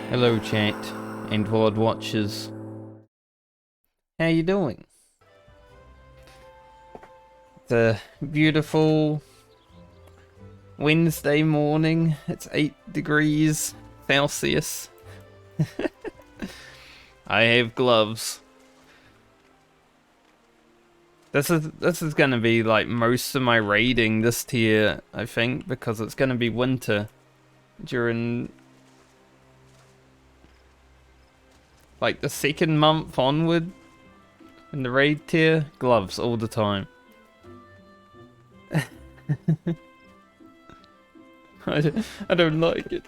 Hello chat and VOD watchers. How you doing? It's a beautiful Wednesday morning. It's 8 degrees Celsius. I have gloves. This is gonna be like most of my raiding this tier, I think, because it's gonna be winter during like the second month onward in the raid tier. Gloves all the time. I don't like it.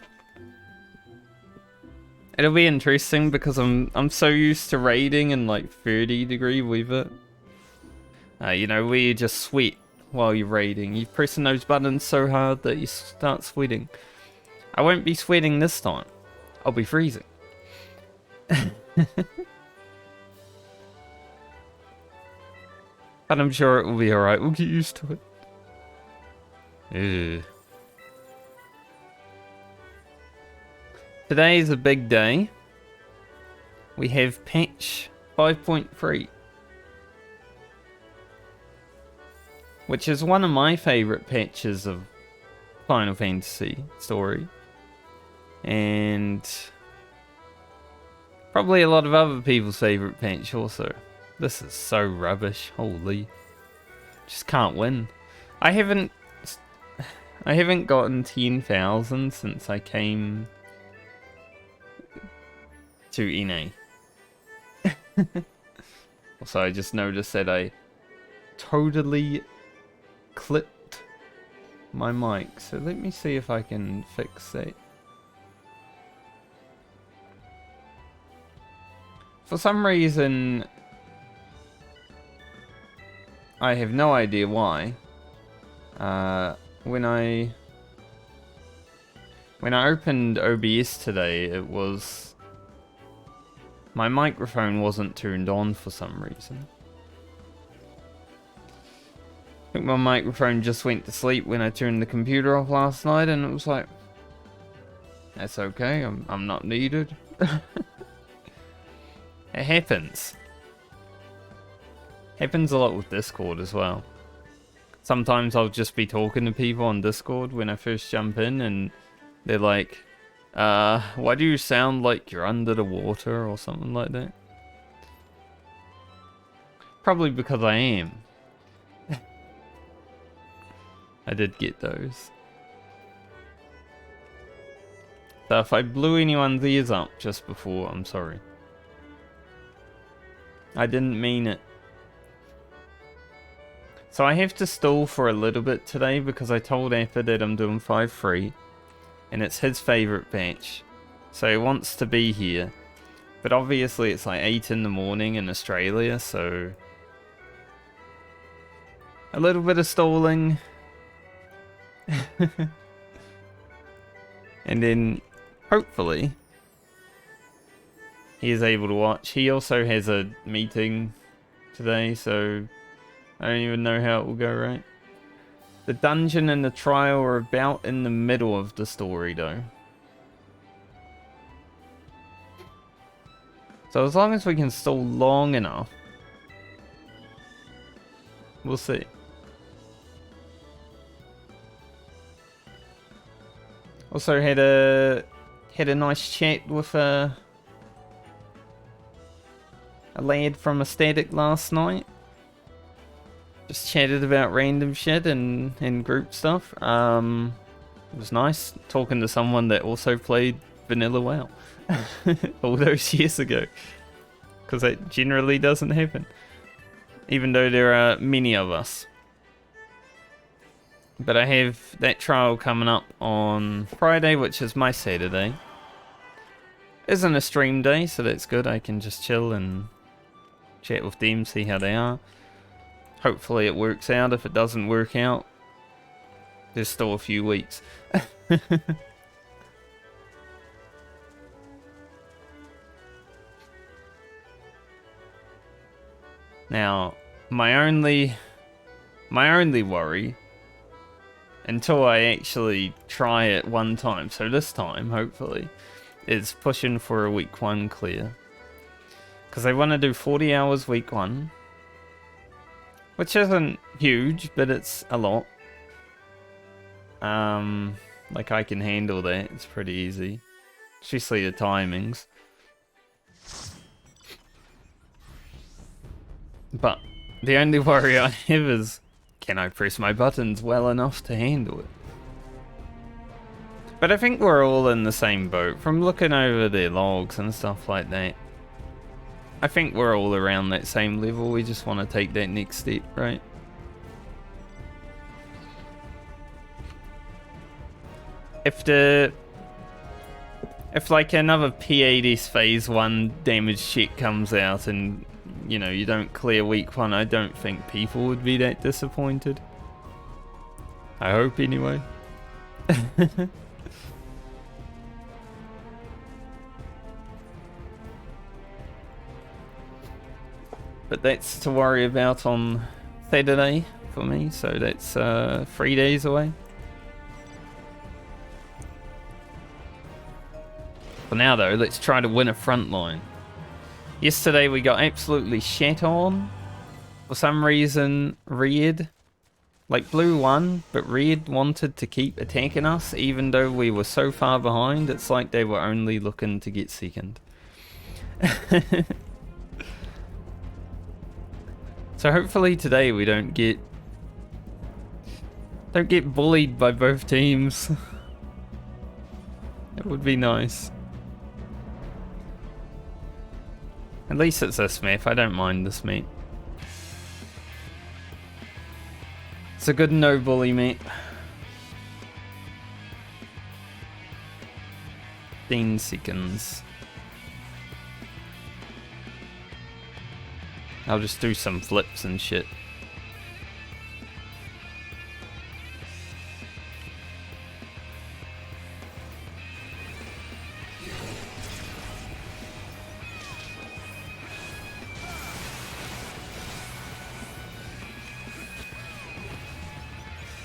It'll be interesting because I'm so used to raiding in like 30-degree weather. You know, where you just sweat while you're raiding. You're pressing those buttons so hard that you start sweating. I won't be sweating this time. I'll be freezing. But I'm sure it will be alright. We'll get used to it. Ew. Today is a big day. We have patch 5.3. Which is one of my favourite patches of Final Fantasy story. And probably a lot of other people's favourite patch also. This is so rubbish. Holy. Just can't win. I haven't gotten 10,000 since I came to NA. Also, I just noticed that I totally clipped my mic, so let me see if I can fix that. For some reason, I have no idea why. When I opened OBS today, it was my microphone wasn't turned on for some reason. I think my microphone just went to sleep when I turned the computer off last night, and it was like, that's okay, I'm not needed. It happens. Happens a lot with Discord as well. Sometimes I'll just be talking to people on Discord when I first jump in, and they're like, why do you sound like you're under the water or something like that? Probably because I am. I did get those. So if I blew anyone's ears up just before, I'm sorry. I didn't mean it. So I have to stall for a little bit today because I told Appa that I'm doing 5-3. And it's his favourite patch. So he wants to be here. But obviously it's like 8 in the morning in Australia, so a little bit of stalling. And then hopefully he is able to watch. He also has a meeting today, so I don't even know how it will go, right? The dungeon and the trial are about in the middle of the story though. So as long as we can stall long enough, we'll see. Also had a nice chat with a lad from a static last night. Just chatted about random shit and group stuff. It was nice talking to someone that also played Vanilla WoW all those years ago, because that generally doesn't happen, even though there are many of us. But I have that trial coming up on Friday, which is my Saturday. Isn't a stream day, so that's good. I can just chill and chat with them, see how they are. Hopefully it works out. If it doesn't work out, there's still a few weeks. Now, my only worry, until I actually try it one time, so this time, hopefully, is pushing for a week 1 clear. Because they want to do 40 hours week 1. Which isn't huge, but it's a lot. Like I can handle that, it's pretty easy. Especially the timings. But the only worry I have is, can I press my buttons well enough to handle it? But I think we're all in the same boat. From looking over their logs and stuff like that, I think we're all around that same level. We just want to take that next step, right? If like another P80's phase 1 damage check comes out and, you know, you don't clear week 1, I don't think people would be that disappointed. I hope anyway. But that's to worry about on Saturday for me, so that's 3 days away. For now though, let's try to win a Frontline. Yesterday we got absolutely shat on. For some reason, Red, like Blue won, but Red wanted to keep attacking us even though we were so far behind. It's like they were only looking to get second. So hopefully today we don't get bullied by both teams. It would be nice. At least it's this map. I don't mind this map. It's a good no bully map. 15 seconds. I'll just do some flips and shit.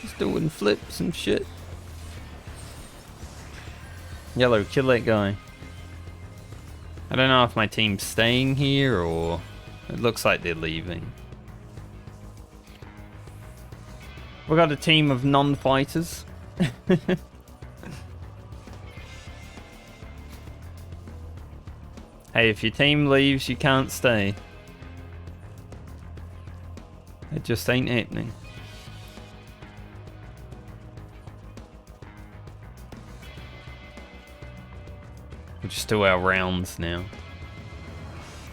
Just doing flips and shit. Yellow, kill that guy. I don't know if my team's staying here or... It looks like they're leaving. We got a team of non-fighters. Hey, if your team leaves, you can't stay. It just ain't happening. We'll just do our rounds now.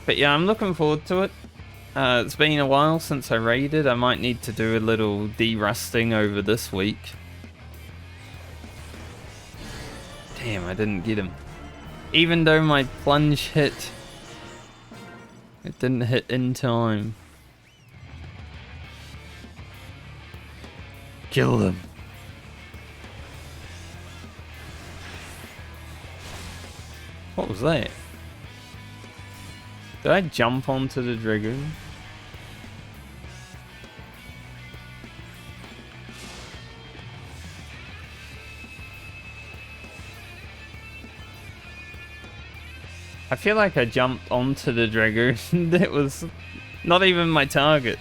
But yeah, I'm looking forward to it. It's been a while since I raided. I might need to do a little de-rusting over this week. Damn, I didn't get him. Even though my plunge hit, it didn't hit in time. Kill them. What was that? Did I jump onto the Dragoon? I feel like I jumped onto the Dragoon. That was not even my target.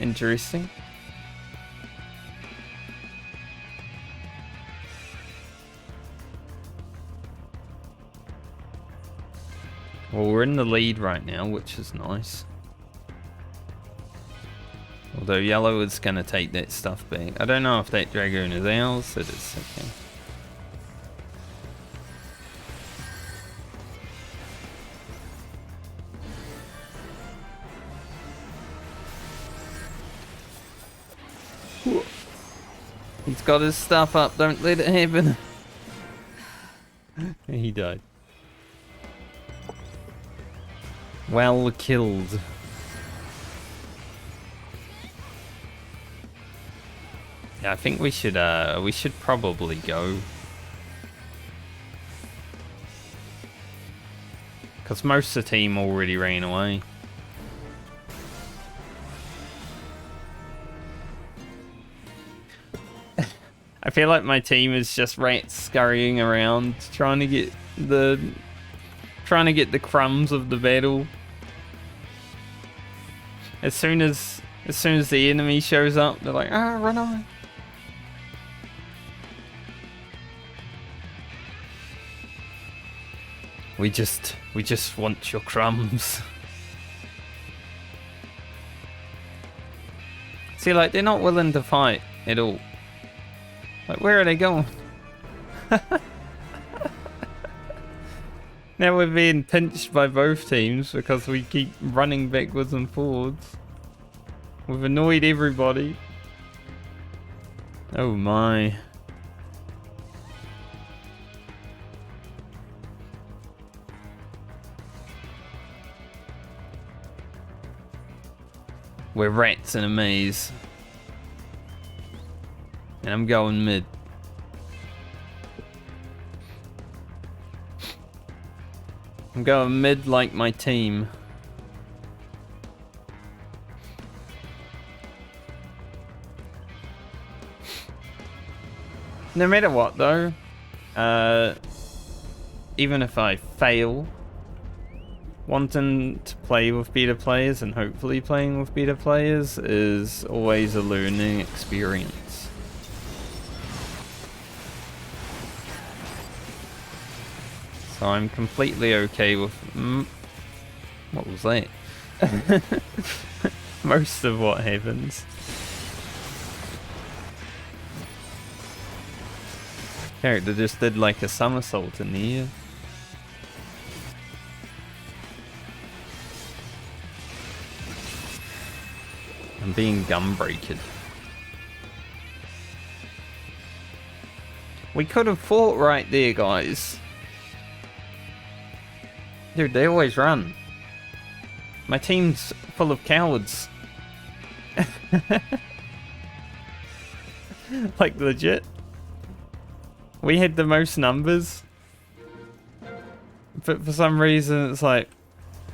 Interesting. Well, we're in the lead right now, which is nice. Although yellow is going to take that stuff back. I don't know if that Dragoon is ours. It is, okay. He's got his stuff up. Don't let it happen. He died. Well killed. Yeah, I think we should probably go. Because most of the team already ran away. I feel like my team is just rats scurrying around trying to get the crumbs of the battle. As soon as the enemy shows up, they're like, ah, run away. We just want your crumbs. See, like, they're not willing to fight at all. Like, where are they going? Now we're being pinched by both teams because we keep running backwards and forwards. We've annoyed everybody. Oh my. We're rats in a maze. And I'm going mid. I'm going mid like my team. No matter what though, even if I fail, wanting to play with better players and hopefully playing with better players is always a learning experience. So I'm completely okay with... what was that? Most of what happens. Character just did like a somersault in the air. I'm being gunbreaked. We could have fought right there, guys. Dude, they always run. My team's full of cowards. Like, legit. We had the most numbers. But for some reason, it's like,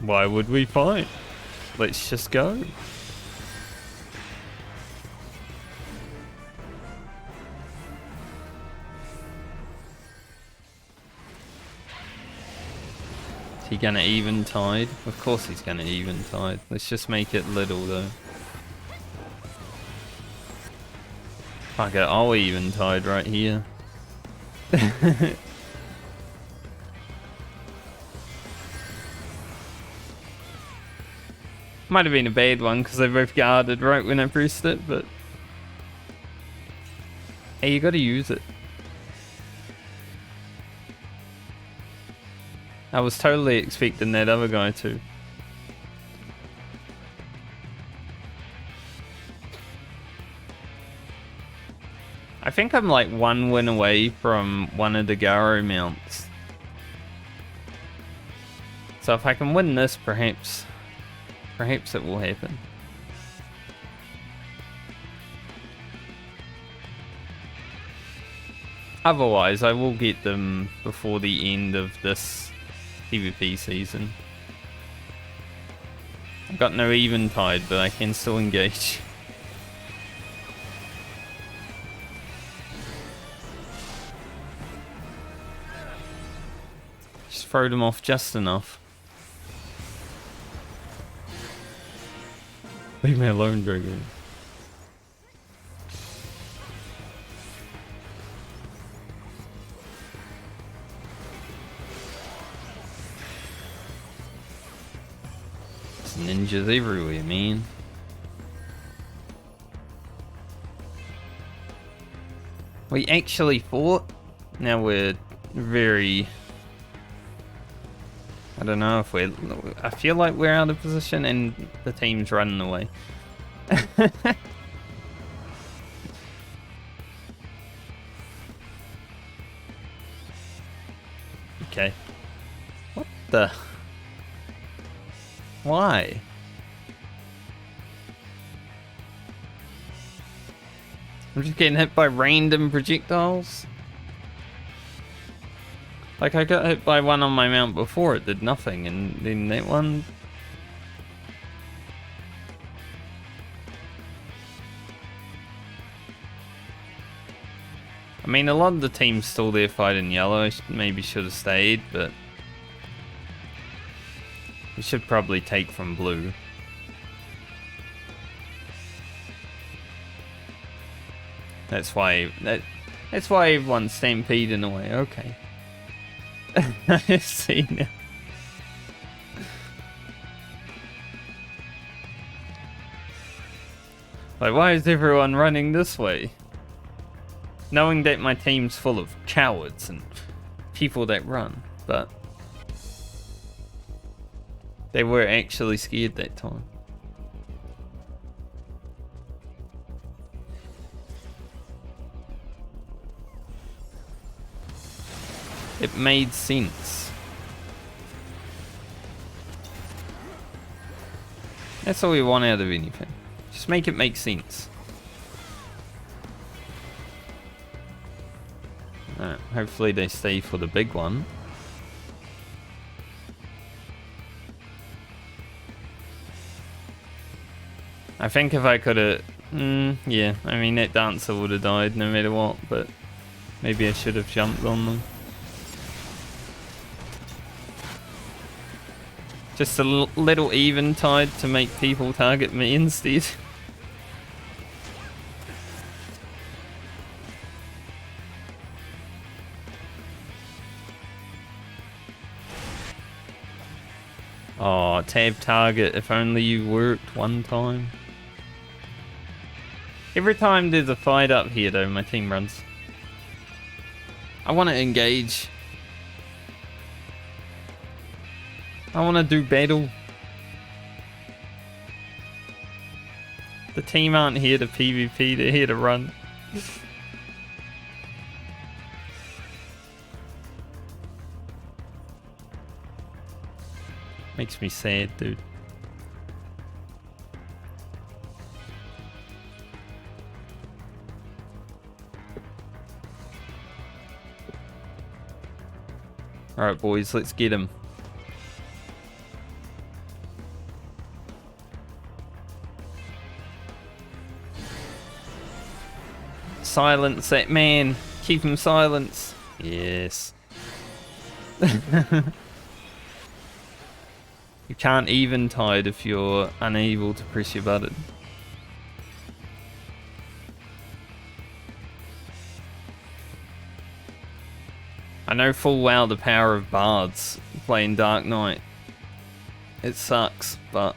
why would we fight? Let's just go. He gonna eventide? Of course he's gonna eventide. Let's just make it little though. Fuck it, I'll eventide right here. Might have been a bad one because they both guarded right when I pressed it, but hey, you gotta use it. I was totally expecting that other guy to. I think I'm like one win away from one of the Garo mounts. So if I can win this, perhaps it will happen. Otherwise, I will get them before the end of this PvP season. I've got no eventide, but I can still engage. Just throw them off just enough. Leave me alone, Dragon. Ninjas everywhere, man. We actually fought. Now we're very... I don't know if we're... I feel like we're out of position and the team's running away. Okay. What the... Why? I'm just getting hit by random projectiles. Like, I got hit by one on my mount before, it did nothing, and then that one... I mean, a lot of the team's still there fighting yellow. I maybe should have stayed, but we should probably take from blue. That's why everyone's stampeding away. Okay. I see now. Like, why is everyone running this way? Knowing that my team's full of cowards and people that run, but they were actually scared that time. It made sense. That's all we want out of anything. Just make it make sense. Alright, hopefully they stay for the big one. I think if I could have... yeah, I mean that dancer would have died no matter what, but maybe I should have jumped on them. Just a little eventide to make people target me instead. Oh, tab target, if only you worked one time. Every time there's a fight up here though, my team runs. I want to engage. I want to do battle. The team aren't here to PvP, they're here to run. Makes me sad, dude. Alright boys, let's get him. Silence that man. Keep him silence. Yes. You can't eventide if you're unable to press your button. I know full well the power of bards playing Dark Knight. It sucks, but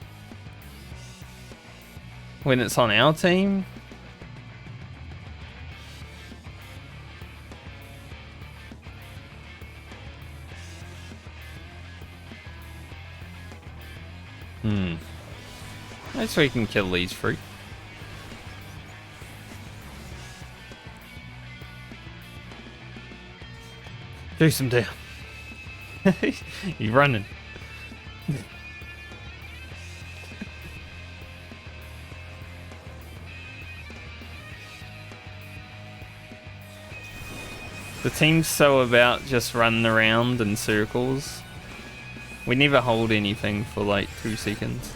when it's on our team, I guess we can kill these three. Do some down. You're running. The team's so about just running around in circles. We never hold anything for like 2 seconds.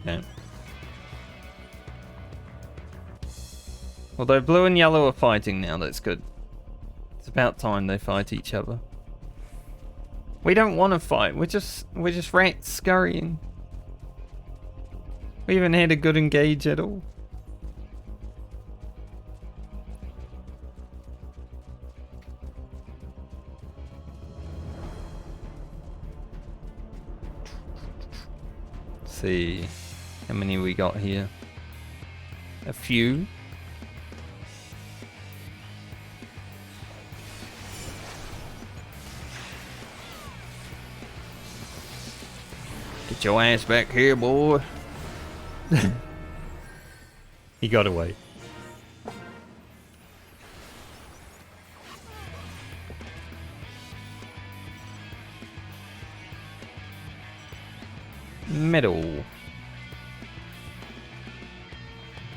No. Although blue and yellow are fighting now, that's good. It's about time they fight each other. We don't want to fight. We're just rats scurrying. We haven't had a good engage at all. Let's see how many we got here. A few. Get your ass back here, boy. He got away. Middle.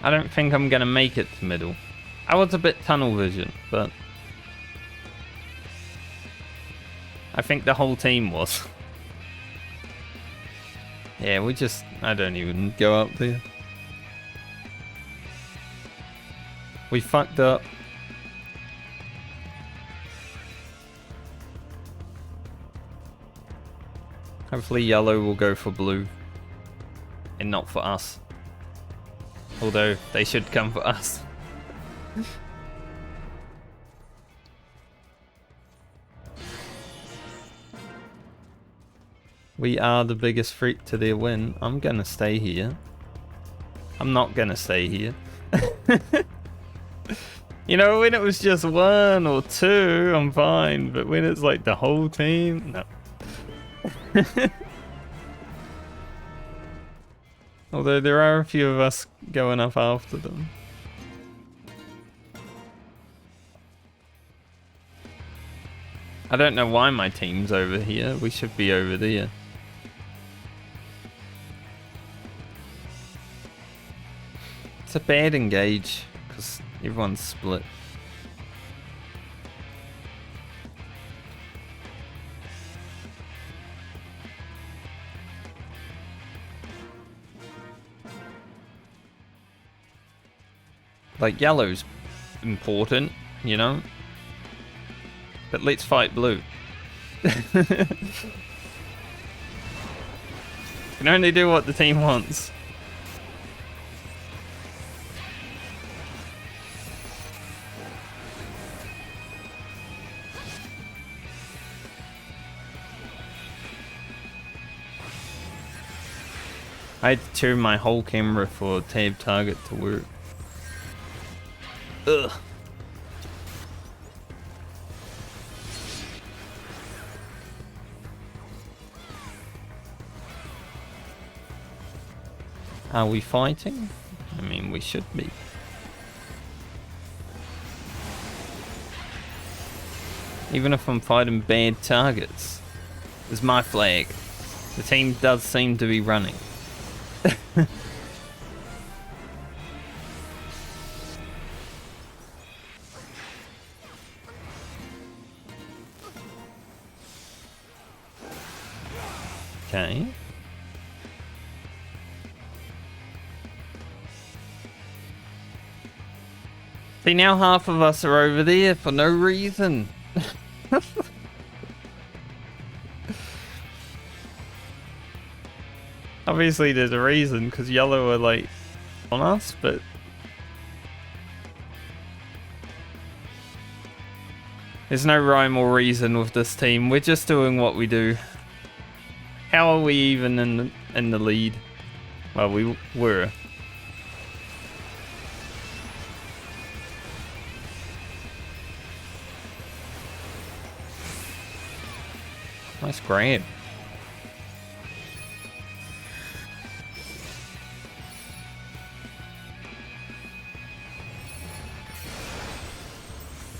I don't think I'm gonna make it to middle. I was a bit tunnel vision, but I think the whole team was. Yeah, I don't even go up there. We fucked up. Hopefully yellow will go for blue. And not for us. Although, they should come for us. We are the biggest threat to their win. I'm gonna stay here. I'm not gonna stay here. You know, when it was just 1 or 2, I'm fine. But when it's like the whole team, no. Although there are a few of us going up after them. I don't know why my team's over here. We should be over there. It's a bad engage because everyone's split. Like, yellow's important, you know? But let's fight blue. Can only do what the team wants. I had to turn my whole camera for tab target to work. Ugh. Are we fighting? I mean, we should be. Even if I'm fighting bad targets, it's my flag. The team does seem to be running. Okay. See, now half of us are over there for no reason. Obviously there's a reason, because yellow are like on us, but there's no rhyme or reason with this team. We're just doing what we do. How are we even in the lead? Well, we were. Nice grab.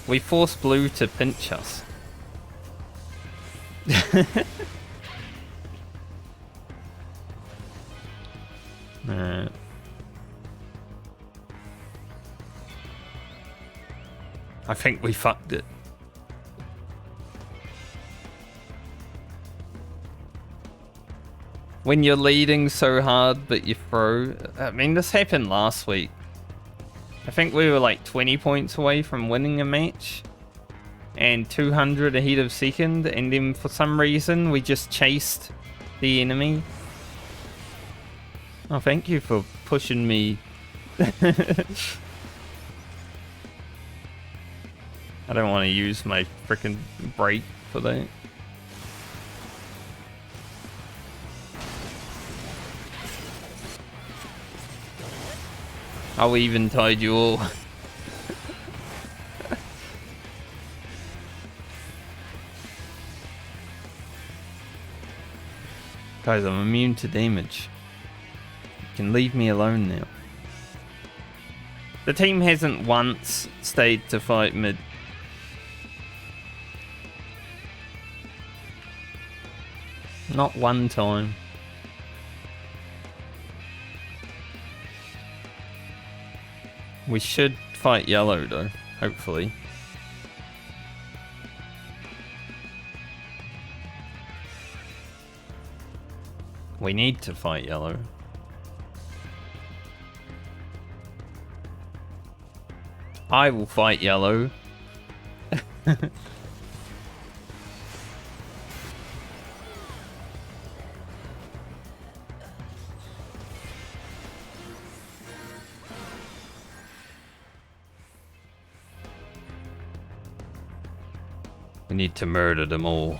We forced blue to pinch us. Alright. I think we fucked it. When you're leading so hard but you throw... I mean, this happened last week. I think we were like 20 points away from winning a match. And 200 ahead of second. And then for some reason we just chased the enemy. Oh, thank you for pushing me. I don't want to use my freaking brake for that. I'll even tide you all. Guys, I'm immune to damage. You can leave me alone now. The team hasn't once stayed to fight mid. Not one time. We should fight yellow though, hopefully. We need to fight yellow. I will fight yellow. We need to murder them all.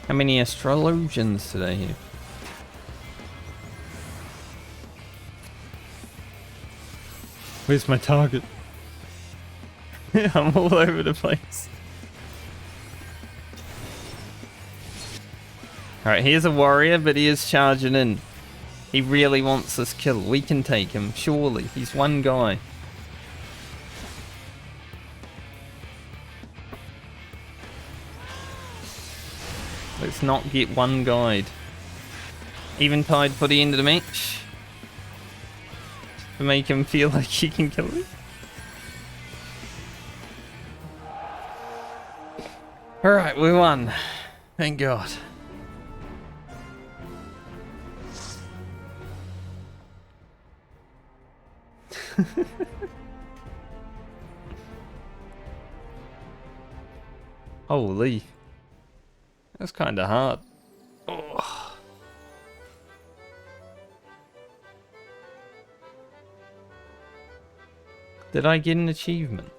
How many astrologians did I have? Where's my target? I'm all over the place. Alright, here's a warrior, but he is charging in. He really wants this kill. We can take him, surely. He's one guy. Let's not get one guide. Eventide for the end of the match. To make him feel like he can kill me. Alright, we won. Thank God. Holy. That's kind of hard. Oh. Did I get an achievement?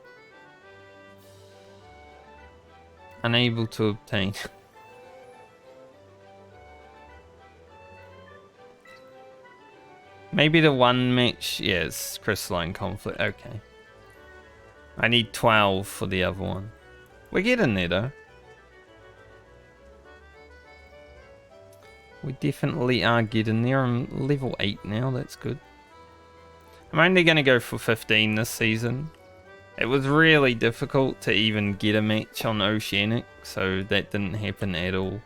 Unable to obtain. Maybe the one match, yes, Crystalline Conflict, okay. I need 12 for the other one. We're getting there though. We definitely are getting there. I'm level 8 now, that's good. I'm only going to go for 15 this season. It was really difficult to even get a match on Oceanic, so that didn't happen at all.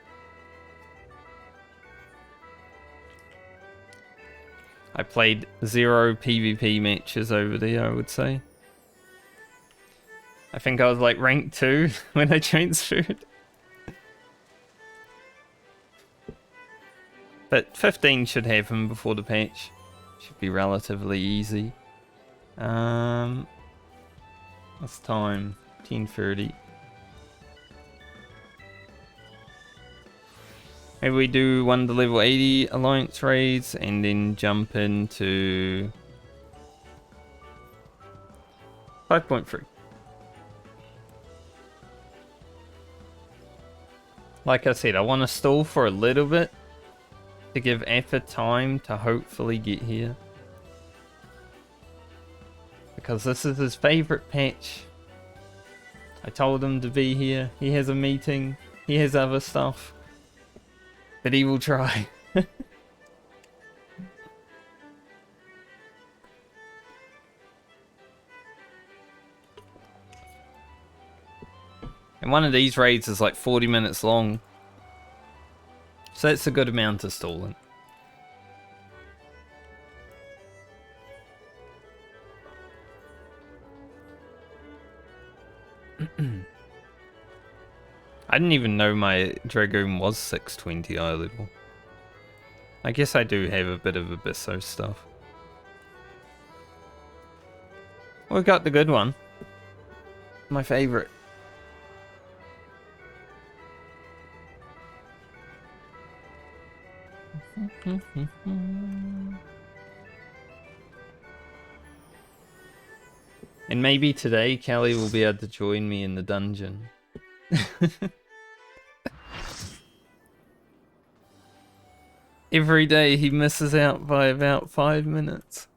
I played 0 PvP matches over there, I would say. I think I was like rank 2 when I transferred. But 15 should have him before the patch. Should be relatively easy. What's time? 10:30. Maybe we do 1 to level 80 alliance raids and then jump into 5.3. Like I said, I want to stall for a little bit to give Appa time to hopefully get here. Because this is his favorite patch. I told him to be here. He has a meeting. He has other stuff. But he will try. And one of these raids is like 40 minutes long. So that's a good amount of stalling. I didn't even know my Dragoon was 620 eye level. I guess I do have a bit of Abysso stuff. We got the good one. My favorite. And maybe today Kelly will be able to join me in the dungeon. Every day he misses out by about 5 minutes.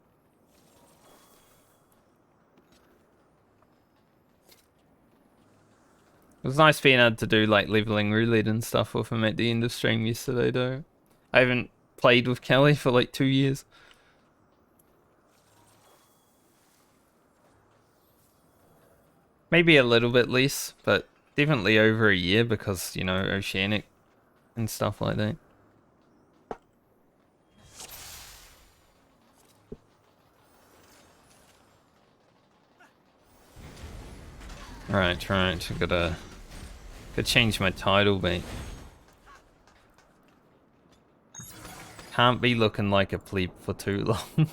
It was nice being able to do like leveling roulette and stuff with him at the end of stream yesterday though. I haven't played with Kelly for like 2 years. Maybe a little bit less, but definitely over a year because, you know, Oceanic and stuff like that. Right, we gotta Could change my title, mate. Can't be looking like a plebe for too long.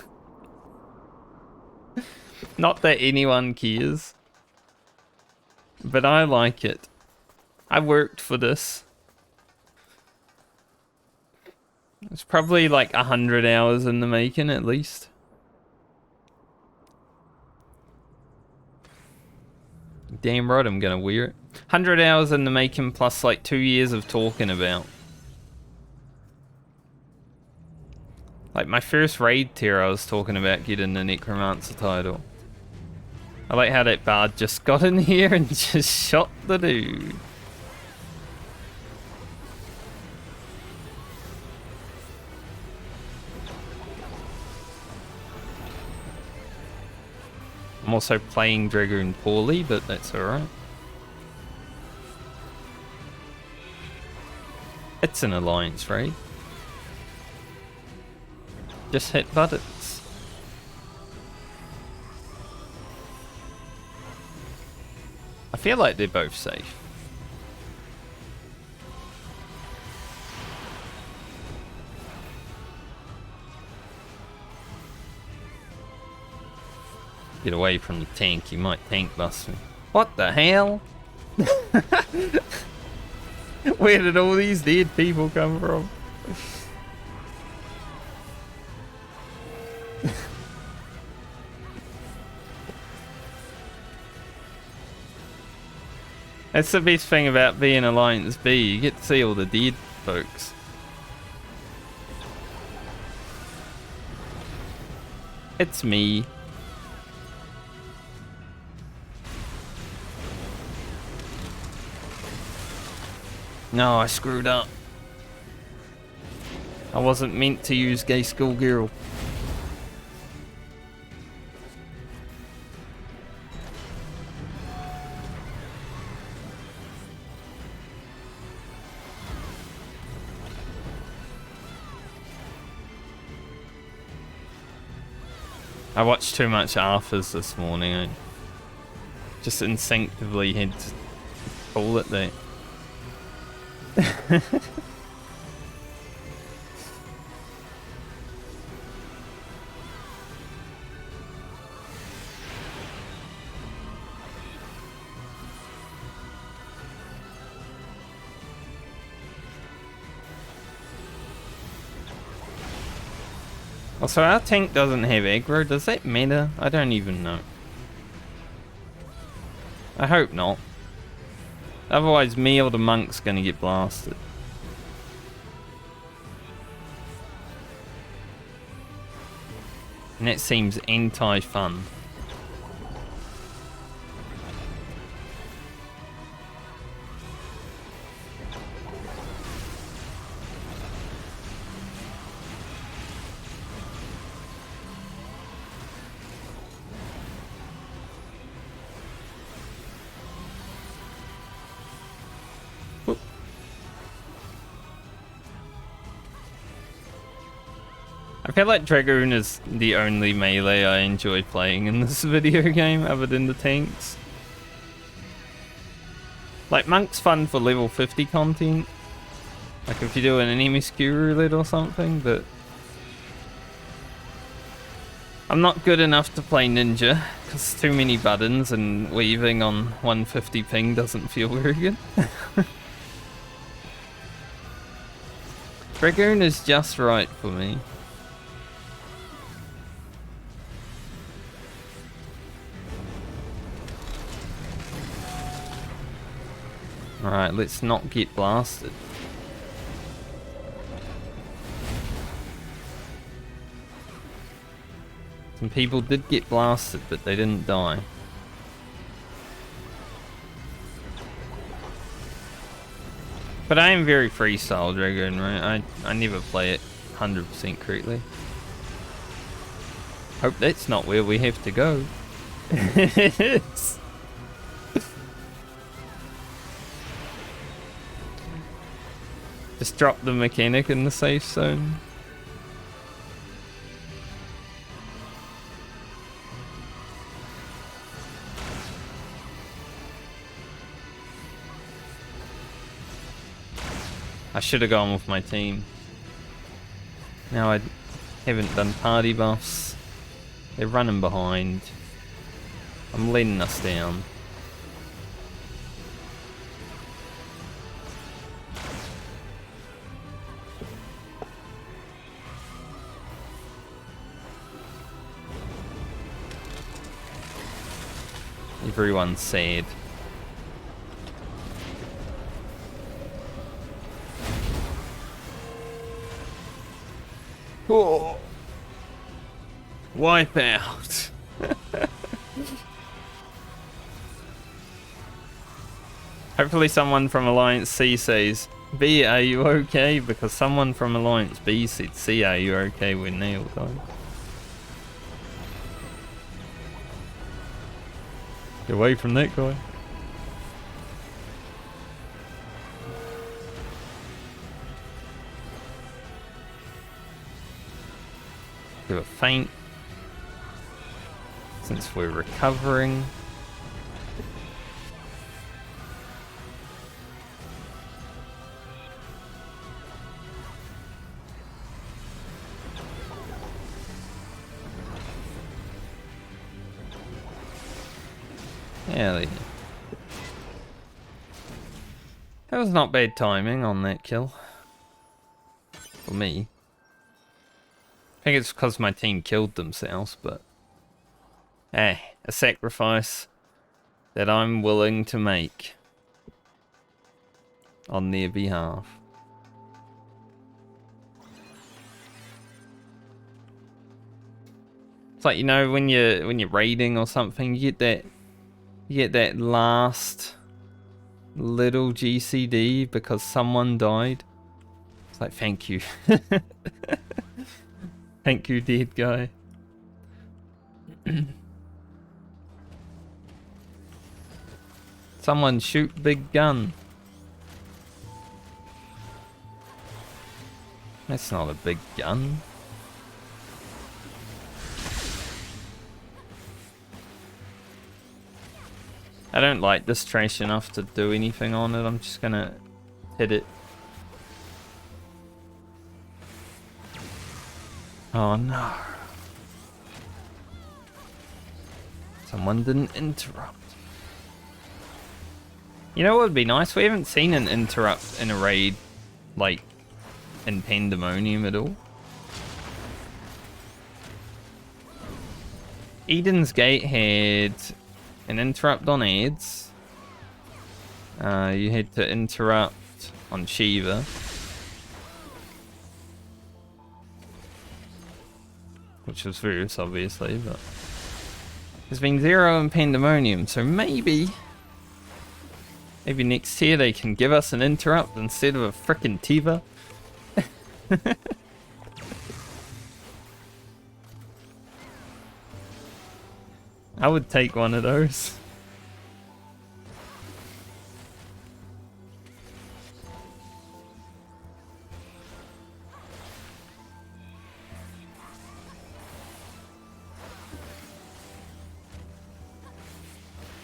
Not that anyone cares. But I like it. I worked for this. It's probably like 100 hours in the making at least. Damn right I'm gonna wear it. 100 hours in the making plus like 2 years of talking about. Like my first raid tier I was talking about getting the Necromancer title. I like how that bard just got in here and just shot the dude. I'm also playing Dragoon poorly, but that's alright. It's an alliance raid. Just hit buttons. I feel like they're both safe. Get away from the tank, you might tank bust me. What the hell? Where did all these dead people come from? That's the best thing about being Alliance B, you get to see all the dead folks. It's me. No, I screwed up. I wasn't meant to use Gay Schoolgirl. I watched too much Arthurs this morning. I just instinctively had to call it that. Also, our tank doesn't have aggro. Does that matter? I don't even know. I hope not. Otherwise, me or the monk's gonna get blasted. And that seems anti-fun. I feel like Dragoon is the only melee I enjoy playing in this video game other than the tanks. Like, Monk's fun for level 50 content. Like if you're doing an MSQ roulette or something, but I'm not good enough to play Ninja, because too many buttons and weaving on 150 ping doesn't feel very good. Dragoon is just right for me. Alright, let's not get blasted. Some people did get blasted, but they didn't die. But I am very freestyle Dragoon, right? I never play it 100% correctly. Hope that's not where we have to go. It is. Just drop the mechanic in the safe zone. I should have gone with my team. Now I haven't done party buffs. They're running behind. I'm letting us down. Everyone's sad. Oh. Wipe out. Hopefully someone from Alliance C says, B, are you okay? Because someone from Alliance B said, C, are you okay when Neil died? Get away from that guy. Do a feint. Since we're recovering. Yeah, that was not bad timing on that kill. For me. I think it's because my team killed themselves, but... a sacrifice that I'm willing to make. On their behalf. It's like, you know, when you're raiding or something, you get that last little GCD because someone died. It's like, thank you. Thank you, dead guy. Someone shoot big gun. That's not a big gun. I don't like this trash enough to do anything on it. I'm just gonna hit it. Oh no. Someone didn't interrupt. You know what would be nice? We haven't seen an interrupt in a raid, like, in Pandemonium at all. Eden's Gate had an interrupt on ads. You had to interrupt on Shiva. Which was Virus, obviously, but... There's been 0 in Pandemonium, so maybe next tier they can give us an interrupt instead of a frickin' Tiva. I would take one of those.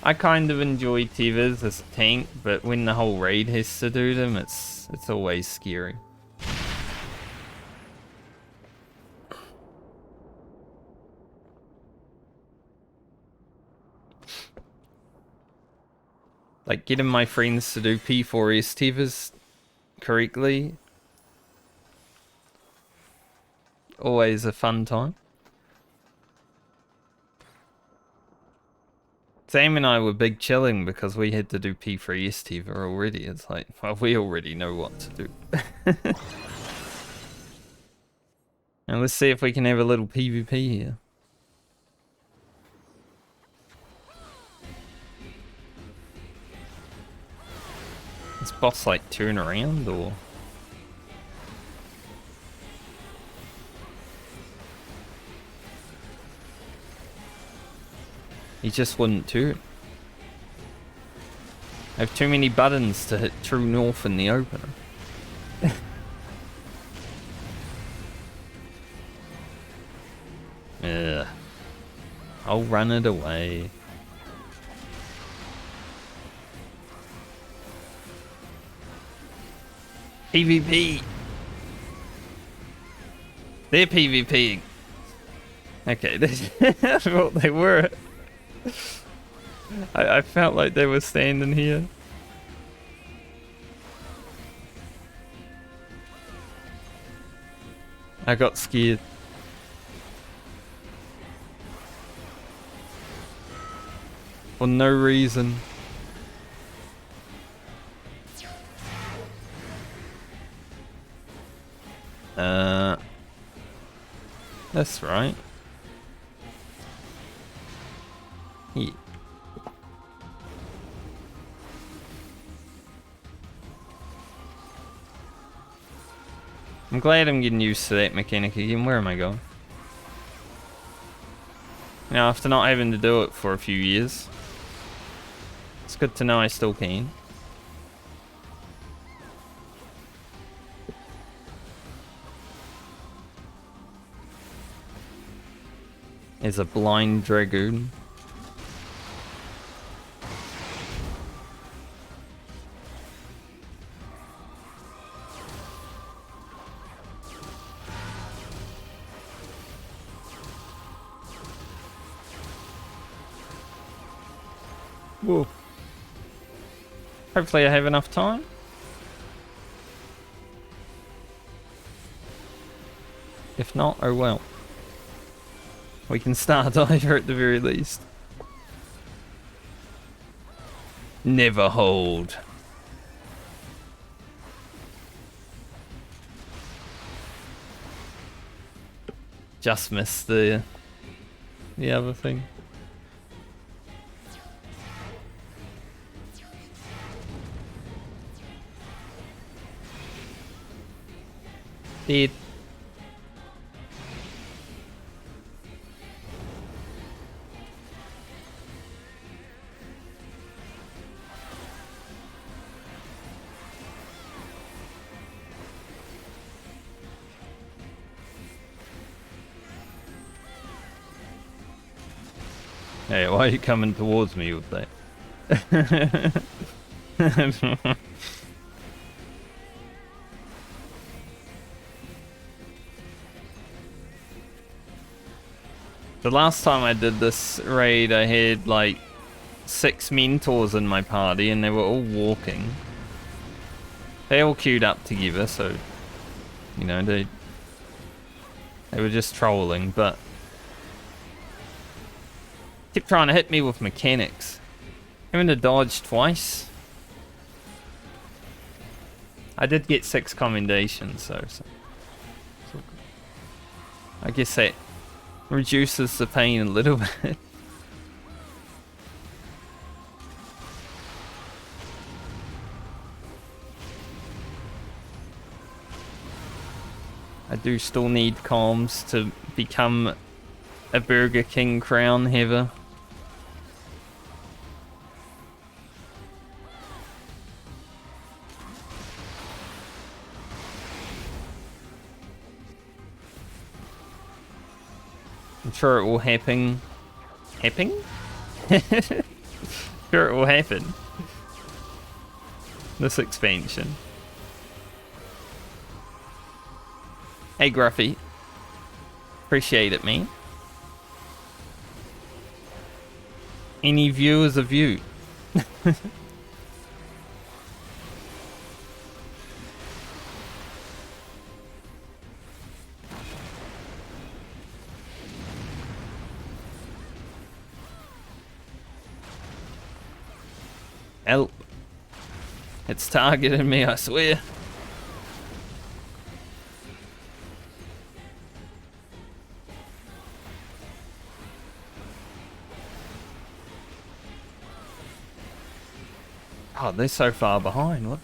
I kind of enjoy Tivas as a tank, but when the whole raid has to do them, it's always scary. Like getting my friends to do P4S Tivas correctly, always a fun time. Sam and I were big chilling because we had to do P3S Tiva already. It's like, well, we already know what to do. And let's see if we can have a little PvP here. This boss like turn around or... He just wouldn't turn. I have too many buttons to hit true north in the opener. Ugh. I'll run it away. PvP. They're PvPing. Okay, that's what they were. I felt like they were standing here. I got scared. For no reason. That's right. Yeah. I'm glad I'm getting used to that mechanic again. Where am I going? Now, after not having to do it for a few years, it's good to know I still can. There's a blind dragoon. Whoa. Hopefully I have enough time. If not, oh well. We can start over at the very least. Never hold. Just missed the other thing. Dead. Hey, why are you coming towards me with that? The last time I did this raid, I had like 6 mentors in my party and they were all walking. They all queued up together, so, you know, they were just trolling, but kept trying to hit me with mechanics. Having to dodge twice. I did get 6 commendations, so I guess that reduces the pain a little bit. I do still need comms to become a Burger King crown haver. I'm sure it will happen. Happen? Sure it will happen. This expansion. Hey Gruffy. Appreciate it, man. Any view is a view. Help. It's targeting me, I swear. Oh, they're so far behind. What?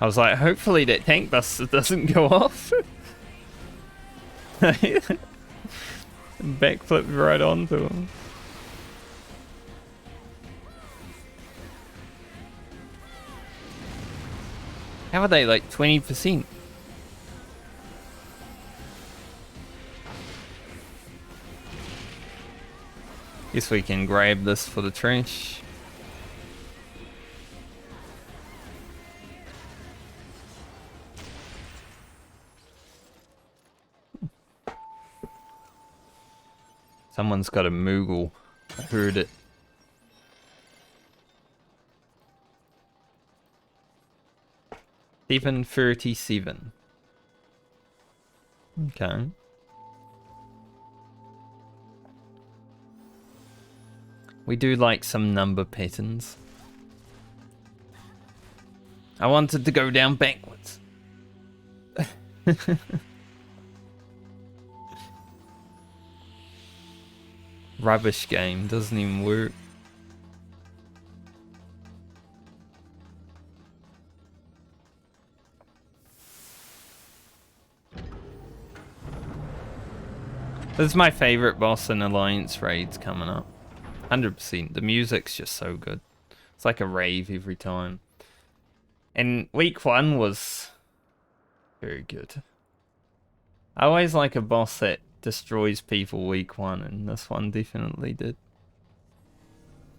I was like, hopefully that tank buster doesn't go off. Backflipped right onto him. How are they like 20%? Guess we can grab this for the trash. Someone's got a Moogle. I heard it. $7.37. Okay. We do like some number patterns. I wanted to go down backwards. Rubbish game, doesn't even work. This is my favorite boss in Alliance raids coming up. 100%. The music's just so good. It's like a rave every time. And week 1 was very good. I always like a boss that destroys people week 1, and this one definitely did.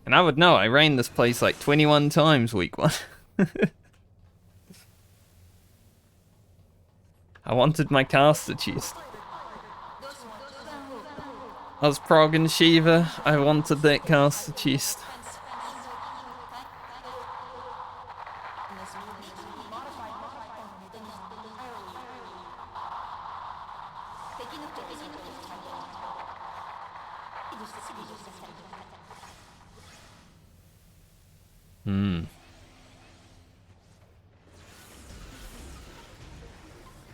And I would know, I rained this place like 21 times week 1. I wanted my caster chest. I was progging Shiva, I wanted that caster chest.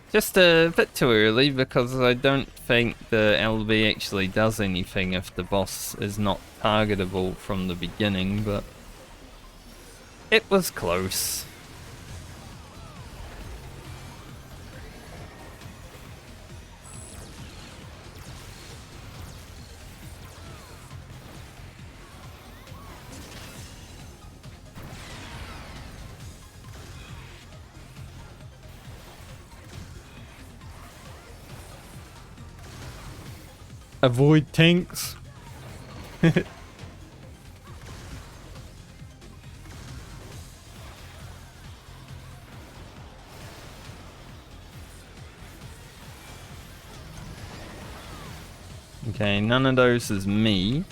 Just a bit too early because I don't think the LB actually does anything if the boss is not targetable from the beginning, but it was close. Avoid tanks. Okay, none of those is me.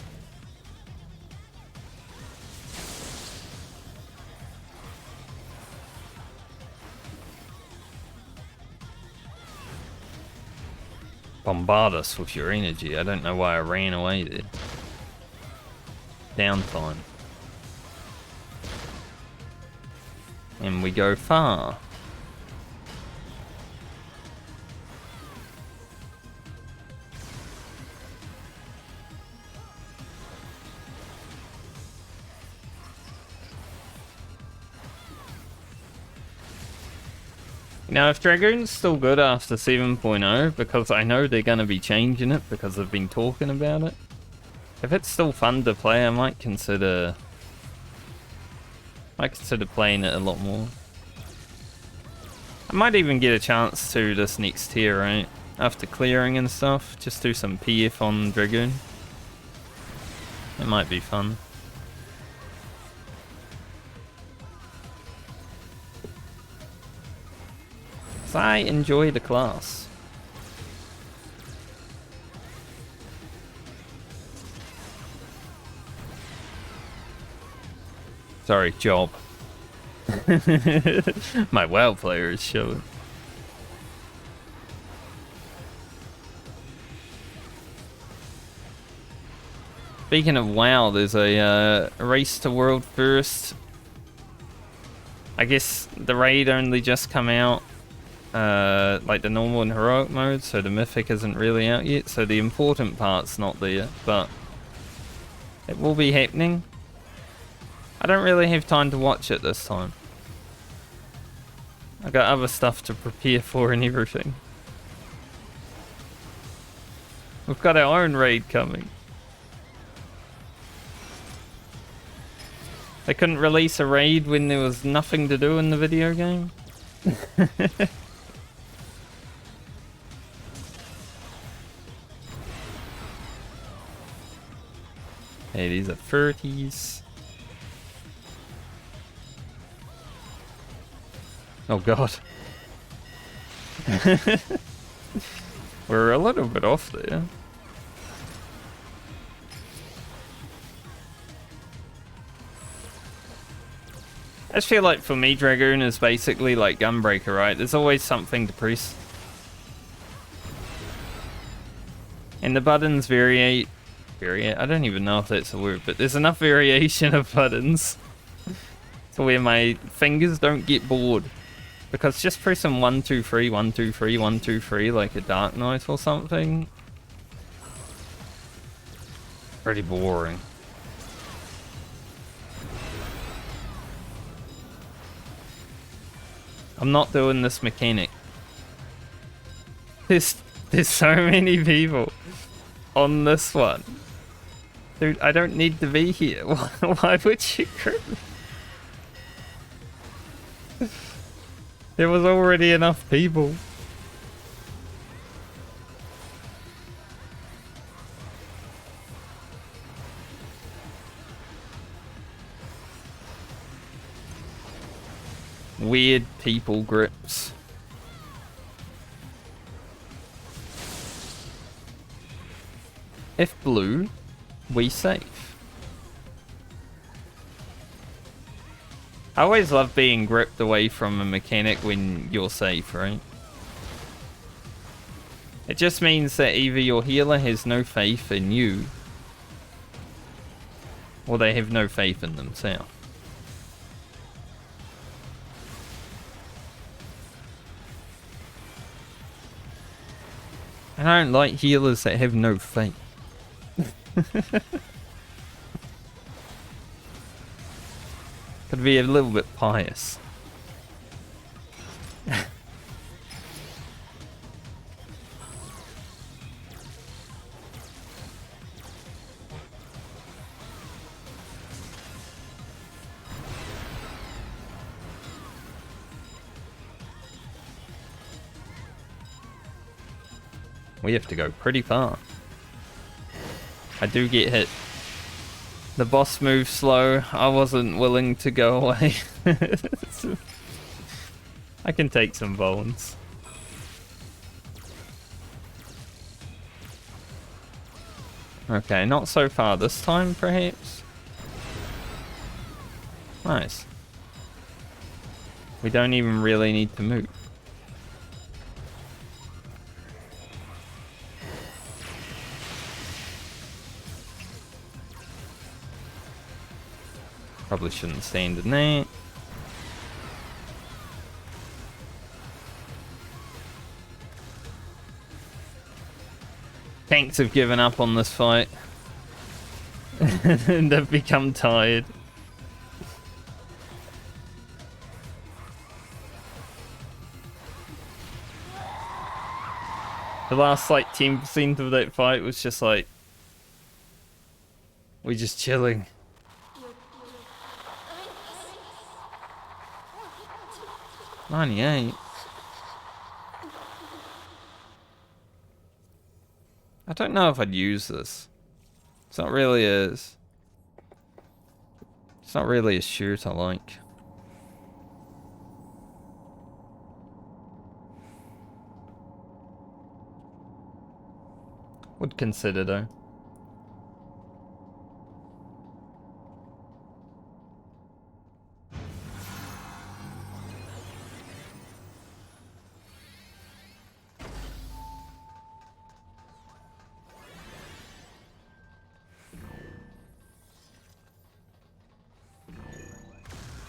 Bombard us with your energy. I don't know why I ran away there. Downtime. And we go far. Now, if Dragoon's still good after 7.0, because I know they're going to be changing it because they've been talking about it. If it's still fun to play, I might consider playing it a lot more. I might even get a chance to this next tier, right? After clearing and stuff, just do some PF on Dragoon. It might be fun. I enjoy the class. Sorry, job. My WoW player is showing. Speaking of WoW, there's a race to world first. I guess the raid only just come out. Like the normal and heroic mode, so the mythic isn't really out yet, so the important part's not there, but it will be happening. I don't really have time to watch it this time. I got other stuff to prepare for and everything. We've got our own raid coming. They couldn't release a raid when there was nothing to do in the video game. Hey, these are 30s. Oh god. We're a little bit off there. I just feel like for me, Dragoon is basically like Gunbreaker, right? There's always something to press. And the buttons variate. I don't even know if that's a word, but there's enough variation of buttons to where my fingers don't get bored. Because just pressing 1, 2, 3, 1, 2, 3, 1, 2, 3 like a Dark Knight or something. Pretty boring. I'm not doing this mechanic. There's so many people on this one. Dude, I don't need to be here. Why would you group me? There was already enough people. Weird people grips. If blue, we safe. I always love being gripped away from a mechanic when you're safe, right? It just means that either your healer has no faith in you, or they have no faith in themselves. I don't like healers that have no faith. Could be a little bit pious. We have to go pretty far. I do get hit. The boss moves slow. I wasn't willing to go away. I can take some bones. Okay, not so far this time, perhaps. Nice. We don't even really need to move. Probably shouldn't stand in there. Tanks have given up on this fight. And they've become tired. The last like 10% of that fight was just like, we're just chilling. $98. I don't know if I'd use this. It's not really a shirt I like. Would consider though.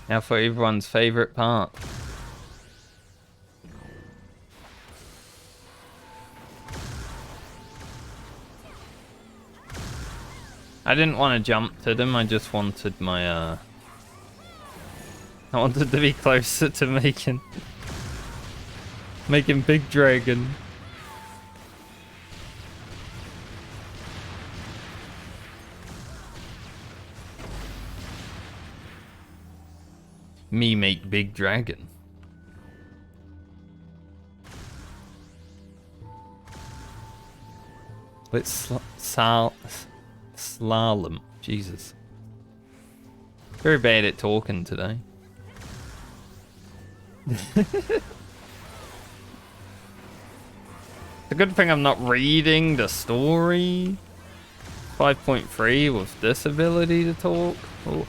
Now for everyone's favorite part. I didn't want to jump to them, I just wanted my I wanted to be closer to making Big Dragon. Me make Big Dragon. Let's slalom. Jesus. Very bad at talking today. It's a good thing I'm not reading the story. 5.3 with this ability to talk. Oh.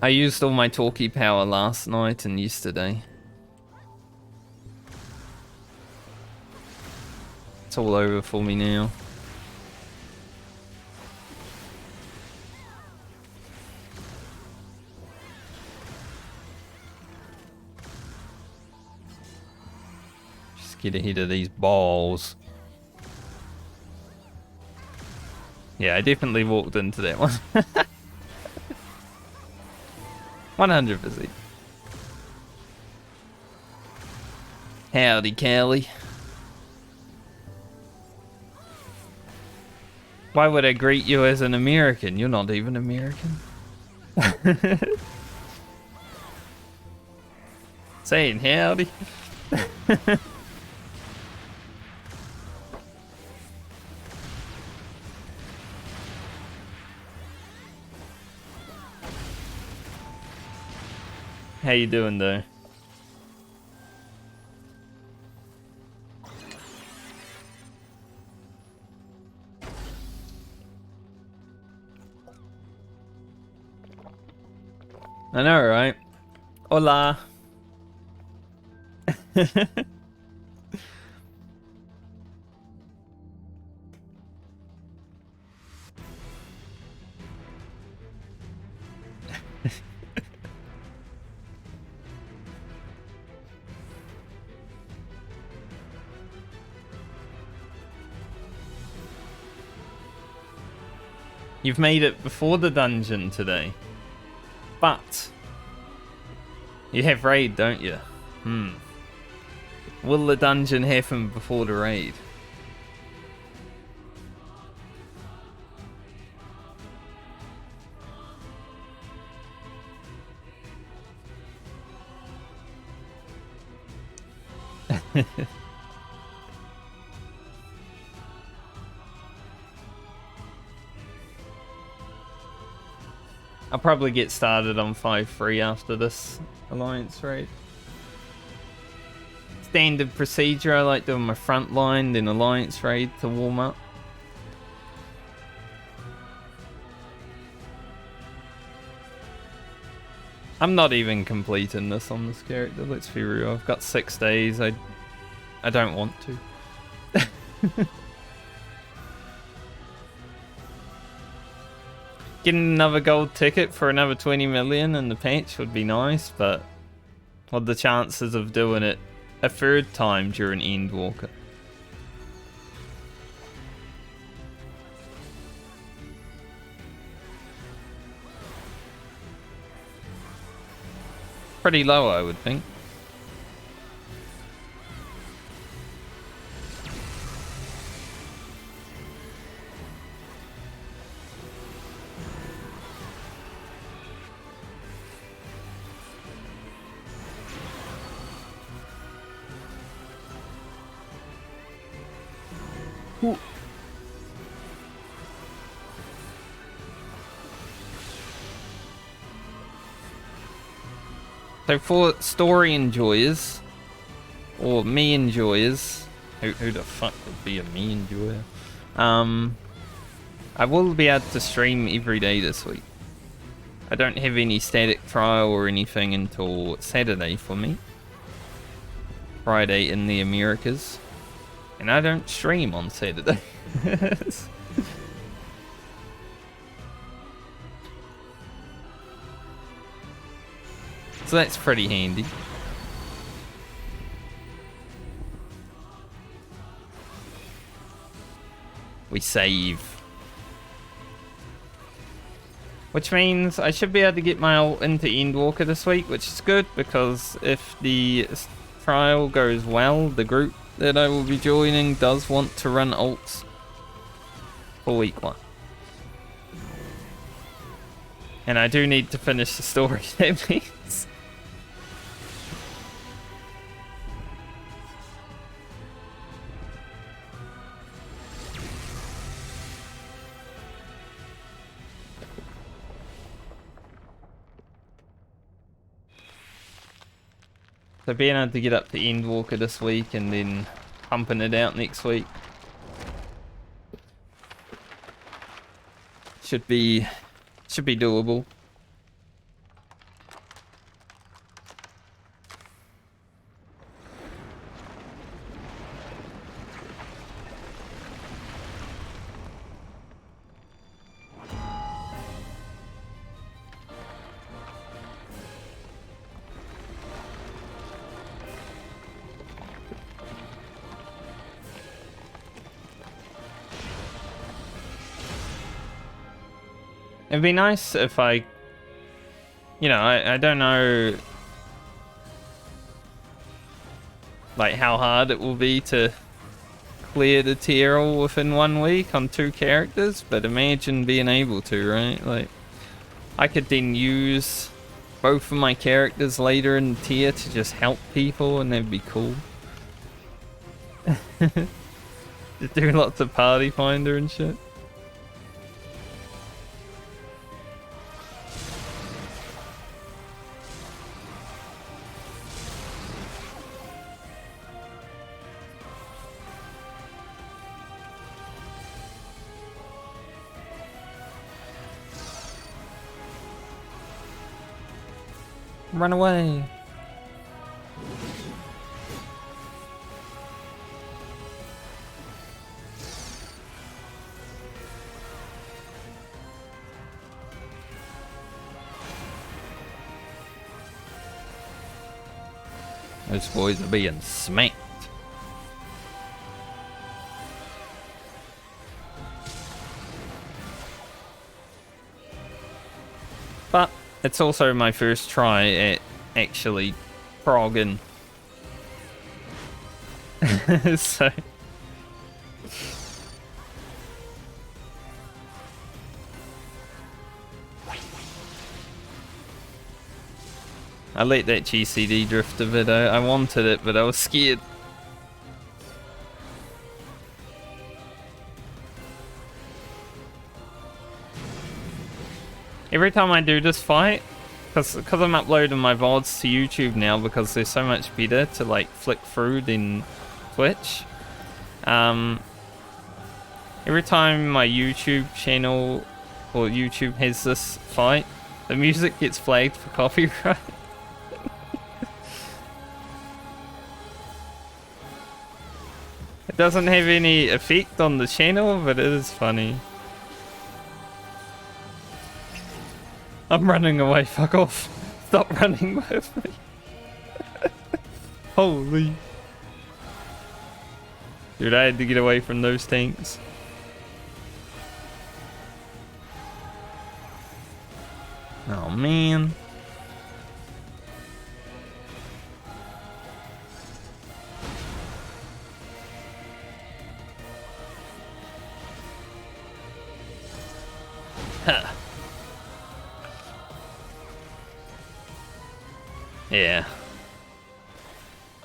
I used all my talkie power last night and yesterday. It's all over for me now. Just get ahead of these balls. Yeah, I definitely walked into that one. 100%. Howdy, Callie. Why would I greet you as an American? You're not even American. Saying howdy. How you doing though? I know, right? Hola. You've made it before the dungeon today. But you have raid, don't you? Will the dungeon happen before the raid? I'll probably get started on 5-3 after this Alliance raid. Standard procedure, I like doing my Frontline, then Alliance raid to warm up. I'm not even completing this on this character, let's be real. I've got 6 days, I don't want to. Getting another gold ticket for another 20 million in the patch would be nice, but what are the chances of doing it a third time during Endwalker? Pretty low, I would think. Ooh. So for story enjoyers, or me enjoyers, who the fuck would be a me enjoyer? I will be able to stream every day this week. I don't have any static trial or anything until Saturday for me. Friday in the Americas. And I don't stream on Saturday. So that's pretty handy. We save. Which means I should be able to get my ult into Endwalker this week, which is good because if the trial goes well, the group that I will be joining does want to run ults for week 1. And I do need to finish the story, that means. So being able to get up to Endwalker this week and then pumping it out next week should be doable. It'd be nice if I... You know, I don't know... Like, how hard it will be to clear the tier all within 1 week on 2 characters, but imagine being able to, right? Like, I could then use both of my characters later in the tier to just help people, and that'd be cool. Just doing lots of party finder and shit. Run away. Those boys are being smacked. But it's also my first try at actually progging. So... I let that GCD drift a bit. I wanted it, but I was scared. Every time I do this fight, because I'm uploading my VODs to YouTube now, because they're so much better to like flick through than Twitch. Every time my YouTube channel or YouTube has this fight, the music gets flagged for copyright. It doesn't have any effect on the channel, but it is funny. I'm running away, fuck off. Stop running with me. Holy. Dude, I had to get away from those tanks. Oh man. Huh. Yeah.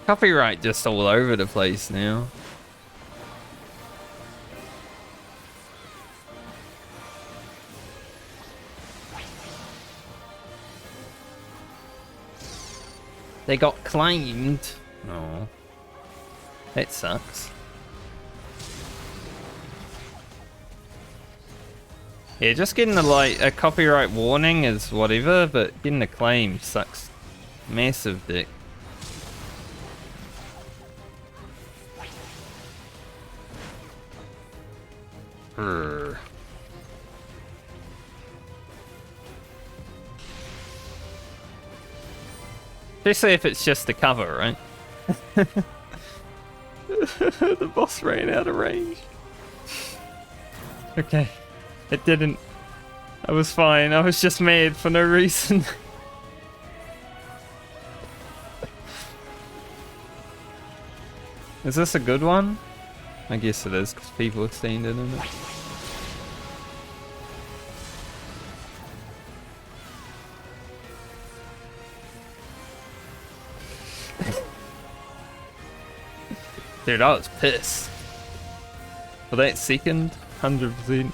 Copyright just all over the place now. They got claimed. Oh. That sucks. Yeah, just getting a copyright warning is whatever, but getting a claim sucks. Massive dick. Brr. Especially if it's just a cover, right? The boss ran out of range. Okay. It didn't. I was fine. I was just mad for no reason. Is this a good one? I guess it is, because people are standing in it. Dude, I was pissed. For that second, 100%.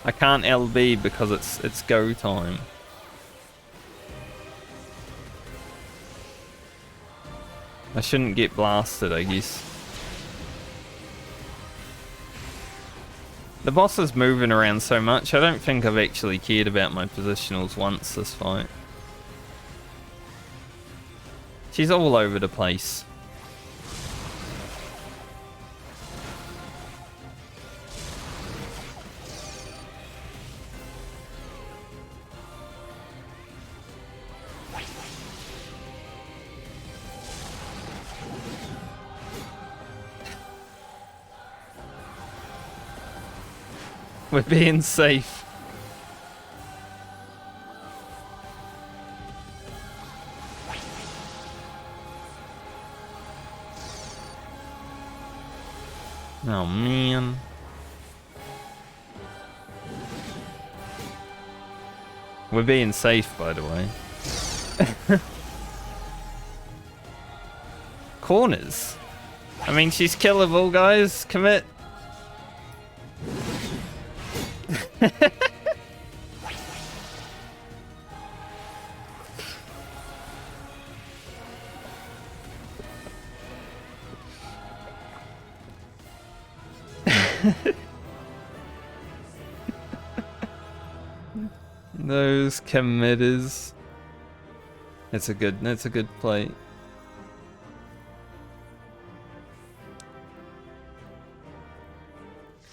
I can't LB because it's go time. I shouldn't get blasted, I guess. The boss is moving around so much, I don't think I've actually cared about my positionals once this fight. She's all over the place. We're being safe. Oh man. We're being safe, by the way. Corners. I mean, she's killable, guys. Commit. Those committers. That's a good play.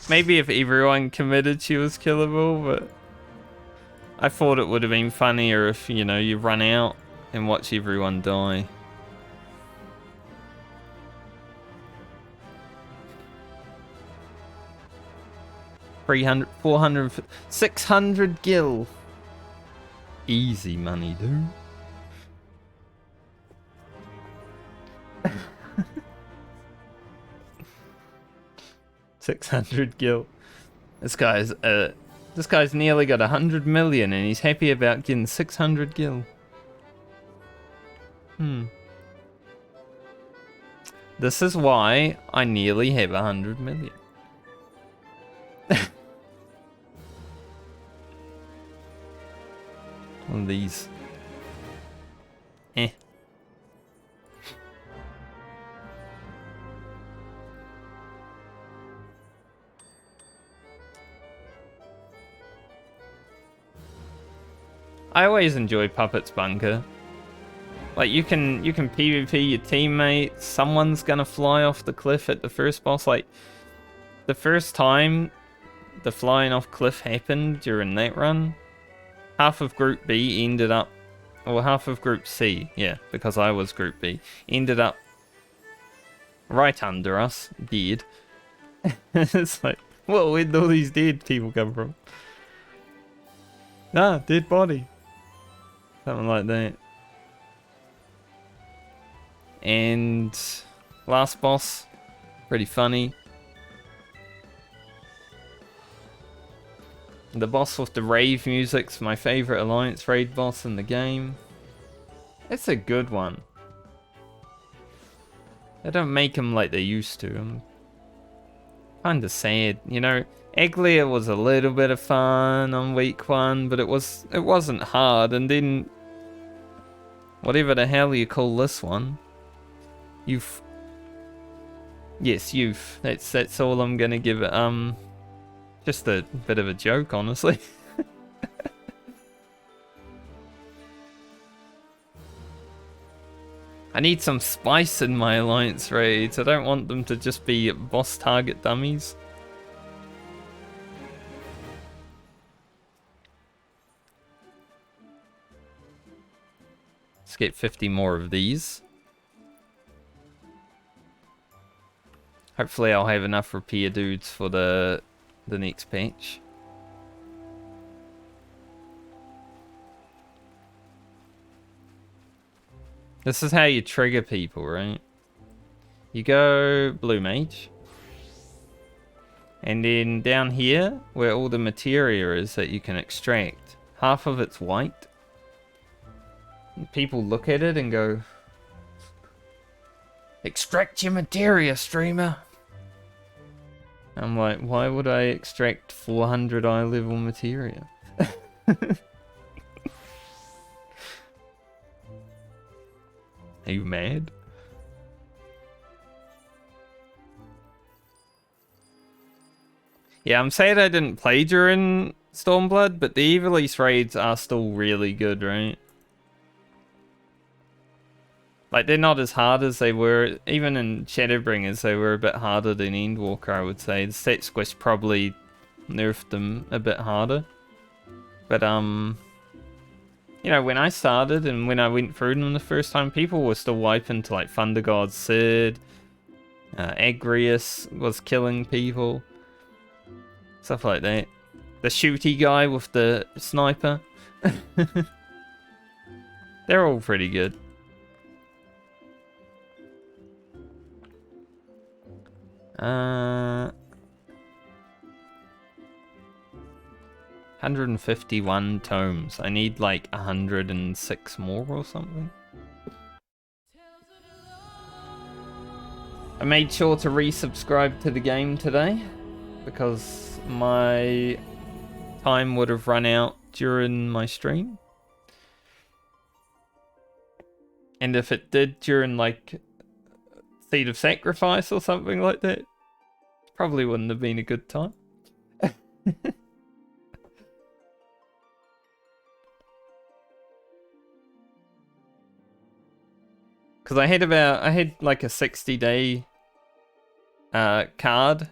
Maybe if everyone committed she was killable, but I thought it would have been funnier if, you know, you run out and watch everyone die. $300, $400, $600 gil. Easy money, dude. $600 gil. This guy's nearly got 100 million and he's happy about getting 600 gil. This is why I nearly have 100 million. One of these. I always enjoy Puppet's Bunker. Like, you can PvP your teammates, someone's gonna fly off the cliff at the first boss. Like, the first time the flying off cliff happened during that run, half of Group B ended up, or half of Group C, yeah, because I was Group B, ended up right under us, dead. It's like, whoa, where'd all these dead people come from? Ah, dead body. Something like that. And last boss, pretty funny. The boss with the rave music's my favorite Alliance raid boss in the game. It's a good one. They don't make them like they used to. I'm kinda sad, you know. Eglia was a little bit of fun on week 1, but it wasn't hard. And then whatever the hell you call this one, Youth. Yes, Youth. That's all I'm gonna give it. Just a bit of a joke, honestly. I need some spice in my Alliance raids. I don't want them to just be boss target dummies. Let's get 50 more of these. Hopefully I'll have enough repair dudes for the next patch. This is how you trigger people, right? You go Blue Mage. And then down here, where all the materia is that you can extract, half of it's white. People look at it and go, extract your materia, streamer. I'm like, why would I extract 400 eye level materia? Are you mad? Yeah, I'm sad I didn't play during Stormblood, but the Evilise raids are still really good, right? Like, they're not as hard as they were, even in Shadowbringers, they were a bit harder than Endwalker, I would say. The Stat Squish probably nerfed them a bit harder. But, you know, when I started and when I went through them the first time, people were still wiping to, like, Thunder God Sid. Agrius was killing people. Stuff like that. The shooty guy with the sniper. They're all pretty good. Uh, 151 tomes. I need like 106 more or something. I made sure to resubscribe to the game today because my time would have run out during my stream. And if it did during like Seed of Sacrifice or something like that, probably wouldn't have been a good time. Because I had like a 60-day card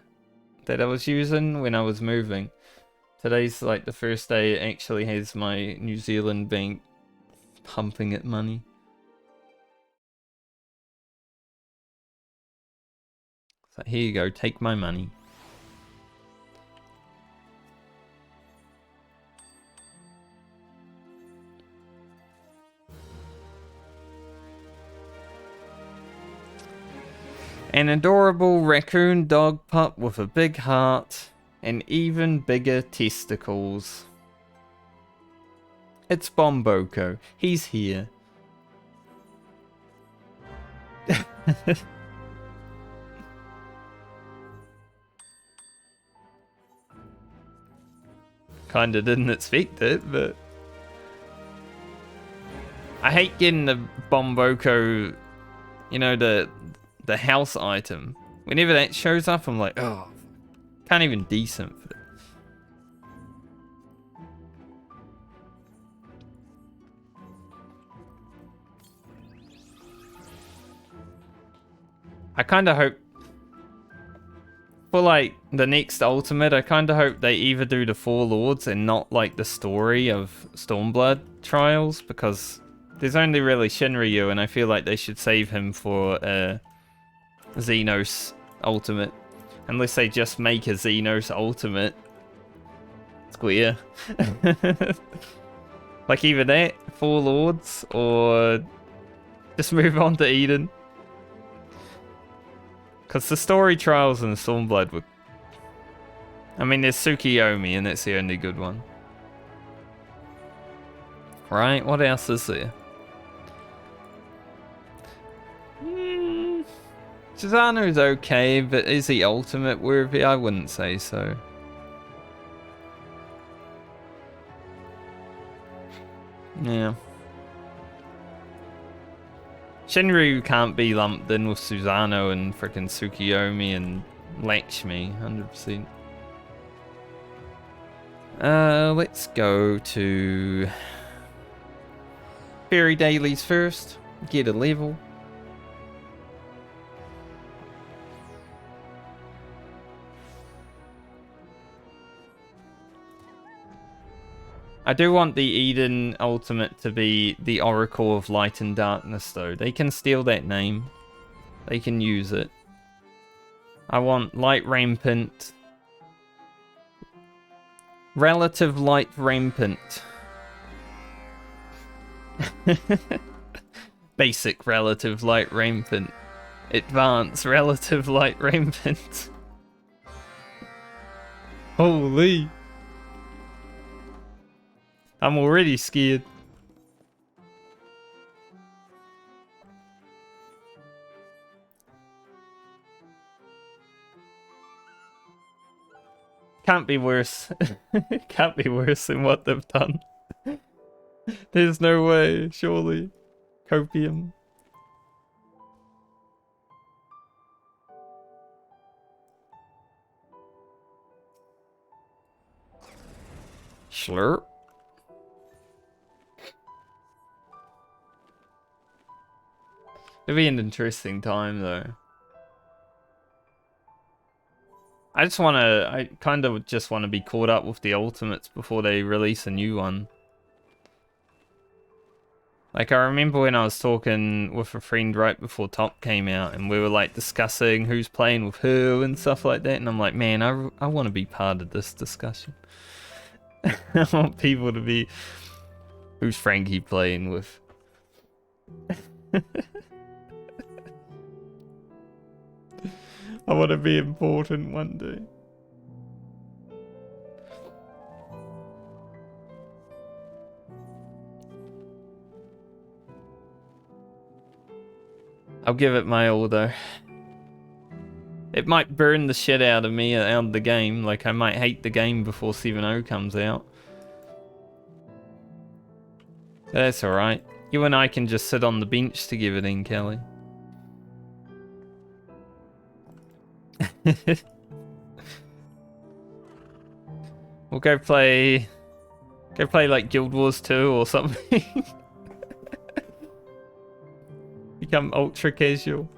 that I was using when I was moving. Today's like the first day it actually has my New Zealand bank pumping it money. So here you go, take my money. An adorable raccoon dog pup with a big heart and even bigger testicles. It's Bomboko. He's here. Kinda didn't expect it, but I hate getting the Bomboko, you know, the house item. Whenever that shows up, I'm like, oh, can't even decent for it. I kind of hope for like the next ultimate, I kind of hope they either do the Four Lords and not like the story of Stormblood Trials, because there's only really Shinryu and I feel like they should save him for Xenos Ultimate. Unless they just make a Xenos Ultimate. Square. Like either that, Four Lords, or just move on to Eden. Because the story trials in Stormblood were... I mean, there's Tsukiyomi, and that's the only good one. Right, what else is there? Susanoo's okay, but is he ultimate worthy? I wouldn't say so. Yeah. Shinryu can't be lumped in with Susanoo and frickin' Tsukiyomi and Lakshmi, 100%. Let's go to Fairy Dailies first. Get a level. I do want the Eden Ultimate to be the Oracle of Light and Darkness, though. They can steal that name. They can use it. I want Light Rampant. Relative Light Rampant. Basic Relative Light Rampant. Advanced Relative Light Rampant. Holy... I'm already scared. Can't be worse. Can't be worse than what they've done. There's no way, surely. Copium. Slurp. It'll be an interesting time, though. I kind of just want to be caught up with the Ultimates before they release a new one. Like, I remember when I was talking with a friend right before Top came out, and we were, like, discussing who's playing with who and stuff like that, and I'm like, man, I want to be part of this discussion. I want people to be, who's Frankie playing with? I want to be important one day. I'll give it my all though. It might burn the shit out of me out of the game. Like, I might hate the game before 7.0 comes out. That's alright. You and I can just sit on the bench to give it in, Kelly. We'll go play like Guild Wars 2 or something. Become ultra casual.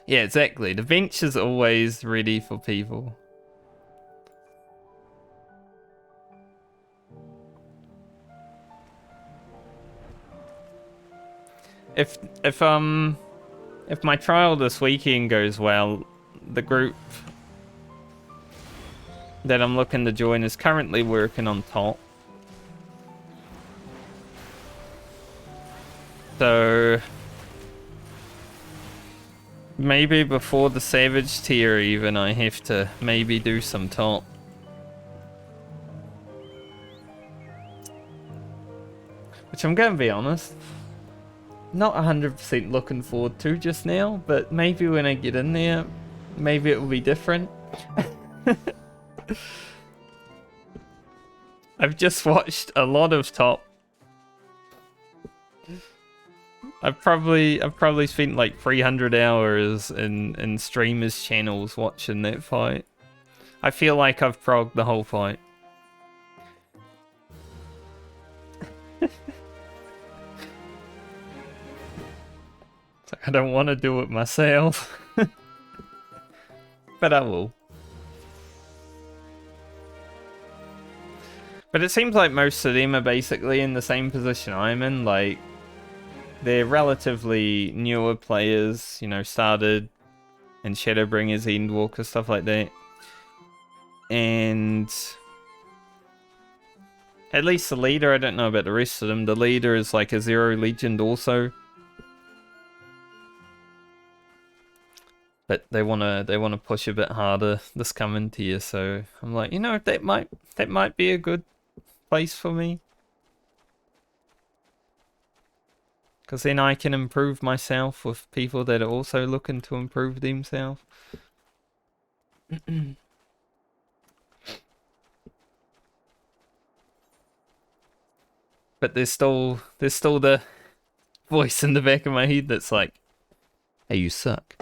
Yeah, exactly. The bench is always ready for people. If my trial this weekend goes well, the group that I'm looking to join is currently working on top. So maybe before the Savage tier even, I have to maybe do some top. Which I'm going to be honest, not 100% looking forward to just now, but maybe when I get in there, maybe it will be different. I've just watched a lot of top. I've probably spent like 300 hours in streamers' channels watching that fight. I feel like I've progged the whole fight. I don't want to do it myself. But I will. But it seems like most of them are basically in the same position I'm in. Like, they're relatively newer players, you know, started in Shadowbringers, Endwalker, stuff like that. And at least the leader, I don't know about the rest of them, the leader is like a 0 legend also. But they wanna push a bit harder this coming tier, so I'm like, you know, that might be a good place for me. Because then I can improve myself with people that are also looking to improve themselves. But there's still the voice in the back of my head that's like, hey, you suck.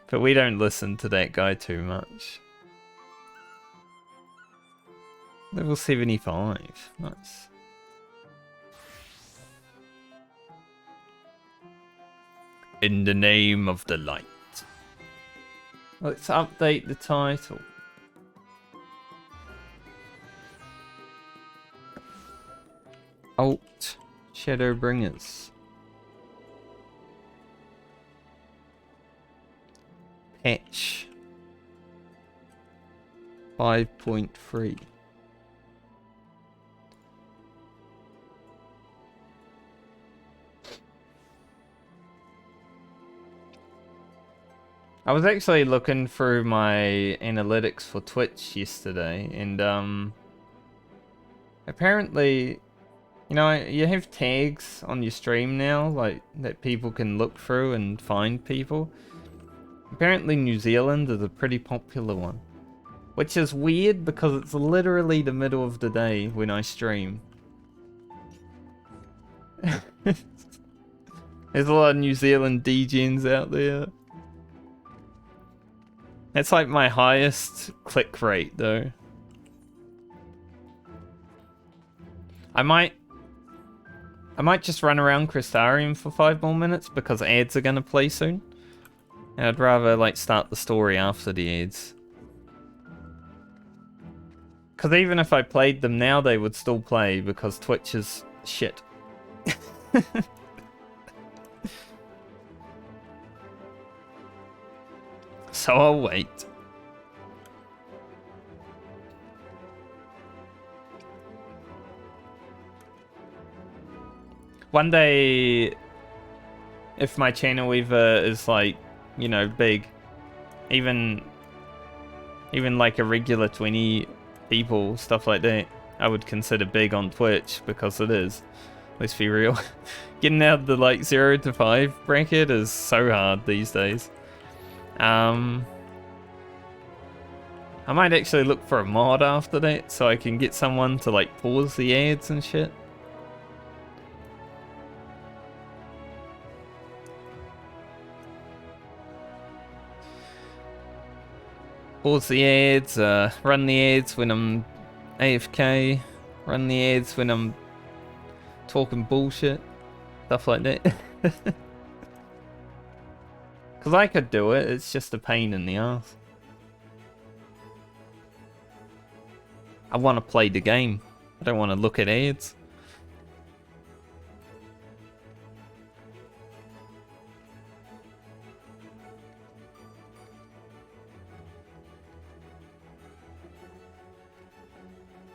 But we don't listen to that guy too much. Level 75. Nice. In the name of the light. Let's update the title. Alt Shadowbringers. Patch 5.3. I was actually looking through my analytics for Twitch yesterday, and apparently, you know, you have tags on your stream now, like, that people can look through and find people. Apparently New Zealand is a pretty popular one. Which is weird because it's literally the middle of the day when I stream. There's a lot of New Zealand DJs out there. That's like my highest click rate though. I might just run around Crystarium for 5 more minutes because ads are gonna play soon. And I'd rather like start the story after the ads. Because even if I played them now, they would still play because Twitch is Shit. So I'll wait. One day, if my channel ever is like, you know, big, even like a regular 20 people, stuff like that, I would consider big on Twitch, because it is. Let's be real. Getting out the like 0 to 5 bracket is so hard these days. I might actually look for a mod after that so I can get someone to like pause the ads and shit. Pause the ads, run the ads when I'm AFK, run the ads when I'm talking bullshit, stuff like that. Because I could do it, it's just a pain in the ass. I want to play the game. I don't want to look at ads.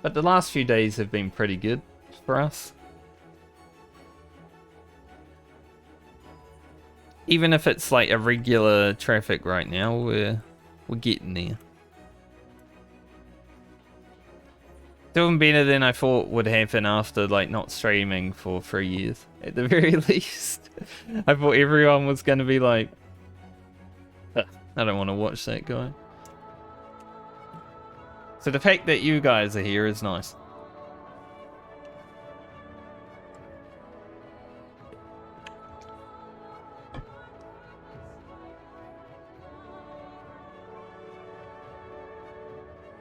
But the last few days have been pretty good for us. Even if it's like irregular traffic right now, we're getting there. Doing better than I thought would happen after like not streaming for 3 years, at the very least. I thought everyone was gonna be like, I don't want to watch that guy. So the fact that you guys are here is nice.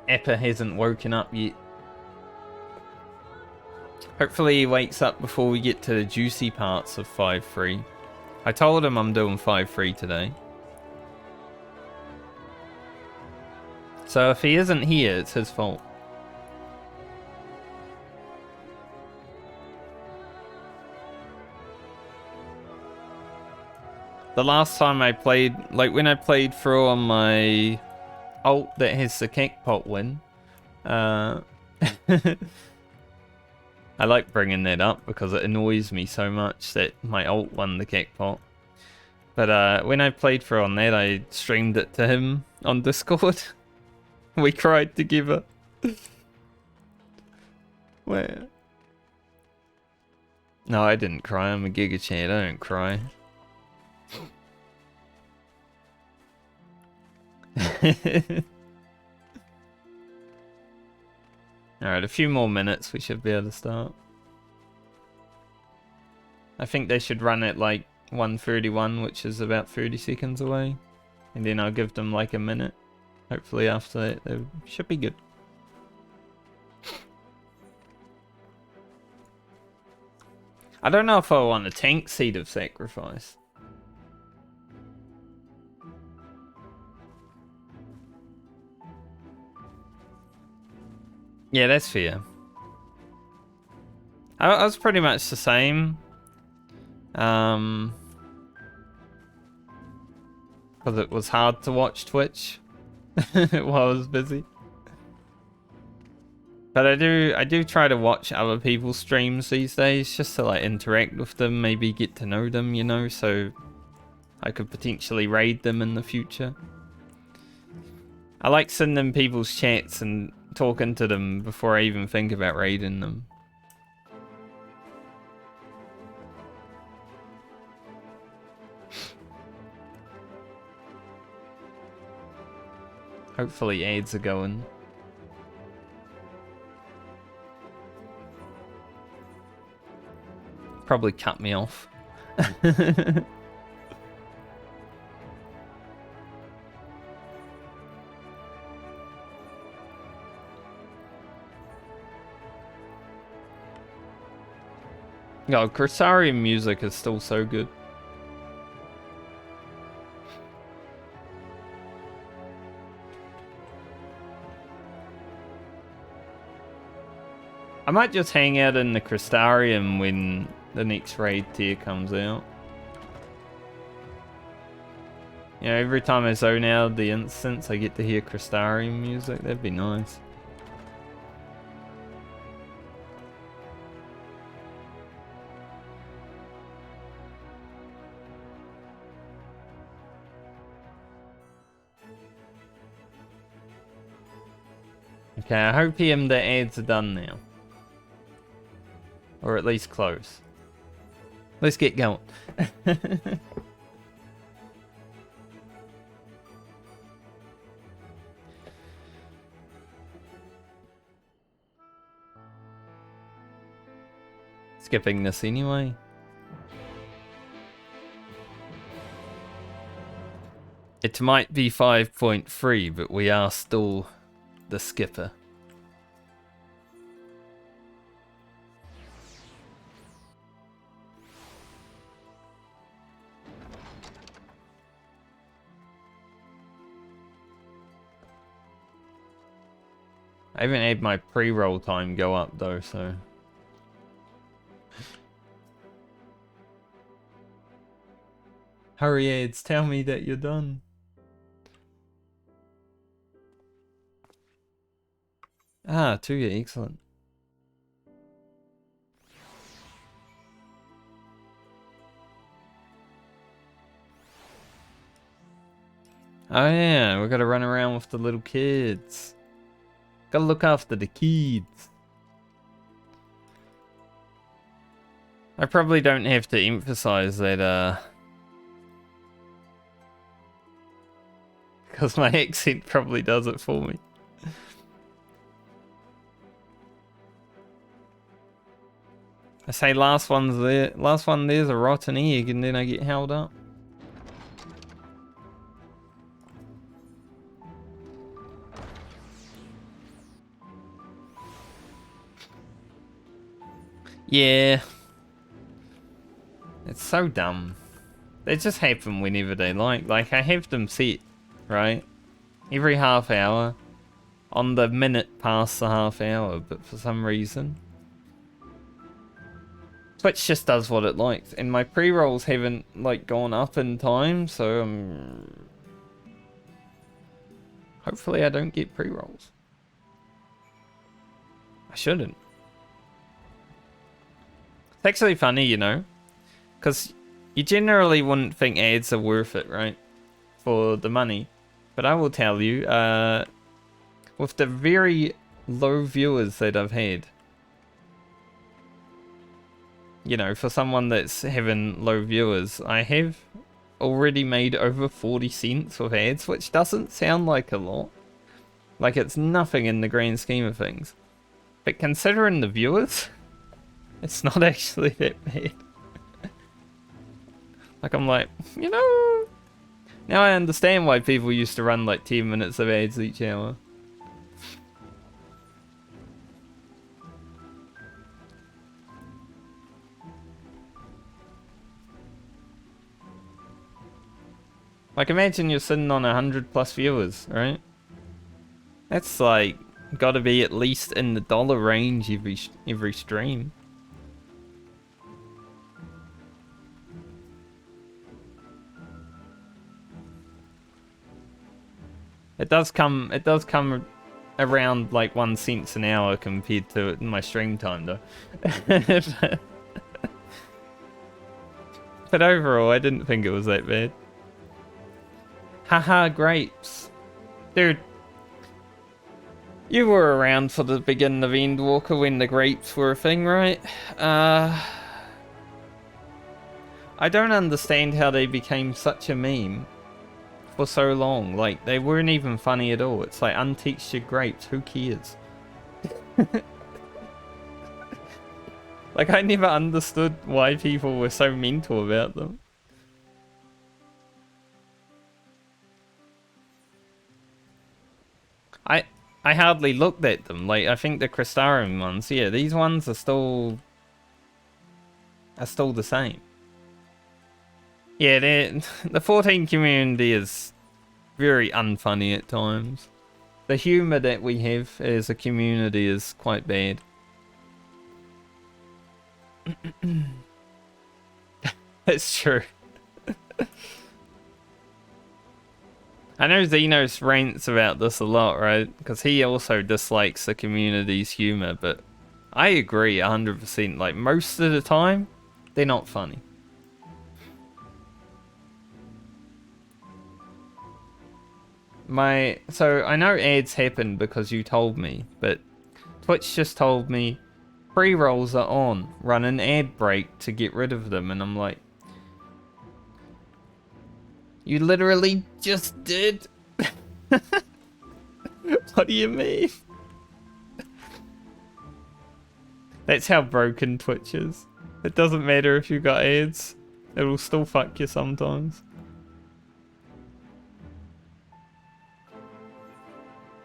Appa hasn't woken up yet. Hopefully he wakes up before we get to the juicy parts of 5-3. I told him I'm doing 5-3 today. So if he isn't here, it's his fault. The last time I played, like when I played through on my ult that has the cakepot win, I like bringing that up because it annoys me so much that my ult won the cakepot. But when I played through on that, I streamed it to him on Discord. We cried together. Where? No, I didn't cry. I'm a Giga Chad. I don't cry. Alright, a few more minutes. We should be able to start. I think they should run at like 1:31, which is about 30 seconds away. And then I'll give them like a minute. Hopefully after that, they should be good. I don't know if I want a tank Seed of Sacrifice. Yeah, that's fair. I was pretty much the same. Because it was hard to watch Twitch while I was busy. But I do try to watch other people's streams these days just to like interact with them, maybe get to know them, you know, so I could potentially raid them in the future. I like sending people's chats and talking to them before I even think about raiding them. Hopefully ads are going. Probably cut me off. No, Corsarian music is still so good. I might just hang out in the Crystarium when the next raid tier comes out. You know, every time I zone out the instance, I get to hear Crystarium music. That'd be nice. Okay, I hope the ads are done now. Or at least close. Let's get going. Skipping this anyway. It might be 5.3, but we are still the skipper. I haven't had my pre-roll time go up though, so... Hurry ads, tell me that you're done. Ah, 2, excellent. Oh yeah, we gotta run around with the little kids. Gotta look after the kids. I probably don't have to emphasize that, because my accent probably does it for me. I say last one there's a rotten egg, and then I get held up. Yeah. It's so dumb. They just happen whenever they like. Like, I have them set, right? Every half hour. On the minute past the half hour, but for some reason... Twitch just does what it likes, and my pre-rolls haven't, like, gone up in time, so, hopefully I don't get pre-rolls. I shouldn't. It's actually funny, you know, because you generally wouldn't think ads are worth it, right, for the money. But I will tell you, with the very low viewers that I've had, you know, for someone that's having low viewers, I have already made over 40 cents with ads, which doesn't sound like a lot. Like, it's nothing in the grand scheme of things. But considering the viewers, it's not actually that bad. Like, I'm like, you know, now I understand why people used to run like 10 minutes of ads each hour. Like, imagine you're sitting on 100+ viewers, right? That's like, gotta be at least in the dollar range every stream. It does come around like 1 cent an hour compared to my stream time though. But overall, I didn't think it was that bad. Haha, grapes. Dude, you were around for the beginning of Endwalker when the grapes were a thing, right? I don't understand how they became such a meme for so long. Like, they weren't even funny at all. It's like untextured grapes, who cares? Like, I never understood why people were so mental about them. I hardly looked at them. Like, I think the Crystarium ones, yeah, these ones are still the same. Yeah, the 14 community is very unfunny at times. The humor that we have as a community is quite bad. It's true. I know Xenos rants about this a lot, right? Because he also dislikes the community's humor, but I agree 100%. Like, most of the time, they're not funny. So I know ads happened because you told me, but Twitch just told me pre-rolls are on. Run an ad break to get rid of them, and I'm like, you literally just did. What do you mean? That's how broken Twitch is. It doesn't matter if you got ads. It'll still fuck you sometimes.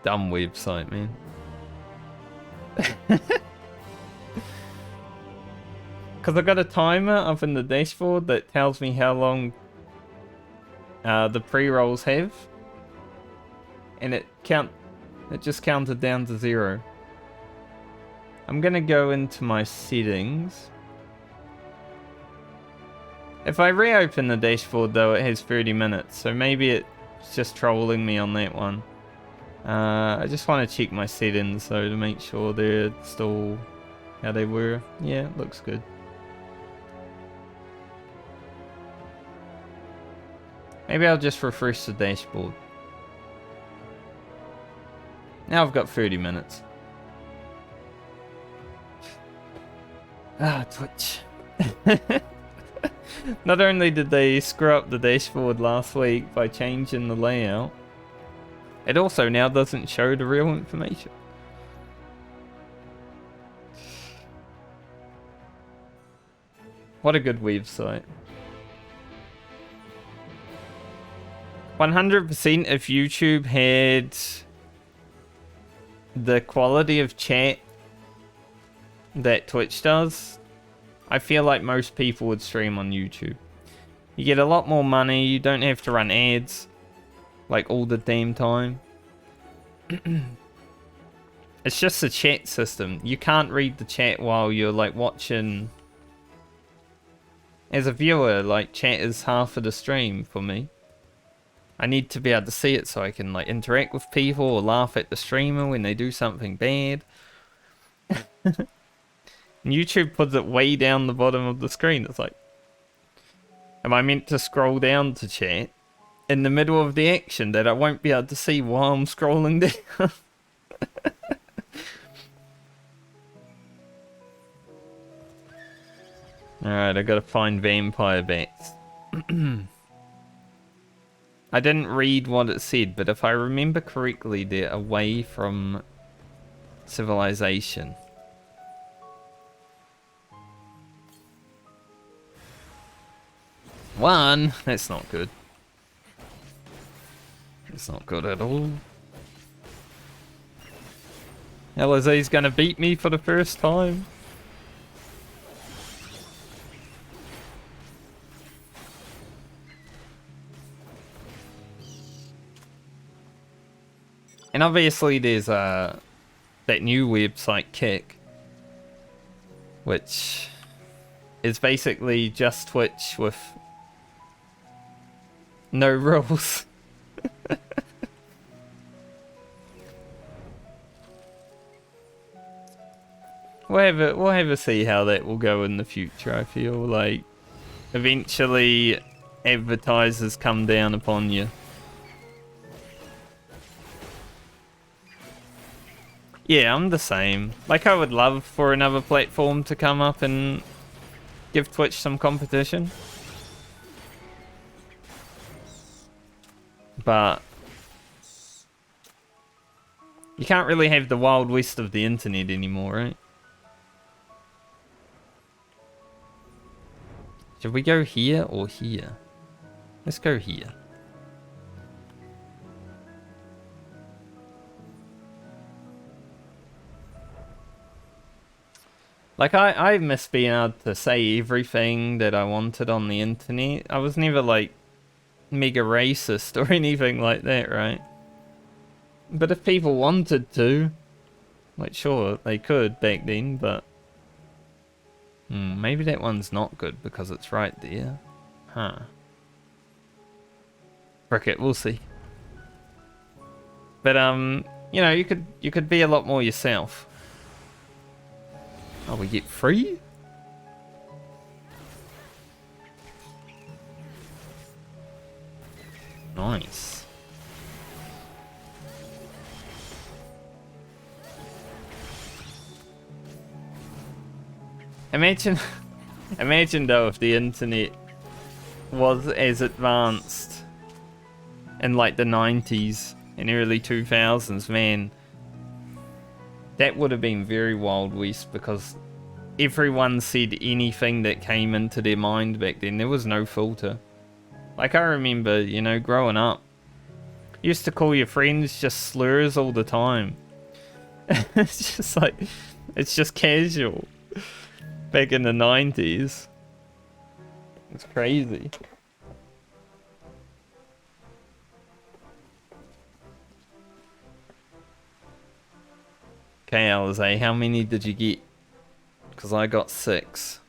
Dumb website, man. Because I got a timer up in the dashboard that tells me how long the pre-rolls have. And it just counted down to 0. I'm gonna go into my settings. If I reopen the dashboard though, it has 30 minutes, so maybe it's just trolling me on that one. I just want to check my settings though to make sure they're still how they were. Yeah, it looks good. Maybe I'll just refresh the dashboard. Now I've got 30 minutes. Ah, Twitch. Not only did they screw up the dashboard last week by changing the layout, it also now doesn't show the real information. What a good website. 100% if YouTube had the quality of chat that Twitch does, I feel like most people would stream on YouTube. You get a lot more money, you don't have to run ads like all the damn time. It's just the chat system. You can't read the chat while you're like watching. As a viewer, like, chat is half of the stream for me. I need to be able to see it so I can like interact with people or laugh at the streamer when they do something bad. And YouTube puts it way down the bottom of the screen. It's like, am I meant to scroll down to chat in the middle of the action that I won't be able to see while I'm scrolling down? Alright, I gotta find vampire bats. I didn't read what it said, but if I remember correctly, they're away from civilization. One! That's not good. It's not good at all. LSA's gonna beat me for the first time. And obviously there's that new website Kick, which is basically just Twitch with no rules. We'll have a see how that will go in the future. I feel like eventually advertisers come down upon you. Yeah, I'm the same. Like, I would love for another platform to come up and give Twitch some competition. But you can't really have the Wild West of the internet anymore, right? Should we go here or here? Let's go here. Like, I miss being able to say everything that I wanted on the internet. I was never, like, mega racist or anything like that, right? But if people wanted to, like, sure, they could back then, but Maybe that one's not good because it's right there. Huh. Frick it, we'll see. But you know, you could be a lot more yourself. Oh, we get free? Nice. Imagine though if the internet was as advanced in like the 90s and early 2000s, man. That would have been very Wild West because everyone said anything that came into their mind back then. There was no filter. Like I remember, you know, growing up, you used to call your friends just slurs all the time. It's just like, it's just casual. Back in the 90s. It's crazy. Okay, Alize, how many did you get? Because I got 6.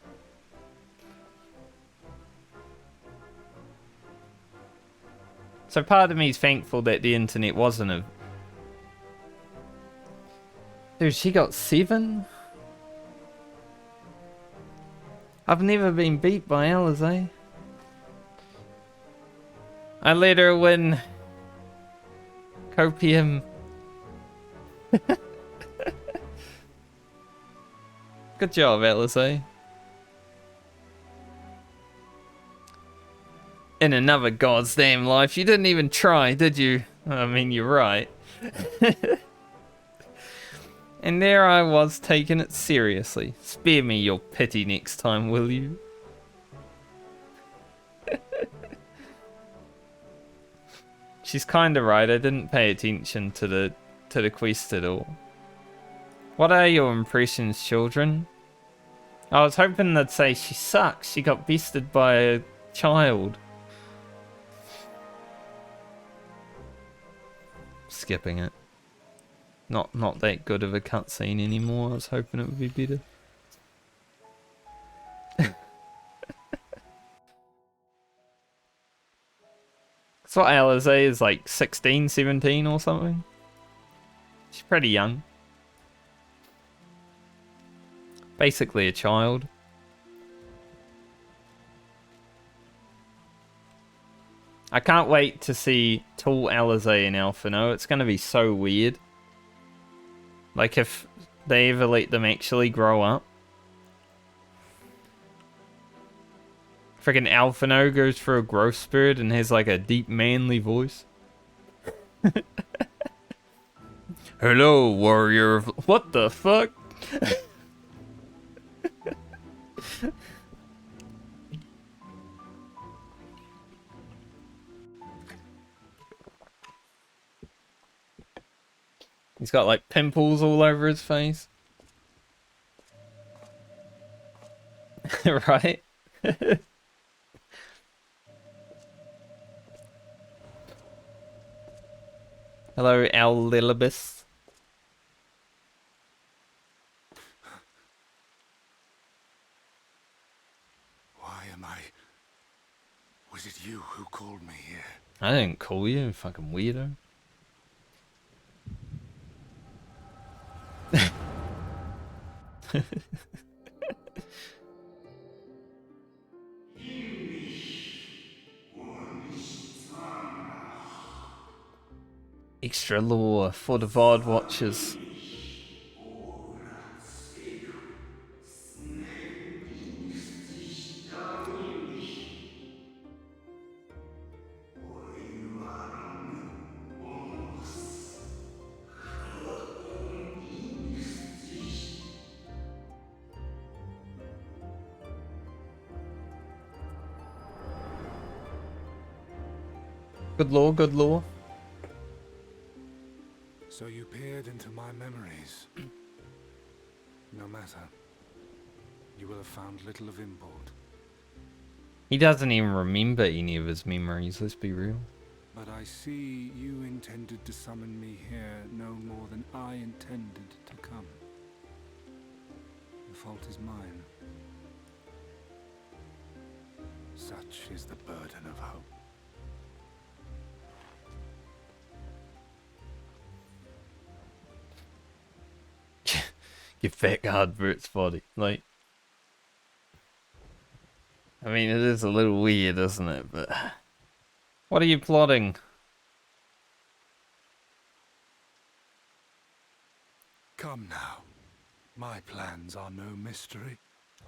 So part of me is thankful that the internet wasn't a... Dude, she got 7? I've never been beat by Alize. I let her win. Copium. Good job, Alize. In another God's damn life, you didn't even try, did you? I mean, you're right. And there I was taking it seriously. Spare me your pity next time, will you? She's kinda right, I didn't pay attention to the quest at all. What are your impressions, children? I was hoping they'd say she sucks, she got bested by a child. Skipping it. Not that good of a cutscene anymore. I was hoping it would be better. So what Alize is like 16, 17 or something. She's pretty young. Basically a child. I can't wait to see tall Alize in Alphino. It's going to be so weird. Like if they ever let them actually grow up. Freaking Alphino goes for a growth spurt and has like a deep manly voice. Hello, warrior. What the fuck? He's got like pimples all over his face. Right? Hello, Al Lilibus. Why am I... Was it you who called me here? I didn't call you, you fucking weirdo. Extra lore for the VOD watchers. Good lore, good lore. So you peered into my memories. No matter. You will have found little of import. He doesn't even remember any of his memories, let's be real. But I see you intended to summon me here no more than I intended to come. The fault is mine. Such is the burden of hope. Give back Hardbert's body. Like, I mean, it is a little weird, isn't it? But what are you plotting? Come now. My plans are no mystery.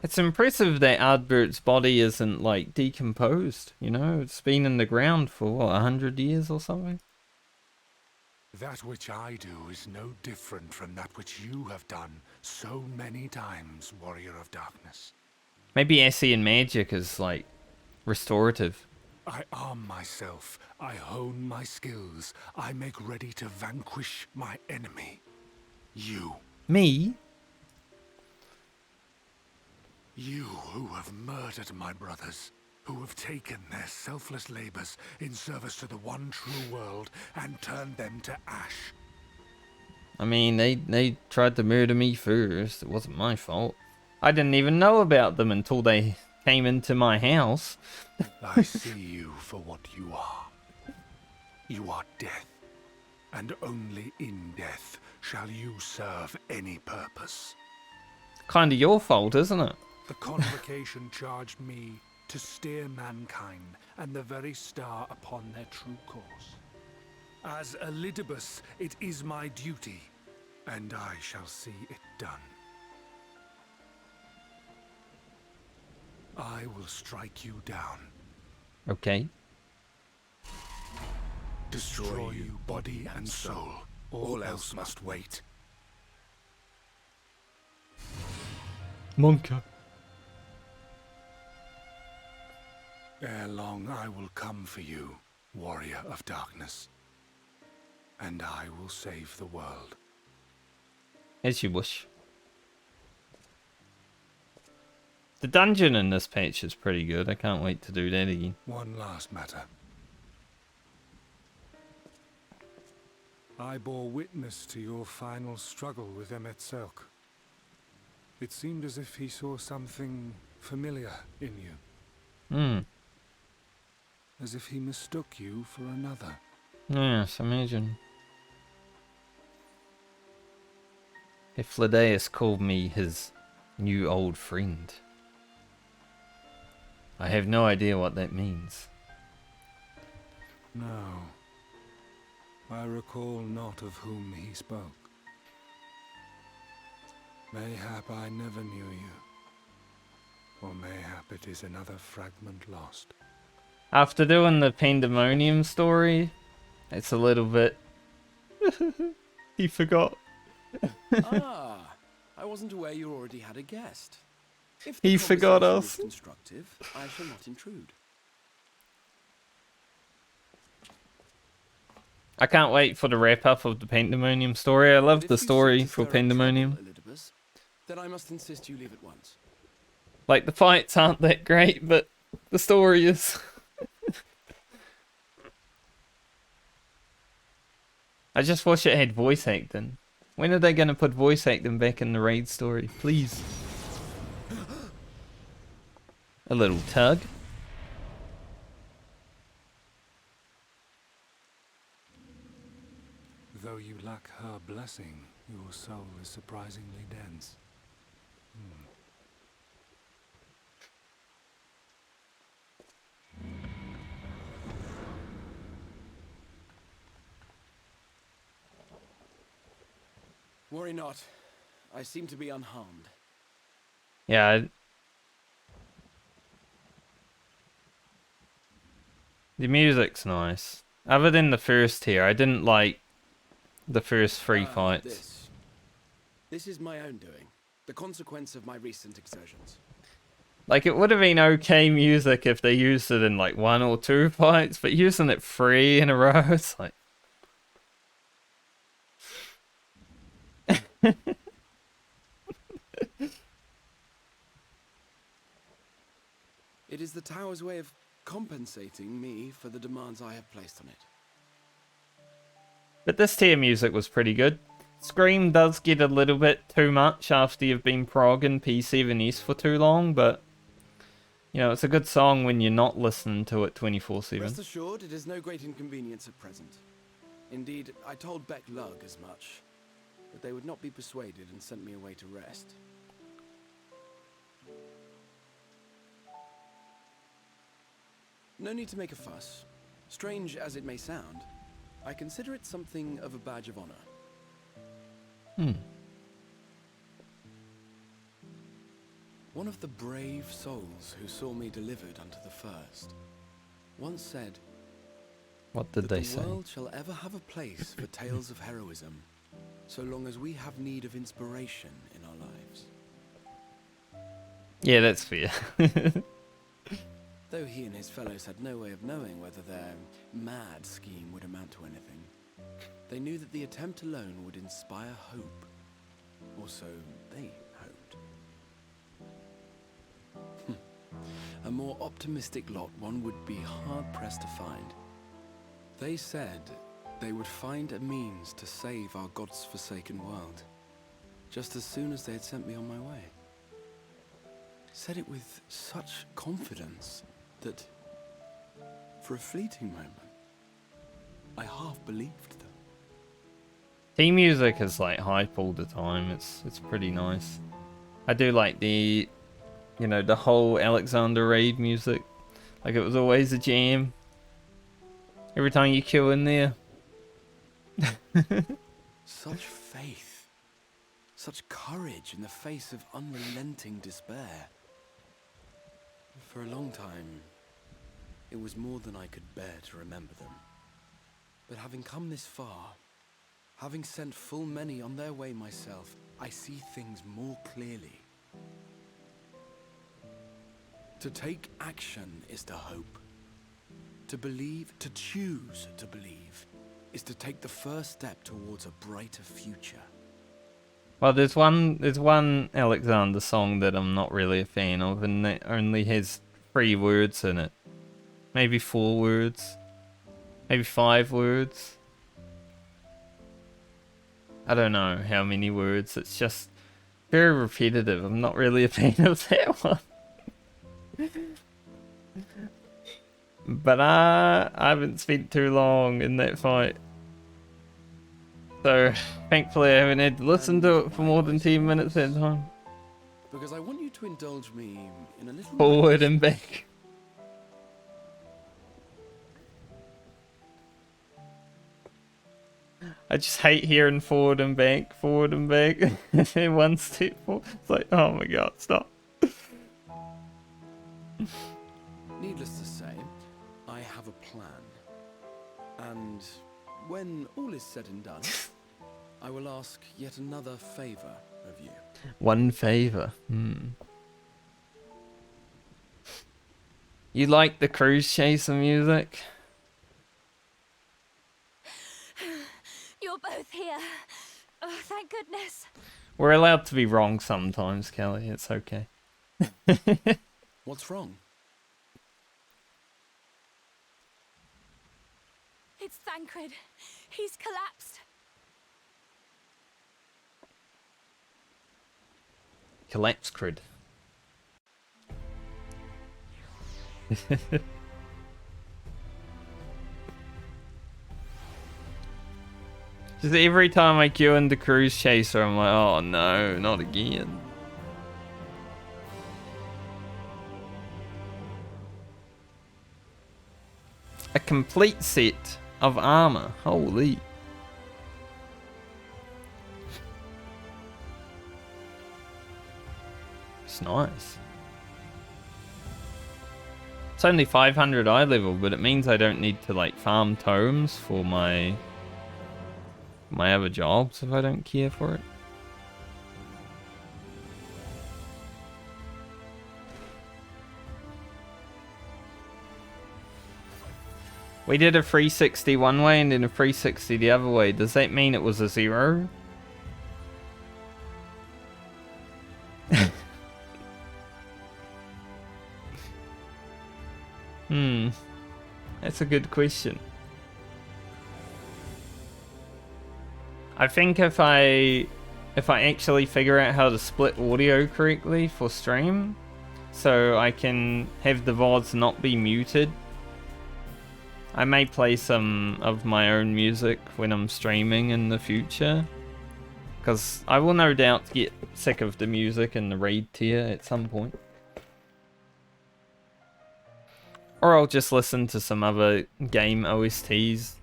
It's impressive that Ardbert's body isn't, like, decomposed, you know? It's been in the ground for, what, 100 years or something? That which I do is no different from that which you have done so many times, Warrior of Darkness. Maybe Essien magic is, like, restorative. I arm myself, I hone my skills, I make ready to vanquish my enemy. You. Me? You who have murdered my brothers, who have taken their selfless labors in service to the one true world and turned them to ash. I mean, they tried to murder me first. It wasn't my fault. I didn't even know about them until they came into my house. I see you for what you are. You are death, and only in death shall you serve any purpose. Kinda your fault, isn't it? The Convocation charged me to steer mankind and the very star upon their true course. As Elidibus, it is my duty, and I shall see it done. I will strike you down. Okay. Destroy you body and soul. All else must wait. Monka. Ere long I will come for you, Warrior of Darkness. And I will save the world. As you wish. The dungeon in this patch is pretty good. I can't wait to do that again. One last matter. I bore witness to your final struggle with Emet-Selch. It seemed as if he saw something familiar in you. Hmm. As if he mistook you for another. Yes, imagine. If Fladeus called me his new old friend. I have no idea what that means. No. I recall not of whom he spoke. Mayhap I never knew you. Or mayhap it is another fragment lost. After doing the Pandemonium story, it's a little bit... He forgot. Ah, I wasn't aware you already had a guest. If He the forgot conversation us. is constructive, I shall not intrude. I can't wait for the wrap-up of the Pandemonium story. I love But the if you story seek to for stir up Pandemonium. trouble, Elidibus, then I must insist you leave at once. Like, the fights aren't that great, but the story is. I just wish it had voice acting. When are they going to put voice acting back in the raid story? Please. A little tug. Though you lack her blessing, your soul is surprisingly dense. Worry not. I seem to be unharmed. Yeah. The music's nice. Other than the first tier, I didn't like the first three fights. This is my own doing. The consequence of my recent exertions. Like, it would have been okay music if they used it in, like, 1 or 2 fights, but using it 3 in a row, it's like... It is the tower's way of compensating me for the demands I have placed on it. But this tier music was pretty good. Scream does get a little bit too much after you've been progging P7S for too long, but You know, it's a good song when you're not listening to it 24/7. Rest assured, it is no great inconvenience at present. Indeed, I told Beck Lug as much, but they would not be persuaded and sent me away to rest. No need to make a fuss. Strange as it may sound, I consider it something of a badge of honor. One of the brave souls who saw me delivered unto the first once said, What did they say? The world shall ever have a place for tales of heroism, so long as we have need of inspiration in our lives. Yeah, that's fair. Though he and his fellows had no way of knowing whether their mad scheme would amount to anything, they knew that the attempt alone would inspire hope. Or so they hoped. A more optimistic lot one would be hard-pressed to find. They said they would find a means to save our God's forsaken world, just as soon as they had sent me on my way. Said it with such confidence that, for a fleeting moment, I half believed them. Team music is like hype all the time. It's pretty nice. I do like the, you know, the whole Alexander Raid music. Like, it was always a jam. Every time you queue in there. Such faith, such courage in the face of unrelenting despair. For a long time, it was more than I could bear to remember them. But having come this far, having sent full many on their way myself, I see things more clearly. To take action is to hope. To believe, to choose to believe, is to take the first step towards a brighter future. Well, there's one Alexander song that I'm not really a fan of, and it only has 3 words in it. Maybe 4 words. Maybe 5 words. I don't know how many words. It's just very repetitive. I'm not really a fan of that one. But I haven't spent too long in that fight. So, thankfully I haven't had to listen to it for more than 10 minutes at a time. Because I want you to indulge me in a little... Forward and back. I just hate hearing forward and back, and 1 step forward. It's like, oh my god, stop. Needless to say, I have a plan. And when all is said and done, I will ask yet another favor of you. 1 favor. You like the cruise chaser music? You're both here. Oh, thank goodness. We're allowed to be wrong sometimes, Kelly. It's okay. What's wrong? It's Thancred. He's collapsed. Collapse crid. Just every time I queue into Cruise Chaser, I'm like, oh no, not again. A complete set of armor. Holy. It's nice. It's only 500 eye level, but it means I don't need to like farm tomes for my other jobs if I don't care for it. We did a 360 one way and then a 360 the other way. Does that mean it was a 0? That's a good question. I think if I actually figure out how to split audio correctly for stream, so I can have the VODs not be muted. I may play some of my own music when I'm streaming in the future, because I will no doubt get sick of the music in the raid tier at some point. Or I'll just listen to some other game OSTs.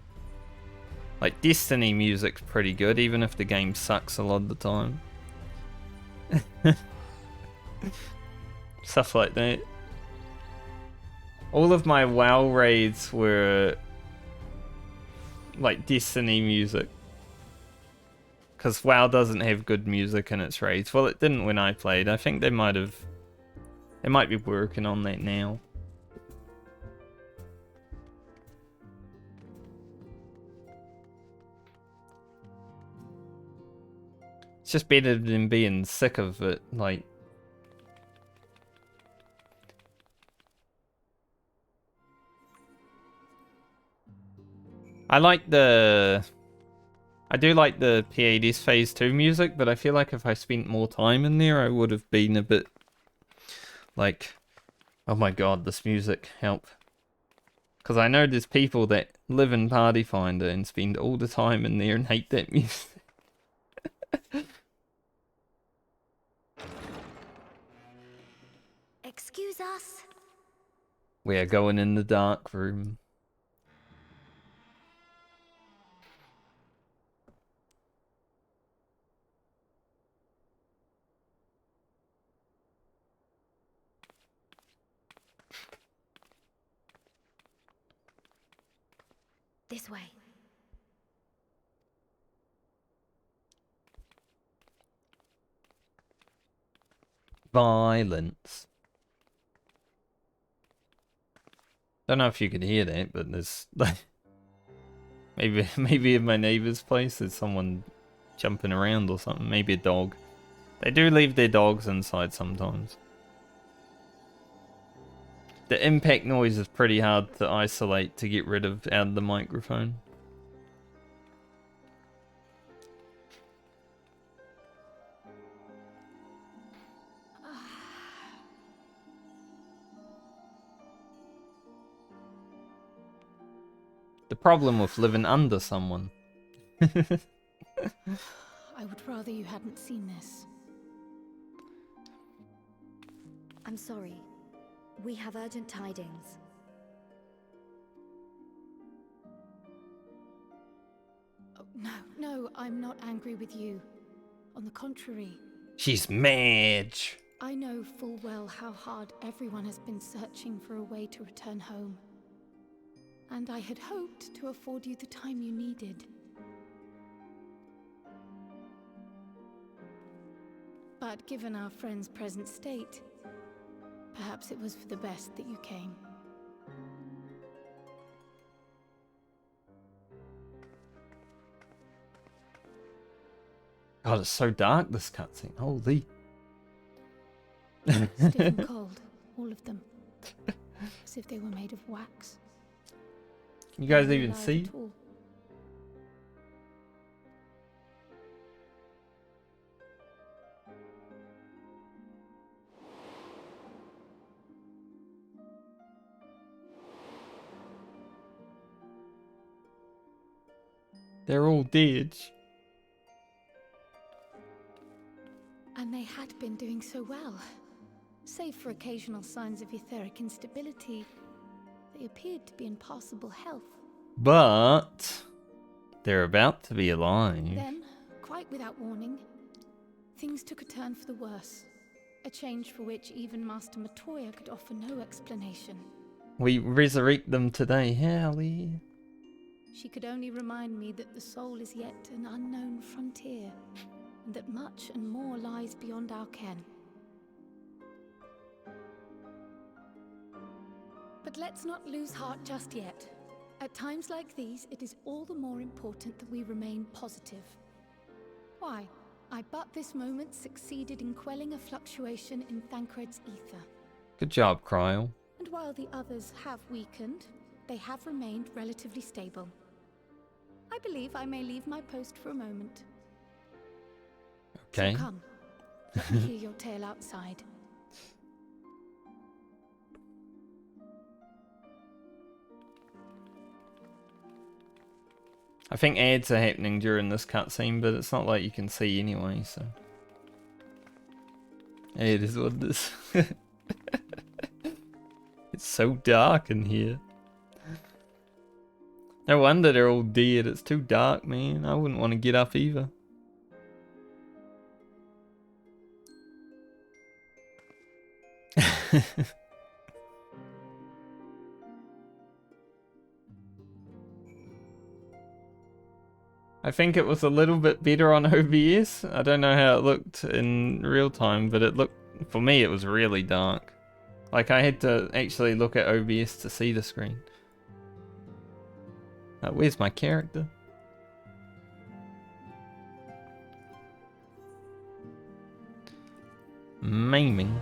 Like Destiny music's pretty good, even if the game sucks a lot of the time. Stuff like that. All of my WoW raids were like Destiny music. Because WoW doesn't have good music in its raids. Well, it didn't when I played. I think they might be working on that now. It's just better than being sick of it, like. I do like the P80s Phase 2 music, but I feel like if I spent more time in there, I would have been a bit like, oh my god, this music, help. Because I know there's people that live in Party Finder and spend all the time in there and hate that music. Excuse us. We are going in the dark room. This way. Violence. Don't know if you could hear that, but there's like maybe in my neighbor's place there's someone jumping around or something. Maybe a dog. They do leave their dogs inside sometimes. The impact noise is pretty hard to isolate to get rid of out of the microphone. The problem with living under someone. I would rather you hadn't seen this. I'm sorry. We have urgent tidings. Oh, no, I'm not angry with you. On the contrary. She's mad. I know full well how hard everyone has been searching for a way to return home. And I had hoped to afford you the time you needed. But given our friend's present state, perhaps it was for the best that you came. God, it's so dark, this cutscene. Holy. Stiff and cold, all of them. As if they were made of wax. Can you guys Not even alive see? at all. They're all dead. And they had been doing so well. Save for occasional signs of etheric instability, they appeared to be in passable health. But they're about to be alive. Then, quite without warning, things took a turn for the worse. A change for which even Master Matoya could offer no explanation. We resurrect them today, Hallie. She could only remind me that the soul is yet an unknown frontier, and that much and more lies beyond our ken. But let's not lose heart just yet. At times like these, it is all the more important that we remain positive. Why? I but this moment succeeded in quelling a fluctuation in Thancred's ether. Good job, Cryo. And while the others have weakened, they have remained relatively stable. I believe I may leave my post for a moment. Okay. So come, let me hear your tale outside. I think ads are happening during this cutscene, but it's not like you can see anyway, so. It is what it is. It's so dark in here. No wonder they're all dead. It's too dark, man. I wouldn't want to get up either. I think it was a little bit better on OBS. I don't know how it looked in real time, but it looked, for me, it was really dark. Like I had to actually look at OBS to see the screen. Where's my character? Maiming.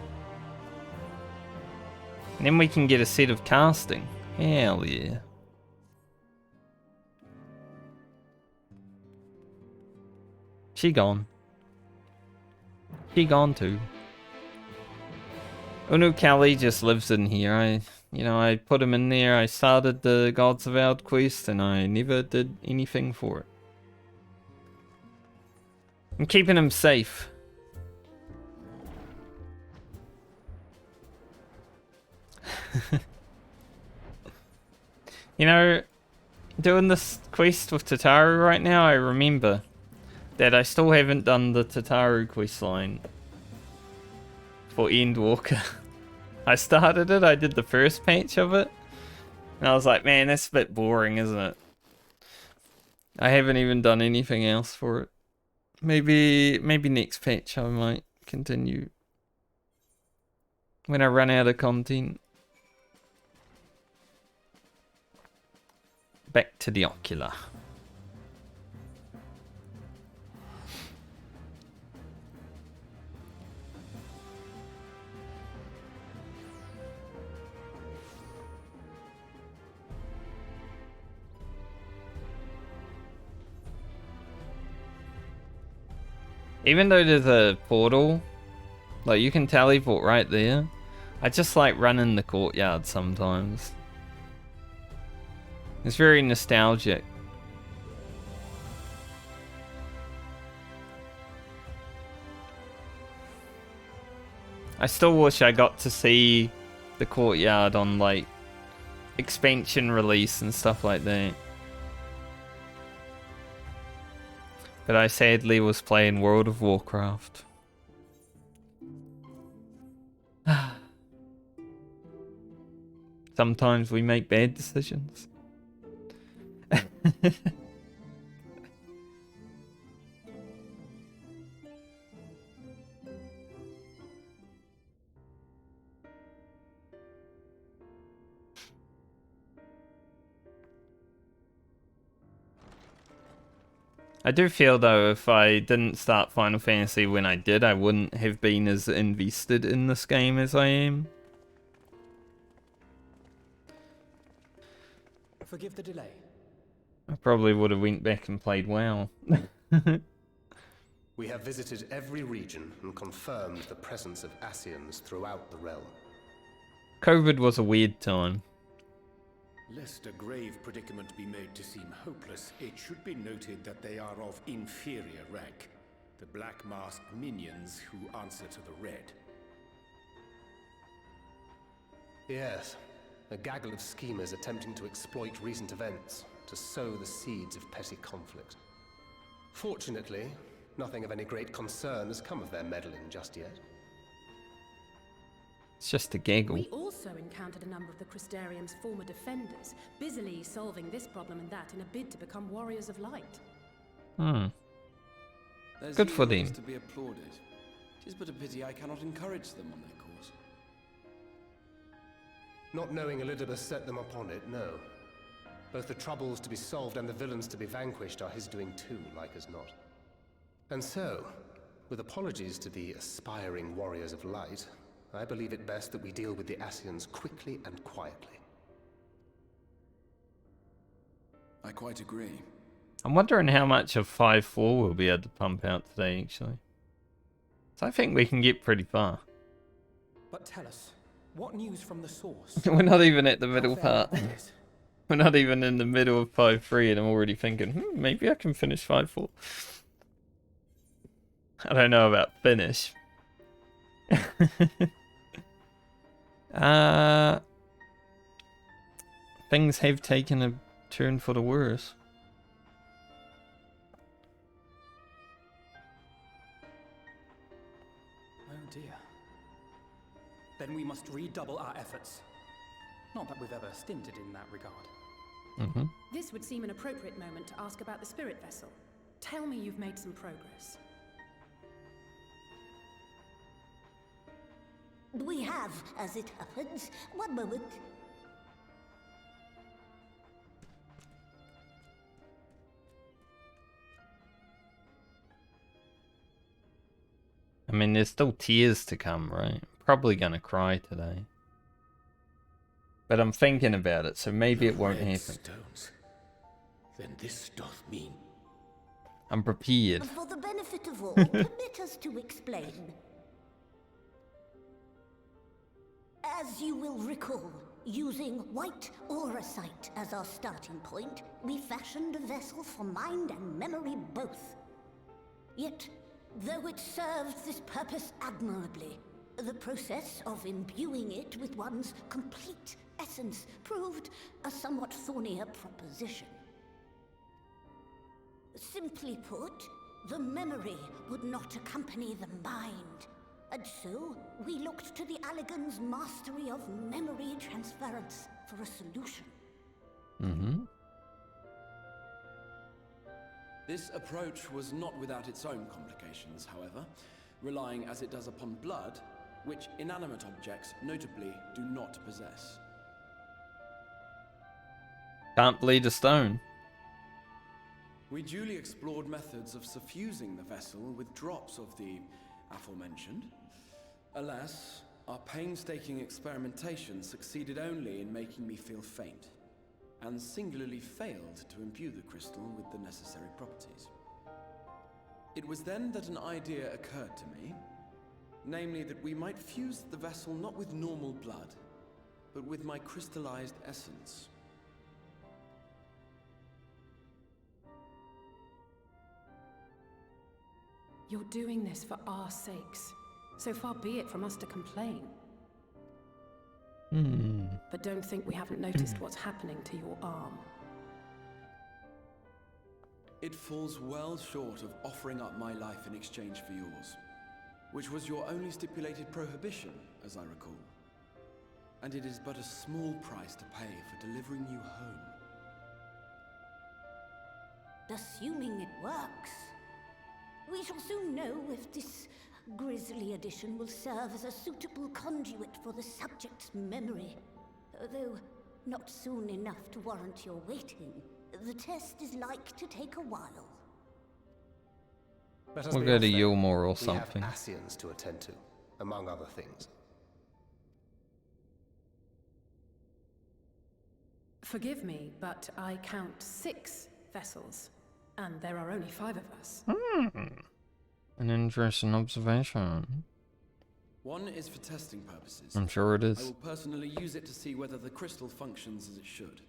And then we can get a set of casting. Hell yeah. She gone. She gone too. Unu Kali just lives in here. I put him in there. I started the Gods of Eld quest and I never did anything for it. I'm keeping him safe. You know, doing this quest with Tataru right now, I remember that I still haven't done the Tataru quest line for Endwalker. I started it, I did the first patch of it, and I was like, man, that's a bit boring, isn't it? I haven't even done anything else for it. Maybe next patch I might continue. When I run out of content. Back to the ocular. Even though there's a portal, like you can teleport right there, I just like running the courtyard sometimes. It's very nostalgic. I still wish I got to see the courtyard on like expansion release and stuff like that. But I sadly was playing World of Warcraft. Sometimes we make bad decisions. I do feel though if I didn't start Final Fantasy when I did, I wouldn't have been as invested in this game as I am. Forgive the delay. I probably would have went back and played WoW. We have visited every region and confirmed the presence of Ascians throughout the realm. COVID was a weird time. Lest a grave predicament be made to seem hopeless, it should be noted that they are of inferior rank. The black masked minions who answer to the red. Yes, a gaggle of schemers attempting to exploit recent events to sow the seeds of petty conflict. Fortunately, nothing of any great concern has come of their meddling just yet. It's just a gaggle. We also encountered a number of the Crystarium's former defenders, busily solving this problem and that in a bid to become warriors of light. Good for them. To be applauded. It is but a pity I cannot encourage them on their cause. Not knowing Elidibus set them upon it, no. Both the troubles to be solved and the villains to be vanquished are his doing too, like as not. And so, with apologies to the aspiring warriors of light, I believe it best that we deal with the Ascians quickly and quietly. I quite agree. I'm wondering how much of 5.4 we'll be able to pump out today, actually. So I think we can get pretty far. But tell us, what news from the source? We're not even at the middle part. We're not even in the middle of 5-3 and I'm already thinking, maybe I can finish 5-4. I don't know about finish. Things have taken a turn for the worse. Oh dear. Then we must redouble our efforts. Not that we've ever stinted in that regard. This would seem an appropriate moment to ask about the spirit vessel. Tell me you've made some progress. We have, as it happens. One moment. I mean, there's still tears to come, right? Probably gonna cry today. But I'm thinking about it, so maybe it won't happen. Stones. Then this doth mean... I'm prepared. For the benefit of all, permit us to explain. As you will recall, using white auracite as our starting point, we fashioned a vessel for mind and memory both. Yet, though it served this purpose admirably, the process of imbuing it with one's complete essence proved a somewhat thornier proposition. Simply put, the memory would not accompany the mind, and so we looked to the Allegans' mastery of memory transference for a solution. This approach was not without its own complications, however, relying as it does upon blood, which inanimate objects notably do not possess. Can't bleed a stone. We duly explored methods of suffusing the vessel with drops of the aforementioned. Alas, our painstaking experimentation succeeded only in making me feel faint, and singularly failed to imbue the crystal with the necessary properties. It was then that an idea occurred to me, namely that we might fuse the vessel not with normal blood, but with my crystallized essence. You're doing this for our sakes. So far be it from us to complain. But don't think we haven't noticed what's happening to your arm. It falls well short of offering up my life in exchange for yours, which was your only stipulated prohibition, as I recall. And it is but a small price to pay for delivering you home. Assuming it works, we shall soon know if this grisly addition will serve as a suitable conduit for the subject's memory. Though not soon enough to warrant your waiting. The test is like to take a while. We'll go to Yulmore or something. We have Ascians to attend to, among other things. Forgive me, but I count 6 vessels, and there are only 5 of us. An interesting observation. One is for testing purposes. I'm sure it I is. will personally use it to see whether the crystal functions as it should.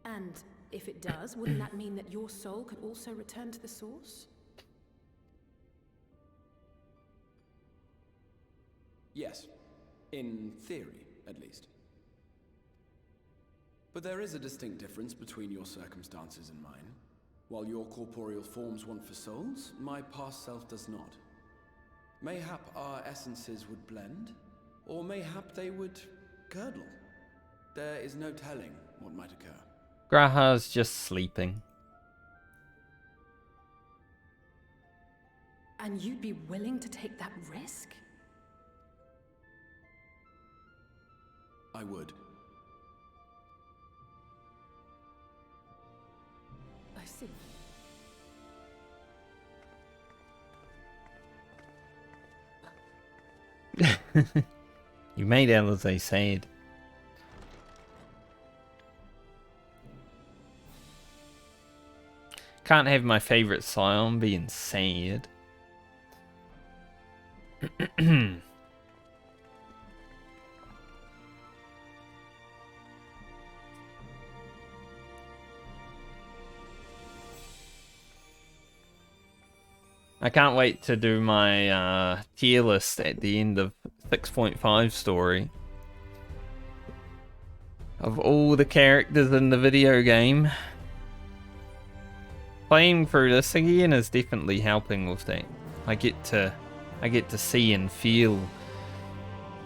And if it does, wouldn't that mean that your soul could also return to the source? Yes. In theory, at least. But there is a distinct difference between your circumstances and mine. While your corporeal forms want for souls, my past self does not. Mayhap our essences would blend, or mayhap they would curdle. There is no telling what might occur. Graha's just sleeping. And you'd be willing to take that risk? I would. I see. You made it as they said. Can't have my favorite scion being sad. I can't wait to do my tier list at the end of 6.5 story. Of all the characters in the video game. Playing through this again is definitely helping with that. I get to see and feel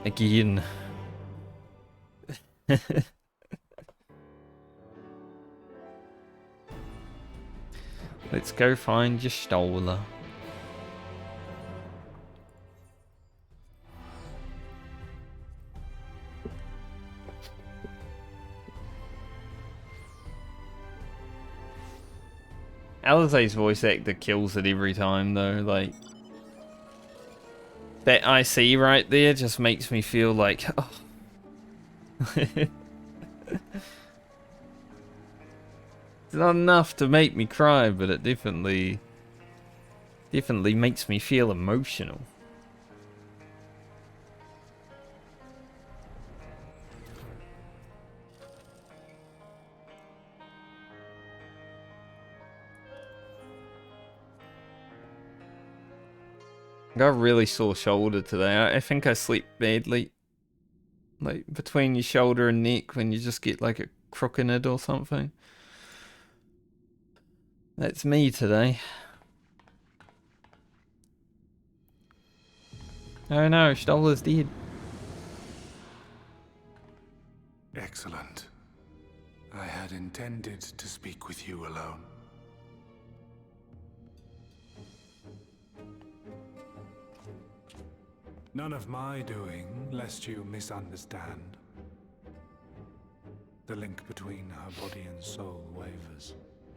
again. Let's go find your Stola. Alizé's voice actor kills it every time though, like that IC right there just makes me feel like oh. It's not enough to make me cry, but it definitely makes me feel emotional. I got a really sore shoulder today. I think I sleep badly. Like between your shoulder and neck when you just get like a crook in it or something. That's me today. Oh no, Stola's dead. Excellent. I had intended to speak with you alone. None of my doing, lest you misunderstand. The link between her body and soul wavers.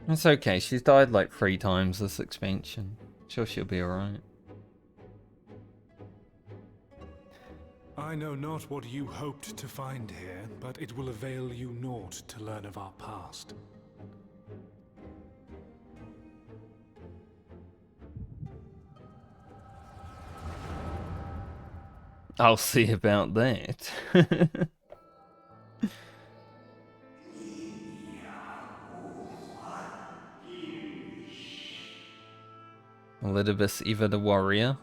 It's okay, she's died like 3 times this expansion. Sure, she'll be alright. I know not what you hoped to find here, but it will avail you naught to learn of our past. I'll see about that. Elidibus Eva the warrior.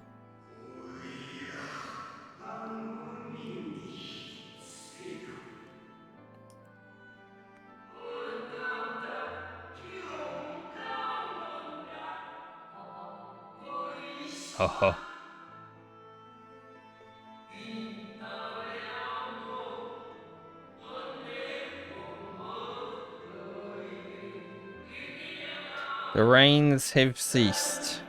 Haha. The rains have ceased.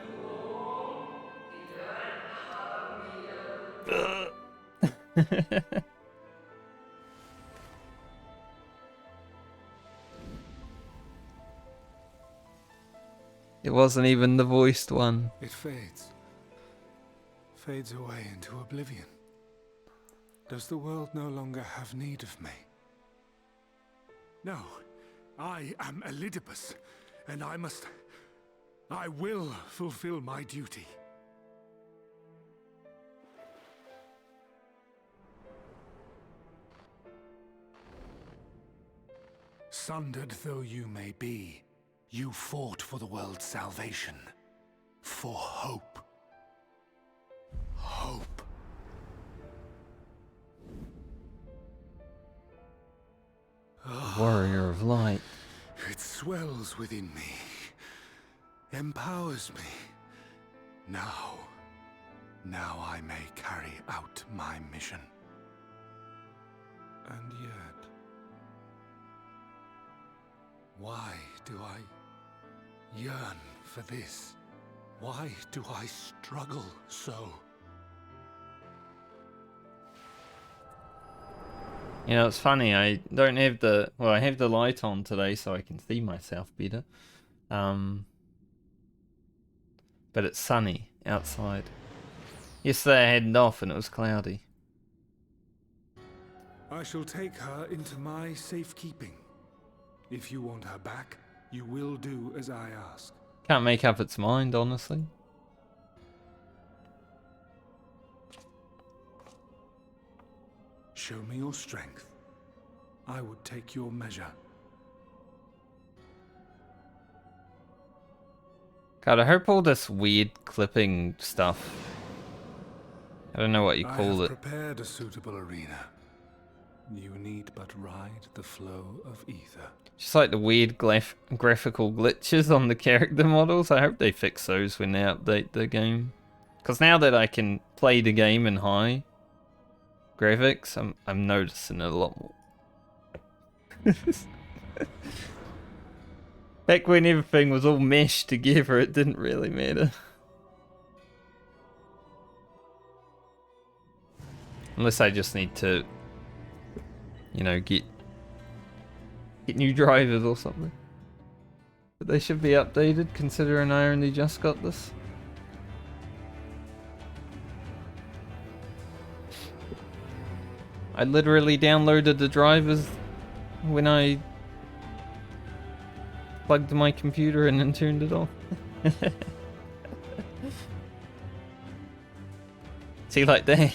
It wasn't even the voiced one. It fades. Fades away into oblivion. Does the world no longer have need of me? No. I am Elidibus, and I will fulfill my duty. Sundered though you may be, you fought for the world's salvation. For hope. Hope. Warrior of light. It swells within me. Empowers me. Now I may carry out my mission. And yet, why do I yearn for this? Why do I struggle so? You know, it's funny, I don't have the... Well, I have the light on today so I can see myself better. But it's sunny outside. Yesterday I had it off and it was cloudy. I shall take her into my safekeeping. If you want her back, you will do as I ask. Can't make up its mind, honestly. Show me your strength. I would take your measure. God, I hope all this weird clipping stuff. I don't know what you call I it. have prepared a suitable arena. You need but ride the flow of ether. Just like the weird graphical glitches on the character models. I hope they fix those when they update the game. Because now that I can play the game in high graphics, I'm noticing it a lot more. Back when everything was all meshed together, it didn't really matter. Unless I just need to, you know, get new drivers or something. But they should be updated, considering I only just got this. I literally downloaded the drivers when I plugged my computer and then turned it on. See, like that.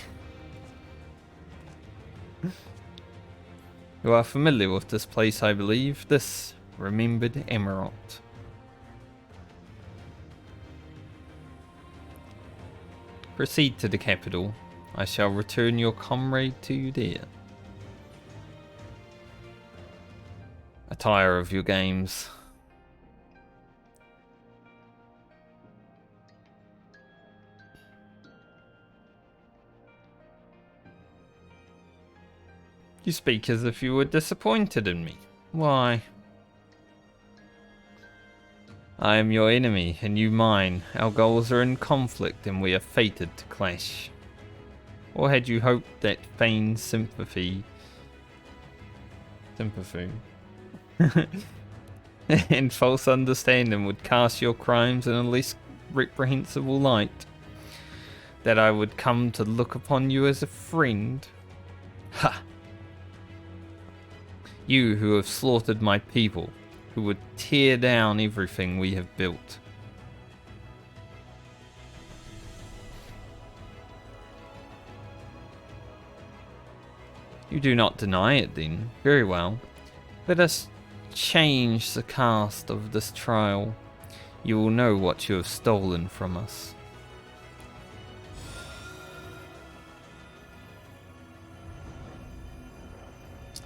You are familiar with this place, I believe. This remembered emerald. Proceed to the capital. I shall return your comrade to you there. I tire of your games. You speak as if you were disappointed in me. Why? I am your enemy, and you mine. Our goals are in conflict, and we are fated to clash. Or had you hoped that feigned sympathy and false understanding would cast your crimes in a less reprehensible light? That I would come to look upon you as a friend? Ha! You who have slaughtered my people, who would tear down everything we have built. You do not deny it then. Very well. Let us change the cast of this trial. You will know what you have stolen from us.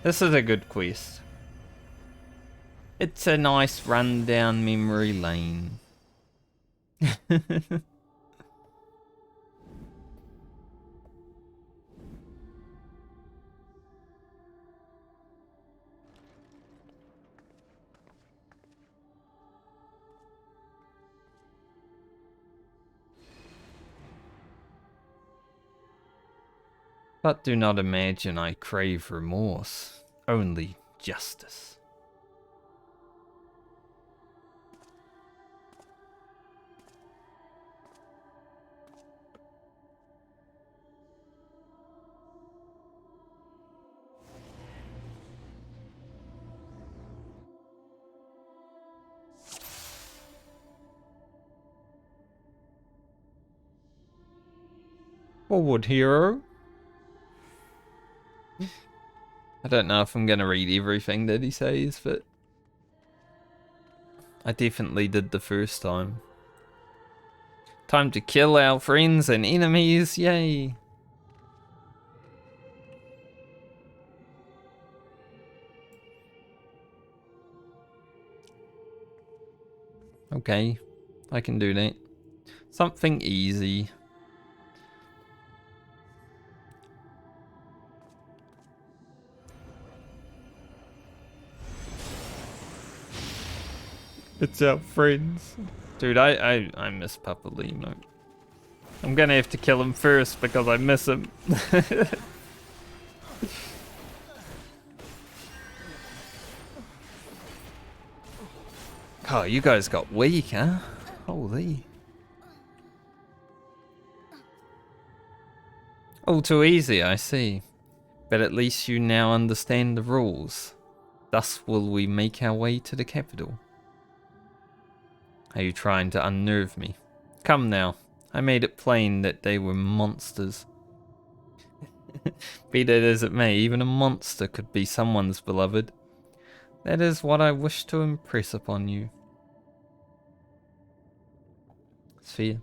This is a good quest. It's a nice run down memory lane. But do not imagine I crave remorse, only justice. Forward, hero. I don't know if I'm going to read everything that he says, but I definitely did the first time. Time to kill our friends and enemies, yay! Okay, I can do that. Something easy. It's our friends. Dude, I miss Papa Limo. I'm gonna have to kill him first because I miss him. Oh, you guys got weak, huh? Holy. All too easy, I see. But at least you now understand the rules. Thus will we make our way to the capital. Are you trying to unnerve me? Come now. I made it plain that they were monsters. Be that as it may, even a monster could be someone's beloved. That is what I wish to impress upon you. It's fair.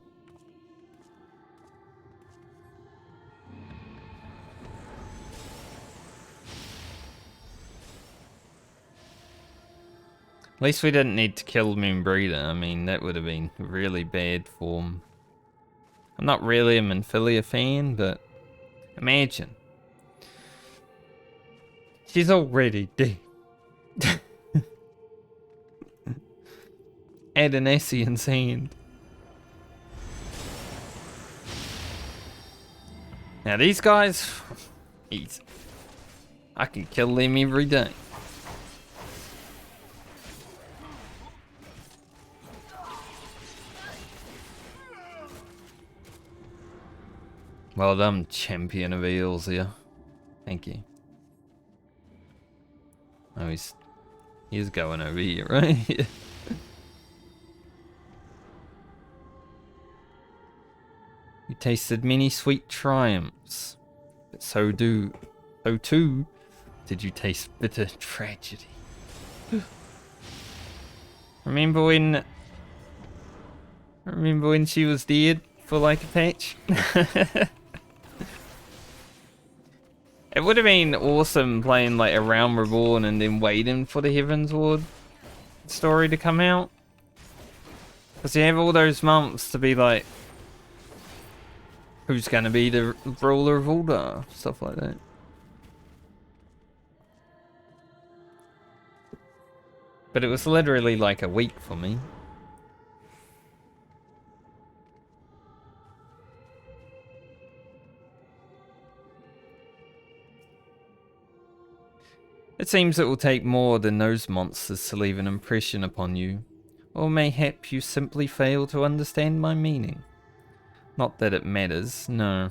At least we didn't need to kill Moonbreeder. I mean, that would have been really bad form. I'm not really a Minfilia fan, but imagine. She's already dead. Add an Ession's hand. Now these guys, easy. I can kill them every day. Well done, champion of eels here. Thank you. Oh, he's going over here, right? You tasted many sweet triumphs, but so too did you taste bitter tragedy. Remember when she was dead for like a patch? It would have been awesome playing like a Realm Reborn and then waiting for the Heavens Ward story to come out. Because you have all those months to be like, who's gonna be the ruler of Ul'dah? Stuff like that. But it was literally like a week for me. It seems it will take more than those monsters to leave an impression upon you. Or mayhap you simply fail to understand my meaning. Not that it matters, no.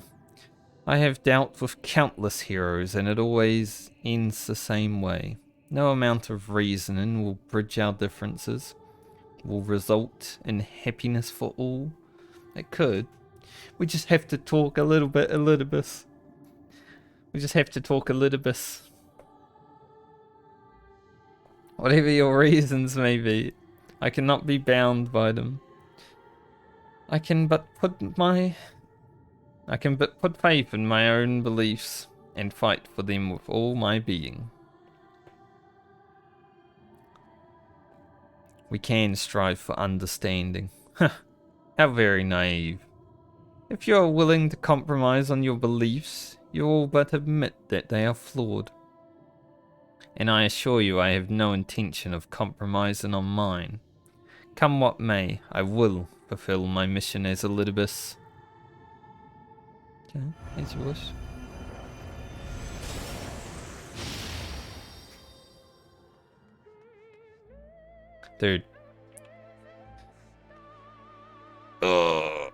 I have dealt with countless heroes and it always ends the same way. No amount of reasoning will bridge our differences. Will result in happiness for all. It could. We just have to talk a little bit, Elidibus. We just have to talk a little bit. Whatever your reasons may be, I cannot be bound by them. I can but put faith in my own beliefs and fight for them with all my being. We can strive for understanding. How very naive. If you are willing to compromise on your beliefs, you all but admit that they are flawed. And I assure you I have no intention of compromising on mine. Come what may, I will fulfill my mission as Elidibus. Okay, as you wish. Dude. Oh.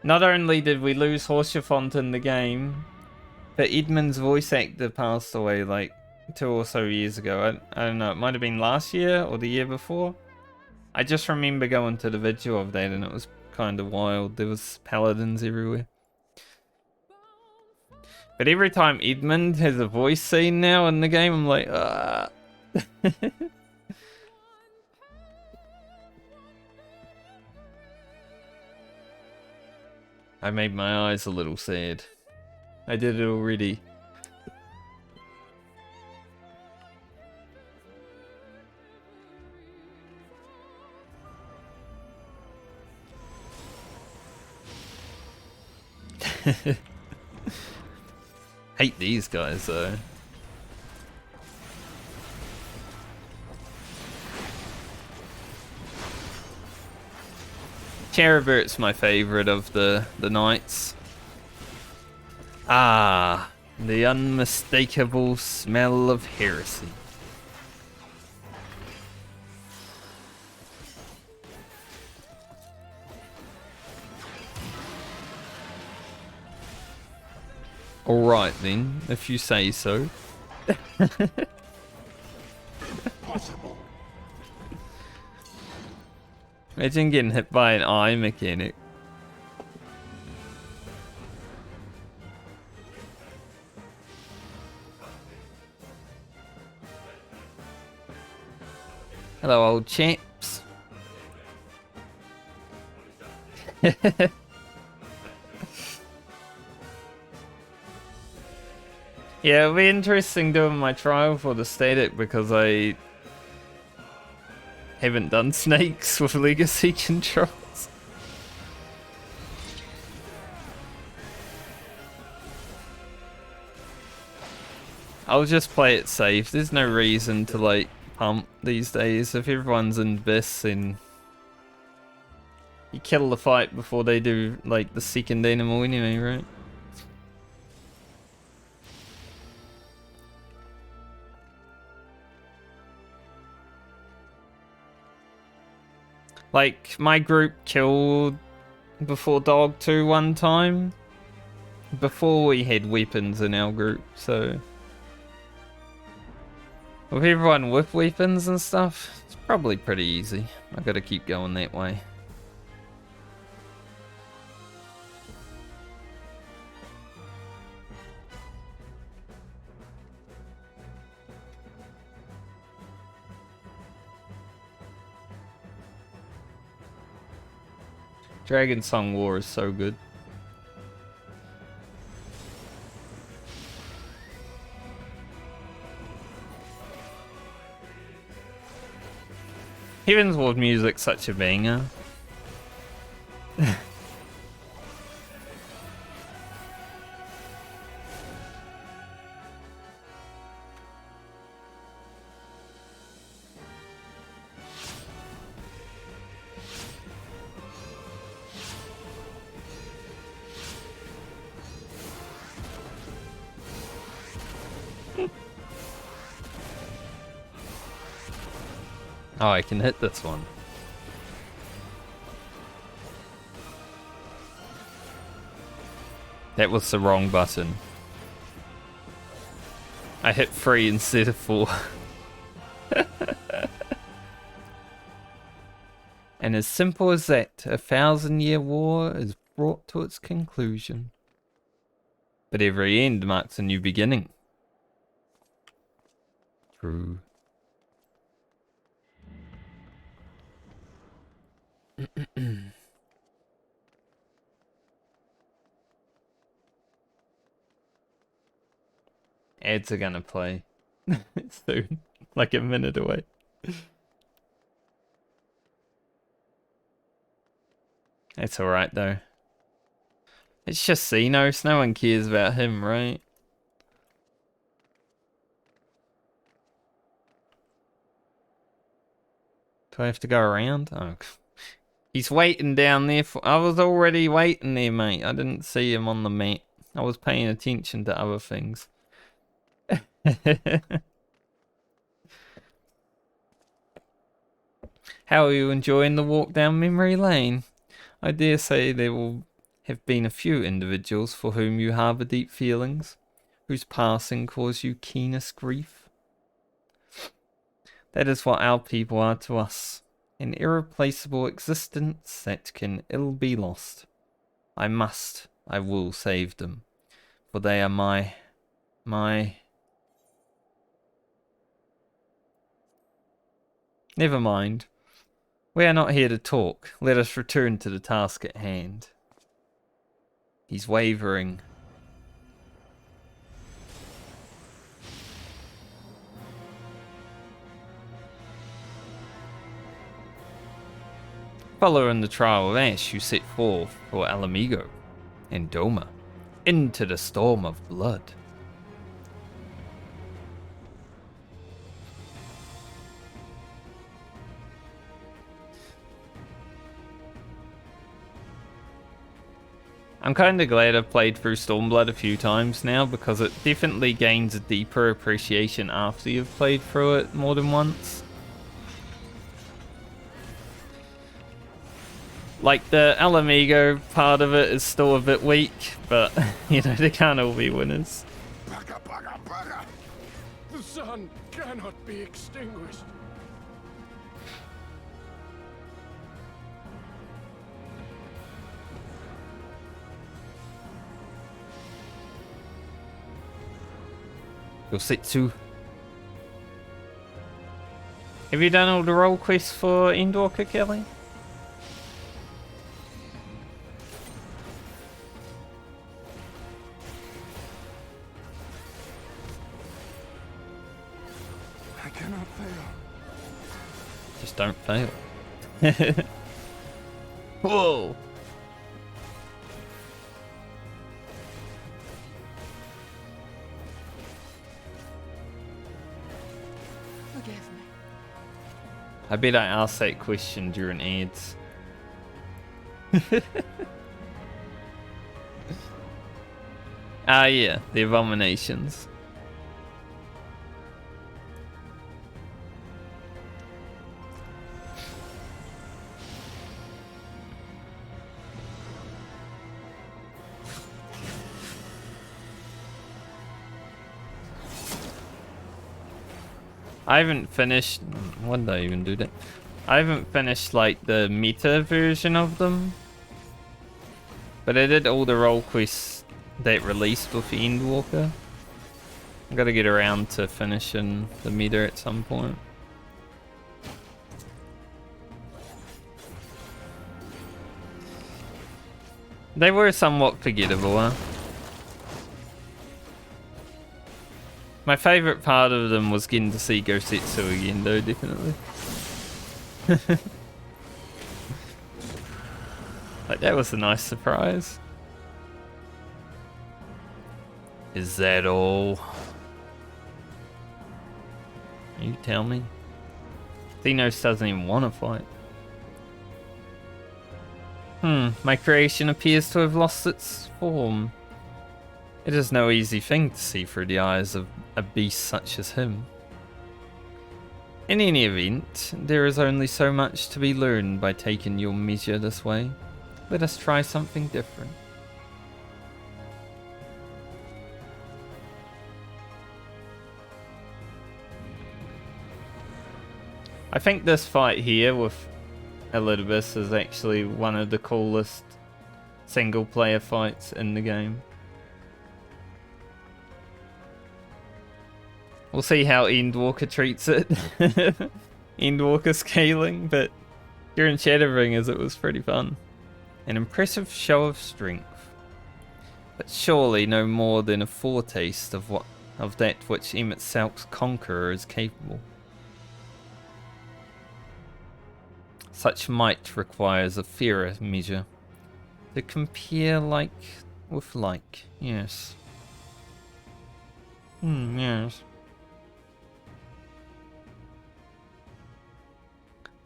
Not only did we lose Horsefont in the game, but Edmund's voice actor passed away like 2 or so years ago. I don't know, it might have been last year or the year before. I just remember going to the video of that and it was kind of wild. There was paladins everywhere. But every time Edmund has a voice scene now in the game, I'm like, ah. I made my eyes a little sad. I did it already. Hate these guys though. Cheribert's my favorite of the knights. Ah, the unmistakable smell of heresy. Alright then, if you say so. Imagine getting hit by an eye mechanic. Hello old chaps. Yeah, it'll be interesting doing my trial for the static because I haven't done snakes with legacy controls. I'll just play it safe. There's no reason to like pump these days. If everyone's in Biss, then you kill the fight before they do like the second animal anyway, right? Like, my group killed before Dog 2 one time. Before we had weapons in our group, so... With everyone with weapons and stuff, it's probably pretty easy. I gotta keep going that way. Dragon Song War is so good. Heaven's Ward music's such a banger. Oh, I can hit this one. That was the wrong button. I hit 3 instead of 4. And as simple as that, a 1,000-year war is brought to its conclusion. But every end marks a new beginning. True. Ads are gonna play soon, like a minute away. It's alright though. It's just Xenos, no one cares about him, right? Do I have to go around? Oh, he's waiting down there for... I was already waiting there, mate. I didn't see him on the map. I was paying attention to other things. How are you enjoying the walk down memory lane? I dare say there will have been a few individuals for whom you harbour deep feelings, whose passing caused you keenest grief. That is what our people are to us. An irreplaceable existence that can ill be lost. I will save them. For they are my... Never mind. We are not here to talk. Let us return to the task at hand. He's wavering. Following the trial of Ash, you set forth for Alamigo and Doma, into the storm of blood. I'm kinda glad I've played through Stormblood a few times now, because it definitely gains a deeper appreciation after you've played through it more than once. Like, the Alamigo part of it is still a bit weak, but, you know, they can't all be winners. Bugger, bugger, bugger! The sun cannot be extinguished. Yosetsu. Have you done all the role quests for Endwalker, Kelly? don't fail. Whoa! Forgive me. I bet I asked that question during ads. Ah, yeah, the abominations. I haven't finished. When did I even do that? I haven't finished like the meta version of them, but I did all the role quests that released with Endwalker. I gotta get around to finishing the meta at some point. They were somewhat forgettable, huh? My favourite part of them was getting to see Gosetsu again, though, definitely. Like, that was a nice surprise. Is that all? You tell me. Thenos doesn't even want to fight. My creation appears to have lost its form. It is no easy thing to see through the eyes of a beast such as him. In any event, there is only so much to be learned by taking your measure this way. Let us try something different. I think this fight here with Elidibus is actually one of the coolest single player fights in the game. We'll see how Endwalker treats it. Endwalker scaling, but here in Shadowbringers it was pretty fun. An impressive show of strength, but surely no more than a foretaste of that which Emet-Selk's conqueror is capable. Such might requires a fairer measure. To compare like with like, yes. Yes.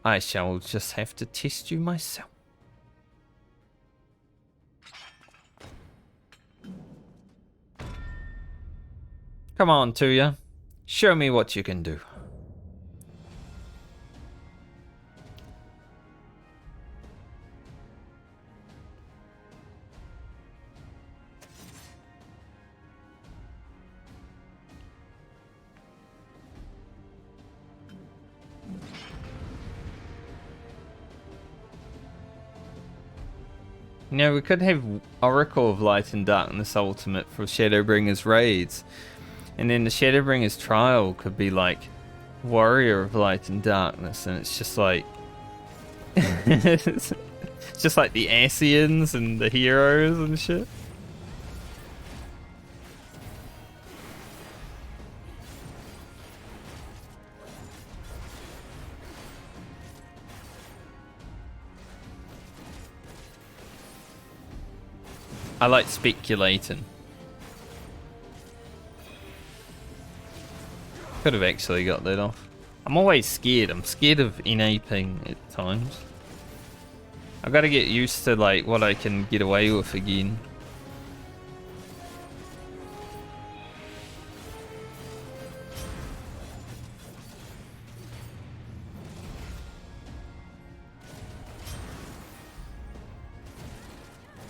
I shall just have to test you myself. Come on, Tuya. Show me what you can do. You know, we could have Oracle of Light and Darkness Ultimate for Shadowbringers raids. And then the Shadowbringers trial could be like Warrior of Light and Darkness. And it's just like... it's just like the Asians and the heroes and shit. I like speculating. Could have actually got that off. I'm always scared. I'm scared of NAPing at times. I've got to get used to like what I can get away with again.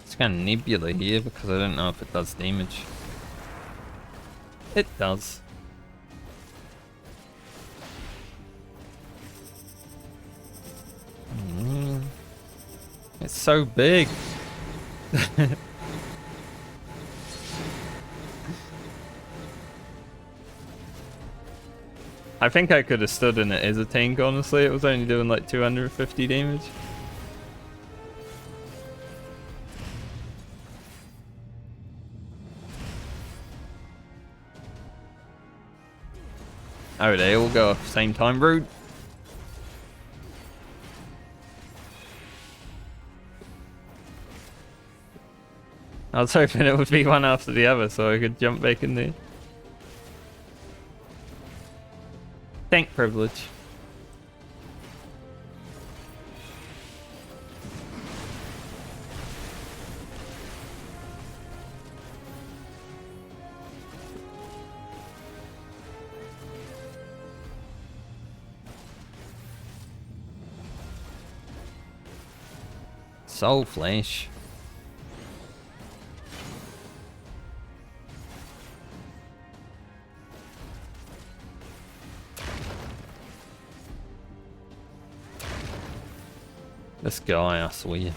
It's kind of nebula here because I don't know if it does damage. It does. It's so big. I think I could have stood in it as a tank, honestly. It was only doing like 250 damage. Oh, they all go off at the same time. Rude. I was hoping it would be one after the other so I could jump back in there. Tank privilege. Soul Flash. This guy, I swear.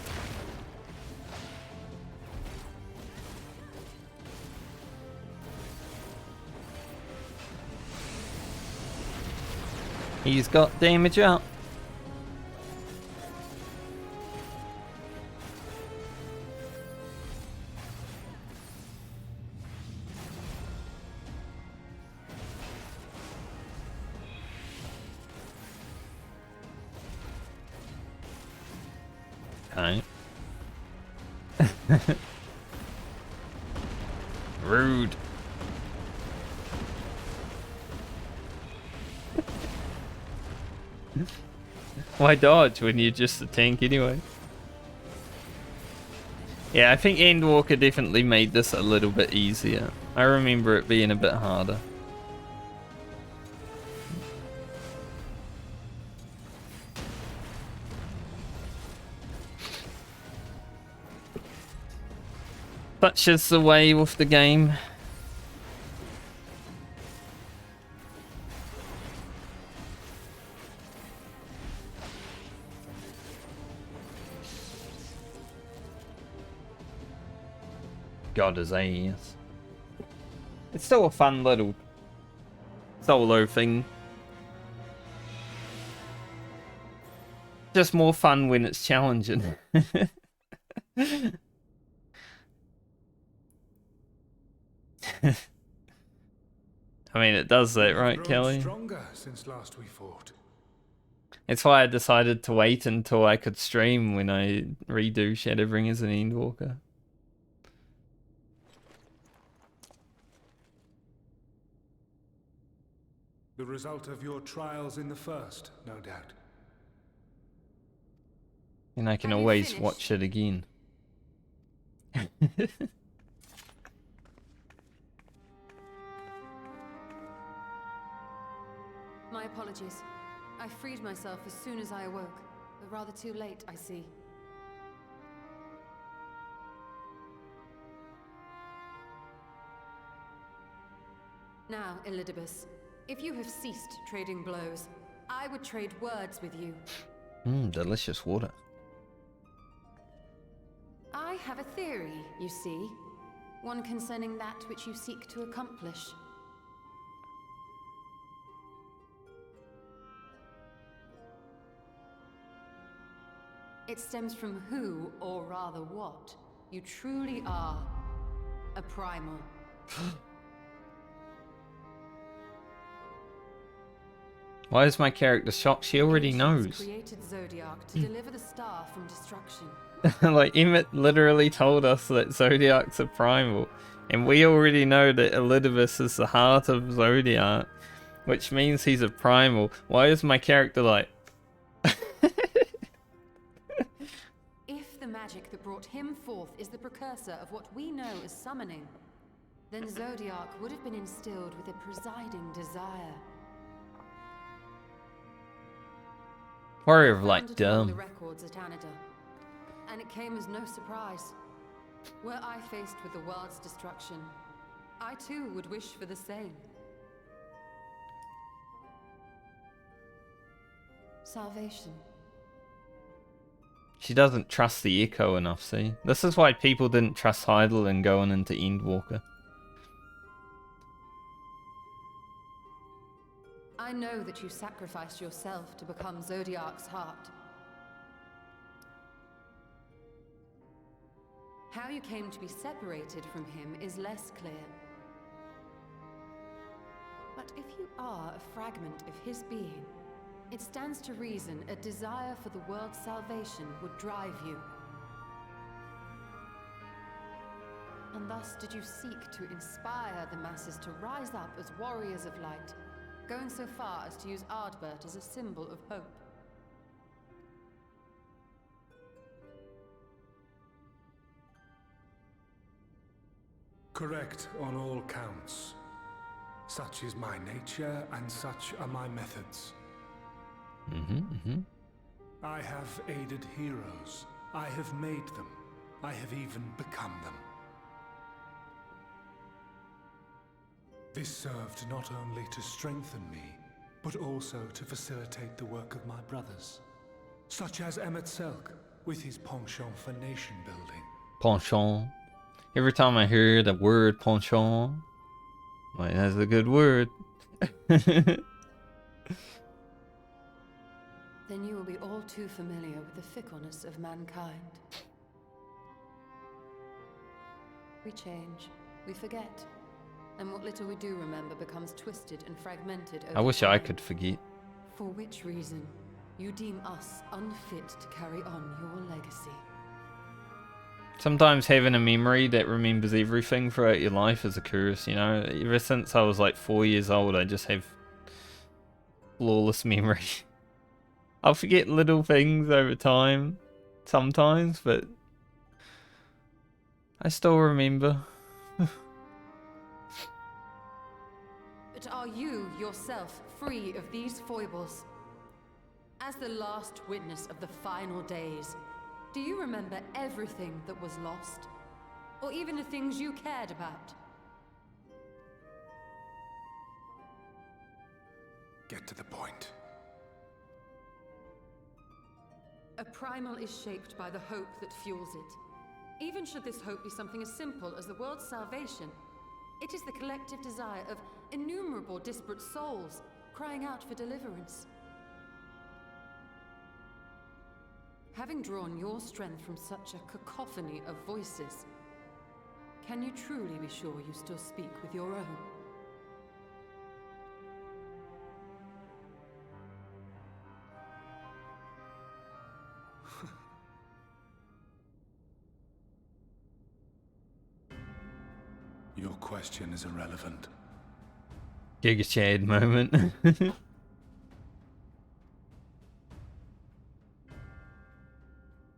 He's got damage up. Okay. Rude. Why dodge when you're just a tank anyway? Yeah, I think Endwalker definitely made this a little bit easier. I remember it being a bit harder. Such is the way with the game. God, his ass. It's still a fun little solo thing. Just more fun when it's challenging. I mean, it does that, right, Kelly? Stronger since last we fought. It's why I decided to wait until I could stream when I redo Shadowbringers and Endwalker. The result of your trials in the first, no doubt. And I can always watch it again. My apologies. I freed myself as soon as I awoke, but rather too late, I see. Now, Elidibus, if you have ceased trading blows, I would trade words with you. Delicious water. I have a theory, you see. One concerning that which you seek to accomplish. It stems from who, or rather what, you truly are. A primal. Why is my character shocked? She already knows. Created Zodiac to deliver the star from destruction. Like, Emmett literally told us that Zodiac's a primal. And we already know that Elidibus is the heart of Zodiac. Which means he's a primal. Why is my character like... If the magic that brought him forth is the precursor of what we know as summoning, then Zodiac would have been instilled with a presiding desire. Warrior of Light, The dumb. records at Anida, and it came as no surprise. Were I faced with the world's destruction, I too would wish for the same. Salvation. She doesn't trust the Echo enough, see? This is why people didn't trust Hydaelyn going into Endwalker. I know that you sacrificed yourself to become Zodiac's heart. How you came to be separated from him is less clear. But if you are a fragment of his being, it stands to reason a desire for the world's salvation would drive you. And thus did you seek to inspire the masses to rise up as warriors of light, going so far as to use Ardbert as a symbol of hope. Correct on all counts. Such is my nature, and such are my methods. I have aided heroes. I have made them. I have even become them. This served not only to strengthen me, but also to facilitate the work of my brothers, such as Emmett Selk, with his penchant for nation building. Penchant. Every time I hear the word penchant, like, that's a good word. Then you will be all too familiar with the fickleness of mankind. We change, we forget, and what little we do remember becomes twisted and fragmented over I wish time. I could forget. For which reason, you deem us unfit to carry on your legacy. Sometimes having a memory that remembers everything throughout your life is a curse, you know? Ever since I was like 4 years old, I just have flawless memory. I'll forget little things over time, sometimes, but I still remember. But are you, yourself, free of these foibles? As the last witness of the final days, do you remember everything that was lost? Or even the things you cared about? Get to the point. A primal is shaped by the hope that fuels it. Even should this hope be something as simple as the world's salvation, it is the collective desire of innumerable disparate souls crying out for deliverance. Having drawn your strength from such a cacophony of voices, can you truly be sure you still speak with your own? Your question is irrelevant. Giga Chad moment.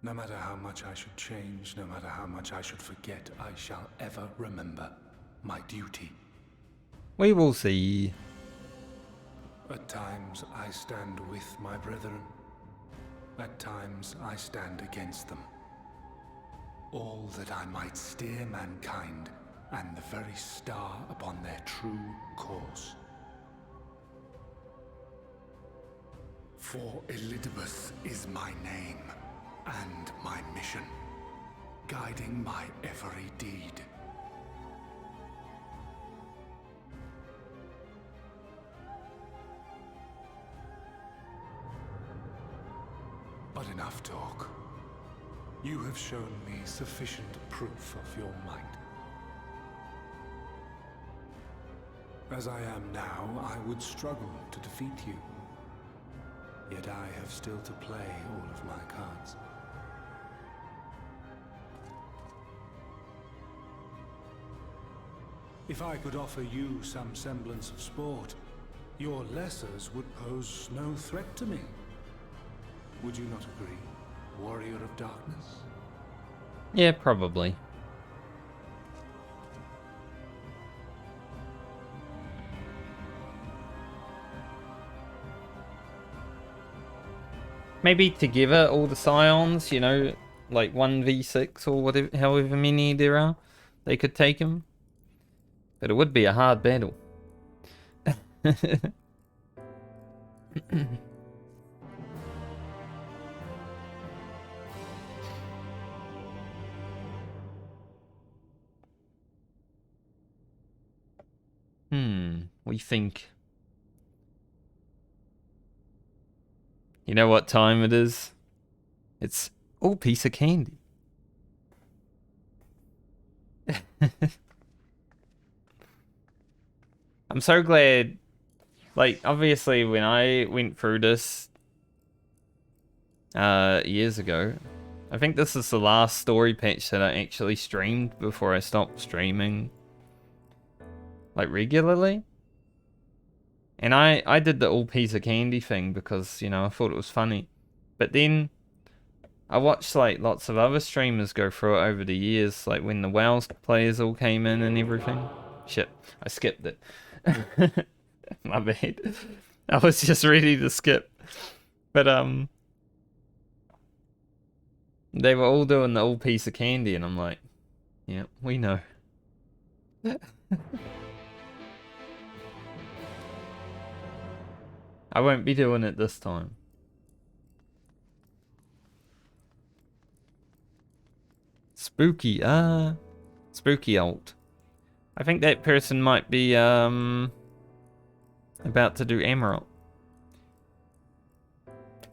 No matter how much I should change, no matter how much I should forget, I shall ever remember my duty. We will see. At times I stand with my brethren. At times I stand against them. All that I might steer mankind and the very star upon their true course. For Elidibus is my name and my mission, guiding my every deed. But enough talk. You have shown me sufficient proof of your might. As I am now, I would struggle to defeat you. Yet I have still to play all of my cards. If I could offer you some semblance of sport, your lessers would pose no threat to me. Would you not agree, warrior of darkness? Yeah, probably. Maybe together, all the scions, you know, like 1v6 or whatever, however many there are, they could take him. But it would be a hard battle. We think. You know what time it is? It's all piece of candy. I'm so glad, like, obviously when I went through this years ago, I think this is the last story patch that I actually streamed before I stopped streaming, like, regularly. And I did the all piece of candy thing because, you know, I thought it was funny. But then I watched like lots of other streamers go through it over the years, like when the WoW players all came in and everything. Shit, I skipped it. My bad. I was just ready to skip. But they were all doing the all piece of candy and I'm like, yeah, we know. I won't be doing it this time. Spooky, spooky alt. I think that person might be about to do Emerald.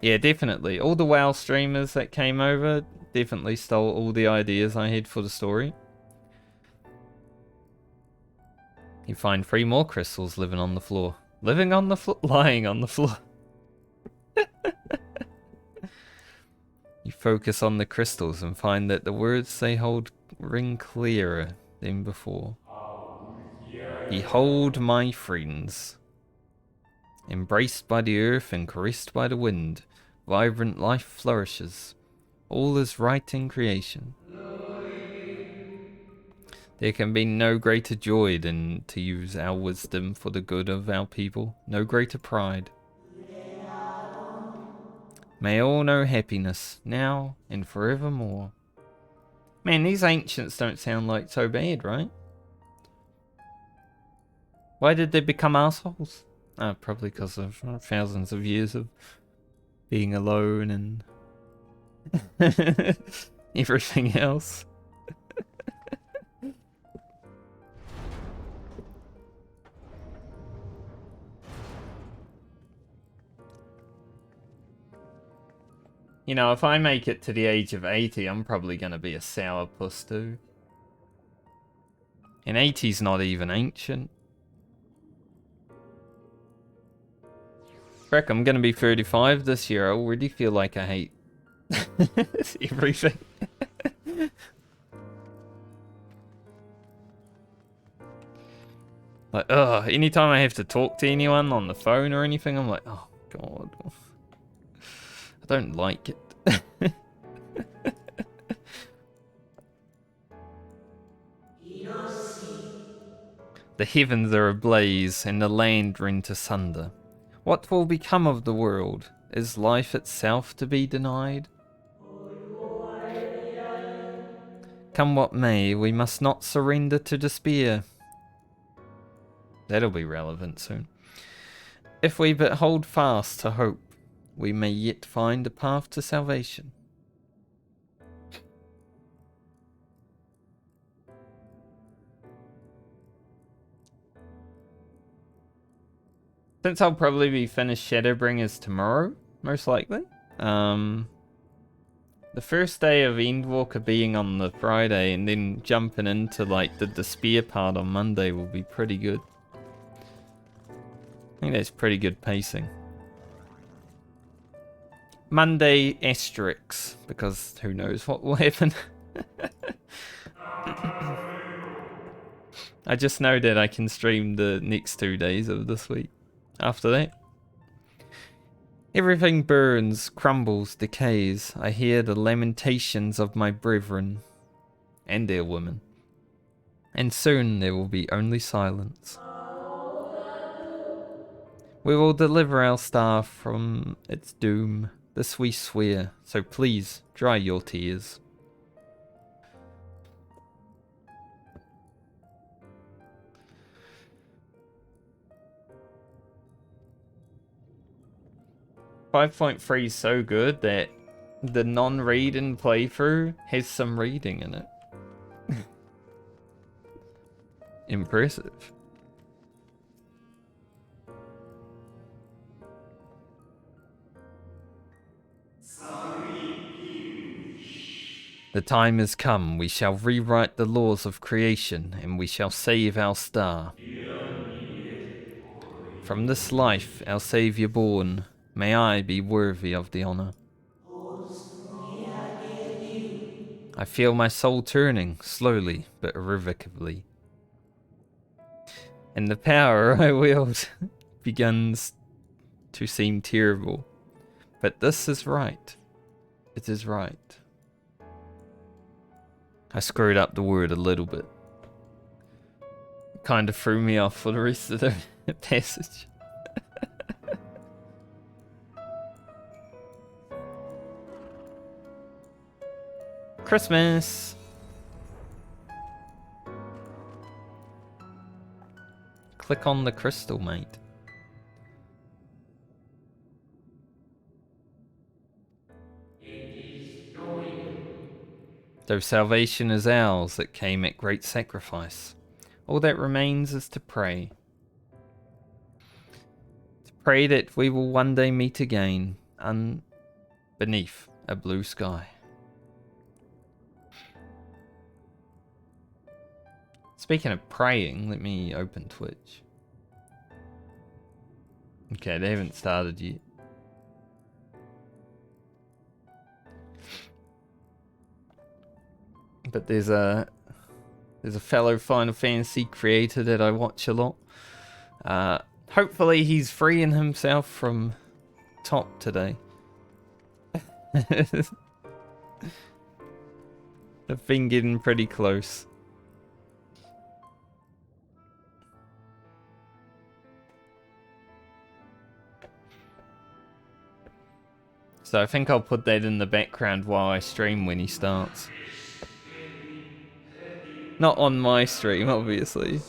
Yeah, definitely. All the WoW streamers that came over definitely stole all the ideas I had for the story. You find 3 more crystals living on the floor. Living on the floor? Lying on the floor. You focus on the crystals and find that the words they hold ring clearer than before. Behold my friends. Embraced by the earth and caressed by the wind, vibrant life flourishes. All is right in creation. There can be no greater joy than to use our wisdom for the good of our people, no greater pride. May all know happiness, now and forevermore. Man, these ancients don't sound like so bad, right? Why did they become assholes? Probably because of thousands of years of being alone and everything else. You know, if I make it to the age of 80, I'm probably going to be a sourpuss too. And 80's not even ancient. Frick, I'm going to be 35 this year. I already feel like I hate everything. Like, ugh, anytime I have to talk to anyone on the phone or anything, I'm like, oh god. I don't like it. The heavens are ablaze and the land rent asunder. What will become of the world? Is life itself to be denied? Come what may, we must not surrender to despair. That'll be relevant soon. If we but hold fast to hope, we may yet find a path to salvation. Since I'll probably be finished Shadowbringers tomorrow, most likely. The first day of Endwalker being on the Friday and then jumping into like the Despair part on Monday will be pretty good. I think that's pretty good pacing. Monday asterisks, because who knows what will happen. I just know that I can stream the next 2 days of this week. After that, everything burns, crumbles, decays. I hear the lamentations of my brethren and their women. And soon there will be only silence. We will deliver our star from its doom. This we swear, so please dry your tears. .3 is so good that the non-read and playthrough has some reading in it. Impressive. The time has come, we shall rewrite the laws of creation, and we shall save our star. From this life, our saviour born, may I be worthy of the honour. I feel my soul turning, slowly but irrevocably. And the power I wield begins to seem terrible. But this is right. It is right. I screwed up the word a little bit. It kind of threw me off for the rest of the passage. Christmas! Click on the crystal, mate. Though salvation is ours that came at great sacrifice, all that remains is to pray. To pray that we will one day meet again beneath a blue sky. Speaking of praying, let me open Twitch. Okay, they haven't started yet. But there's a fellow Final Fantasy creator that I watch a lot. Hopefully he's freeing himself from top today. I've been getting pretty close. So I think I'll put that in the background while I stream when he starts. Not on my stream, obviously.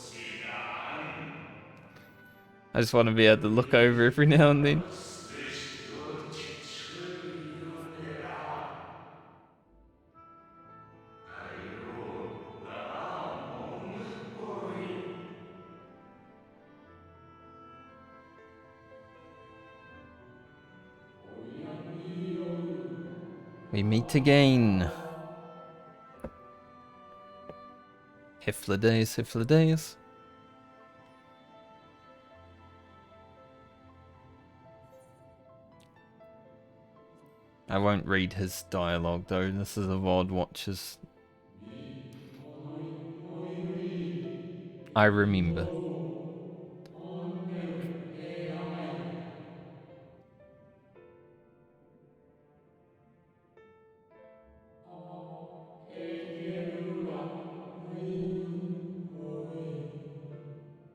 I just want to be able to look over every now and then. We meet again. Hiflidays, Hiflidays. I won't read his dialogue though, this is a VOD watches. I remember.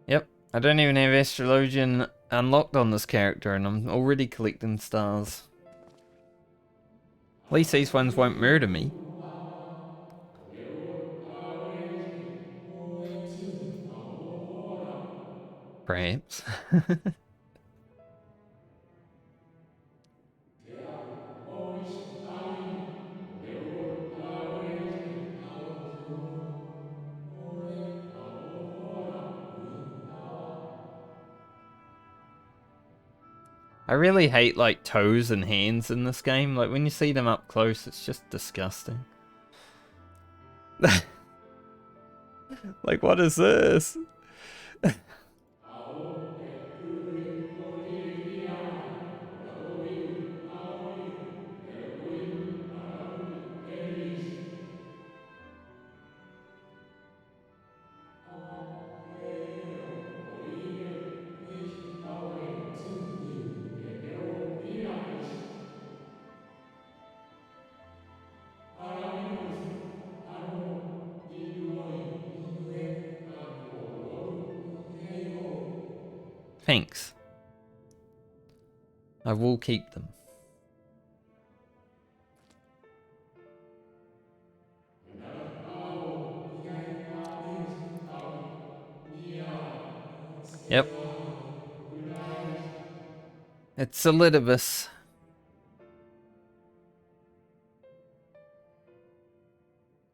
Yep, I don't even have Astrologian unlocked on this character and I'm already collecting stars. At least these ones won't murder me. Perhaps. I really hate like toes and hands in this game. Like when you see them up close, it's just disgusting. Like what is this? Thanks. I will keep them. Yep. It's Solidibus.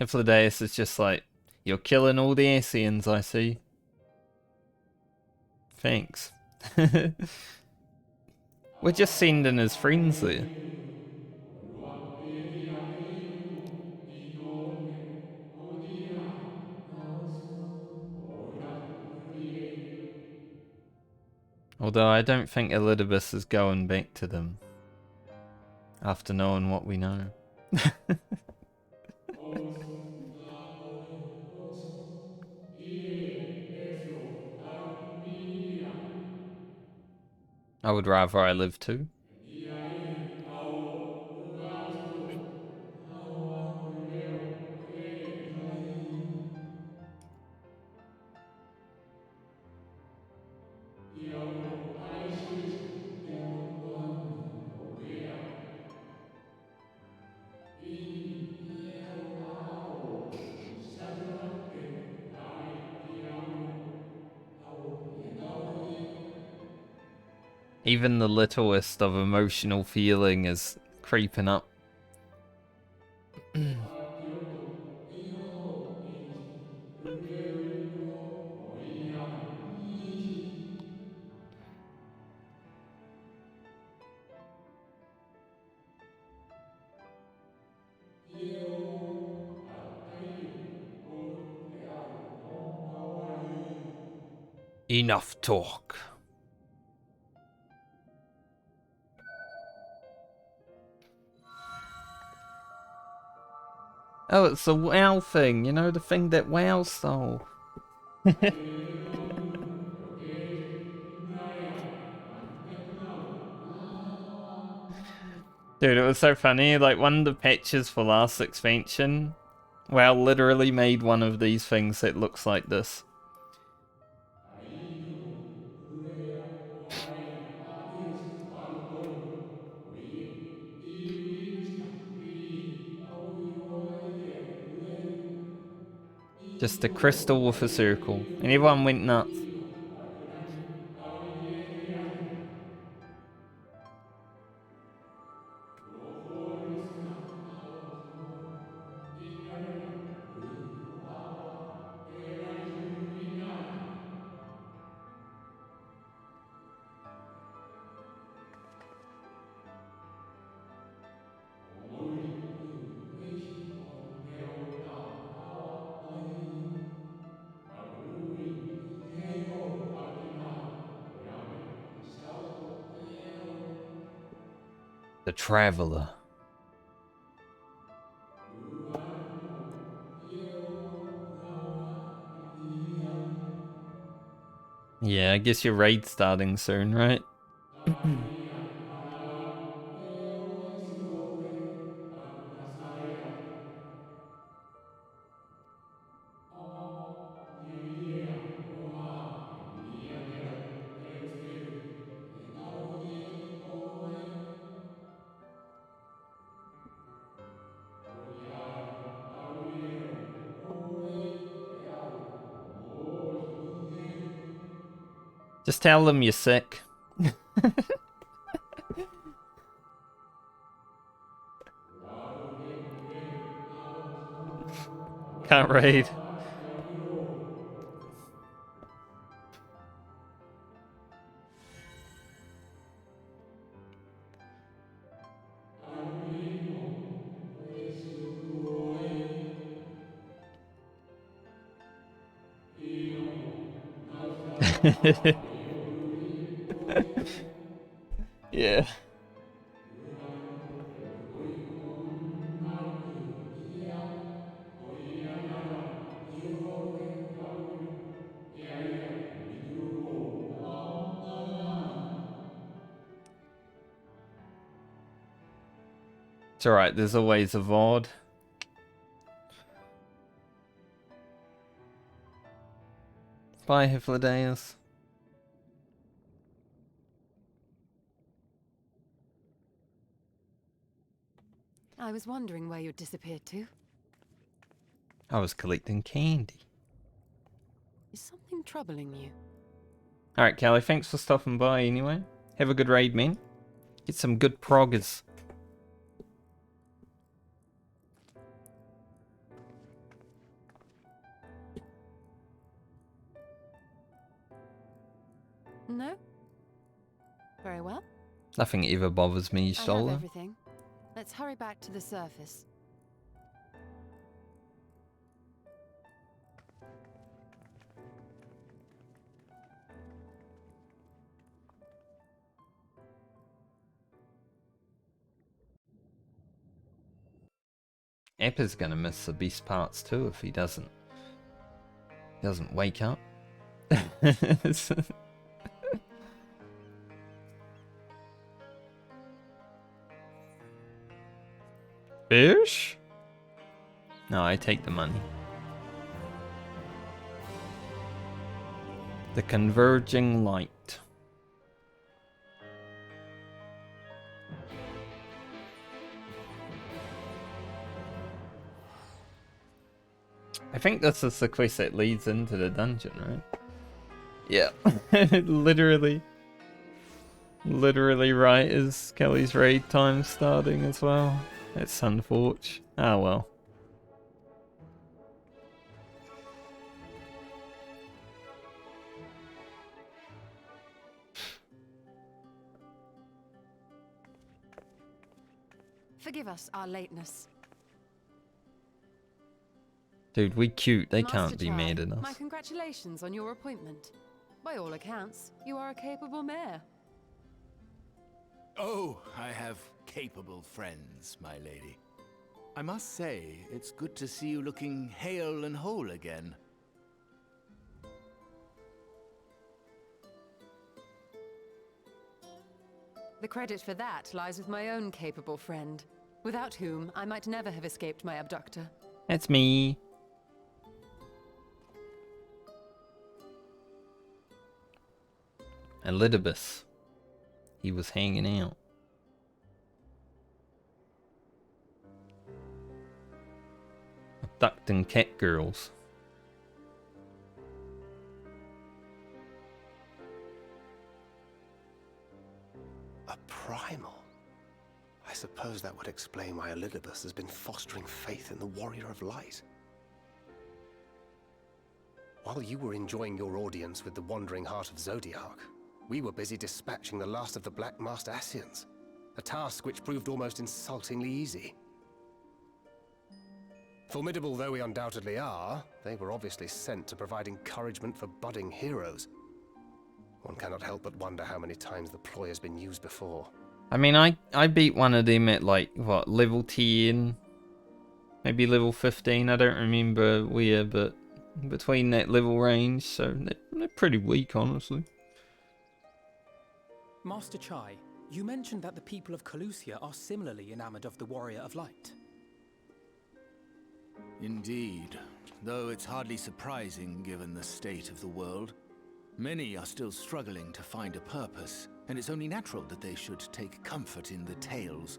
Hiflidaeus is just like, you're killing all the Ascians, I see. Thanks. We're just sending his friends there. Although I don't think Elidibus is going back to them. After knowing what we know. I would rather I live too. Even the littlest of emotional feeling is creeping up. Enough talk. Oh, it's the WoW thing, you know, the thing that WoW stole. Dude, it was so funny, like one of the patches for last expansion, WoW literally made one of these things that looks like this. Just a crystal with a circle, and everyone went nuts. The Traveler. Yeah, I guess your raid's starting soon, right? Just tell them you're sick. Can't raid. Yeah. It's alright, there's always a VOD. Bye, Hyflodeus. I was wondering where you'd disappeared to. I was collecting candy. Is something troubling you? Alright, Callie, thanks for stopping by anyway. Have a good raid, man. Get some good proggers. No? Very well. Nothing ever bothers me, I have Solar. everything. Let's hurry back to the surface. Appa's gonna miss the best parts too if he doesn't wake up. Fish? No, I take the money. The converging light. I think this is the quest that leads into the dungeon, right? Yeah. Literally right as Kelly's raid time starting as well. It's Sunforge. Ah well. Forgive us our lateness. Dude, we cute. They Master can't be Chai, mad at my us. congratulations on your appointment. By all accounts, you are a capable mayor. Oh, I have capable friends, my lady. I must say, it's good to see you looking hale and whole again. The credit for that lies with my own capable friend, without whom I might never have escaped my abductor. That's me. Elidibus. He was hanging out. Abducting cat girls. A primal? I suppose that would explain why Elidibus has been fostering faith in the Warrior of Light. While you were enjoying your audience with the Wandering Heart of Zodiac, we were busy dispatching the last of the Black Masked Ascians, a task which proved almost insultingly easy. Formidable though we undoubtedly are, they were obviously sent to provide encouragement for budding heroes. One cannot help but wonder how many times the ploy has been used before. I mean, I beat one of them at like, what, level 10? Maybe level 15, I don't remember where, but between that level range, so they're pretty weak, honestly. Master Chai, you mentioned that the people of Calusia are similarly enamored of the Warrior of Light. Indeed, though it's hardly surprising given the state of the world. Many are still struggling to find a purpose, and it's only natural that they should take comfort in the tales.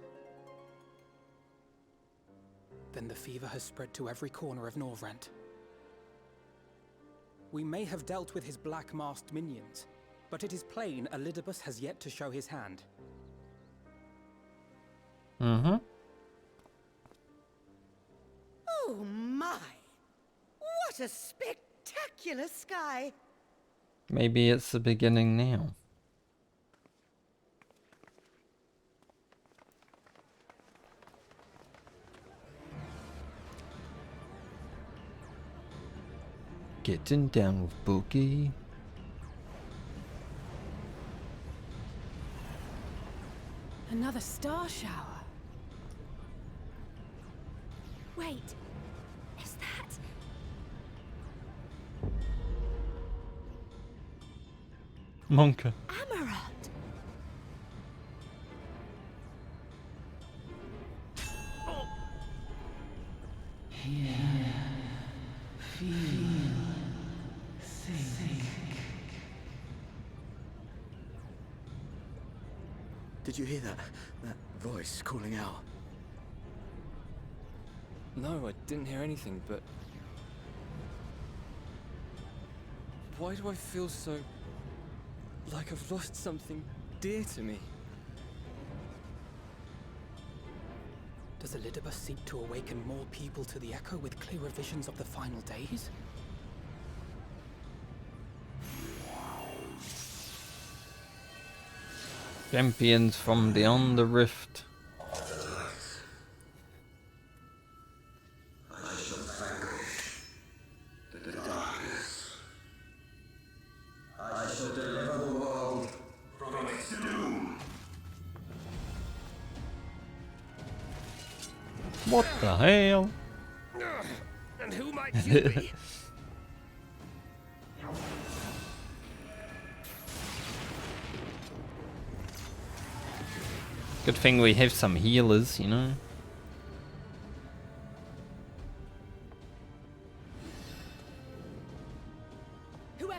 Then the fever has spread to every corner of Norvrent. We may have dealt with his black-masked minions, but it is plain Elidibus has yet to show his hand. Mm-hmm. Oh my! What a spectacular sky! Maybe it's the beginning now. Getting down with Boogie. Another star shower. Wait, is that... Monka. Amaranth? Did you hear that? That voice calling out? No, I didn't hear anything, but... Why do I feel so... like I've lost something dear to me? Does Elidibus seek to awaken more people to the Echo with clearer visions of the final days? Champions from beyond the rift. I shall vanquish the darkness. I shall deliver the world from its doom. What the hell? And who might you be? Good thing we have some healers, you know.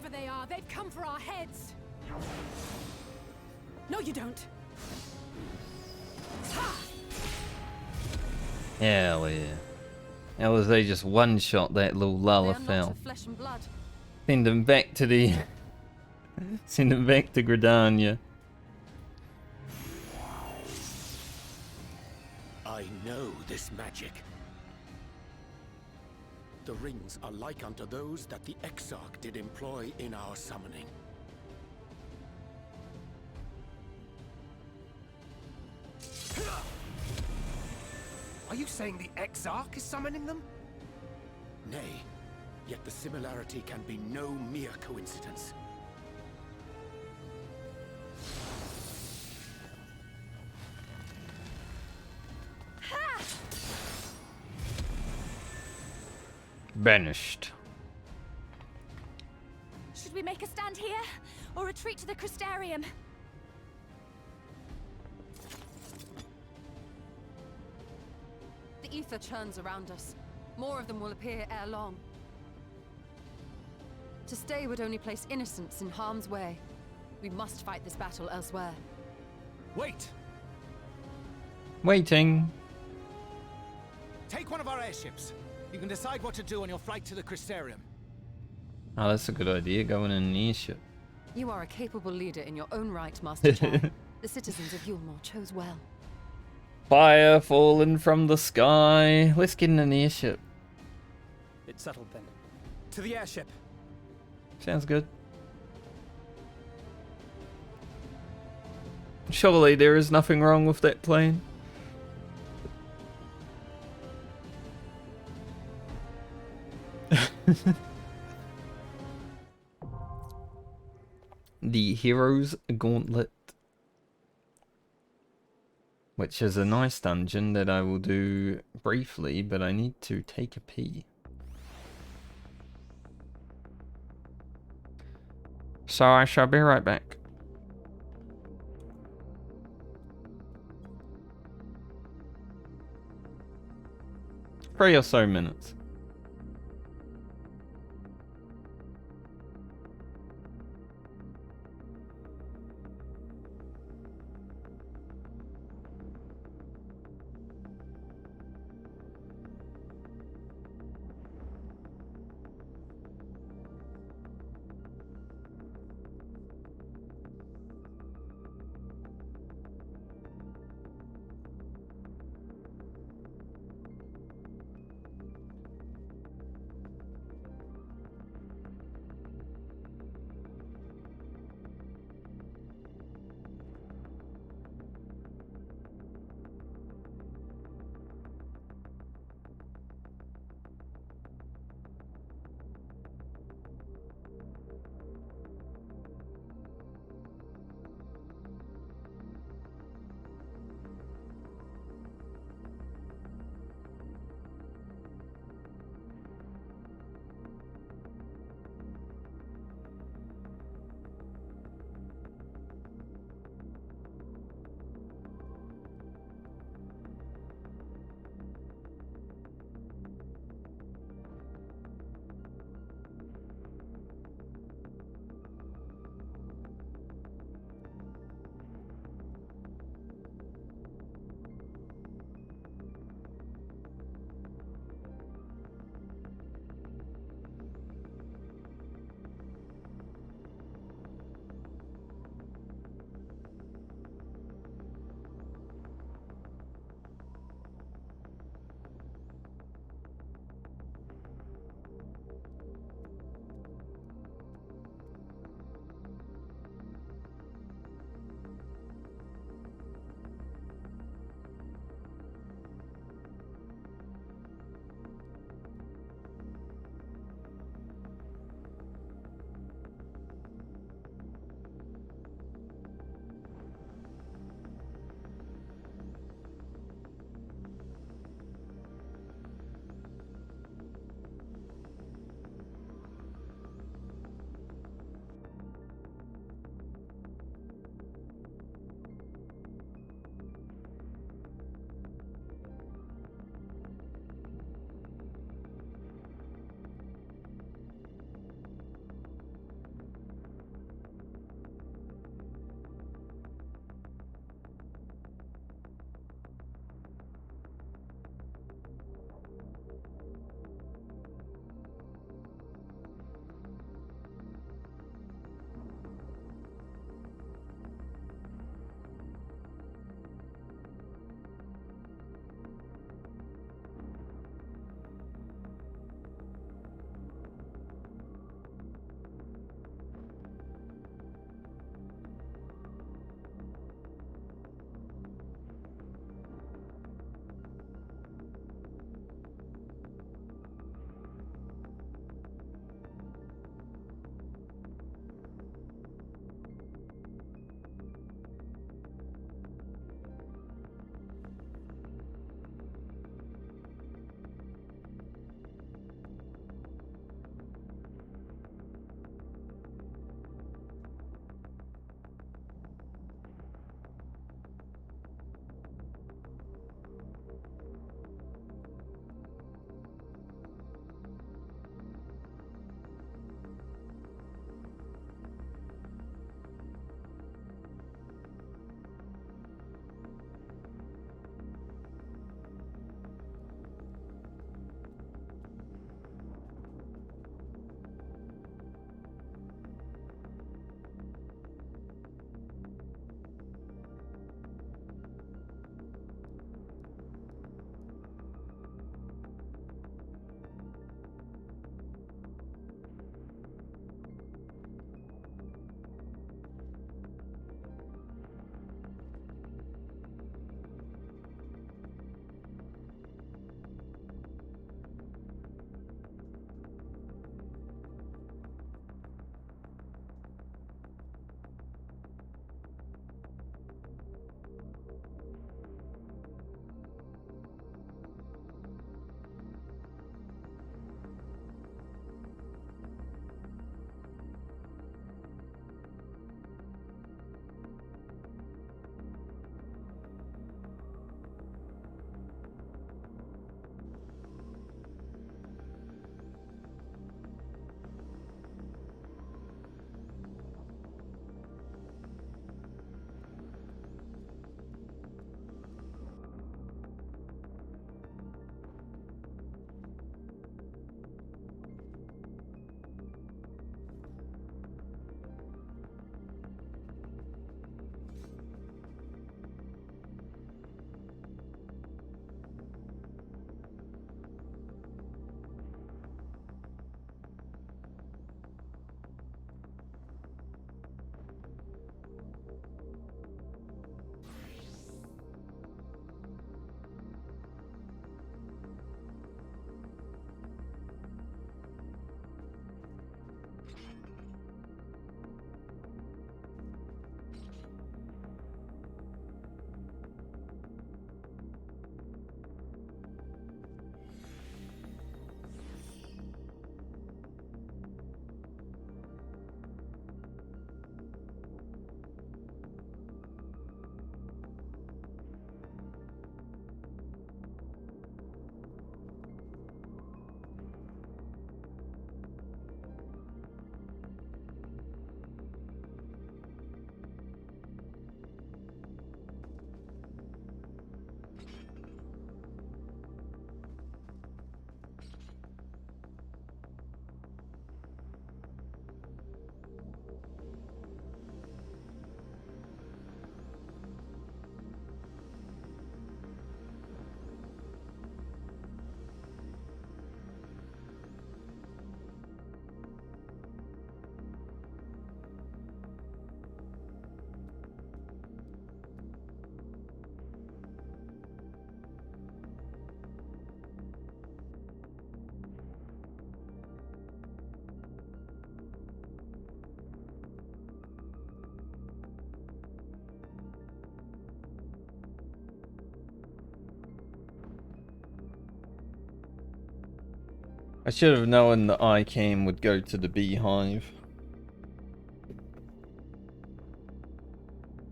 Whoever they are, they've come for our heads. No, you don't. Hell yeah. How was they just one-shot that little Lalafell? Flesh and blood. Send him back to the... Send him back to Gridania. I know this magic. The rings are like unto those that the Exarch did employ in our summoning. Are you saying the Exarch is summoning them? Nay, yet the similarity can be no mere coincidence. Banished. Should we make a stand here, or retreat to the Crystarium? The ether churns around us. More of them will appear ere long. To stay would only place innocents in harm's way. We must fight this battle elsewhere. Wait! Waiting. Take one of our airships. You can decide what to do on your flight to the Crystarium. Oh, that's a good idea, going in an airship. You are a capable leader in your own right, Master Chai. The citizens of Yulmore chose well. Fire falling from the sky. Let's get in an airship. It's settled then. To the airship. Sounds good. Surely there is nothing wrong with that plane. The Hero's Gauntlet, which is a nice dungeon that I will do briefly, but I need to take a pee. So I shall be right back. 3 or so minutes. I should have known that ICAM would go to the beehive.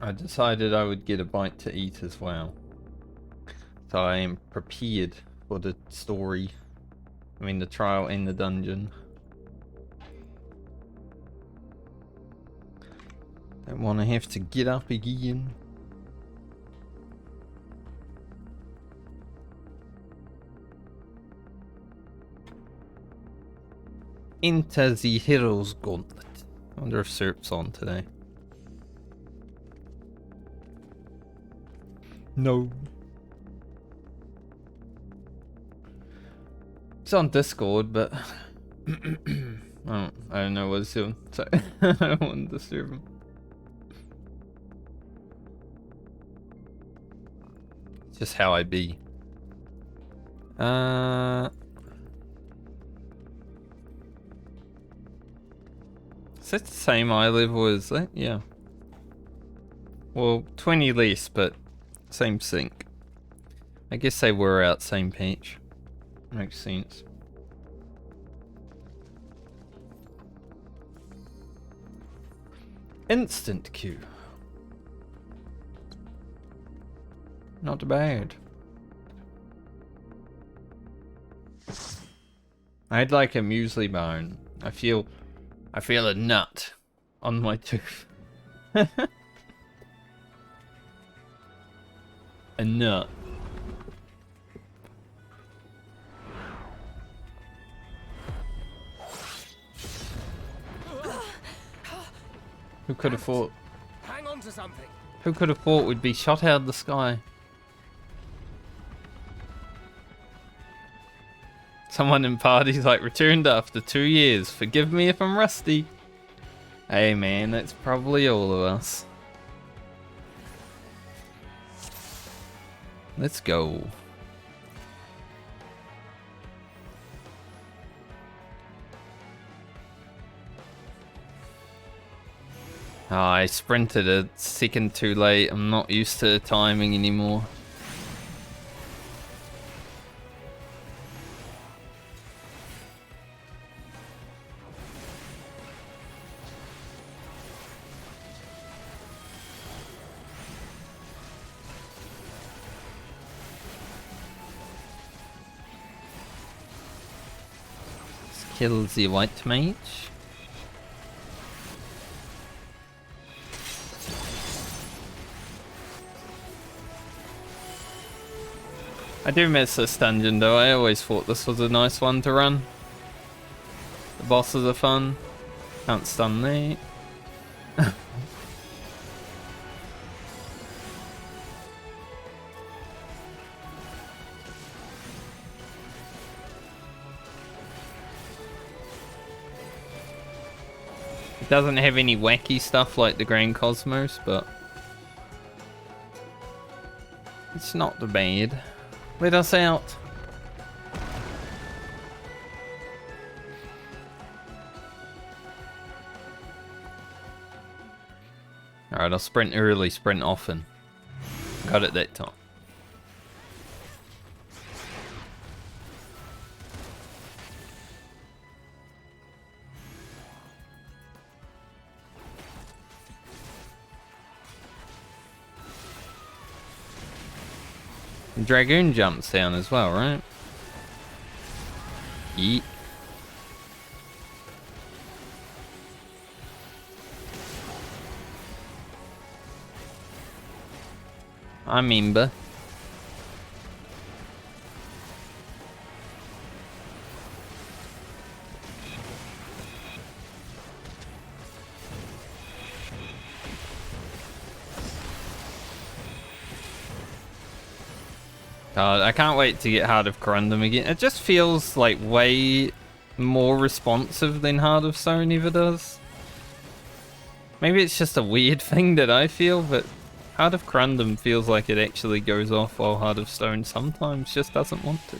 I decided I would get a bite to eat as well. So I am prepared for the story. I mean the trial in the dungeon. Don't want to have to get up again. Enter the hero's gauntlet. I wonder if Syrup's on today. No. It's on Discord, but I don't know what it's doing, so I don't want to disturb him. It's just how I be. Is that the same eye level as that? Yeah. Well, 20 less, but same sync. I guess they were out same patch. Makes sense. Instant queue. Not bad. I'd like a muesli bar. I feel a nut on my tooth. A nut. Who could have thought? Hang on to something. Who could have thought we'd be shot out of the sky? Someone in party's like, returned after 2 years. Forgive me if I'm rusty. Hey man, that's probably all of us. Let's go. Oh, I sprinted a second too late. I'm not used to the timing anymore. Kills the white mage. I do miss this dungeon though. I always thought this was a nice one to run. The bosses are fun. Can't stun me. It doesn't have any wacky stuff like the Grand Cosmos, but it's not the bad. Let us out. Alright, I'll sprint early, sprint often. Got it that time. Dragoon jumps down as well, right? Yeet. I remember. God, I can't wait to get Heart of Corundum again. It just feels like way more responsive than Heart of Stone ever does. Maybe it's just a weird thing that I feel, but Heart of Corundum feels like it actually goes off while Heart of Stone sometimes just doesn't want to.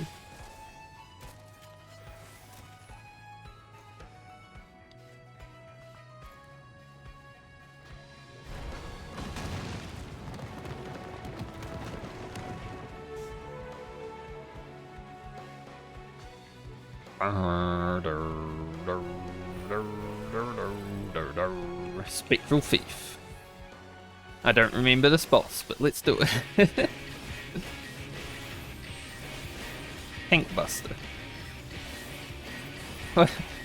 Spectral Thief. I don't remember this boss, but let's do it. Tank Buster.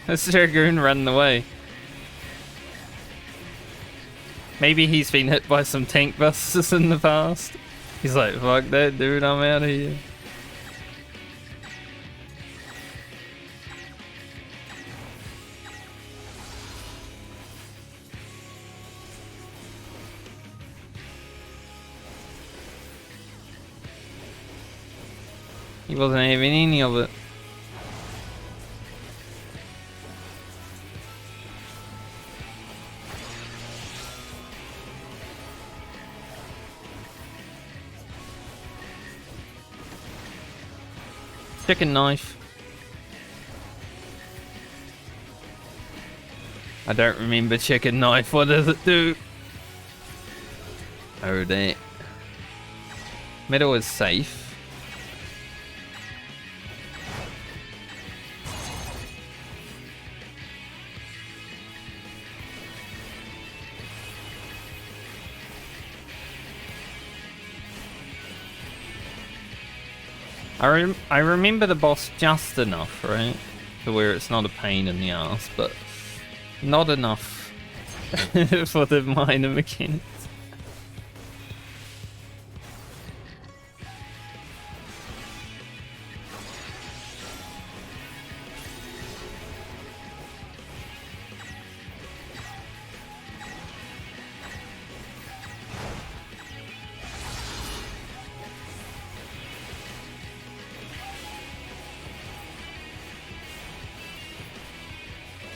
This Dragoon running away. Maybe he's been hit by some tank busters in the past. He's like, fuck that dude, I'm out of here. He wasn't having any of it. Chicken knife. I don't remember chicken knife. What does it do? Oh, that. Metal is safe. I remember the boss just enough, right? To where it's not a pain in the ass, but not enough for the minor mechanics.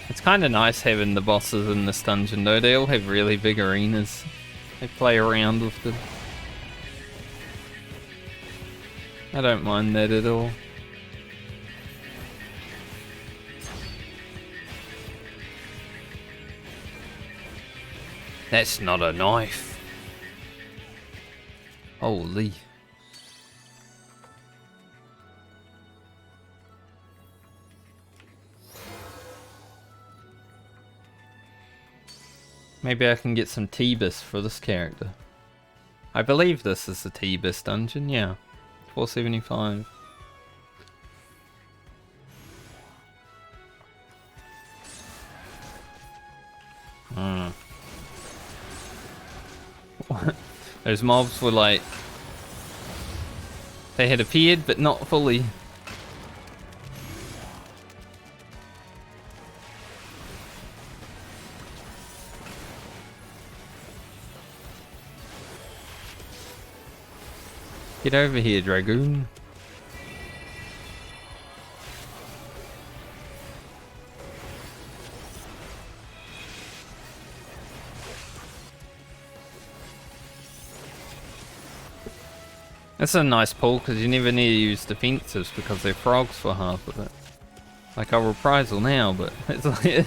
It's kind of nice having the bosses in this dungeon though. They all have really big arenas. They play around with them. I don't mind that at all. That's not a knife. Holy. Maybe I can get some T-Bis for this character. I believe this is the T-Bis dungeon, yeah. 475. Those mobs were like... They had appeared, but not fully. Get over here, Dragoon. That's a nice pull because you never need to use defensives because they're frogs for half of it. Like a reprisal now, but it's like...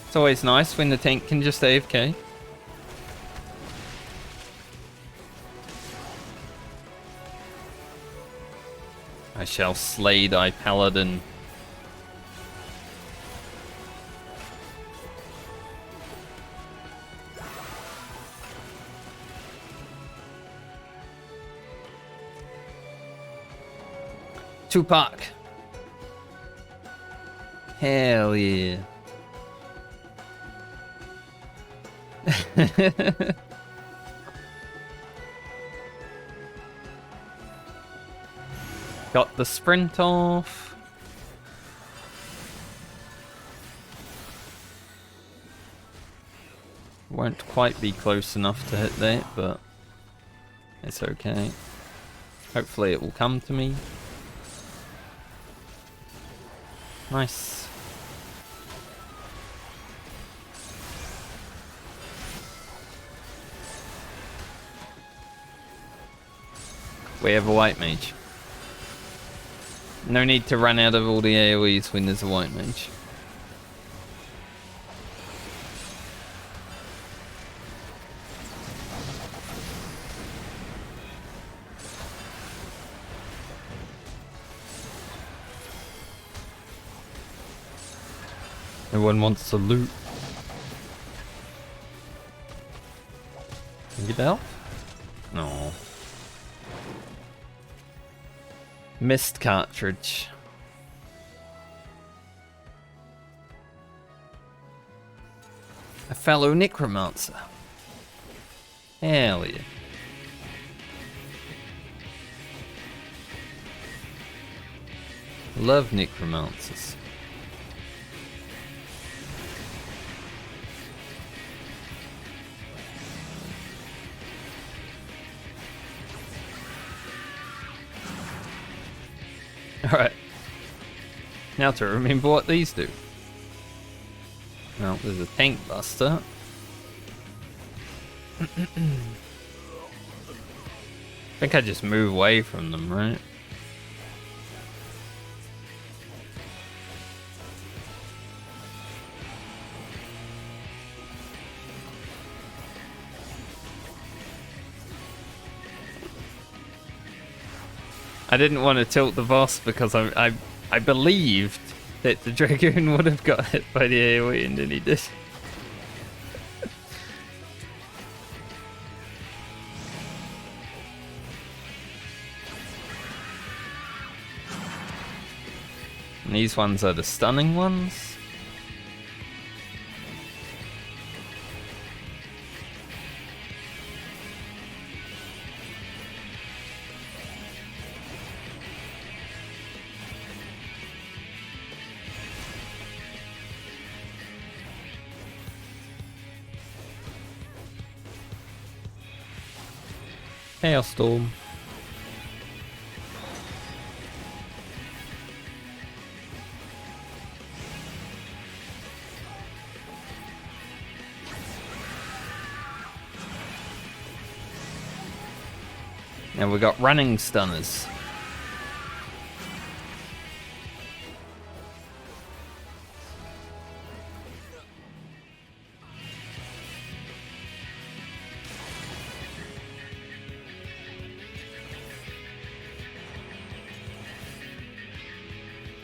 It's always nice when the tank can just AFK. I shall slay thy paladin. Tupac. Hell yeah. Got the sprint off. Won't quite be close enough to hit that, but it's okay. Hopefully it will come to me. Nice. We have a white mage. No need to run out of all the AoEs when there's a white mage. No one wants to loot. Can you get out? No. Missed cartridge. A fellow necromancer. Hell yeah. Love necromancers. Alright. Now to remember what these do. Well, there's a tank buster. I think I just move away from them, right? I didn't want to tilt the boss because I believed that the Dragoon would have got hit by the AoE, and then he did. And these ones are the stunning ones. Hailstorm. Now we got running stunners.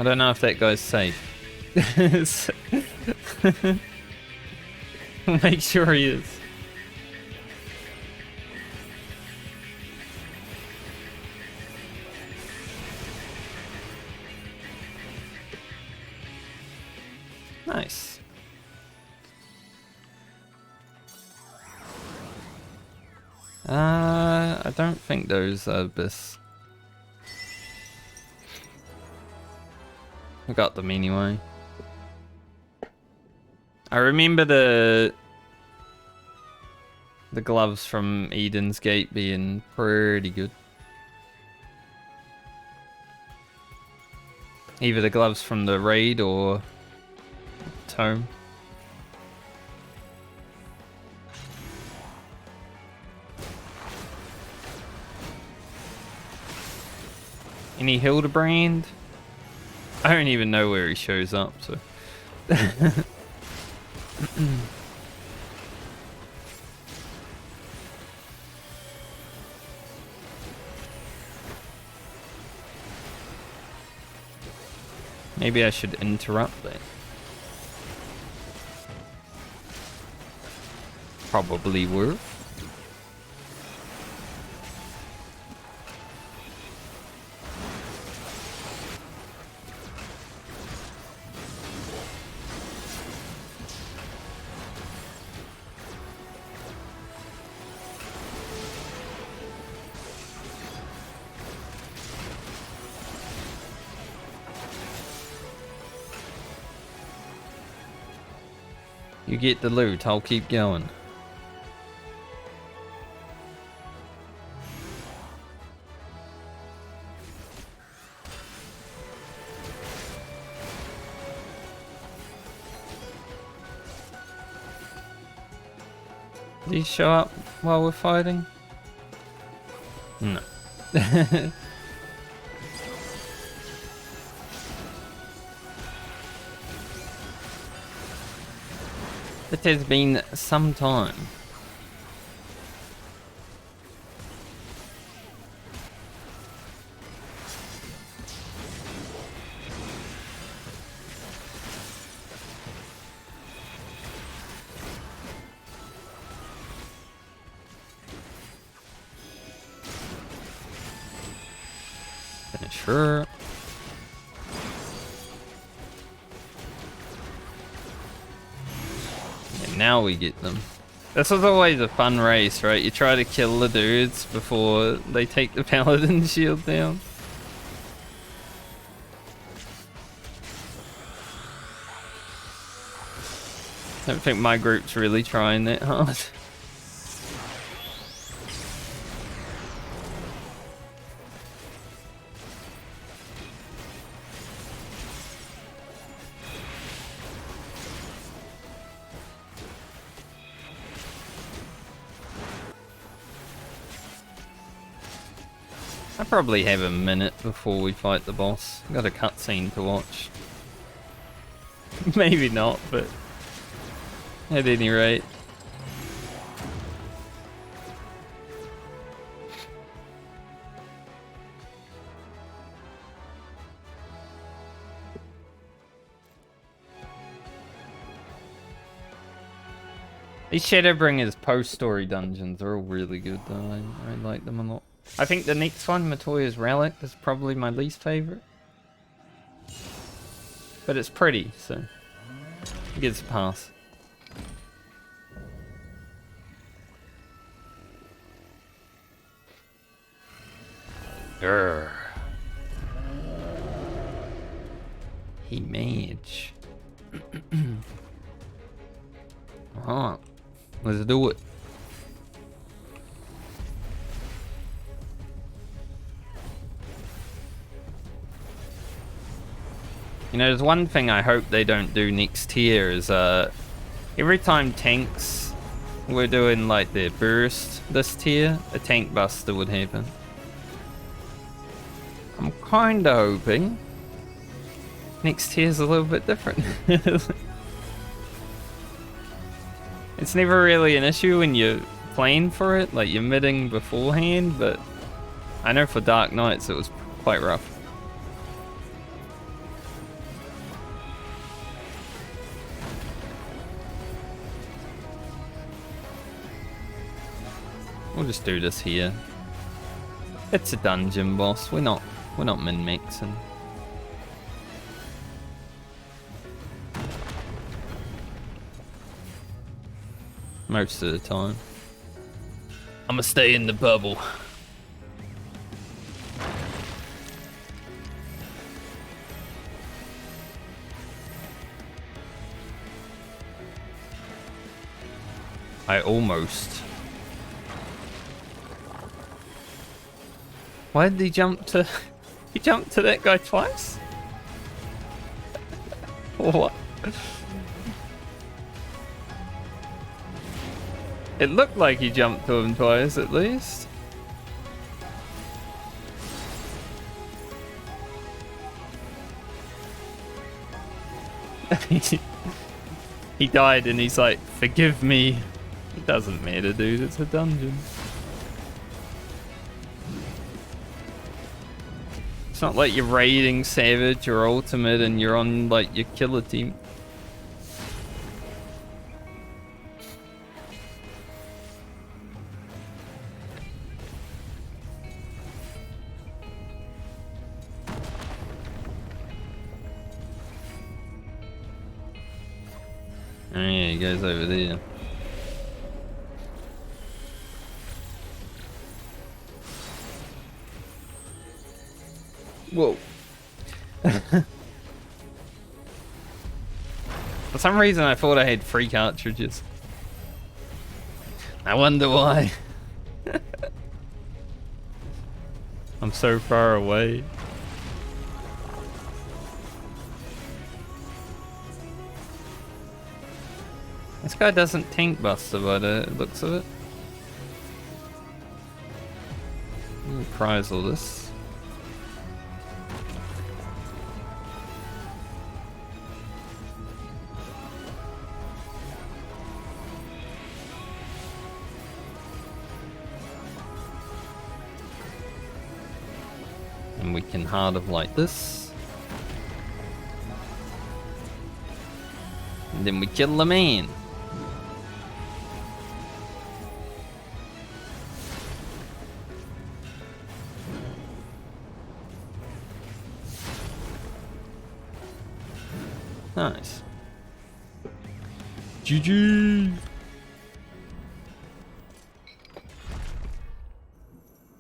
I don't know if that guy's safe. Make sure he is. Nice. I don't think those are Abyss. I got them anyway. I remember the gloves from Eden's Gate being pretty good. Either the gloves from the raid or Tome. Any Hildebrand? I don't even know where he shows up, so. Maybe I should interrupt that. Probably worth. You get the loot, I'll keep going. Did he show up while we're fighting? No. It has been some time. Grr. And now we get them. This was always a fun race, right? You try to kill the dudes before they take the paladin shield down. I don't think my group's really trying that hard. I probably have a minute before we fight the boss. I've got a cutscene to watch. Maybe not, but at any rate. These Shadowbringers post-story dungeons are all really good though. I like them a lot. I think the next one, Matoya's Relic, is probably my least favorite. But it's pretty, so it gets a pass. Grr. He mage. Alright, let's do it. You know, there's one thing I hope they don't do next tier is every time tanks were doing like their burst this tier, a tank buster would happen. I'm kinda hoping next tier's a little bit different. It's never really an issue when you're playing for it, like you're midding beforehand, but I know for Dark Knights it was quite rough. We'll just do this here. It's a dungeon boss. We're not min-maxing. Most of the time. I'ma stay in the bubble. I almost. Why did he jump to... He jumped to that guy twice? What? It looked like he jumped to him twice, at least. He died and he's like, forgive me. It doesn't matter, dude. It's a dungeon. It's not like you're raiding Savage or Ultimate and you're on like your killer team. Oh yeah, he goes over there. Whoa. For some reason I thought I had 3 cartridges. I wonder why. I'm so far away. This guy doesn't tank buster by the looks of it. We'll prize all this. And we can hard of like this. And then we kill the man. Nice. GG!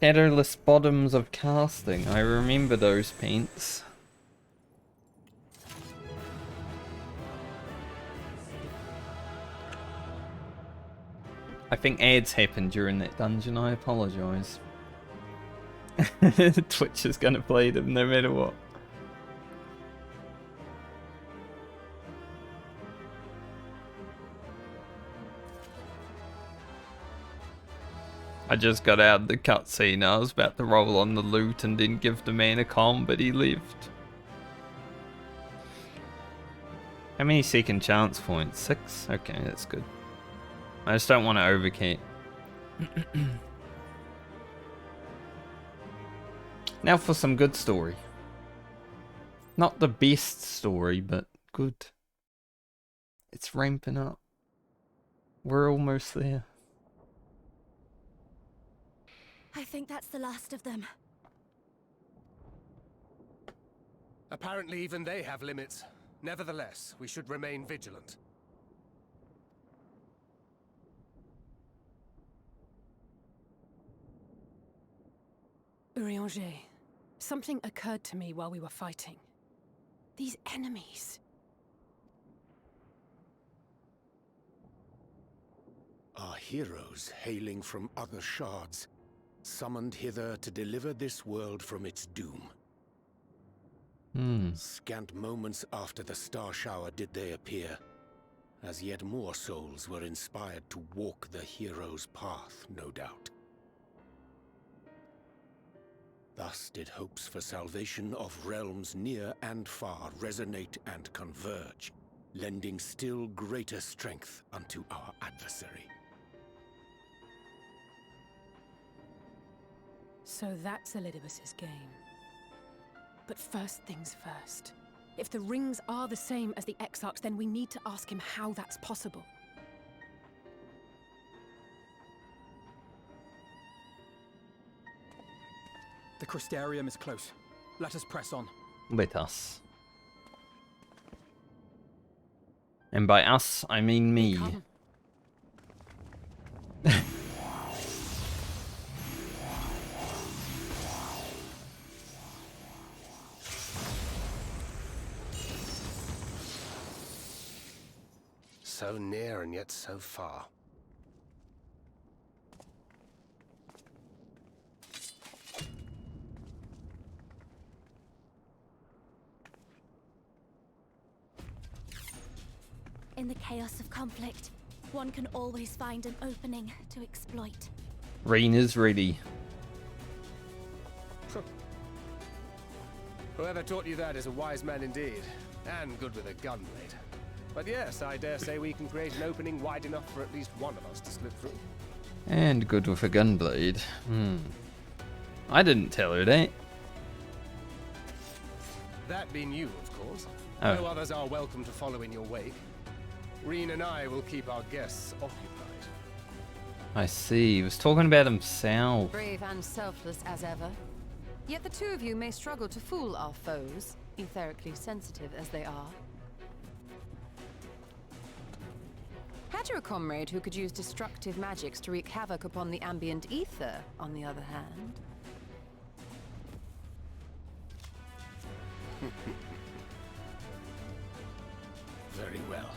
Headerless bottoms of casting. I remember those paints. I think ads happened during that dungeon. I apologise. Twitch is gonna play them no matter what. I just got out of the cutscene. I was about to roll on the loot and then give the man a comm, but he left. How many second chance points? 6? Okay, that's good. I just don't want to overkate. Now for some good story. Not the best story, but good. It's ramping up. We're almost there. I think that's the last of them. Apparently even they have limits. Nevertheless, we should remain vigilant. Urianger, something occurred to me while we were fighting. These enemies. Are heroes hailing from other shards, summoned hither to deliver this world from its doom. Scant moments after the star shower did they appear, as yet more souls were inspired to walk the hero's path, no doubt. Thus did hopes for salvation of realms near and far resonate and converge, lending still greater strength unto our adversary. So that's Elidibus's game. But first things first. If the rings are the same as the Exarchs, then we need to ask him how that's possible. The Crystarium is close. Let us press on. With us. And by us, I mean me. So near and yet so far. In the chaos of conflict, one can always find an opening to exploit. Reina's ready. Whoever taught you that is a wise man indeed, and good with a gunblade. But yes, I dare say we can create an opening wide enough for at least one of us to slip through. And good with a gunblade. I didn't tell her that. That being you, of course. Oh. No others are welcome to follow in your wake. Reen and I will keep our guests occupied. I see. He was talking about himself. Brave and selfless as ever. Yet the two of you may struggle to fool our foes, etherically sensitive as they are. Had you a comrade who could use destructive magics to wreak havoc upon the ambient ether, on the other hand? Very well.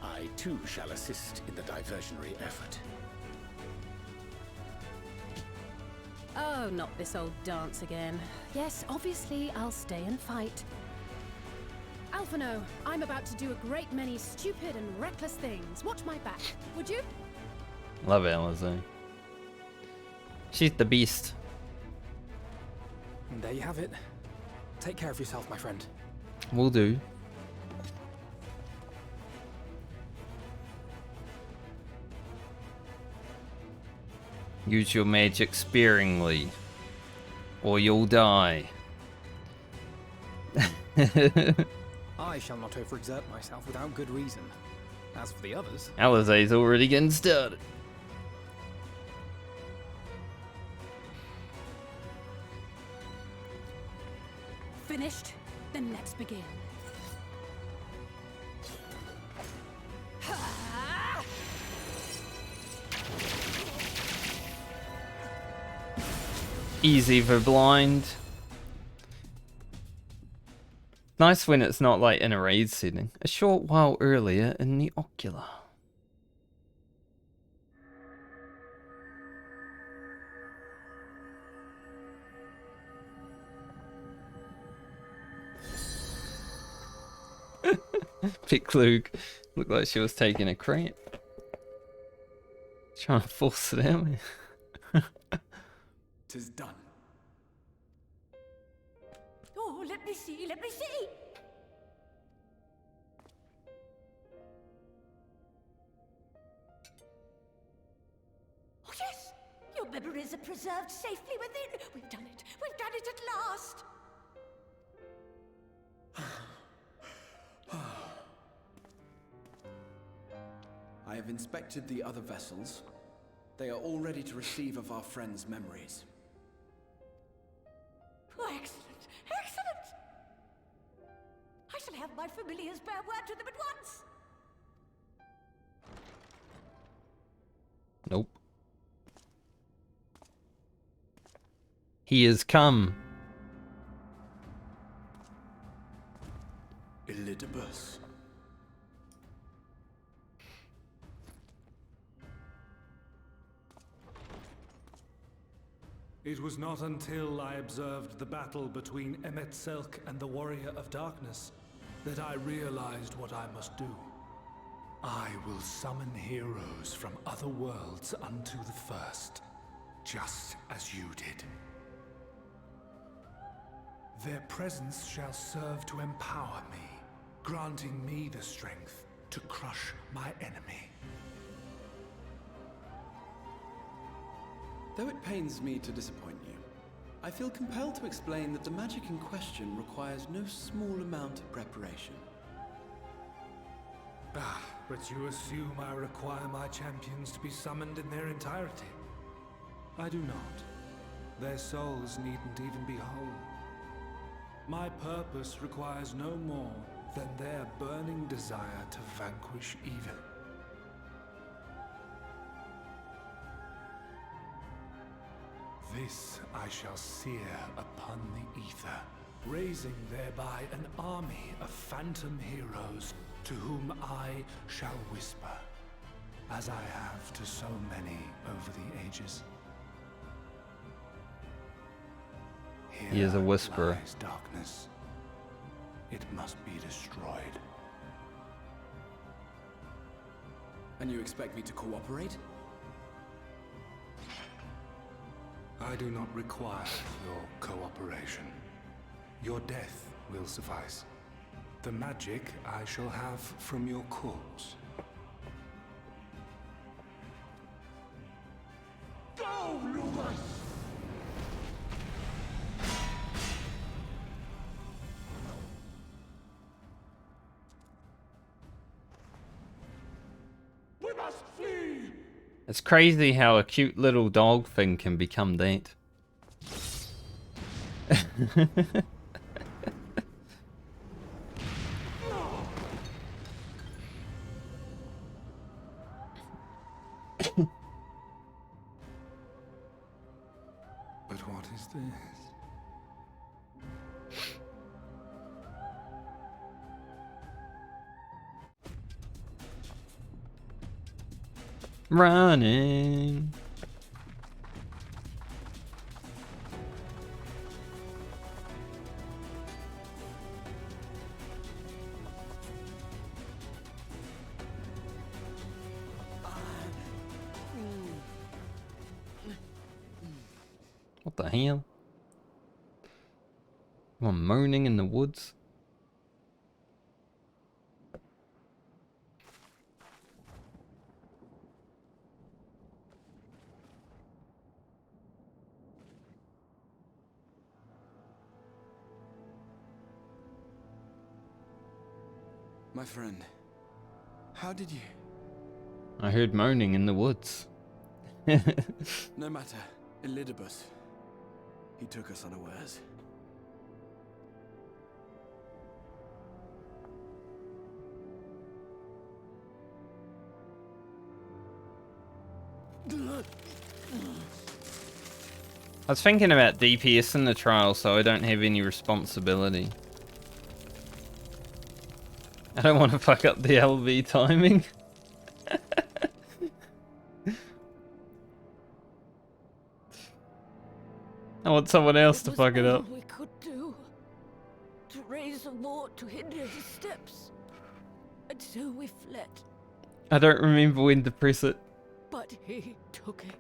I too shall assist in the diversionary effort. Oh, not this old dance again. Yes, obviously I'll stay and fight. Alphino, I'm about to do a great many stupid and reckless things. Watch my back, would you? Love Alizé. She's the beast. And there you have it. Take care of yourself, my friend. Will do. Use your magic sparingly, or you'll die. I shall not overexert myself without good reason. As for the others... Alizé's already getting started. Finished? Then let's begin. Easy for blind. Nice when it's not like in a raid setting. A short while earlier in the ocular. Pick Luke. Looked like she was taking a crap. Trying to force it out. 'Tis done. Oh, let me see, let me see! Oh, yes! Your memories are preserved safely within. We've done it! We've done it at last! I have inspected the other vessels. They are all ready to receive of our friends' memories. Oh, excellent! Excellent! I shall have my familiars bear word to them at once! Nope. He has come. Elidibus. It was not until I observed the battle between Emet-Selch and the Warrior of Darkness that I realized what I must do. I will summon heroes from other worlds unto the first, just as you did. Their presence shall serve to empower me, granting me the strength to crush my enemy. Though it pains me to disappoint you, I feel compelled to explain that the magic in question requires no small amount of preparation. Ah, but you assume I require my champions to be summoned in their entirety. I do not. Their souls needn't even be whole. My purpose requires no more than their burning desire to vanquish evil. This I shall sear upon the ether, raising thereby an army of phantom heroes to whom I shall whisper, as I have to so many over the ages. He is a whisperer. Lies darkness. It must be destroyed. And you expect me to cooperate? I do not require your cooperation. Your death will suffice. The magic I shall have from your corpse. Go, Lucas! We must flee! It's crazy how a cute little dog thing can become that. But what is this? Running. What the hell? Someone moaning in the woods. My friend, how did you? I heard moaning in the woods. No matter, Elidibus. He took us unawares. I was thinking about DPS in the trial, so I don't have any responsibility. I don't want to fuck up the LV timing. I want someone else to fuck it up. We could do to raise a war to hinder his steps, and so we fled. I don't remember when to press it. But he took it.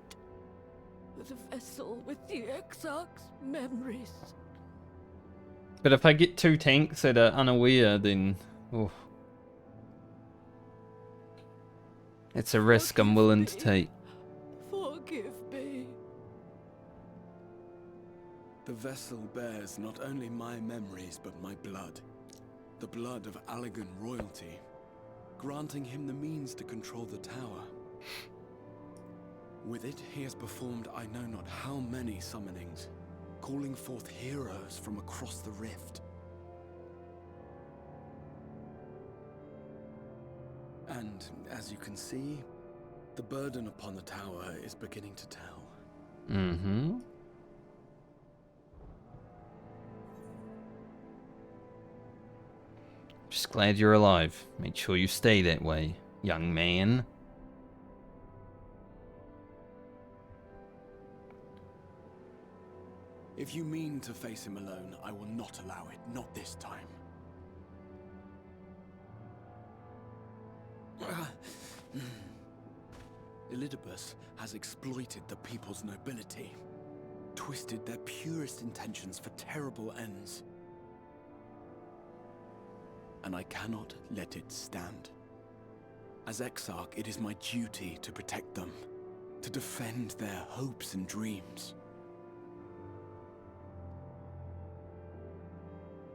The vessel with the Exarch's memories. But if I get 2 tanks that are unaware, then... Oh. It's a risk I'm willing to take. Forgive me. The vessel bears not only my memories, but my blood. The blood of Allegan royalty, granting him the means to control the tower. With it, he has performed I know not how many summonings, calling forth heroes from across the rift. And, as you can see, the burden upon the tower is beginning to tell. Mm-hmm. Just glad you're alive. Make sure you stay that way, young man. If you mean to face him alone, I will not allow it, not this time. Elidibus has exploited the people's nobility, twisted their purest intentions for terrible ends. And I cannot let it stand. As Exarch, it is my duty to protect them, to defend their hopes and dreams.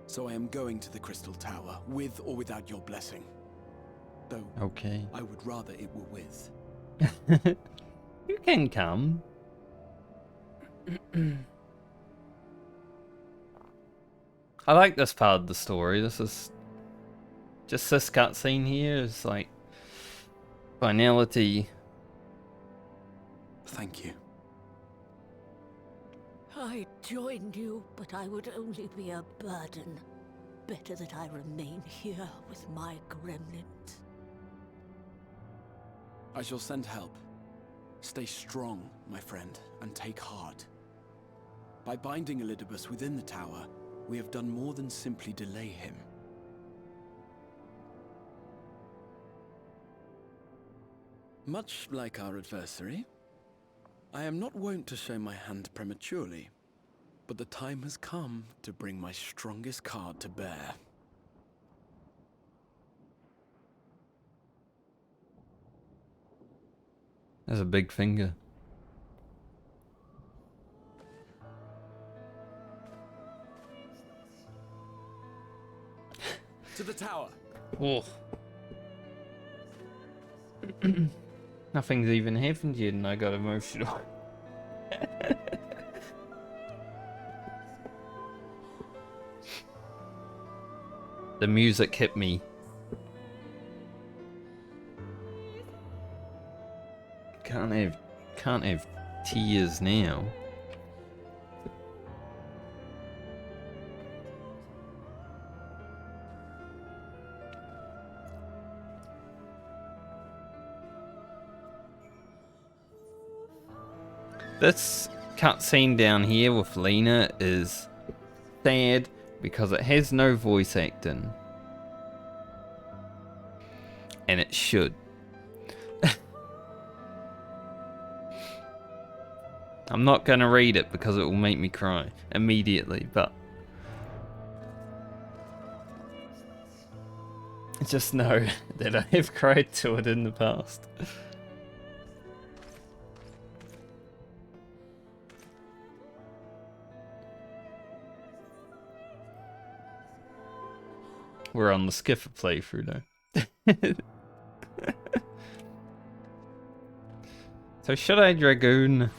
So I am going to the Crystal Tower, with or without your blessing. Though, okay. I would rather it were with. You can come. I like this part of the story. This is... Just this cutscene here is like... finality. Thank you. I joined you, but I would only be a burden. Better that I remain here with my gremlins. I shall send help. Stay strong, my friend, and take heart. By binding Elidibus within the tower, we have done more than simply delay him. Much like our adversary, I am not wont to show my hand prematurely, but the time has come to bring my strongest card to bear. That's a big finger. To the tower! Oh. Nothing's even happened yet and I got emotional. The music hit me. Can't have tears now. This cutscene down here with Lena is sad because it has no voice acting. And it should. I'm not going to read it because it will make me cry immediately, but just know that I have cried to it in the past. We're on the Skiffer playthrough though. So should I Dragoon?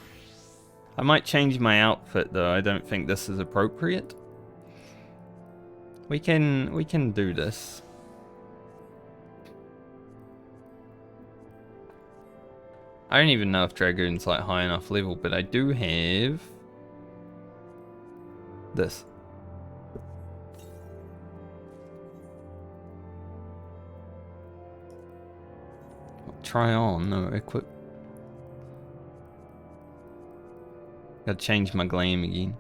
I might change my outfit though. I don't think this is appropriate. We can do this. I don't even know if Dragoon's like high enough level, but I do have this. Try on, no equip. Gotta change my gleam again.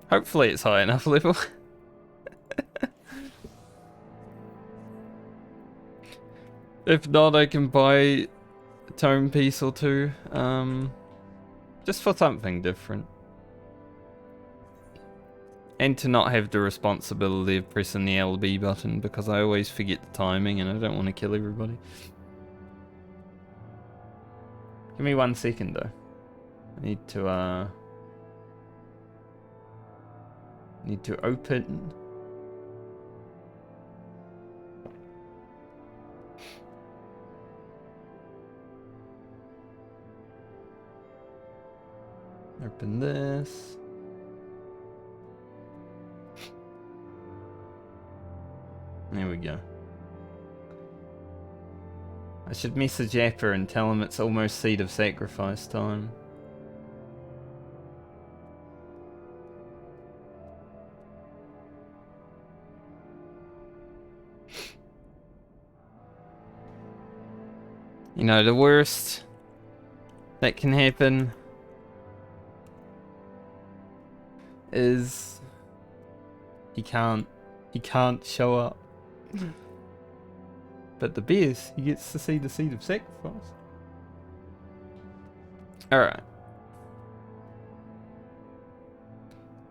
Hopefully it's high enough level. If not, I can buy a tome piece or two. Just for something different. And to not have the responsibility of pressing the LB button, because I always forget the timing and I don't want to kill everybody. Give me 1 second though. I need to open. Open this. There we go. I should message Appa and tell him it's almost Seed of Sacrifice time. You know, the worst that can happen is he can't show up. But the best, he gets to see the Seed of Sacrifice. Alright.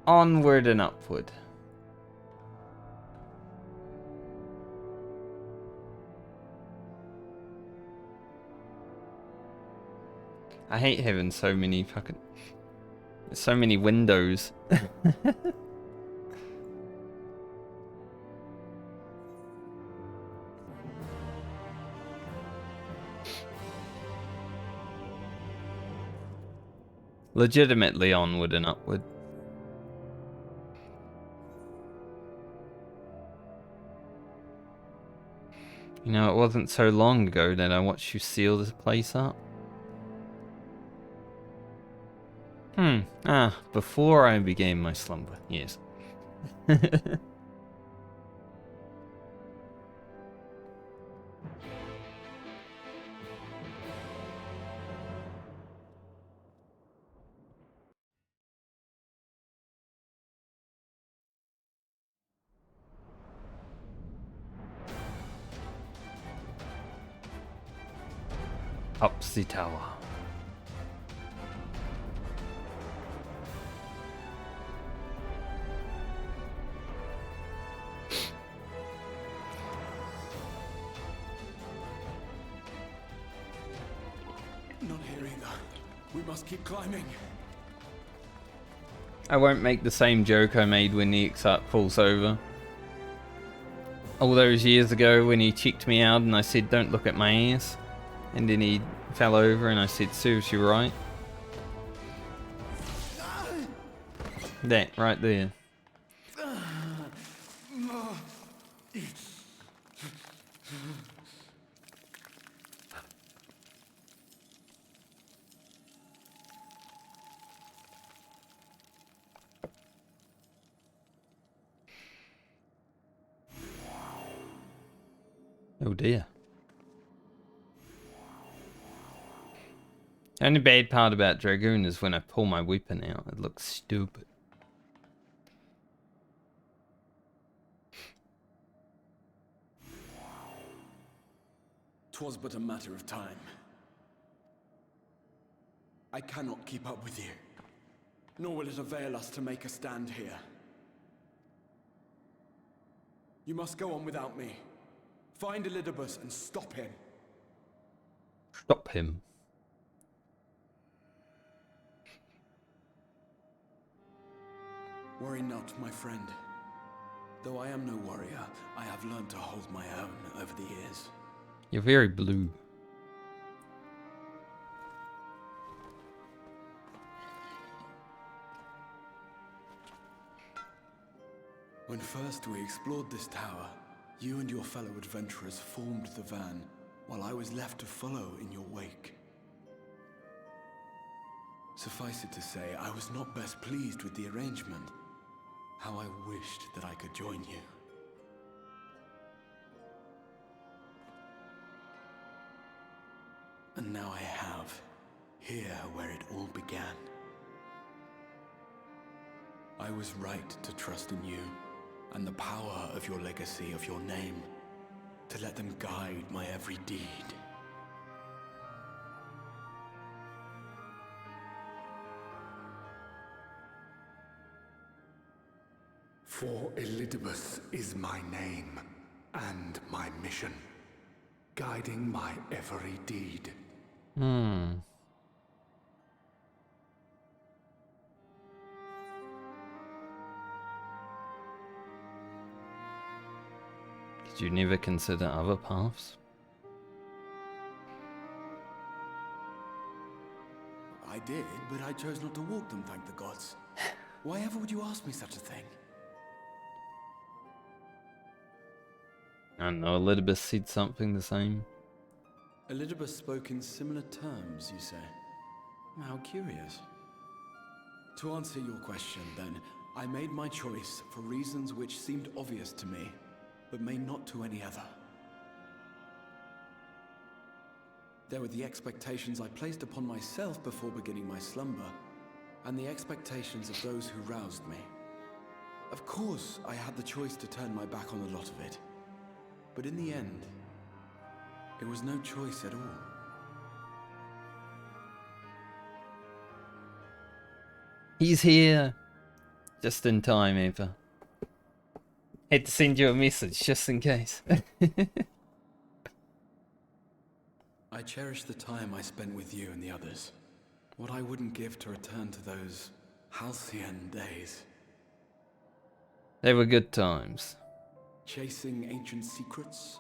Onward and upward. I hate having so many windows. Legitimately onward and upward. You know, it wasn't so long ago that I watched you seal this place up. Before I began my slumber, yes. Up the tower. Not here either. We must keep climbing. I won't make the same joke I made when the Exarch falls over. All those years ago when he checked me out and I said don't look at my ass. And then he fell over and I said serves you right. That right there. Oh dear. The only bad part about Dragoon is when I pull my weapon out, it looks stupid. "'Twas but a matter of time. I cannot keep up with you, nor will it avail us to make a stand here. You must go on without me. Find Elidibus and stop him." Stop him. Worry not, my friend. Though I am no warrior, I have learned to hold my own over the years. You're very blue. When first we explored this tower, you and your fellow adventurers formed the van, while I was left to follow in your wake. Suffice it to say, I was not best pleased with the arrangement. How I wished that I could join you. And now I have, here where it all began. I was right to trust in you, and the power of your legacy, of your name, to let them guide my every deed. For Elidibus is my name, and my mission, guiding my every deed. Did you never consider other paths? I did, but I chose not to walk them, thank the gods. Why ever would you ask me such a thing? I don't know, Elidibus said something the same. Elidibus spoke in similar terms, you say? How curious. To answer your question, then, I made my choice for reasons which seemed obvious to me, but may not to any other. There were the expectations I placed upon myself before beginning my slumber, and the expectations of those who roused me. Of course, I had the choice to turn my back on a lot of it, but in the end, it was no choice at all. He's here! Just in time, Ava. Had to send you a message, just in case. I cherish the time I spent with you and the others. What I wouldn't give to return to those halcyon days. They were good times. Chasing ancient secrets,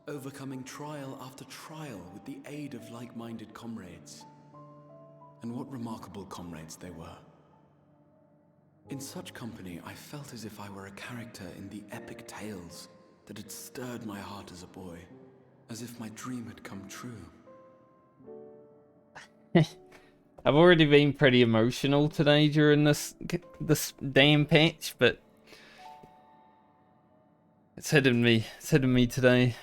overcoming trial after trial with the aid of like-minded comrades. And what remarkable comrades they were. In such company, I felt as if I were a character in the epic tales that had stirred my heart as a boy, as if my dream had come true. I've already been pretty emotional today during this damn patch, but it's hitting me. It's hitting me today.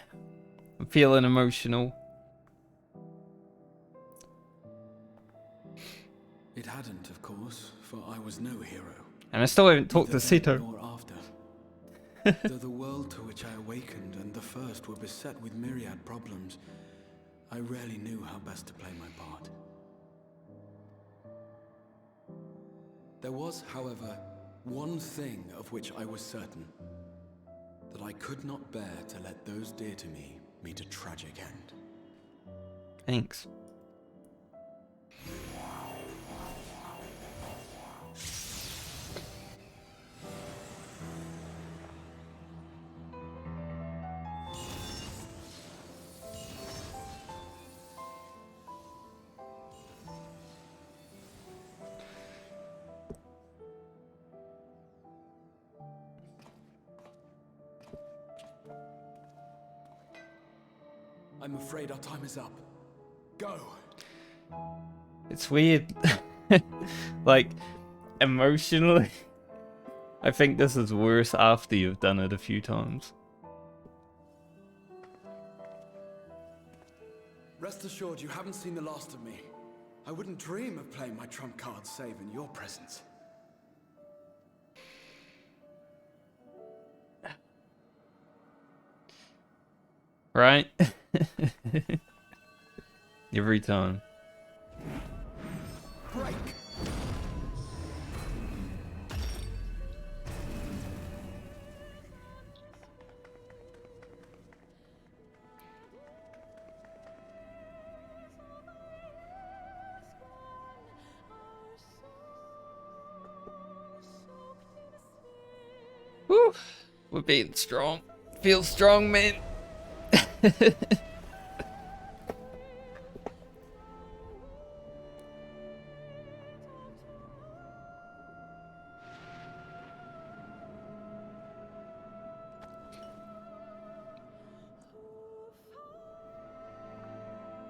I'm feeling emotional. It hadn't, of course, for I was no hero. And I still haven't talked to Sito. Though the world to which I awakened and the first were beset with myriad problems, I rarely knew how best to play my part. There was, however, one thing of which I was certain. That I could not bear to let those dear to me meet a tragic end. Thanks. I'm afraid our time is up. Go! It's weird. Like, emotionally, I think this is worse after you've done it a few times. Rest assured you haven't seen the last of me. I wouldn't dream of playing my trump card save in your presence. Right? Every time. Break. Woo! We're being strong. Feel strong, man.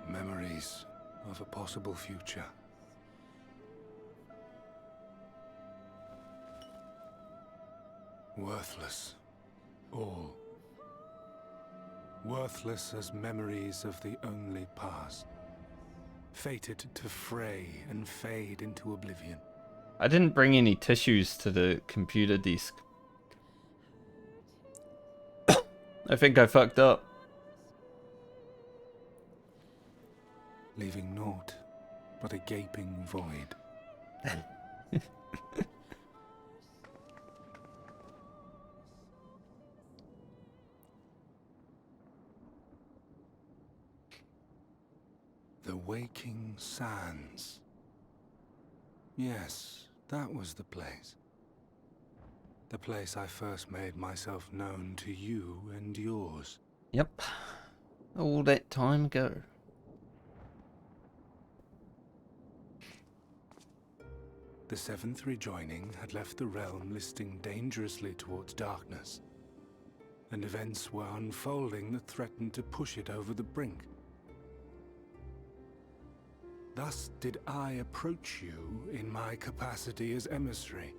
Memories of a possible future. Worthless. All. Worthless as memories of the only past. Fated to fray and fade into oblivion. I didn't bring any tissues to the computer desk. I think I fucked up. Leaving naught but a gaping void. The Waking Sands. Yes, that was the place. The place I first made myself known to you and yours. Yep. All that time ago. The Seventh Rejoining had left the realm listing dangerously towards darkness, and events were unfolding that threatened to push it over the brink. Thus did I approach you in my capacity as emissary,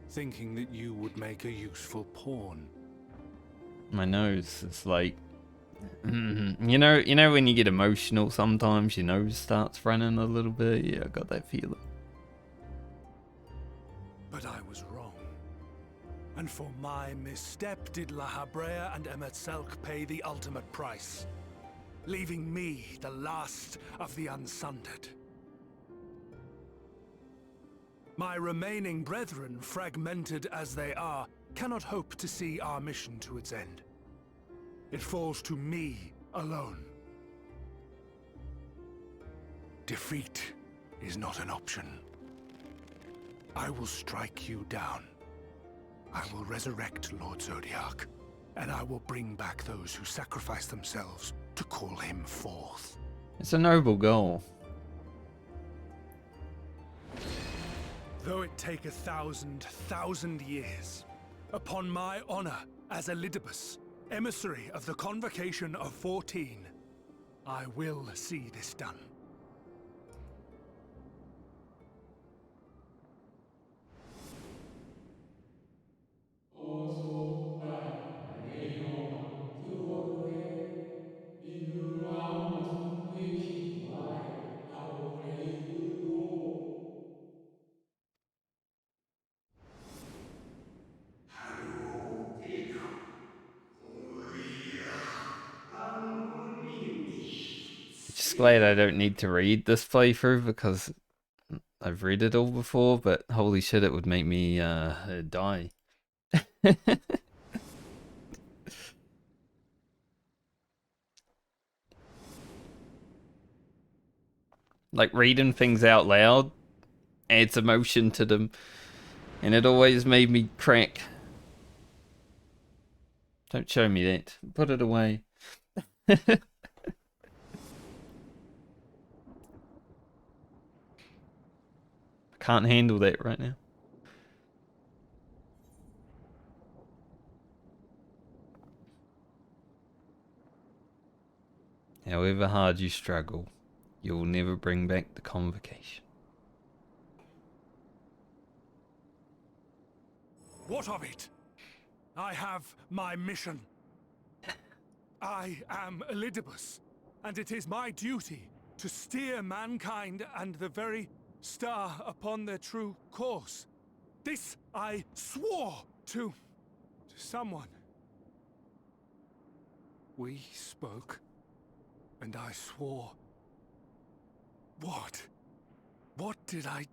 thinking that you would make a useful pawn. My nose is like, you know when you get emotional sometimes your nose starts running a little bit. Yeah, I got that feeling. But I was wrong. And for my misstep did La Habrea and Emetzelk pay the ultimate price, leaving me the last of the unsundered. My remaining brethren, fragmented as they are, cannot hope to see our mission to its end. It falls to me alone. Defeat is not an option. I will strike you down. I will resurrect Lord Zodiac, and I will bring back those who sacrifice themselves to call him forth. It's a noble goal. Though it take 1,000 years, upon my honor as Elidibus, emissary of the Convocation of 14, I will see this done. Just glad I don't need to read this playthrough because I've read it all before, but holy shit, it would make me die. Like reading things out loud adds emotion to them, and it always made me crack. Don't show me that. Put it away. I can't handle that right now. However hard you struggle, you will never bring back the Convocation. What of it? I have my mission. I am Elidibus, and it is my duty to steer mankind and the very star upon their true course. This I swore to someone. We spoke, and I swore. What? What did I...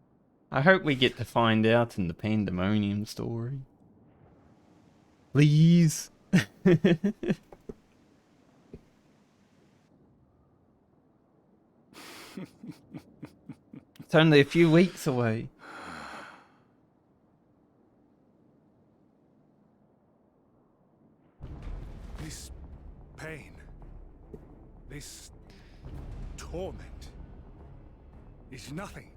I hope we get to find out in the Pandemonium story. Please. It's only a few weeks away. This pain, this torment, is nothing.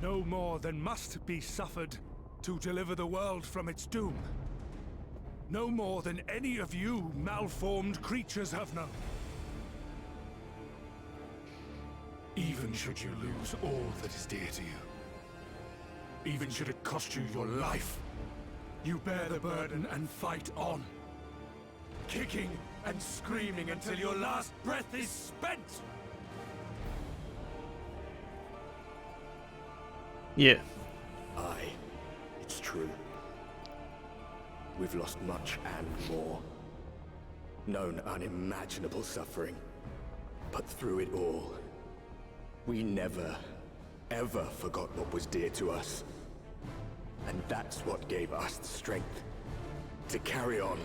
No more than must be suffered to deliver the world from its doom. No more than any of you malformed creatures have known. Even should you lose all that is dear to you, even should it cost you your life, You bear the burden and fight on. Kicking and screaming until your last breath is spent! Yeah. Aye, it's true. We've lost much and more. Known unimaginable suffering. But through it all, we never, ever forgot what was dear to us. And that's what gave us the strength to carry on.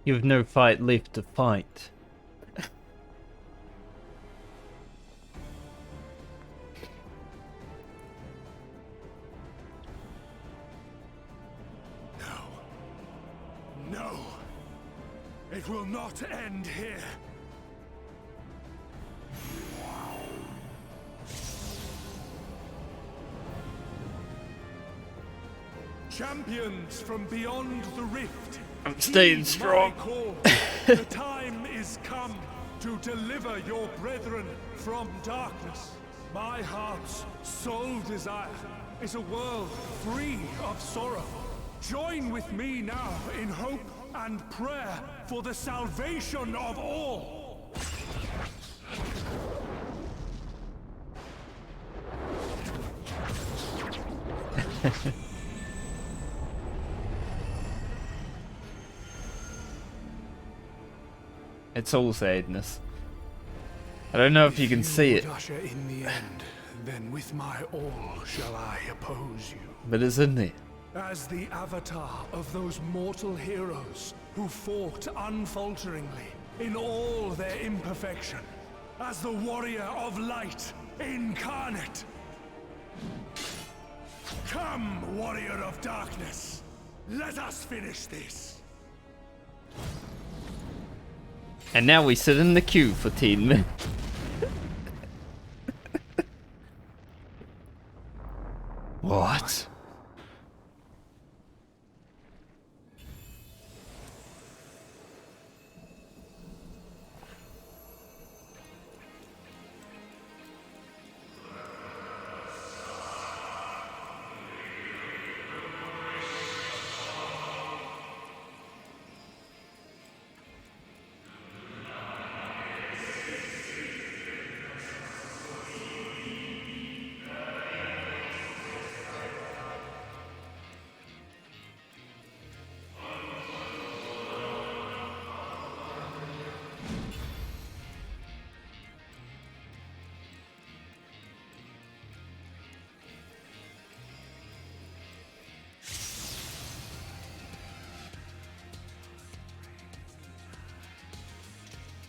You've no fight left to fight. No! It will not end here! Champions from beyond the rift! I'm staying strong. The time is come to deliver your brethren from darkness. My heart's sole desire is a world free of sorrow. Join with me now in hope and prayer for the salvation of all. It's all sadness. I don't know if you can see it. Usher in the end, then with my all shall I oppose you. But it's in there. As the avatar of those mortal heroes who fought unfalteringly in all their imperfection. As the warrior of light incarnate. Come, warrior of darkness. Let us finish this. And now we sit in the queue for 10 minutes. What?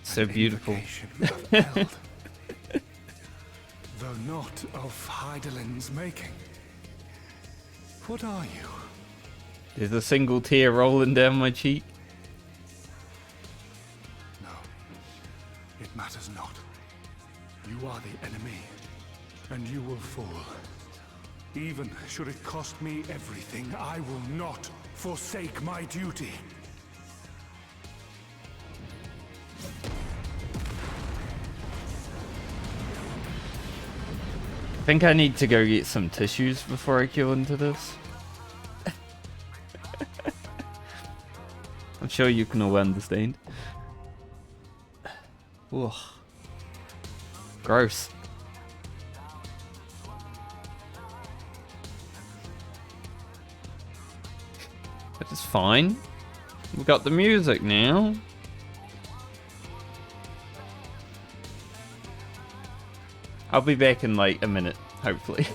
So beautiful. Though not of Heidelin's making. What are you? There's a single tear rolling down my cheek. No, it matters not. You are the enemy, and you will fall. Even should it cost me everything, I will not forsake my duty. I think I need to go get some tissues before I kill into this. I'm sure you can all understand. Ugh. Gross. But it's fine. We've got the music now. I'll be back in like a minute, hopefully.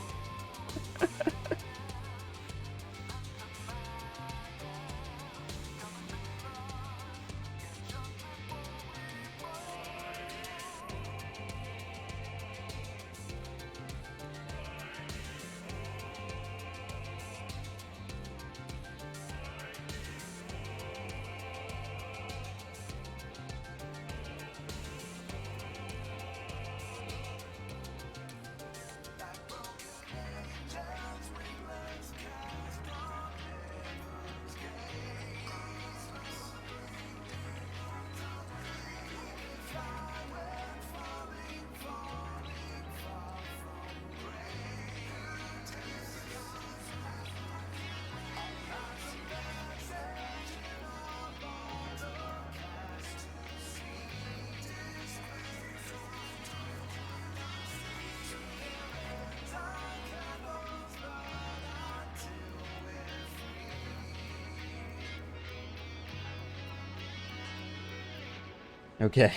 Okay.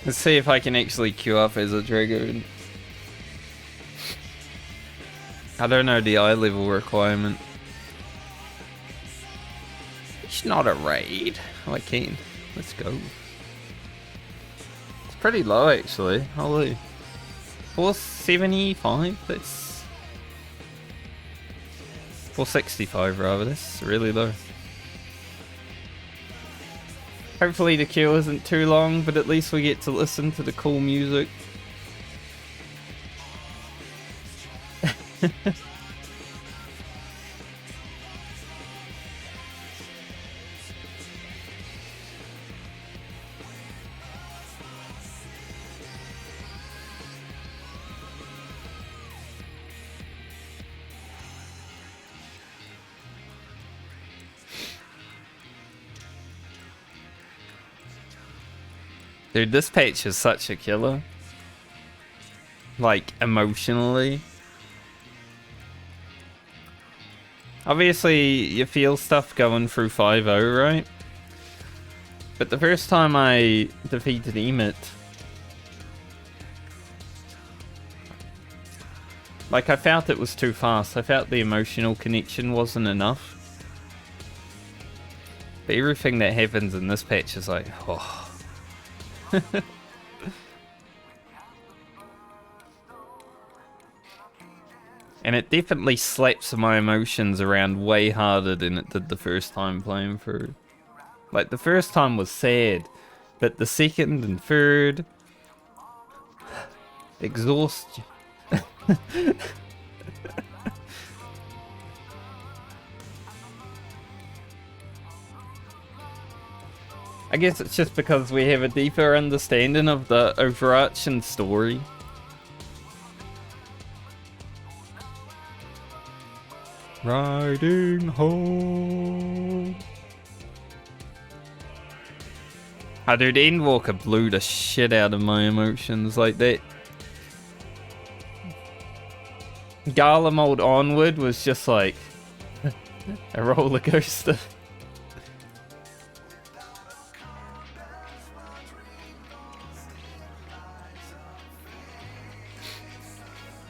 Let's see if I can actually queue up as a dragoon. I don't know the eye level requirement. It's not a raid. Oh, I can. Let's go. It's pretty low actually. Holy. 475? That's 465 rather. That's really low. Hopefully the queue isn't too long, but at least we get to listen to the cool music. Dude, this patch is such a killer. Like, emotionally. Obviously, you feel stuff going through 5-0, right? But the first time I defeated Emmet, like, I felt it was too fast. I felt the emotional connection wasn't enough. But everything that happens in this patch is like, oh. And it definitely slaps my emotions around way harder than it did the first time playing through. Like, the first time was sad, but the second and third exhaust you. I guess it's just because we have a deeper understanding of the overarching story. Riding home. Ah, dude, Endwalker blew the shit out of my emotions like that. Gala mode onward was just like a roller coaster.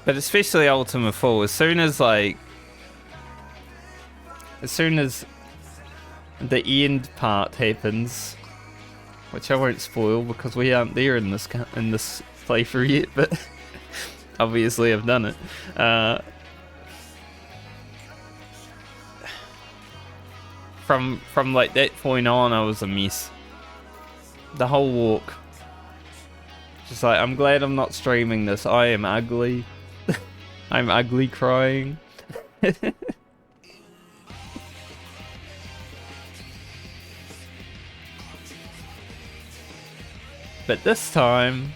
But especially Ultima Full, as soon as the end part happens, which I won't spoil because we aren't there in this playthrough yet, but obviously I've done it. From like that point on, I was a mess. The whole walk, just like, I'm glad I'm not streaming this. I am ugly. I'm ugly crying. But this time,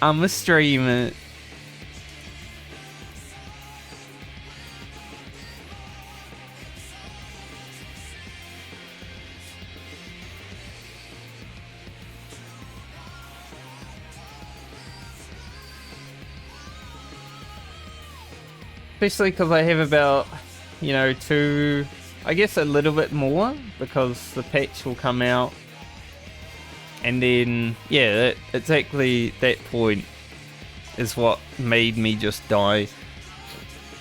I'ma stream it. Especially because I have about, you know, I guess a little bit more, because the patch will come out. And then, yeah, exactly that point is what made me just die.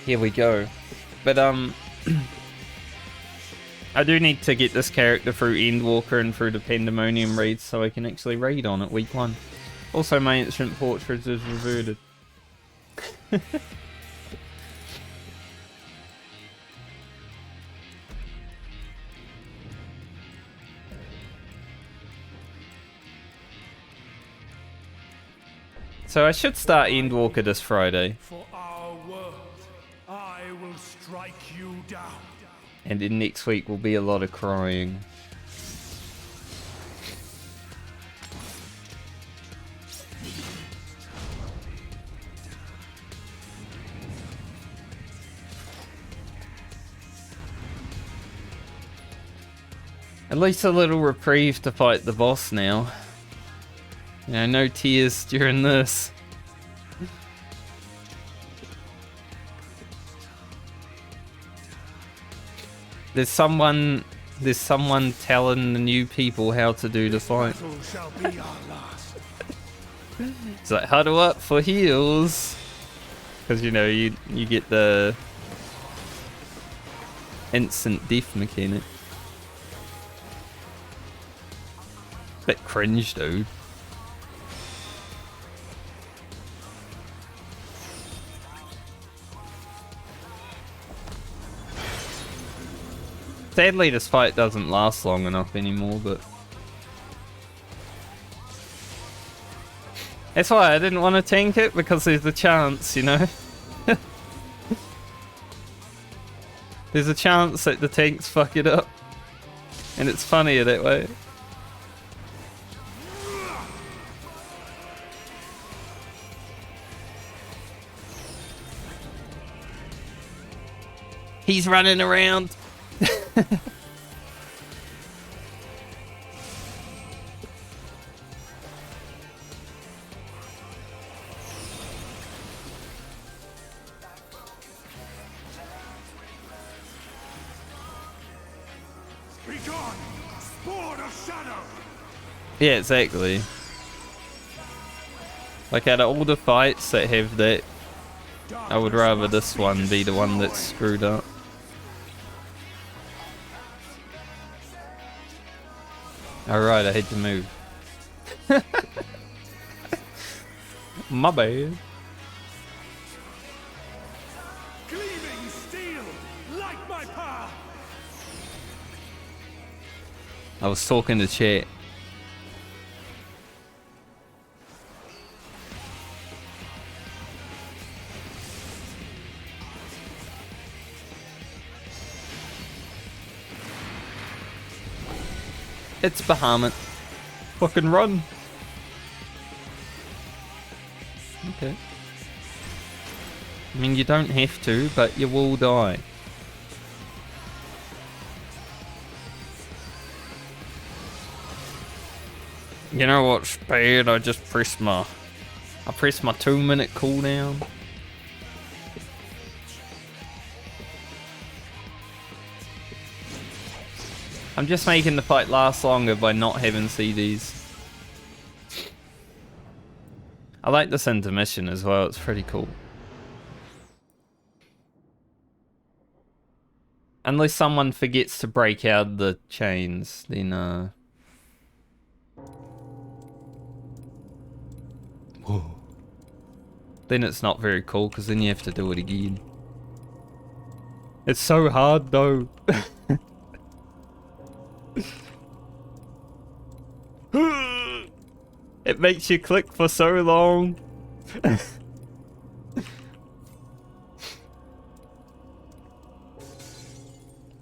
Here we go. But, I do need to get this character through Endwalker and through the Pandemonium raids so I can actually raid on it week 1. Also, my Ancient Portrait is reverted. So I should start Endwalker this Friday. For our world, I will strike you down. And then next week will be a lot of crying. At least a little reprieve to fight the boss now. You know, no tears during this. There's someone telling the new people how to do the fight. Shall be our last. It's like huddle up for heals, because you know you get the instant death mechanic. Bit cringe, dude. Sadly, this fight doesn't last long enough anymore, but that's why I didn't want to tank it, because there's a chance, you know? There's a chance that the tanks fuck it up, and it's funnier that way. He's running around. Be gone, spawn of shadow. Yeah, exactly. Like out of all the fights that have that, I would rather this one be the one that's screwed up. Alright, I hate to move. My bad. Gleaming steel, like my power. I was talking to chat. It's Bahamut. Fucking run. Okay. I mean, you don't have to, but you will die. You know what's bad? I pressed my 2-minute cooldown. I'm just making the fight last longer by not having CDs. I like this intermission as well, it's pretty cool. Unless someone forgets to break out the chains, then whoa. Then it's not very cool, because then you have to do it again. It's so hard though. It makes you click for so long.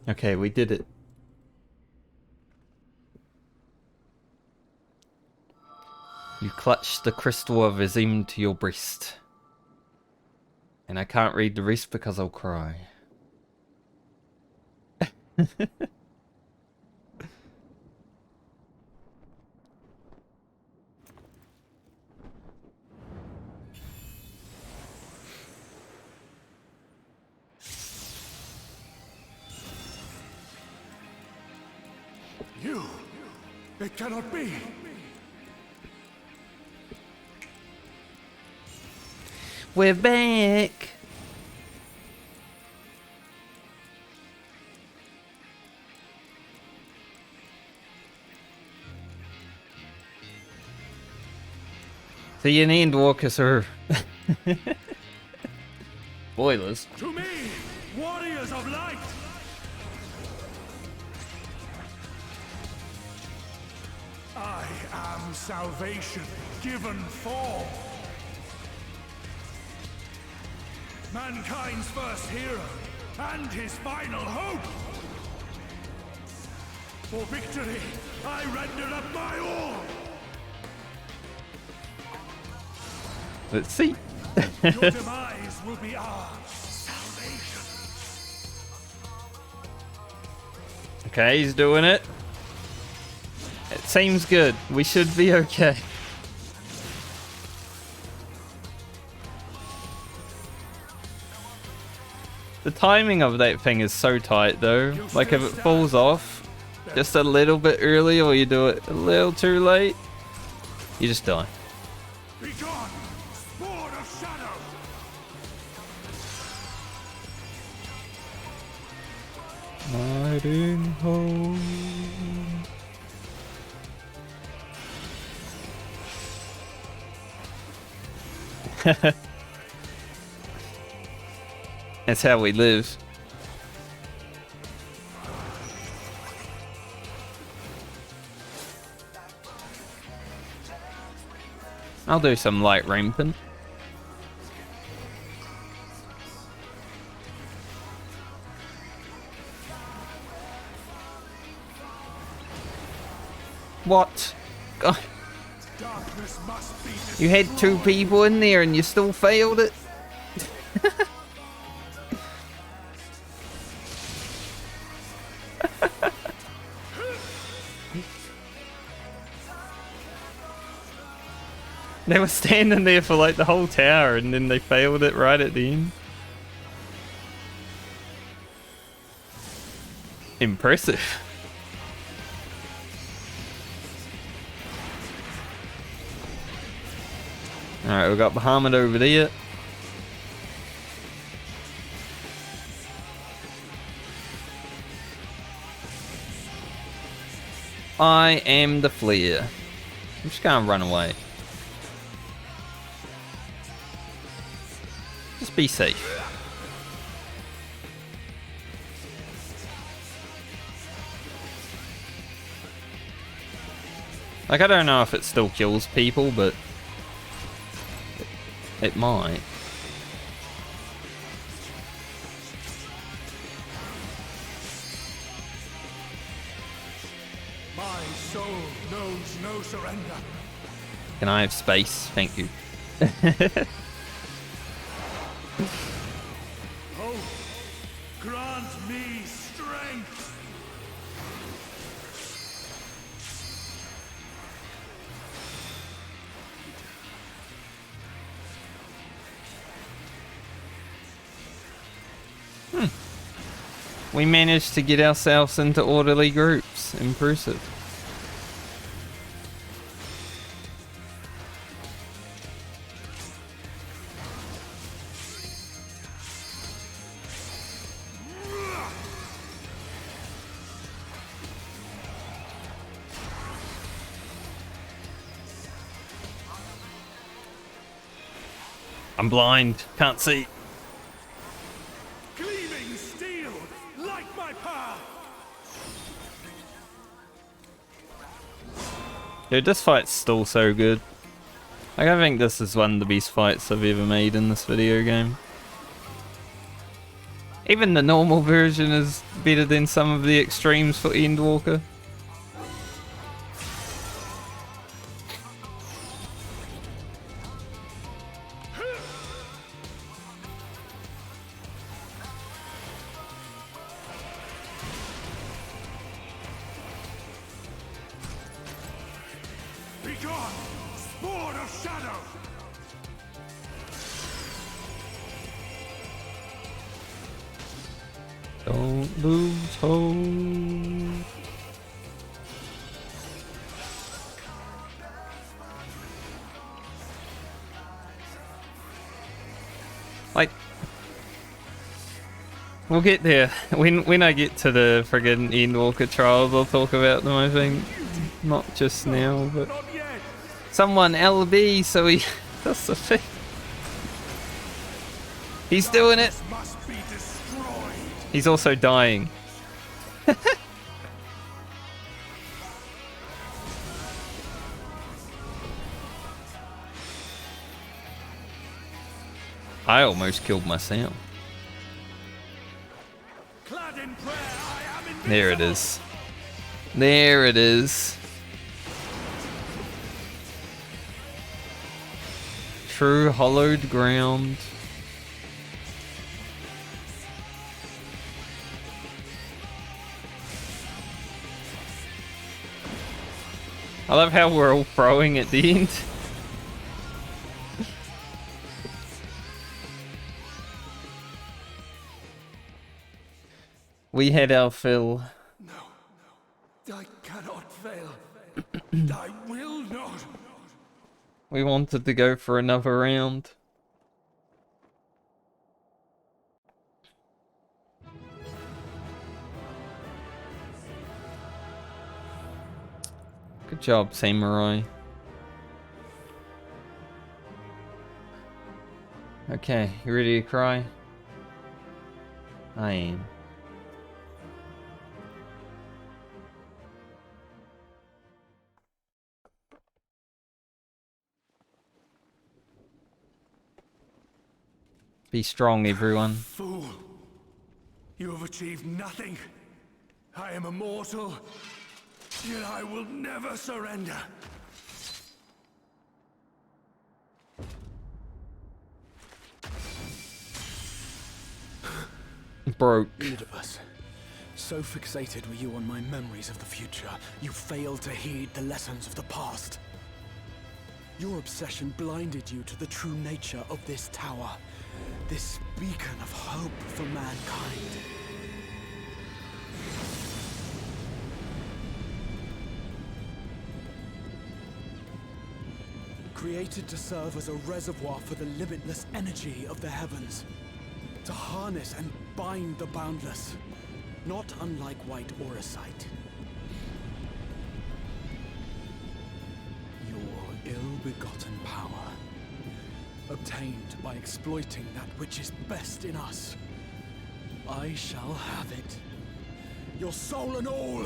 Okay, we did it. You clutched the crystal of Azim to your breast. And I can't read the rest because I'll cry. You! It cannot be! We're back! The Endwalker, sir. Boilers. To me, warriors of light! I am salvation given form. Mankind's first hero and his final hope. For victory, I render up my all. Let's see. Your demise will be our salvation. Okay, he's doing it. It seems good. We should be okay. The timing of that thing is so tight though. Like if it falls off just a little bit early or you do it a little too late, you just die. Be gone, spawn of shadow! Riding home. That's how we live. I'll do some light rampant. What? God. You had 2 people in there and you still failed it? They were standing there for like the whole tower and then they failed it right at the end. Impressive. Alright, we've got Bahamut over there. I am the Flea. I'm just gonna run away. Just be safe. Like, I don't know if it still kills people, but it might. My soul knows no surrender. Can I have space? Thank you. Hope, grant me strength. We managed to get ourselves into orderly groups. Impressive. I'm blind. Can't see. Gleaming steel, like my power. Dude, this fight's still so good. Like, I think this is one of the best fights I've ever made in this video game. Even the normal version is better than some of the extremes for Endwalker. Be gone, spawn of shadow. Don't lose hope. Like, we'll get there. When I get to the friggin' Endwalker trials, I'll talk about them, I think. Not just now, but someone LB, so he does the thing. He's doing it. He's also dying. I almost killed myself. There it is. There it is. True hollowed ground. I love how we're all throwing at the end. We had our fill. I cannot fail. I will not. We wanted to go for another round. Good job, Samurai. Okay, you ready to cry? I am. Be strong, everyone. Fool! You have achieved nothing. I am immortal, yet I will never surrender. Broke. Elidibus, so fixated were you on my memories of the future, you failed to heed the lessons of the past. Your obsession blinded you to the true nature of this tower, this beacon of hope for mankind. Created to serve as a reservoir for the limitless energy of the heavens. To harness and bind the boundless, not unlike white auracite. Your ill-begotten power, obtained by exploiting that which is best in us. I shall have it. Your soul and all!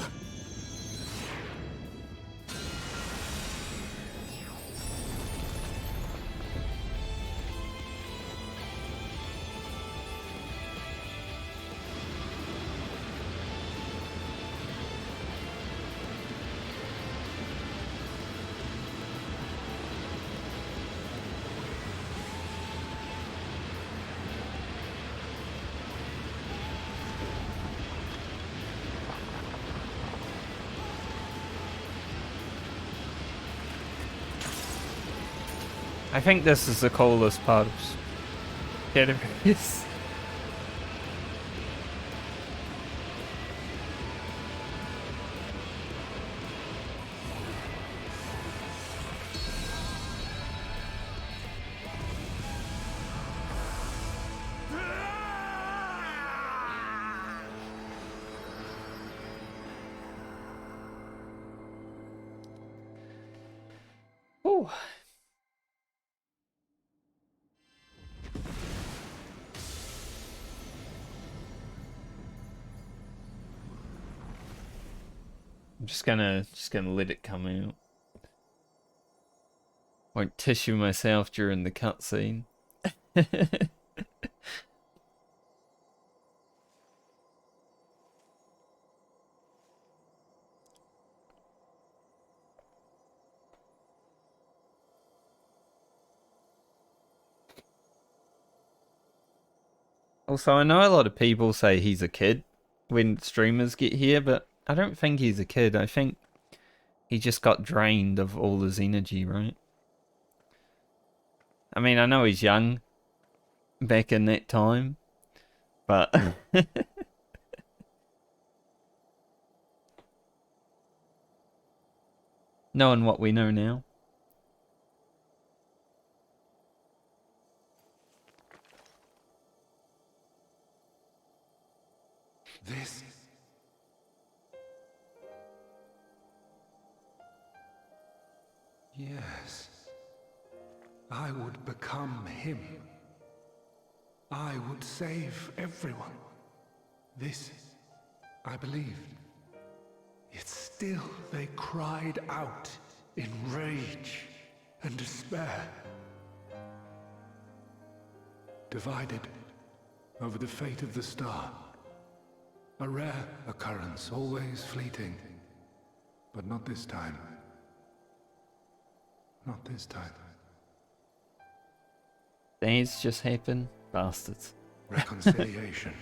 I think this is the coolest part of Shadowbringers. Ooh. I'm just gonna let it come out. Won't tissue myself during the cutscene. Also, I know a lot of people say he's a kid when streamers get here, but I don't think he's a kid. I think he just got drained of all his energy, right? I mean, I know he's young back in that time, but knowing what we know now. This... Yes. I would become him. I would save everyone. This, I believed. Yet still they cried out in rage and despair. Divided over the fate of the star. A rare occurrence, always fleeting. But not this time. Not this time. Things just happen, bastards. Reconciliation.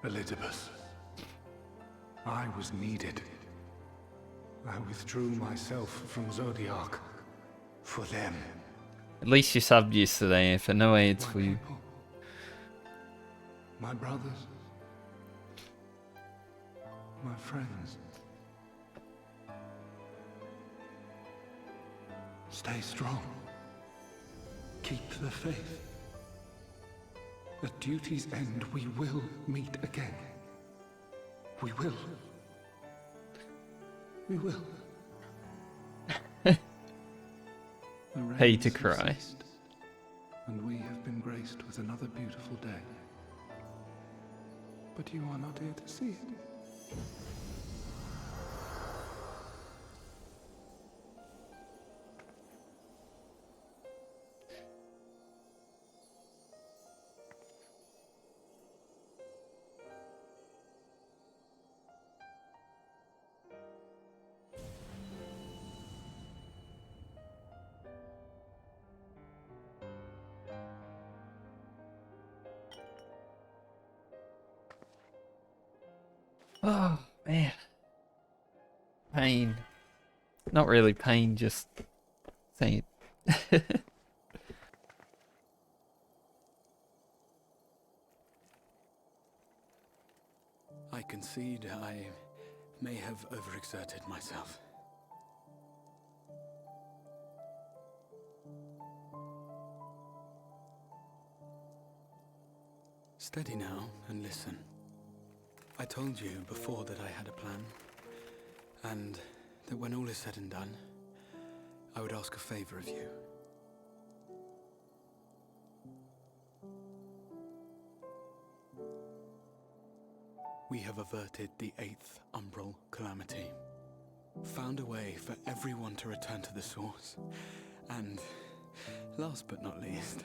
Elidibus. I was needed. I withdrew myself from Zodiark. For them. At least you subbed yesterday, for no ads for you. My brothers. my friends. Stay strong. Keep the faith. At duty's end, we will meet again. We will. We will. Pay to cry. Ceased, and we have been graced with another beautiful day. But you are not here to see it. Oh, man. Pain. Not really pain, just saying. I concede I may have overexerted myself. Steady now and listen. I told you before that I had a plan, and that when all is said and done, I would ask a favor of you. We have averted the 8th Umbral Calamity, found a way for everyone to return to the source, and, last but not least,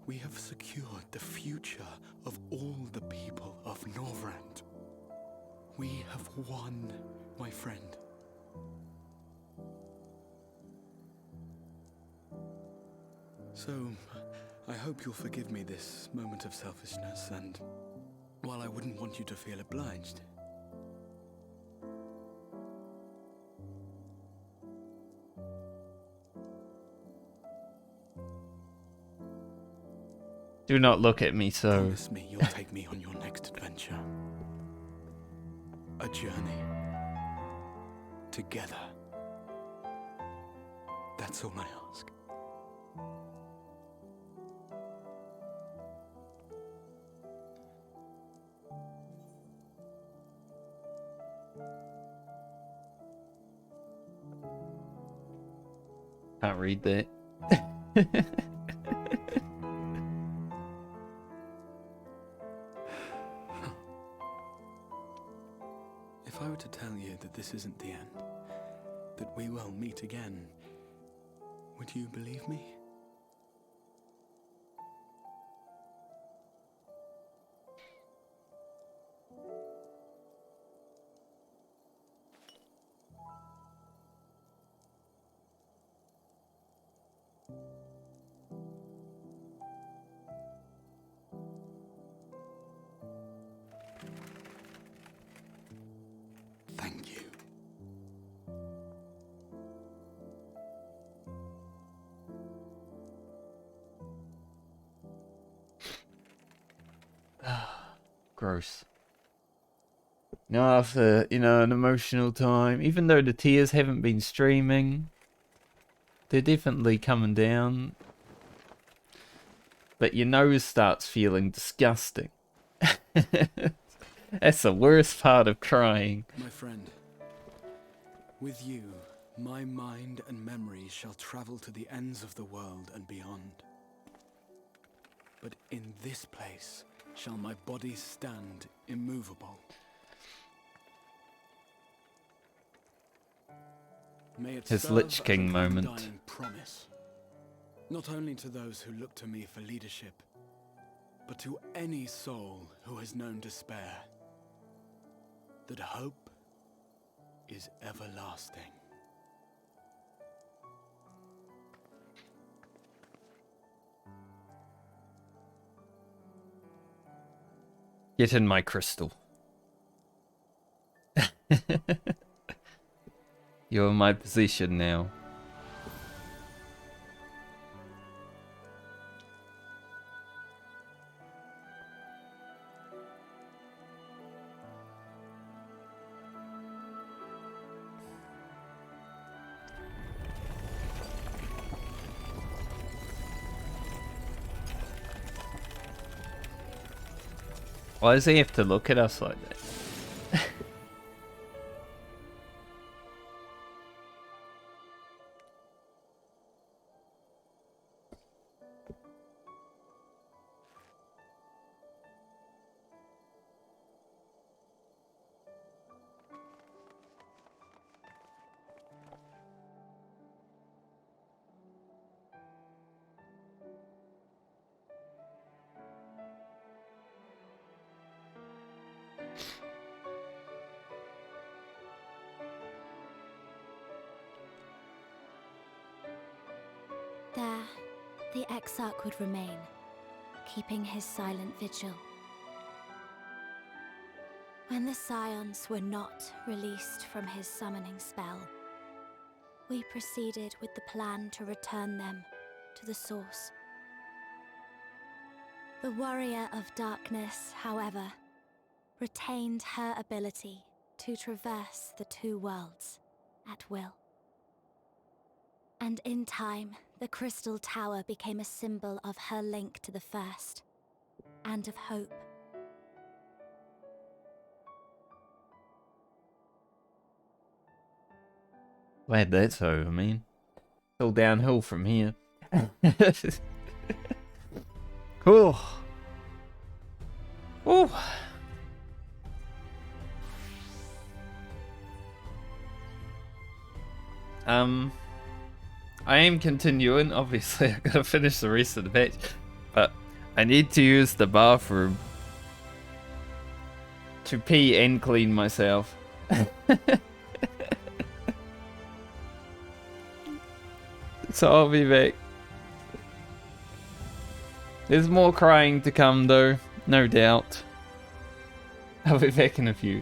we have secured the future of all the people of Norvrand. We have won, my friend. So, I hope you'll forgive me this moment of selfishness, and while I wouldn't want you to feel obliged, Do not look at me so. promise me you'll take me on your next adventure. A journey. Together. That's all I ask. Can't read that. If I were to tell you that this isn't the end, that we will meet again, would you believe me? Thank you. Gross. Now after, an emotional time, even though the tears haven't been streaming, they're definitely coming down. But your nose starts feeling disgusting. That's the worst part of crying. My friend, with you, my mind and memories shall travel to the ends of the world and beyond. But in this place shall my body stand immovable. May it His serve Lich as King an moment. undying promise, not only to those who look to me for leadership, but to any soul who has known despair, that hope is everlasting. Get in my crystal. You're in my position now. Why does he have to look at us like that? There, the Exarch would remain, keeping his silent vigil. When the Scions were not released from his summoning spell, we proceeded with the plan to return them to the source. The Warrior of Darkness, however, retained her ability to traverse the two worlds at will. And in time, the Crystal Tower became a symbol of her link to the First, and of hope. Glad that's over, man. It's all downhill from here. Cool. Ooh. I am continuing. Obviously, I gotta finish the rest of the patch, but I need to use the bathroom to pee and clean myself. So I'll be back. There's more crying to come though, no doubt. I'll be back in a few.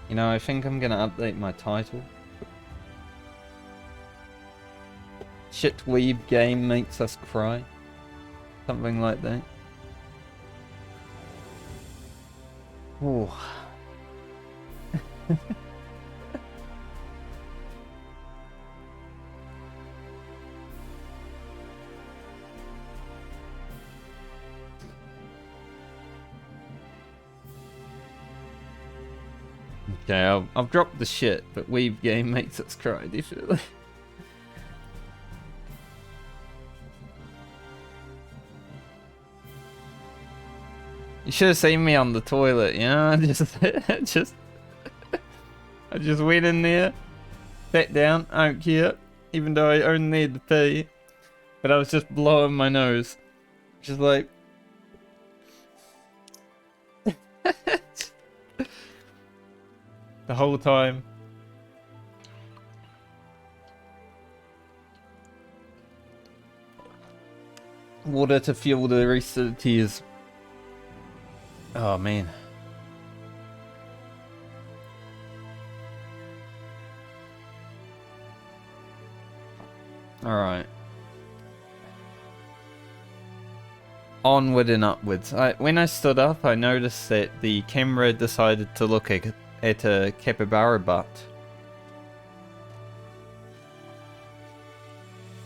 You know, I think I'm gonna update my title. Shit weeb game makes us cry. Something like that. Ooh. Okay, I've dropped the shit, but Weave game makes us cry, definitely. You should have seen me on the toilet, you know? I just went in there, sat down, I don't care, even though I only need to pee, but I was just blowing my nose, just like. The whole time. Water to fuel the rest of the tears. Oh man. Alright. Onward and upwards. When I stood up, I noticed that the camera decided to look at a capybara butt.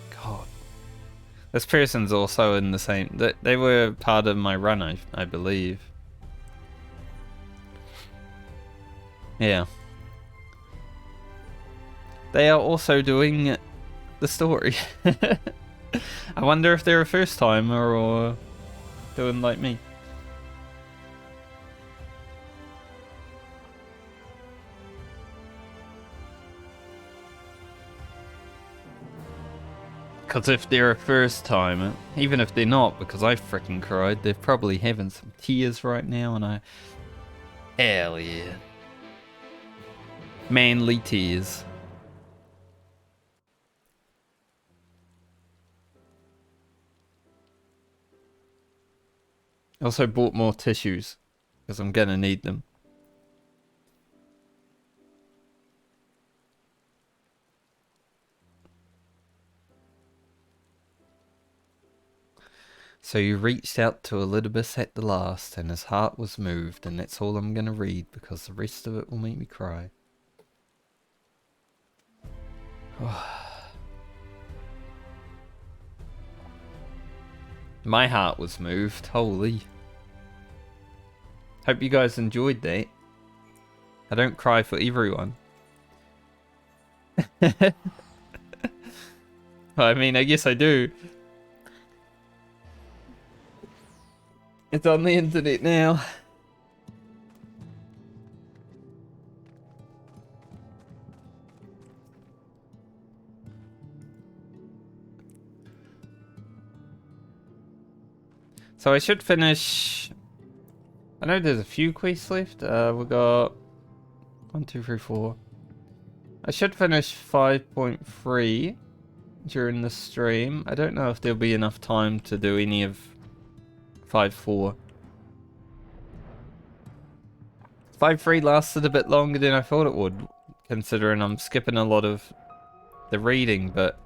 God. This person's also in the same... They were part of my run, I believe. Yeah. They are also doing the story. I wonder if they're a first timer or doing like me. Because if they're a first timer, even if they're not, because I freaking cried, they're probably having some tears right now, and I... Hell yeah. Manly tears. I also bought more tissues, because I'm gonna need them. So you reached out to Elidibus at the last, and his heart was moved, and that's all I'm gonna read, because the rest of it will make me cry. My heart was moved, holy. Hope you guys enjoyed that. I don't cry for everyone. I mean, I guess I do. It's on the internet now. So I should finish... I know there's a few quests left. We got 1, 2, 3, 4. I should finish 5.3 during the stream. I don't know if there'll be enough time to do any of 5.4. 5.3 lasted a bit longer than I thought it would, considering I'm skipping a lot of the reading, but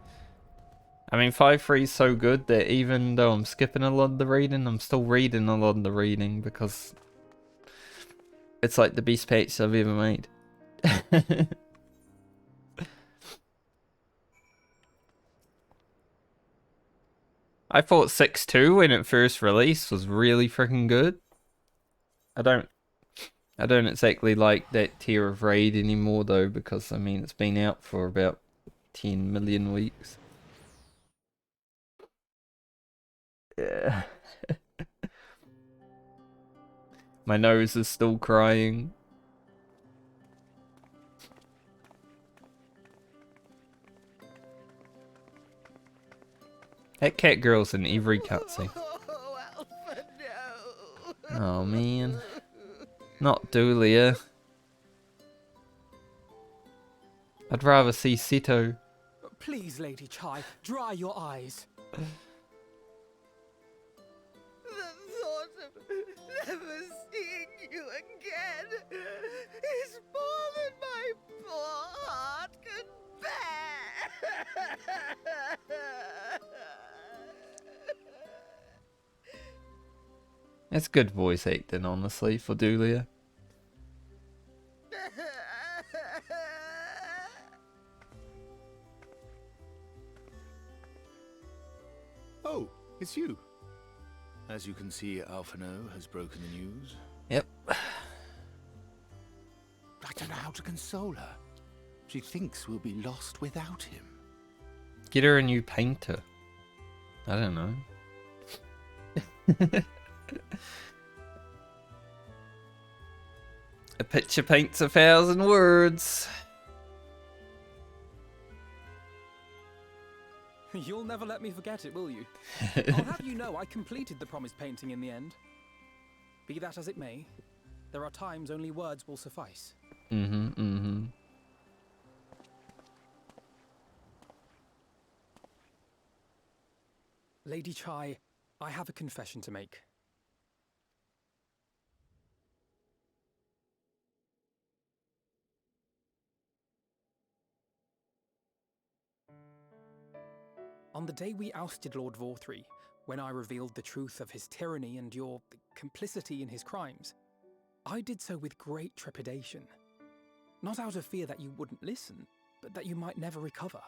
I mean 5.3 is so good that even though I'm skipping a lot of the reading, I'm still reading a lot of the reading because it's like the best patch I've ever made. I thought 6.2 when it first released was really freaking good. I don't exactly like that tier of raid anymore though, because I mean it's been out for about 10 million weeks. Yeah. My nose is still crying. That cat girl's in every cutscene. Oh man. Not Dulia. I'd rather see Sito. Please, Lady Chai, dry your eyes. The thought of never seeing you again is more than my poor heart can bear. It's good voice acting, honestly, for Dulia. Oh, it's you. As you can see, Alphino has broken the news. Yep. I don't know how to console her. She thinks we'll be lost without him. Get her a new painter. I don't know. A picture paints 1,000 words. You'll never let me forget it, will you? I'll have you know I completed the promised painting in the end. Be that as it may, there are times only words will suffice. Lady Chai, I have a confession to make. On the day we ousted Lord Vorthree, when I revealed the truth of his tyranny and your complicity in his crimes, I did so with great trepidation. Not out of fear that you wouldn't listen, but that you might never recover.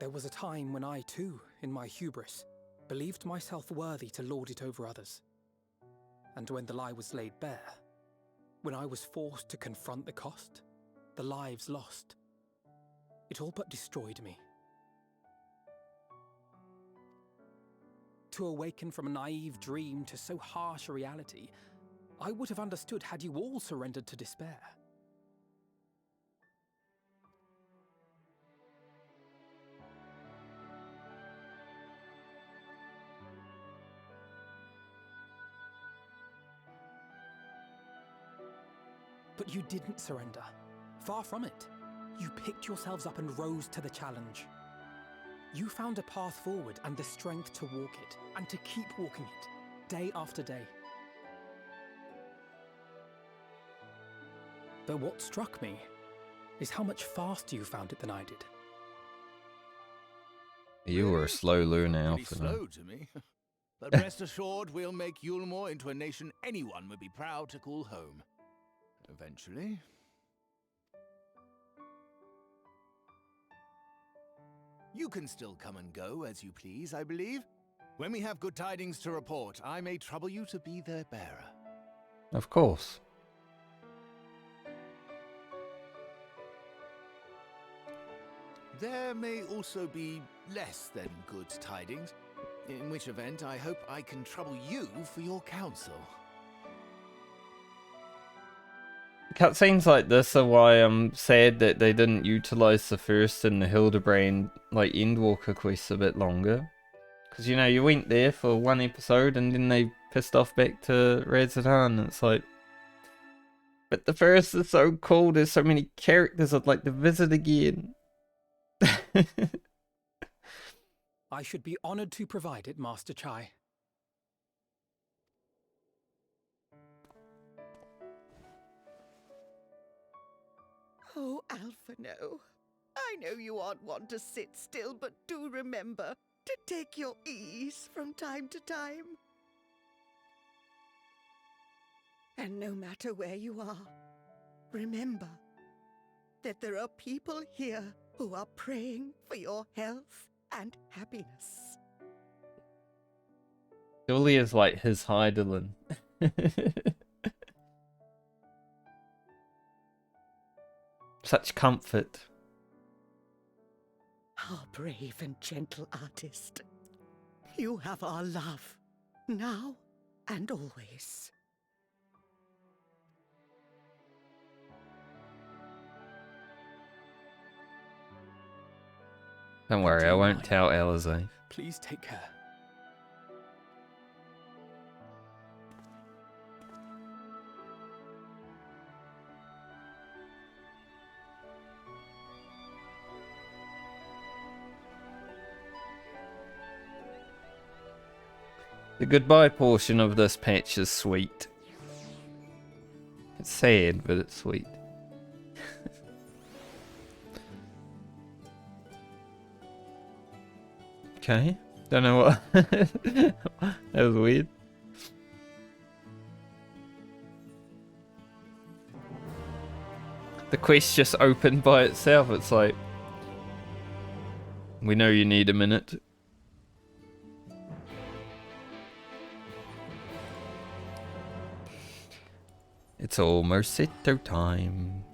There was a time when I too, in my hubris, believed myself worthy to lord it over others. And when the lie was laid bare, when I was forced to confront the cost, the lives lost, it all but destroyed me. To awaken from a naive dream to so harsh a reality, I would have understood had you all surrendered to despair. But you didn't surrender. Far from it. You picked yourselves up and rose to the challenge. You found a path forward and the strength to walk it, and to keep walking it, day after day. But what struck me is how much faster you found it than I did. You were a slow learner, Pretty slow to me. But rest assured, we'll make Yulmore into a nation anyone would be proud to call home. Eventually. You can still come and go as you please, I believe. When we have good tidings to report, I may trouble you to be their bearer. Of course. There may also be less than good tidings, in which event I hope I can trouble you for your counsel. Cutscenes like this are why I'm sad that they didn't utilize the first and the Hildebrand, like, Endwalker quests a bit longer. Because, you know, you went there for one episode and then they pissed off back to Radz-at-Han, and it's like... But the first is so cool, there's so many characters I'd like to visit again. I should be honored to provide it, Master Chai. Oh, Alphino, I know you aren't one to sit still, but do remember to take your ease from time to time. And no matter where you are, remember that there are people here who are praying for your health and happiness. Julie is like his Heidelin. Such comfort. Our brave and gentle artist. You have our love, now and always. Don't worry, I won't tell Elizabeth. Please take care. The goodbye portion of this patch is sweet. It's sad, but it's sweet. Okay. Don't know what. That was weird. The quest just opened by itself. It's like, we know you need a minute. It's almost Sito time.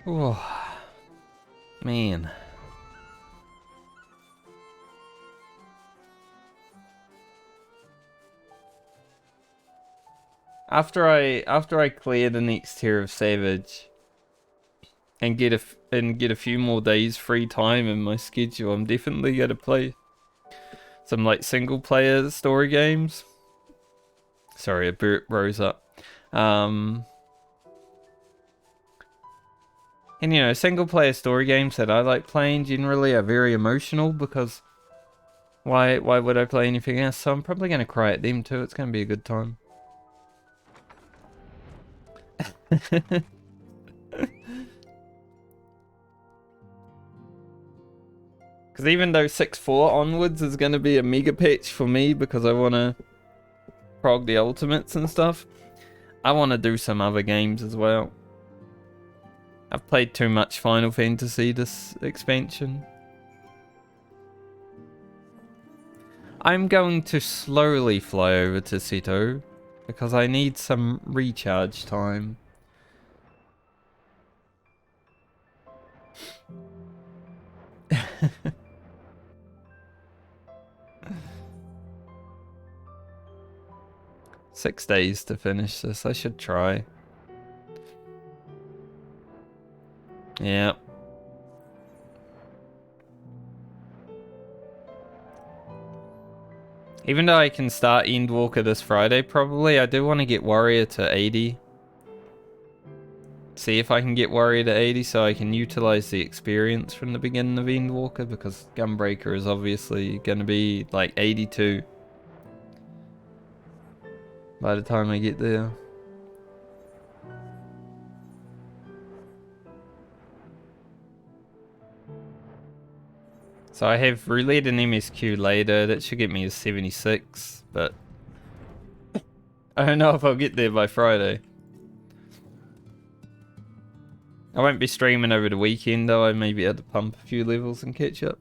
Oh, man. After I clear the next tier of Savage and get a few more days free time in my schedule, I'm definitely gonna play some like single player story games. Sorry, a burp rose up. And you know, single player story games that I like playing generally are very emotional because why would I play anything else? So I'm probably gonna cry at them too. It's gonna be a good time. Because even though 6.4 onwards is going to be a mega patch for me because I want to prog the ultimates and stuff, I want to do some other games as well. I've played too much Final Fantasy this expansion. I'm going to slowly fly over to Seto because I need some recharge time. Six days to finish this. I should try. Yeah. Even though I can start Endwalker this Friday probably, I do want to get Warrior to 80. See if I can get Warrior to 80 so I can utilize the experience from the beginning of Endwalker, because Gunbreaker is obviously going to be like 82 by the time I get there. So I have Roulette and MSQ later. That should get me to 76, but I don't know if I'll get there by Friday. I won't be streaming over the weekend though. I may be able to pump a few levels and catch up.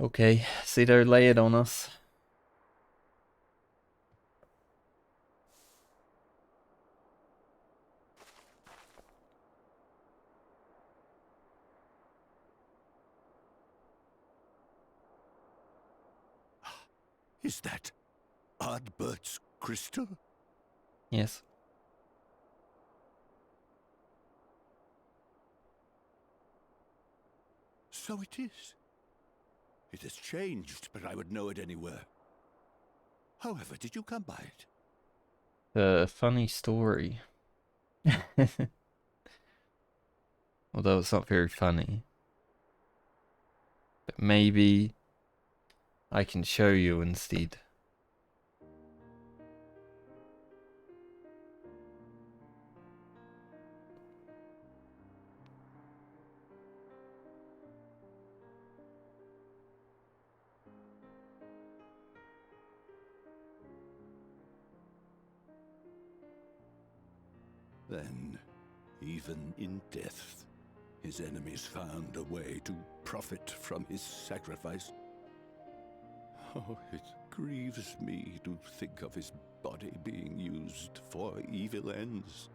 Okay, Seto, lay it on us. Is that Ardbert's crystal? Yes. So it is. It has changed, but I would know it anywhere. However, did you come by it? A funny story. Although it's not very funny. But maybe I can show you instead. Then, even in death, his enemies found a way to profit from his sacrifice. Oh, it grieves me to think of his body being used for evil ends.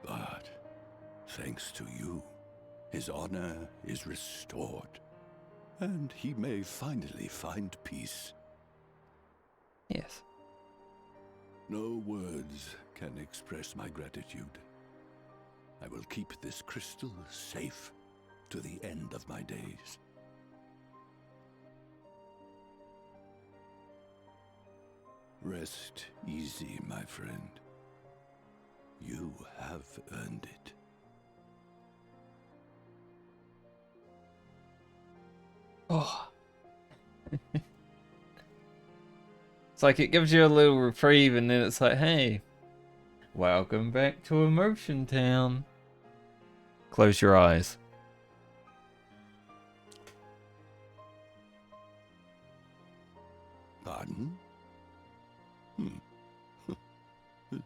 But, thanks to you, his honor is restored, and he may finally find peace. Yes. No words can express my gratitude. I will keep this crystal safe to the end of my days. Rest easy, my friend. You have earned it. It's like it gives you a little reprieve and then it's like, hey, welcome back to Emotion Town. Close your eyes. Pardon?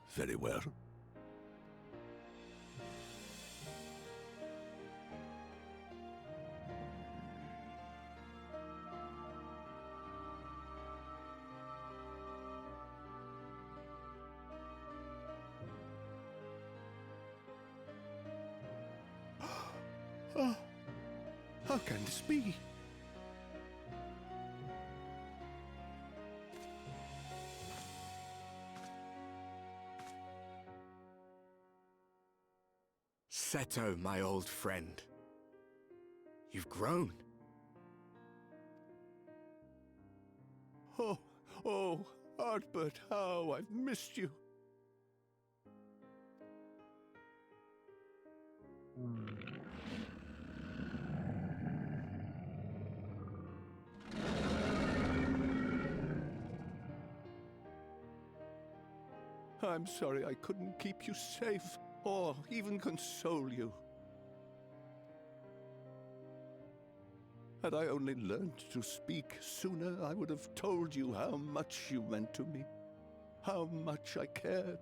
Very well. Oh, how can this be? Seto, my old friend. You've grown. Oh, Artbert, how I've missed you. I'm sorry I couldn't keep you safe, or even console you. Had I only learned to speak sooner, I would have told you how much you meant to me, how much I cared.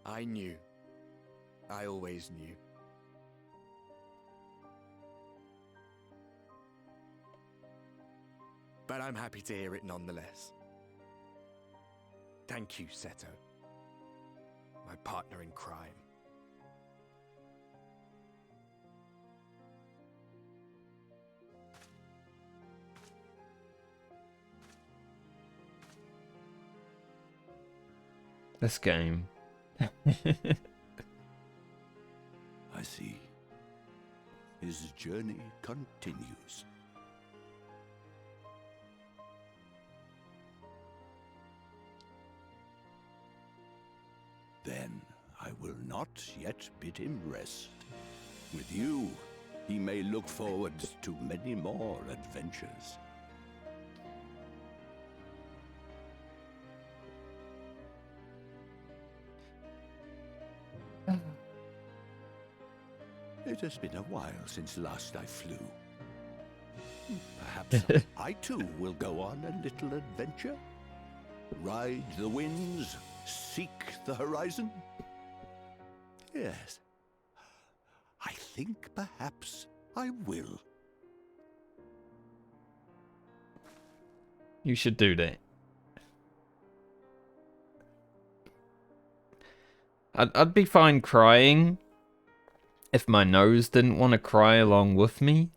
I knew. I always knew. But I'm happy to hear it nonetheless. Thank you, Seto. My partner in crime. This game. I see. His journey continues. Then I will not yet bid him rest. With you, he may look forward to many more adventures. It has been a while since last I flew. Perhaps I too will go on a little adventure. Ride the winds, seek the horizon. Yes, I think perhaps I will. You should do that. I'd be fine crying if my nose didn't want to cry along with me.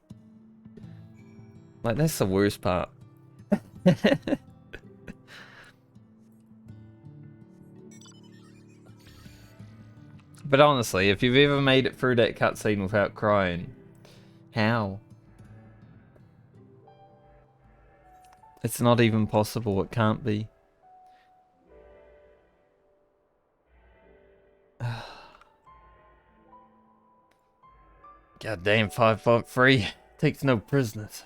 Like, that's the worst part. But honestly, if you've ever made it through that cutscene without crying, how? It's not even possible, it can't be. Goddamn 5.3 takes no prisoners.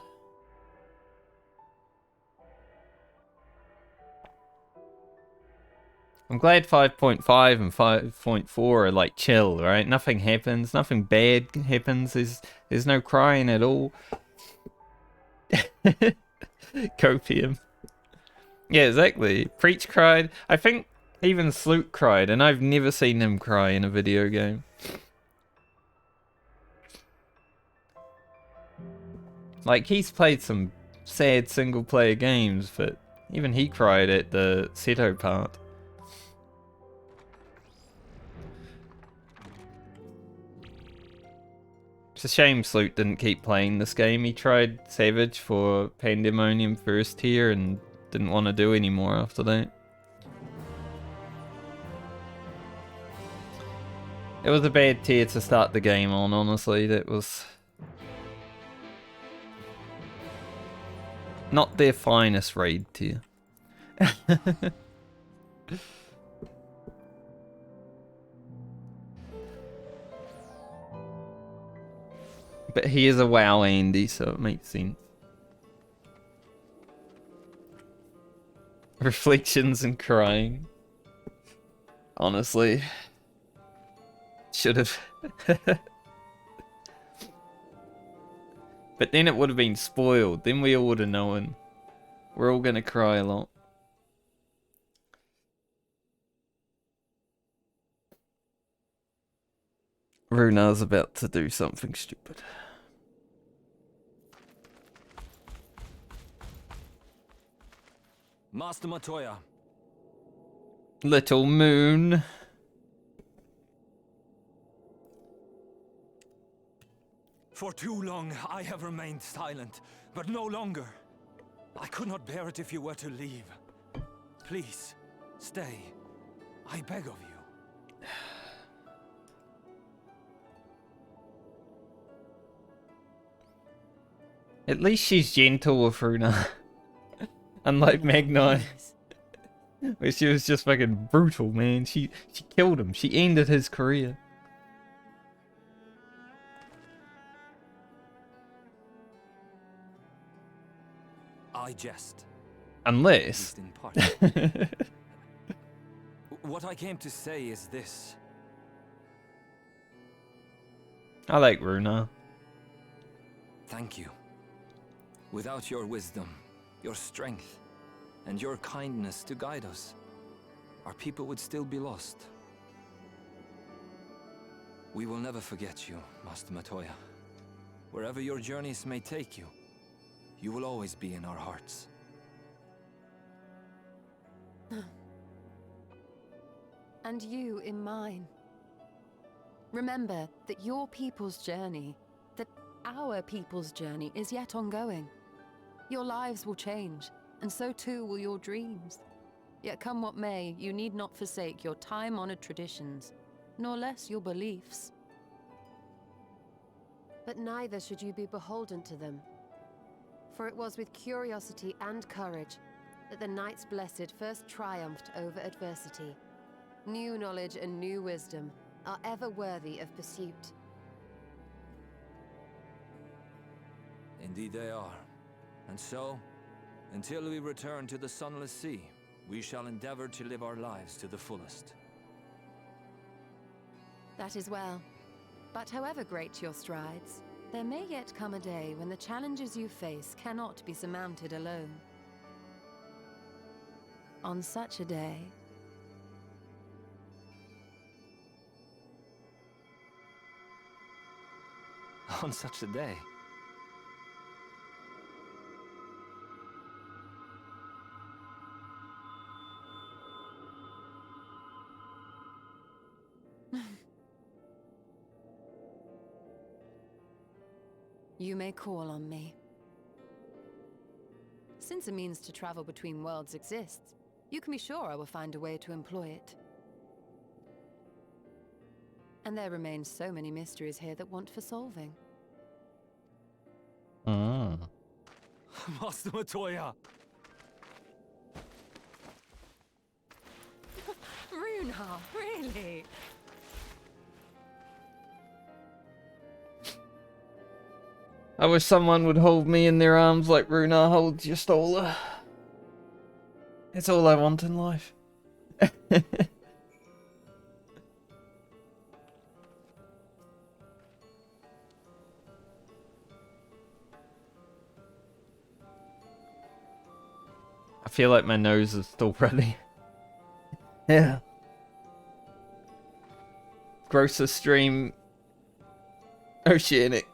I'm glad 5.5 and 5.4 are like chill, right? Nothing happens, nothing bad happens, there's no crying at all. Copium. Yeah, exactly. Preach cried. I think even Sloot cried, and I've never seen him cry in a video game. Like, he's played some sad single-player games, but even he cried at the Seto part. It's a shame Sloot didn't keep playing this game. He tried Savage for Pandemonium first tier and didn't want to do any more after that. It was a bad tier to start the game on, honestly. That was not their finest raid tier. But he is a WoW Andy, so it makes sense. Reflections and crying. Honestly. Should have. But then it would have been spoiled. Then we all would have known. We're all gonna cry a lot. Runa's about to do something stupid. Master Matoya. Little moon. For too long, I have remained silent, but no longer. I could not bear it if you were to leave. Please, stay. I beg of you. At least she's gentle with Runa. Unlike Magni. Where she was just fucking brutal, man. She killed him. She ended his career. I jest. Unless. At least in part. What I came to say is this. I like Runa. Thank you. Without your wisdom, your strength, and your kindness to guide us, our people would still be lost. We will never forget you, Master Matoya. Wherever your journeys may take you, you will always be in our hearts. And you in mine. Remember that your people's journey, that our people's journey is yet ongoing. Your lives will change, and so too will your dreams. Yet come what may, you need not forsake your time-honored traditions, nor less your beliefs. But neither should you be beholden to them. For it was with curiosity and courage that the Knights Blessed first triumphed over adversity. New knowledge and new wisdom are ever worthy of pursuit. Indeed they are. And so, until we return to the Sunless Sea, we shall endeavor to live our lives to the fullest. That is well. But however great your strides, there may yet come a day when the challenges you face cannot be surmounted alone. On such a day... On such a day? You may call on me. Since a means to travel between worlds exists, you can be sure I will find a way to employ it. And there remain so many mysteries here that want for solving. Master Matoya! Runa, really? I wish someone would hold me in their arms like Runa holds Yastola. It's all I want in life. I feel like my nose is still running. Yeah. Grossest stream. Oceanic.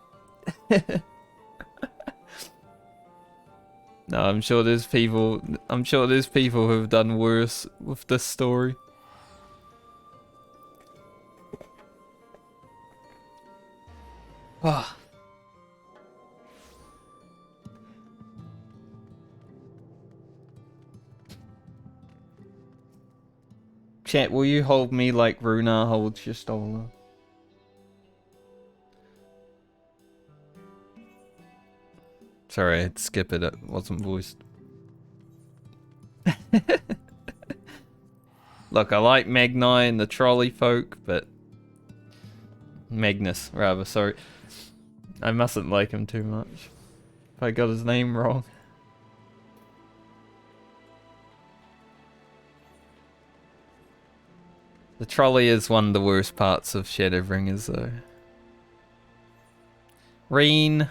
No, I'm sure there's people who have done worse with this story. Ah. Chat, will you hold me like Runa holds Yastola? Sorry, I had to skip it. It wasn't voiced. Look, I like Magni and the trolley folk, but... Magnus, rather, sorry. I mustn't like him too much. If I got his name wrong. The trolley is one of the worst parts of Shadowbringers, though. Reen,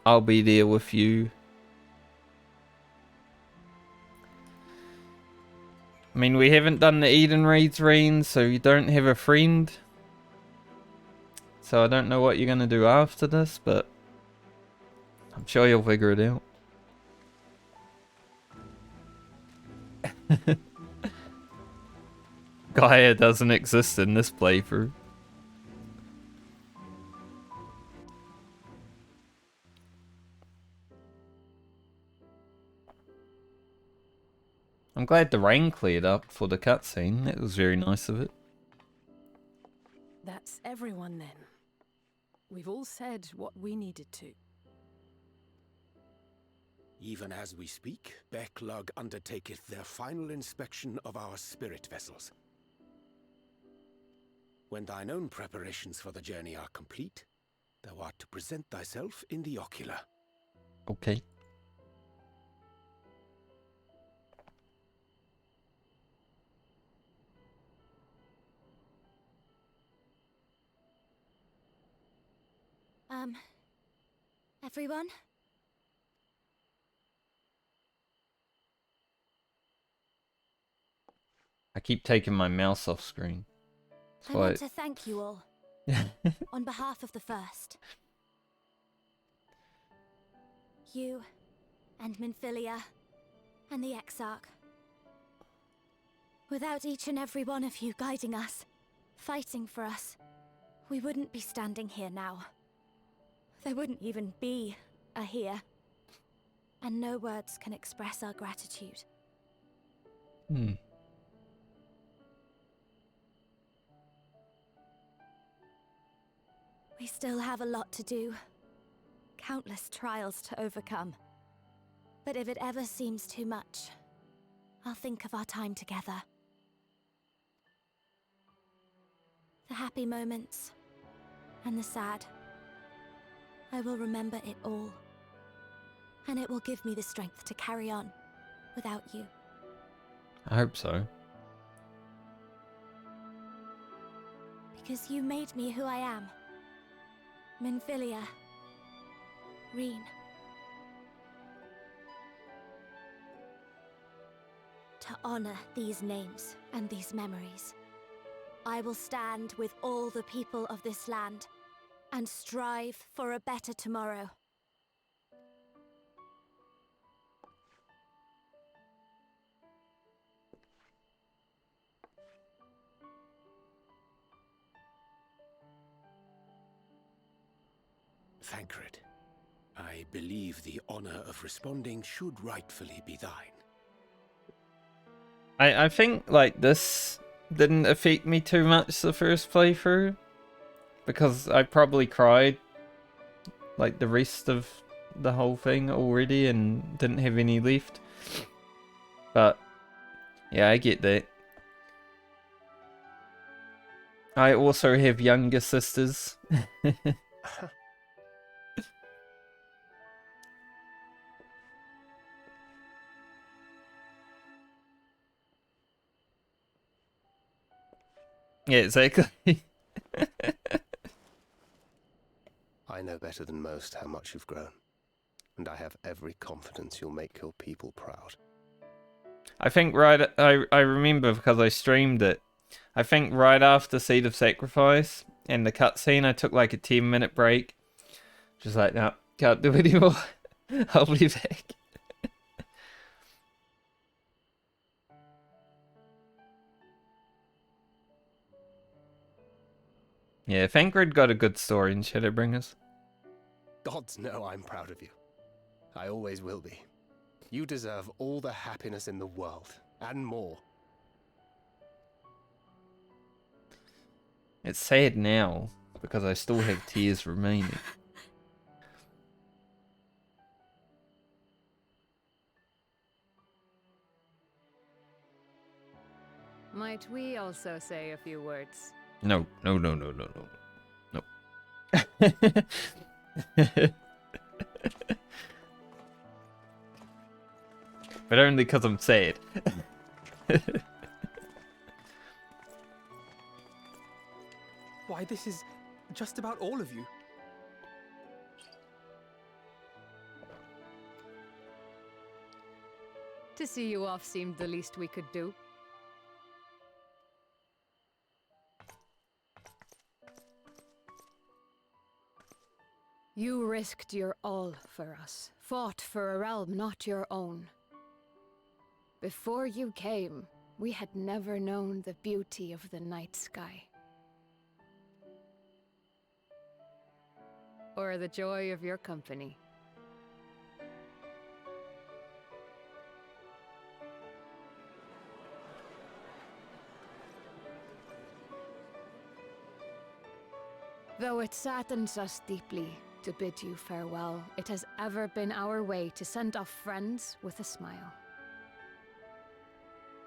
I'll be there with you. I mean, we haven't done the Eden raids, Reen, so you don't have a friend. So I don't know what you're going to do after this, but I'm sure you'll figure it out. Gaia doesn't exist in this playthrough. I'm glad the rain cleared up for the cutscene. That was very nice of it. That's everyone then. We've all said what we needed to. Even as we speak, Becklug undertaketh their final inspection of our spirit vessels. When thine own preparations for the journey are complete, thou art to present thyself in the ocular. Okay. Everyone? I keep taking my mouse off screen. I want to thank you all. On behalf of the First. You, and Minfilia, and the Exarch. Without each and every one of you guiding us, fighting for us, we wouldn't be standing here now. There wouldn't even be a here. And no words can express our gratitude. We still have a lot to do. Countless trials to overcome. But if it ever seems too much, I'll think of our time together. The happy moments and the sad. I will remember it all. And it will give me the strength to carry on without you. I hope so. Because you made me who I am. Minfilia. Reen. To honor these names and these memories, I will stand with all the people of this land and strive for a better tomorrow. Thancred, I believe the honor of responding should rightfully be thine. I think, like, this didn't affect me too much the first playthrough. Because I probably cried, like, the rest of the whole thing already and didn't have any left. But, yeah, I get that. I also have younger sisters. Yeah, exactly. I know better than most how much you've grown, and I have every confidence you'll make your people proud. I think I remember because I streamed it. I think right after Seed of Sacrifice and the cutscene, I took like a 10-minute break. Just like, no, can't do it anymore. I'll be back. Yeah, Thancred got a good story in Shadowbringers. Gods know I'm proud of you. I always will be. You deserve all the happiness in the world, and more. It's sad now, because I still have tears remaining. Might we also say a few words? No. But only because I'm sad. Why, this is just about all of you. To see you off seemed the least we could do. You risked your all for us, fought for a realm not your own. Before you came, we had never known the beauty of the night sky. Or the joy of your company. Though it saddens us deeply to bid you farewell, it has ever been our way to send off friends with a smile.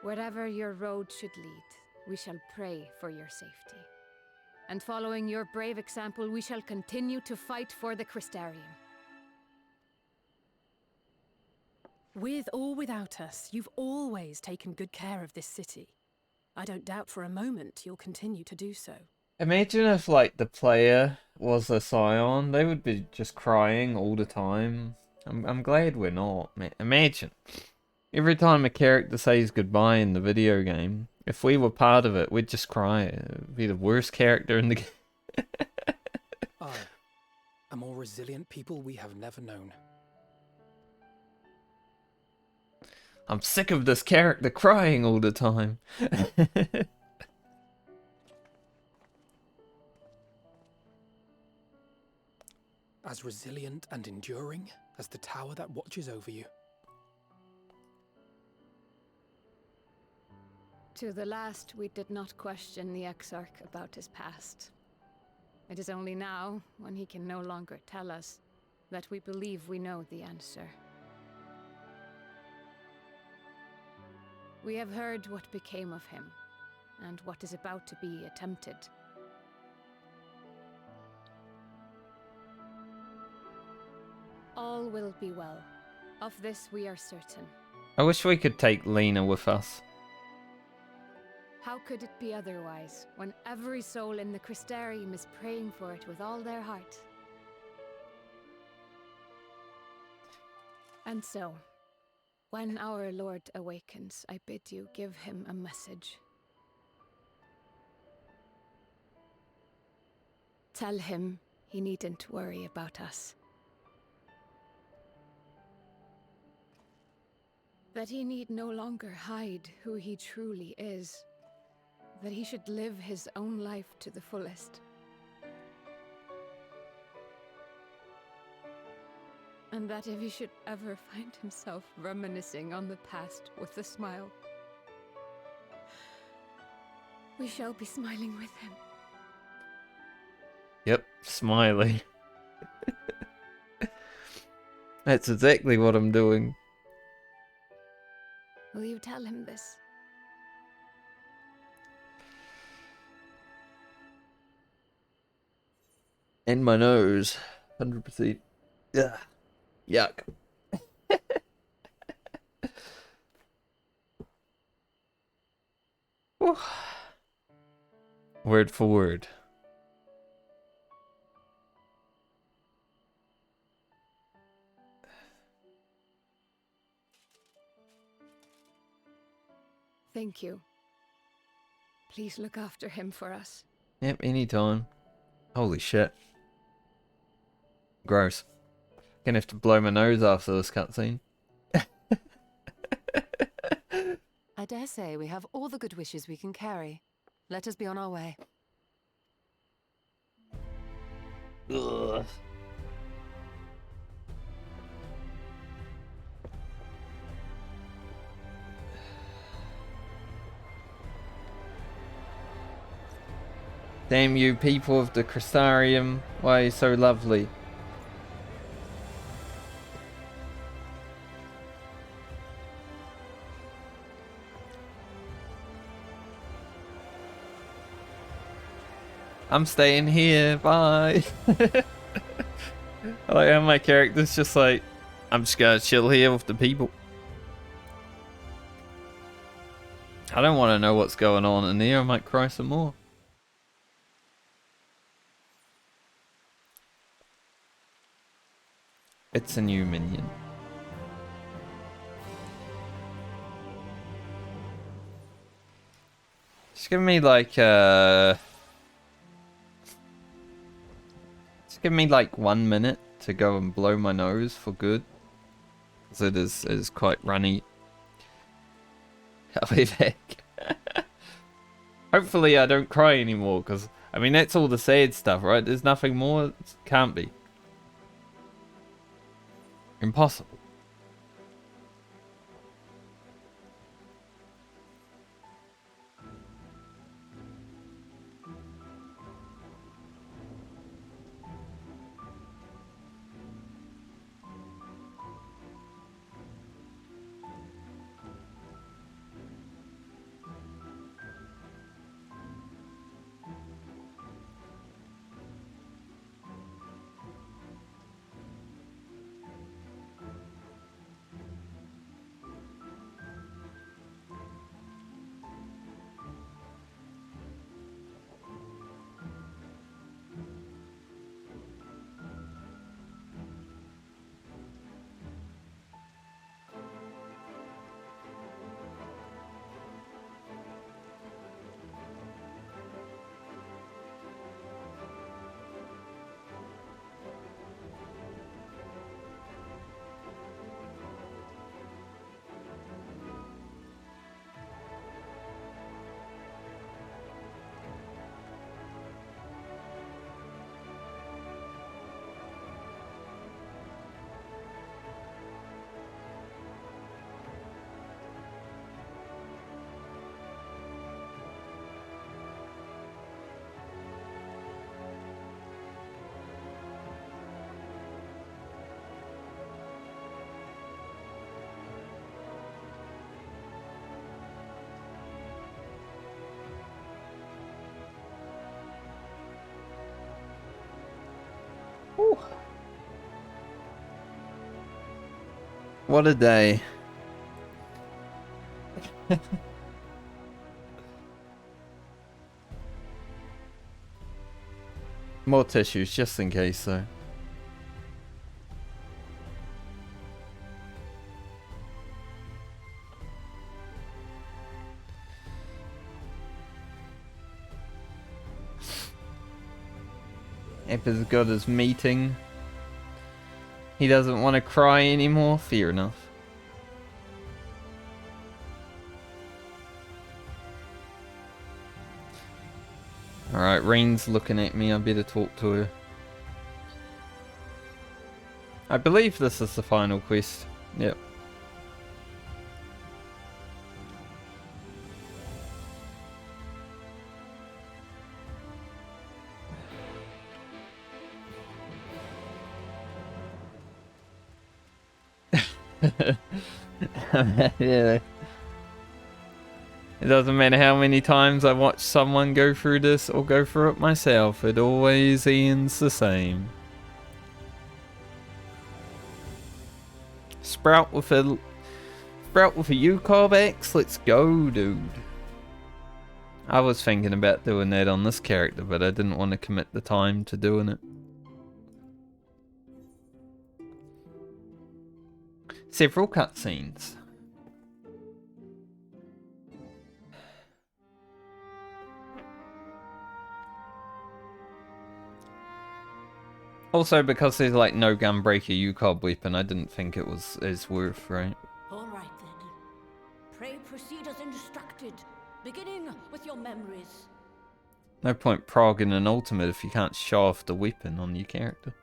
Wherever your road should lead, we shall pray for your safety. And following your brave example, we shall continue to fight for the Crystarium. With or without us, you've always taken good care of this city. I don't doubt for a moment you'll continue to do so. Imagine if, like, the player was a Scion. They would be just crying all the time. I'm glad we're not. Imagine. Every time a character says goodbye in the video game, if we were part of it, we'd just cry. It would be the worst character in the game. I, a more resilient people we have never known. I'm sick of this character crying all the time. As resilient and enduring as the tower that watches over you. To the last, we did not question the Exarch about his past. It is only now, when he can no longer tell us, that we believe we know the answer. We have heard what became of him, and what is about to be attempted. All will be well. Of this we are certain. I wish we could take Lena with us. How could it be otherwise, when every soul in the Crystarium is praying for it with all their heart? And so, when our Lord awakens, I bid you give him a message. Tell him he needn't worry about us. That he need no longer hide who he truly is. That he should live his own life to the fullest. And that if he should ever find himself reminiscing on the past with a smile, we shall be smiling with him. Yep, smiley. That's exactly what I'm doing. Will you tell him this? In my nose. 100%. Ugh. Yuck. Word for word. Thank you. Please look after him for us. Yep, anytime. Holy shit. Gross. Gonna have to blow my nose after this cutscene. I dare say we have all the good wishes we can carry. Let us be on our way. Ugh. Damn you people of the Crystarium, why are you so lovely? I'm staying here. Bye. I like how my character's just like, I'm just gonna chill here with the people. I don't want to know what's going on in here. I might cry some more. It's a new minion. Just give me like just give me like 1 minute to go and blow my nose for good, because it is quite runny. I'll be back. Hopefully I don't cry anymore, because I mean that's all the sad stuff, right? There's nothing more. It can't be. Impossible. What a day. More tissues, just in case, though. Ep has got his meeting. He doesn't want to cry anymore. Fair enough. Alright, Rain's looking at me. I better talk to her. I believe this is the final quest. Yep. Yeah. It doesn't matter how many times I watch someone go through this or go through it myself, it always ends the same. Sprout with a UCOB X, let's go, dude. I was thinking about doing that on this character, but I didn't want to commit the time to doing it. Several cutscenes. Also, because there's like no gunbreaker UCOB weapon, I didn't think it was as worth, right? All right then. Pray proceed as instructed, beginning with your memories. No point progging an ultimate if you can't show off the weapon on your character.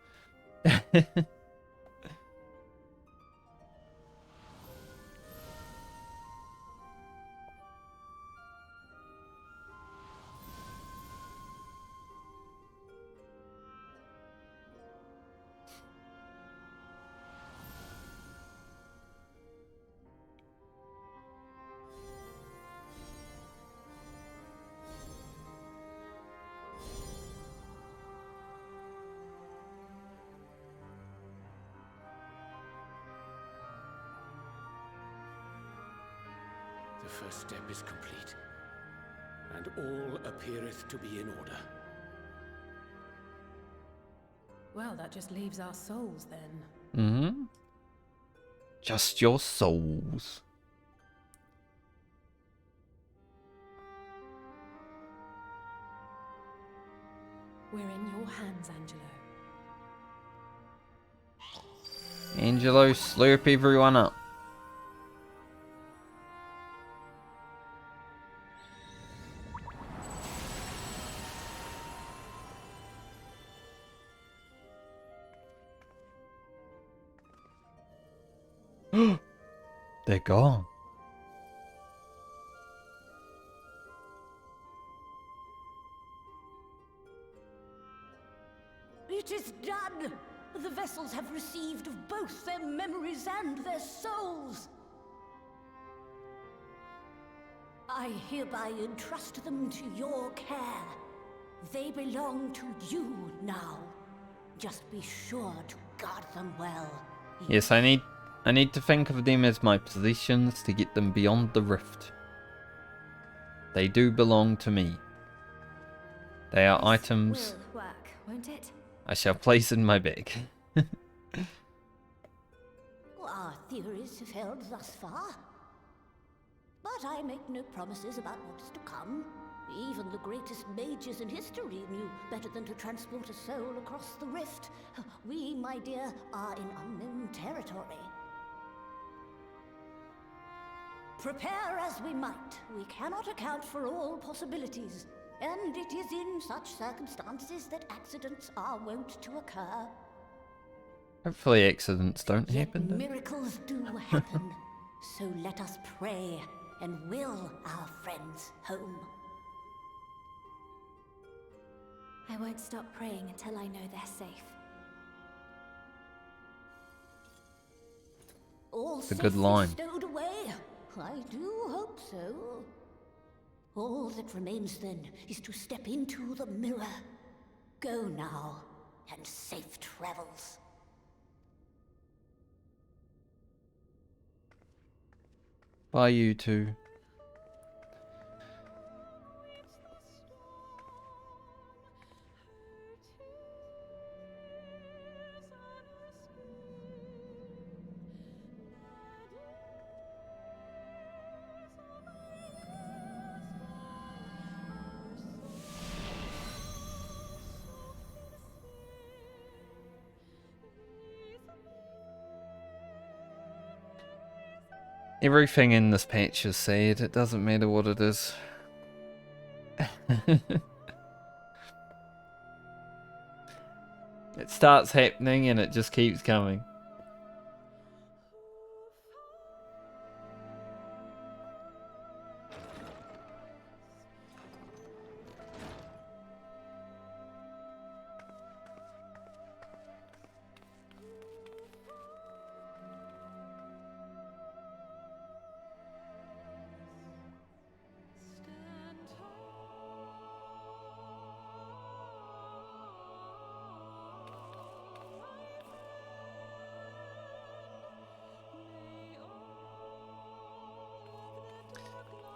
The first step is complete, and all appeareth to be in order. Well, that just leaves our souls then. Mm-hmm. Just your souls. We're in your hands, Angelo. Angelo, slurp everyone up. They're gone. It is done! The vessels have received of both their memories and their souls. I hereby entrust them to your care. They belong to you now. Just be sure to guard them well. Yes, I need to think of them as my possessions to get them beyond the rift. They do belong to me. They are items Will work, won't it? I shall place in my bag. Our theories have held thus far. But I make no promises about what is to come. Even the greatest mages in history knew better than to transport a soul across the rift. We, my dear, are in unknown territory. Prepare as we might, we cannot account for all possibilities. And it is in such circumstances that accidents are wont to occur. Hopefully accidents don't Yet happen. Then. miracles do happen. So let us pray and will our friends home. I won't stop praying until I know they're safe. All It's a good safely line. stowed away. I do hope so. All that remains then is to step into the mirror. Go now, and safe travels. Bye, you two. Everything in this patch is sad, it doesn't matter what it is. It starts happening and it just keeps coming.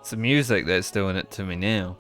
It's the music that's doing it to me now.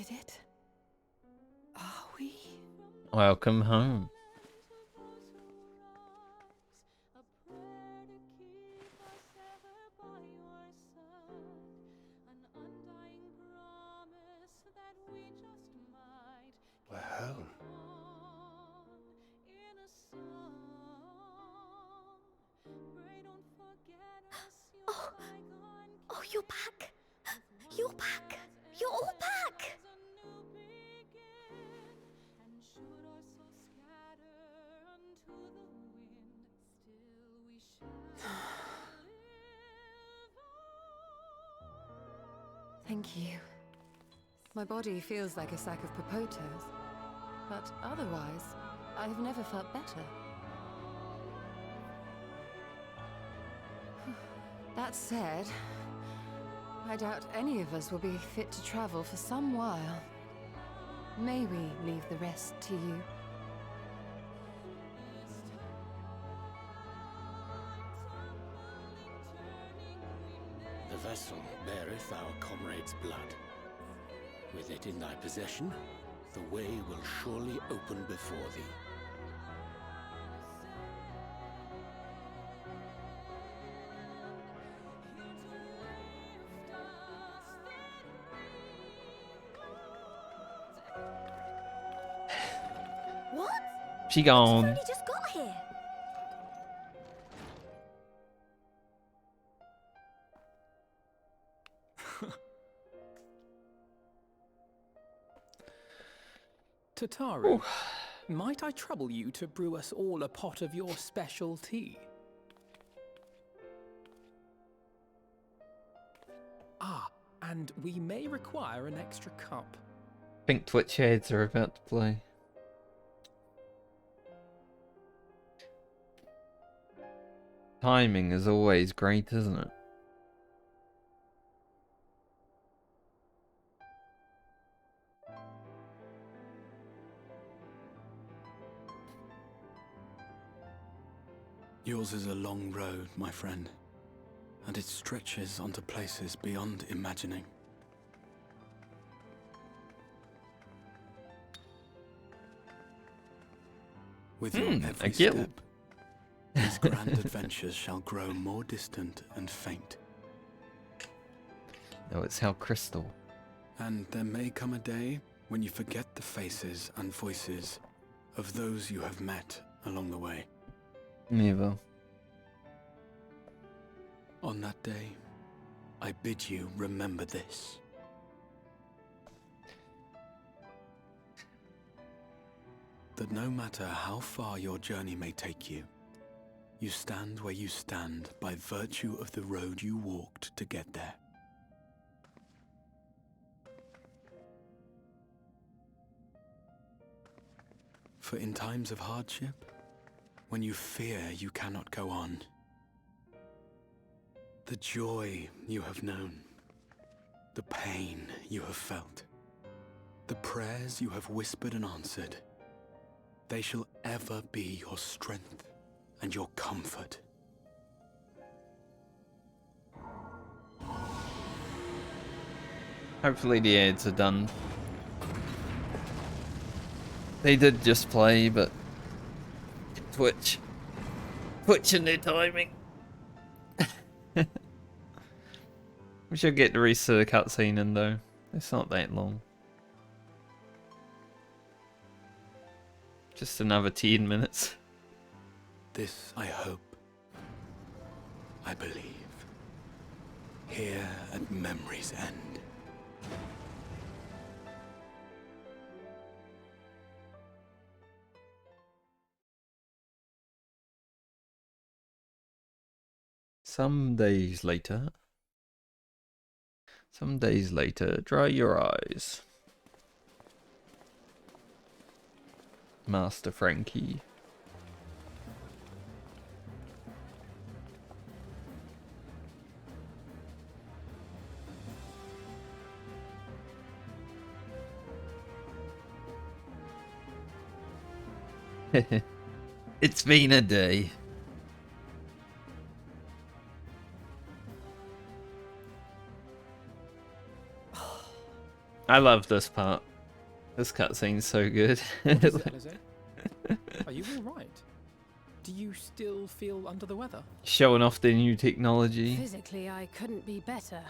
did it. Are we? Welcome home. We're home. Oh, you're back. You're back. You're all back. Thank you. My body feels like a sack of potatoes, but otherwise, I have never felt better. That said, I doubt any of us will be fit to travel for some while. May we leave the rest to you? The vessel beareth our comrade's blood. With it in thy possession, the way will surely open before thee. What? She gone. Only just got here. Tataru, might I trouble you to brew us all a pot of your special tea? Ah, and we may require an extra cup. I think Twitch heads are about to play. Timing is always great, isn't it? Yours is a long road, my friend, and it stretches onto places beyond imagining. With your every step, these grand adventures shall grow more distant and faint. Oh, it's how crystal. And there may come a day when you forget the faces and voices of those you have met along the way. Never. On that day, I bid you remember this. That no matter how far your journey may take you, you stand where you stand by virtue of the road you walked to get there. For in times of hardship, when you fear you cannot go on, the joy you have known, the pain you have felt, the prayers you have whispered and answered, they shall ever be your strength and your comfort. Hopefully the ads are done. They did just play, but Twitch and their timing. We should get the rest of the cutscene in though. It's not that long. Just another 10 minutes. This I hope, I believe, here at memory's end. Some days later, dry your eyes. Master Frankie. It's been a day. I love this part. This cutscene's so good. What is it, Alize? Are you all right? Do you still feel under the weather? Showing off the new technology. Physically, I couldn't be better.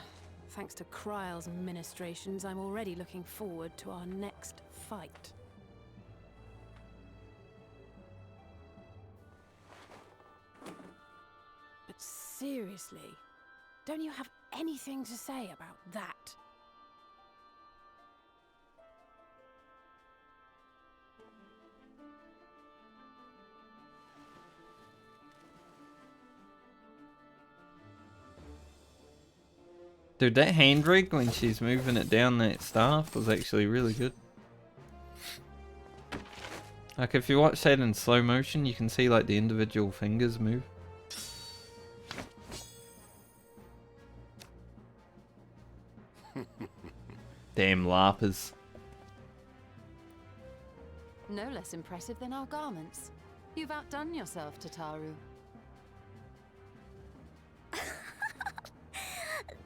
Thanks to Kryle's ministrations, I'm already looking forward to our next fight. But seriously, don't you have anything to say about that? Dude, that hand rig when she's moving it down that staff was actually really good. Like if you watch that in slow motion, you can see like the individual fingers move. Damn larpers. No less impressive than our garments. You've outdone yourself, Tataru.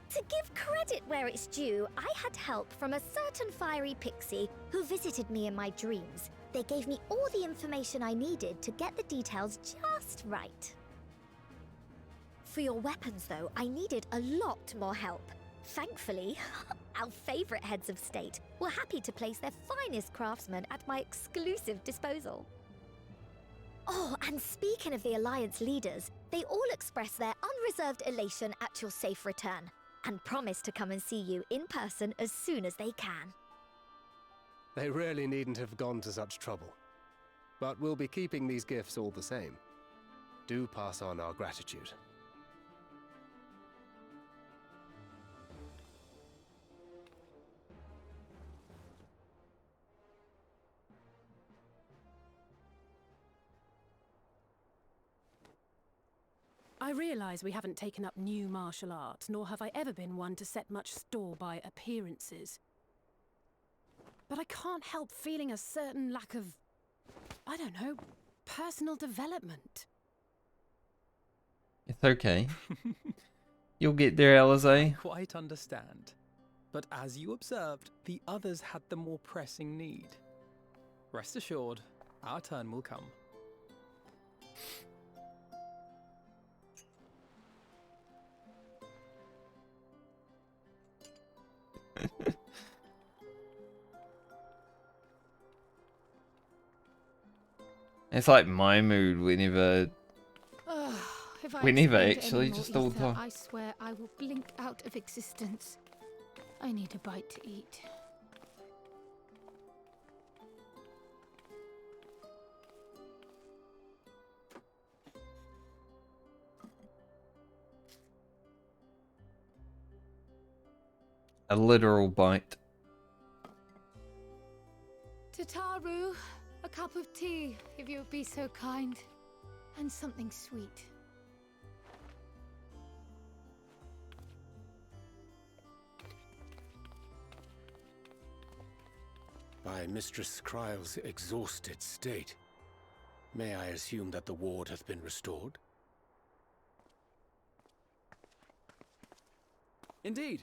To give credit where it's due, I had help from a certain fiery pixie who visited me in my dreams. They gave me all the information I needed to get the details just right. For your weapons, though, I needed a lot more help. Thankfully, our favorite heads of state were happy to place their finest craftsmen at my exclusive disposal. Oh, and speaking of the Alliance leaders, they all expressed their unreserved elation at your safe return, and promise to come and see you in person as soon as they can. They really needn't have gone to such trouble. But we'll be keeping these gifts all the same. Do pass on our gratitude. I realise we haven't taken up new martial arts, nor have I ever been one to set much store by appearances. But I can't help feeling a certain lack of, I don't know, personal development. It's okay. You'll get there, Alize. I quite understand. But as you observed, the others had the more pressing need. Rest assured, our turn will come. It's like my mood whenever actually just all the time. I swear I will blink out of existence. I need a bite to eat. A literal bite. Tataru, a cup of tea, if you would be so kind. And something sweet. By Mistress Kryle's exhausted state, may I assume that the ward hath been restored? Indeed.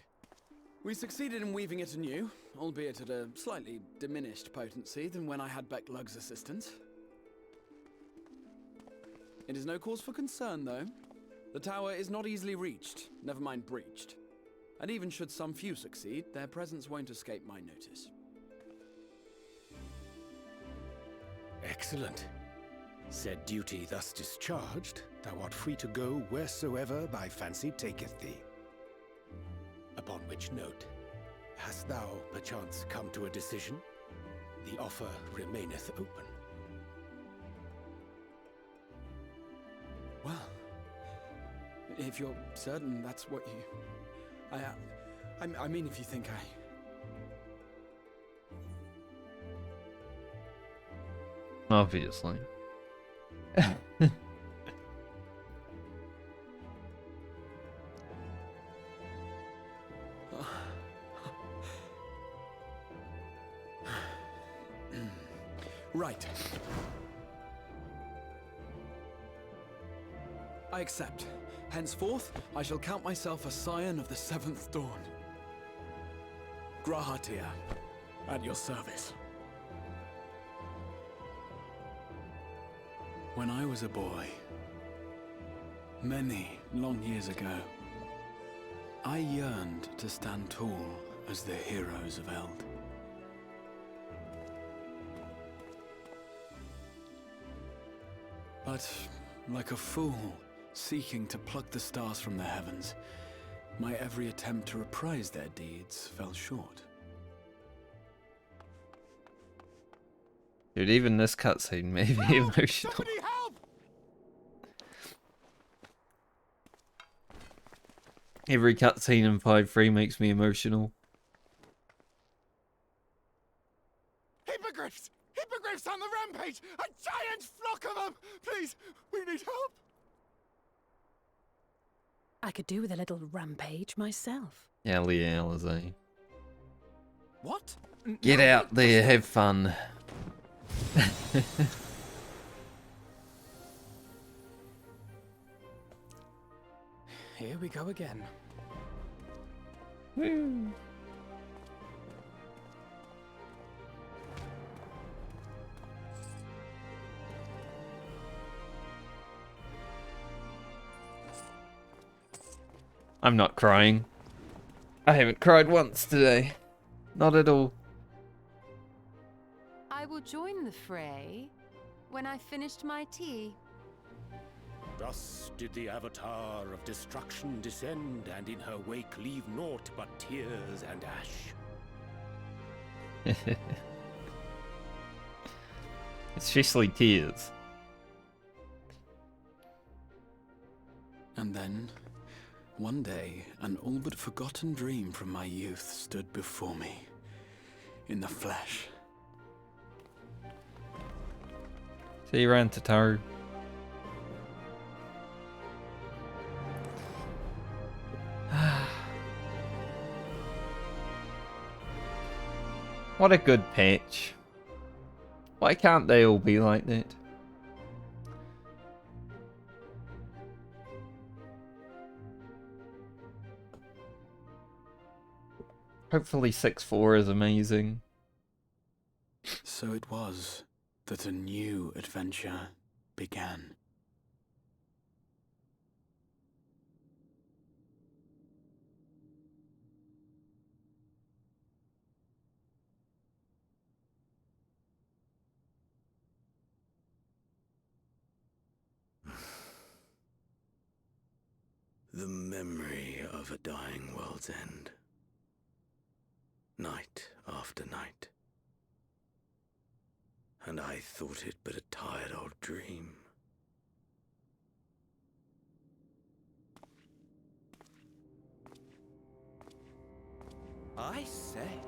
We succeeded in weaving it anew, albeit at a slightly diminished potency than when I had Becklug's assistance. It is no cause for concern, though. The tower is not easily reached, never mind breached. And even should some few succeed, their presence won't escape my notice. Excellent. Said duty thus discharged, thou art free to go wheresoever thy fancy taketh thee. Upon which note, hast thou perchance come to a decision? The offer remaineth open. Well, if you're certain that's what you... I mean, if you think Obviously. Right. I accept. Henceforth, I shall count myself a scion of the 7th Dawn. Grahatia. At your service. When I was a boy, many long years ago, I yearned to stand tall as the heroes of Eld. But, like a fool seeking to pluck the stars from the heavens, my every attempt to reprise their deeds fell short. Dude, even this cutscene made me emotional. Somebody help! Every cutscene in 5.3 makes me emotional. Hippogriffs! Hippogriffs on the rampage! A giant flock of them! Please, we need help! I could do with a little rampage myself. Hell yeah, Lizzie. What? Get out there, have fun. Here we go again. Woo. I'm not crying. I haven't cried once today. Not at all. I will join the fray when I finished my tea. Thus did the Avatar of Destruction descend, and in her wake leave naught but tears and ash. Especially tears. And then, one day, an all but forgotten dream from my youth stood before me, in the flesh. See you around, Tataru. What a good patch. Why can't they all be like that? Hopefully 6.4 is amazing. So it was that a new adventure began. The memory of a dying world's end. Night after night. And I thought it but a tired old dream. I say,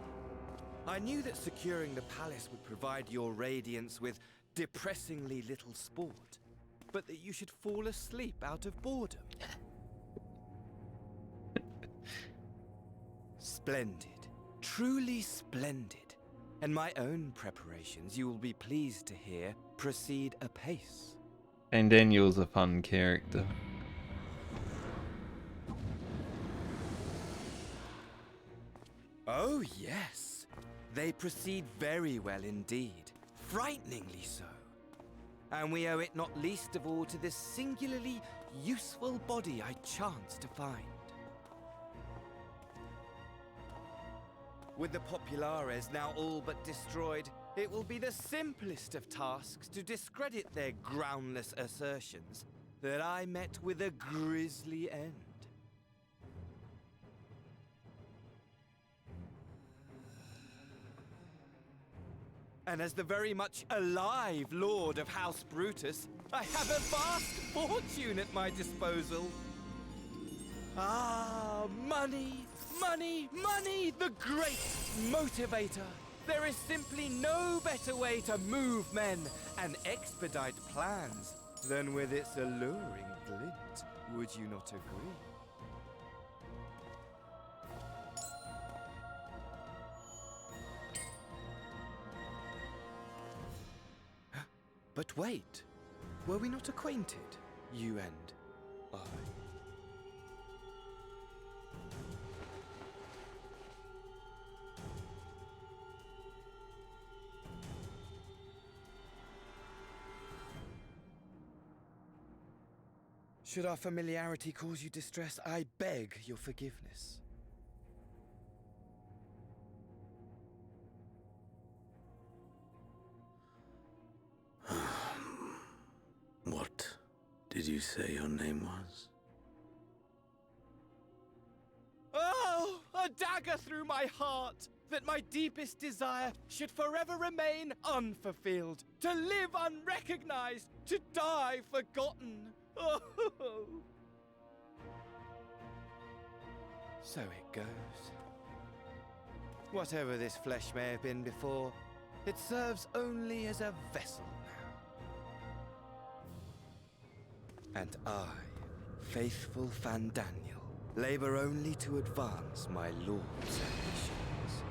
I knew that securing the palace would provide your radiance with depressingly little sport, but that you should fall asleep out of boredom. Splendid. Truly splendid. And my own preparations, you will be pleased to hear, proceed apace. And Daniel's a fun character. Oh yes, they proceed very well indeed, frighteningly so. And we owe it not least of all to this singularly useful body I chanced to find. With the Populares now all but destroyed, it will be the simplest of tasks to discredit their groundless assertions that I met with a grisly end. And as the very much alive Lord of House Brutus, I have a vast fortune at my disposal. Ah, money! Money, money, the great motivator. There is simply no better way to move men and expedite plans than with its alluring glint. Would you not agree? But wait, were we not acquainted, you and I? Should our familiarity cause you distress, I beg your forgiveness. What did you say your name was? Oh, a dagger through my heart, that my deepest desire should forever remain unfulfilled, to live unrecognized, to die forgotten. Oh. So it goes. Whatever this flesh may have been before, it serves only as a vessel now. And I, faithful Fandaniel, labor only to advance my lord's ambitions.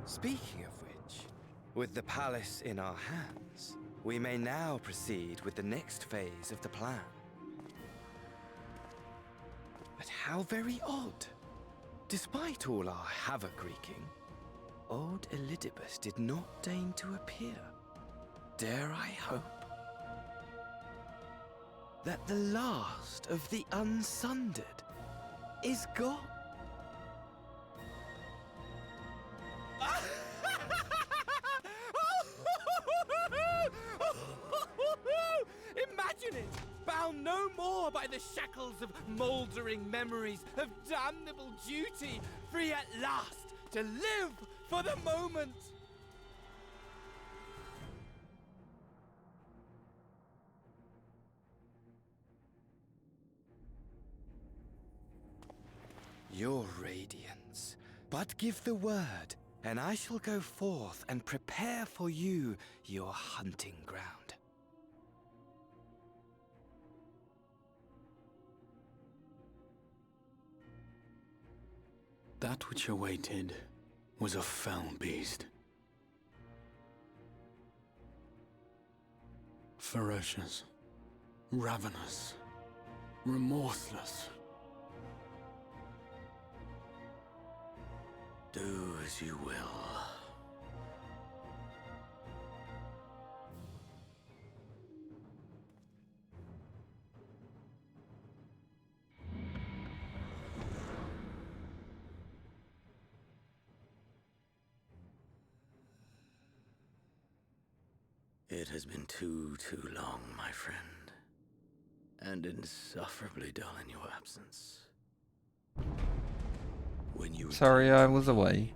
Speaking of which, with the palace in our hands, we may now proceed with the next phase of the plan. But how very odd. Despite all our havoc wreaking, old Elidibus did not deign to appear. Dare I hope that the last of the unsundered is gone? Imagine it! Bound no more by the shackles of mouldering memories of damnable duty, free at last to live for the moment! Your radiance, but give the word, and I shall go forth and prepare for you your hunting ground. That which awaited was a fell beast. Ferocious, ravenous, remorseless. Do as you will. It has been too long, my friend, and insufferably dull in your absence. When you Sorry, I was away.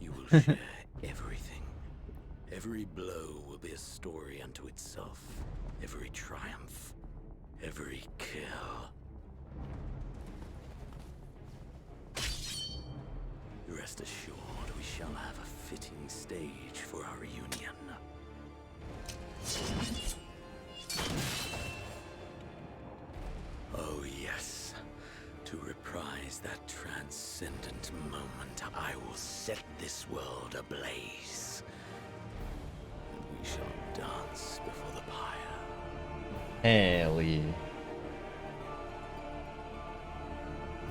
You will share everything. Every blow will be a story unto itself. Every triumph, every kill. Rest assured, we shall have a fitting stage for our reunion. Oh yes, to reprise that transcendent moment, I will set this world ablaze. And we shall dance before the pyre. Hell yeah.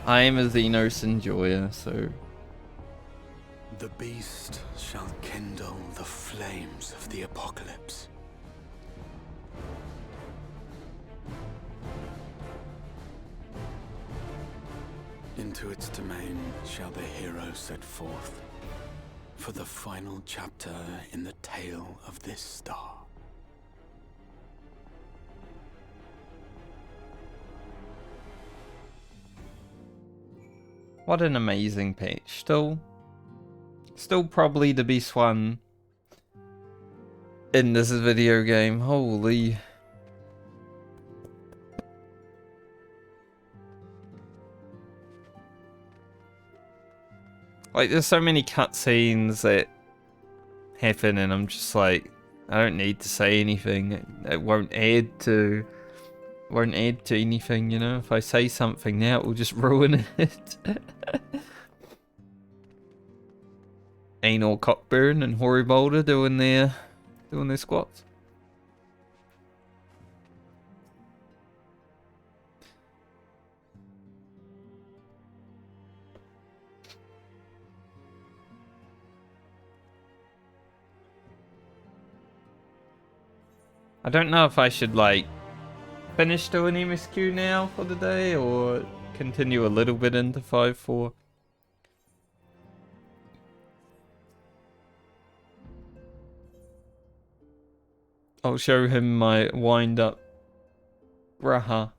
I am a Xenos enjoyer, so... The beast shall kindle the flames of the apocalypse. Into its domain shall the hero set forth for the final chapter in the tale of this star. What an amazing patch. Still probably the best one in this video game. Holy... Like, there's so many cutscenes that happen, and I'm just like, I don't need to say anything. It won't add to anything, you know? If I say something now, it will just ruin it. Anal Cockburn and Hoary Boulder doing their squats. I don't know if I should like finish doing MSQ now for the day or continue a little bit into 5-4. I'll show him my wind up Raha.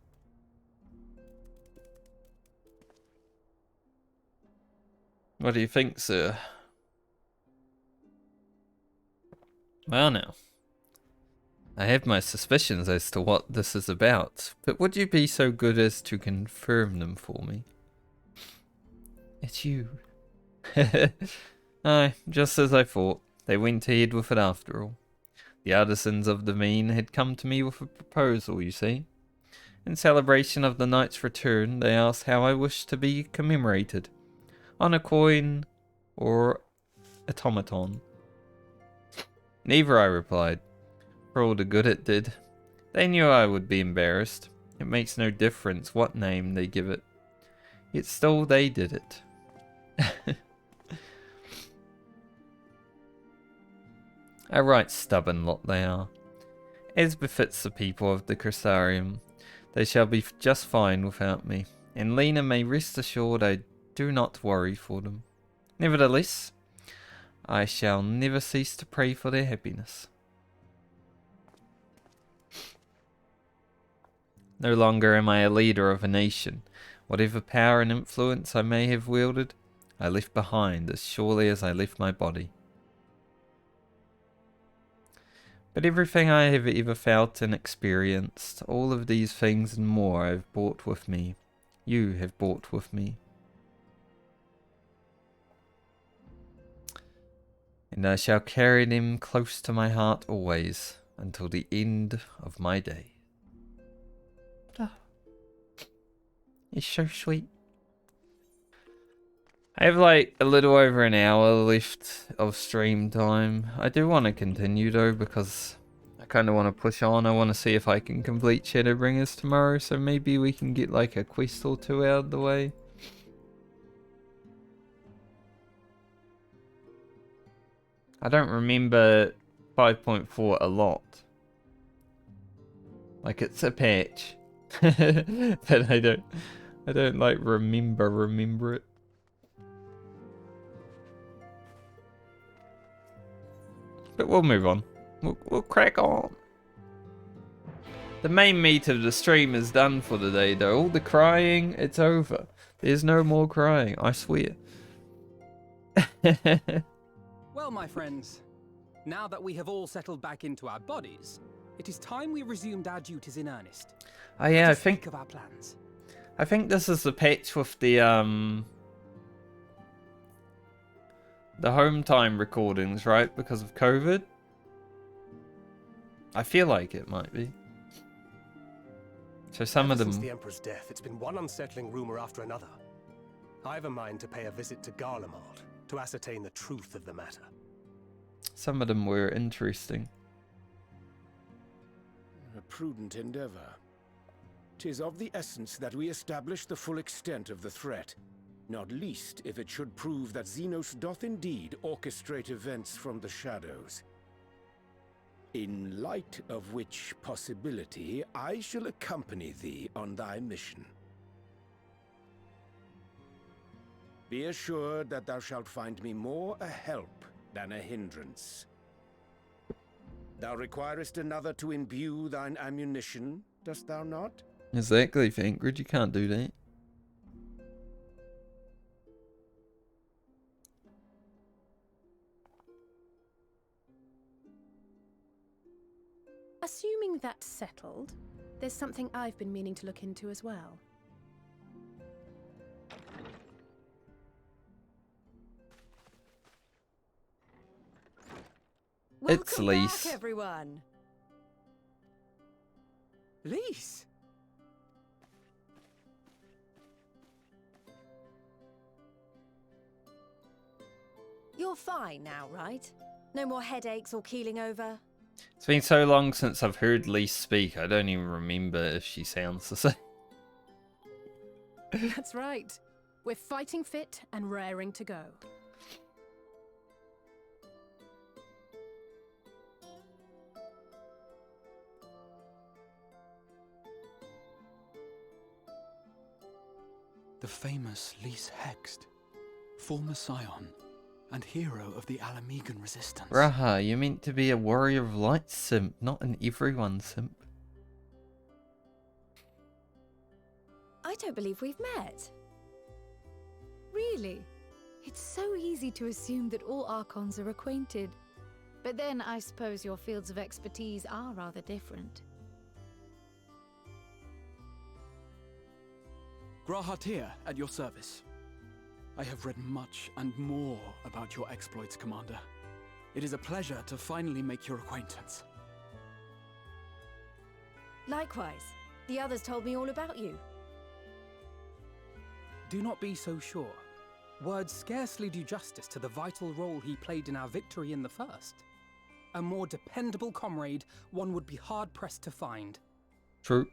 What do you think, sir? Well now, I have my suspicions as to what this is about, but would you be so good as to confirm them for me? It's you. Aye, just as I thought. They went ahead with it after all. The artisans of the Mean had come to me with a proposal, you see. In celebration of the knight's return, they asked how I wished to be commemorated. On a coin or automaton. Neither, I replied. For all the good it did. They knew I would be embarrassed. It makes no difference what name they give it. Yet still they did it. A right stubborn lot they are. As befits the people of the Crystarium, they shall be just fine without me, and Lena may rest assured I do not worry for them. Nevertheless, I shall never cease to pray for their happiness. No longer am I a leader of a nation. Whatever power and influence I may have wielded, I left behind as surely as I left my body. But everything I have ever felt and experienced, all of these things and more I have brought with me. You have brought with me. And I shall carry them close to my heart always, until the end of my day. Oh, it's so sweet. I have like a little over an hour left of stream time. I do want to continue though because I kind of want to push on. I want to see if I can complete Shadowbringers tomorrow, so maybe we can get like a quest or two out of the way. I don't remember 5.4 a lot. Like it's a patch. But I don't like remember it. But we'll move on. We'll crack on. The main meat of the stream is done for the day though. All the crying, it's over. There's no more crying, I swear. Well, my friends, now that we have all settled back into our bodies, it is time we resumed our duties in earnest. Oh yeah, I think of our plans. I think this is the patch with the home time recordings, right? Because of COVID. I feel like it might be. So some of them. Since the Emperor's death, it's been one unsettling rumor after another. I have a mind to pay a visit to Garlemald to ascertain the truth of the matter. Some of them were interesting. A prudent endeavor. 'Tis of the essence that we establish the full extent of the threat, not least if it should prove that Xenos doth indeed orchestrate events from the shadows. In light of which possibility, I shall accompany thee on thy mission. Be assured that thou shalt find me more a help than a hindrance. Thou requirest another to imbue thine ammunition, dost thou not? Exactly, Fankred, you can't do that. Assuming that's settled, there's something I've been meaning to look into as well. It's Lise. Back, everyone. Lise? You're fine now, right? No more headaches or keeling over? It's been so long since I've heard Lise speak, I don't even remember if she sounds the same. That's right. We're fighting fit and raring to go. The famous Lys Hext, former scion and hero of the Alamegan resistance. Raha, you're meant to be a warrior of light simp, not an everyone simp. I don't believe we've met. Really? It's so easy to assume that all Archons are acquainted. But then I suppose your fields of expertise are rather different. Grahat here, at your service. I have read much and more about your exploits, Commander. It is a pleasure to finally make your acquaintance. Likewise. The others told me all about you. Do not be so sure. Words scarcely do justice to the vital role he played in our victory in the first. A more dependable comrade one would be hard-pressed to find. True.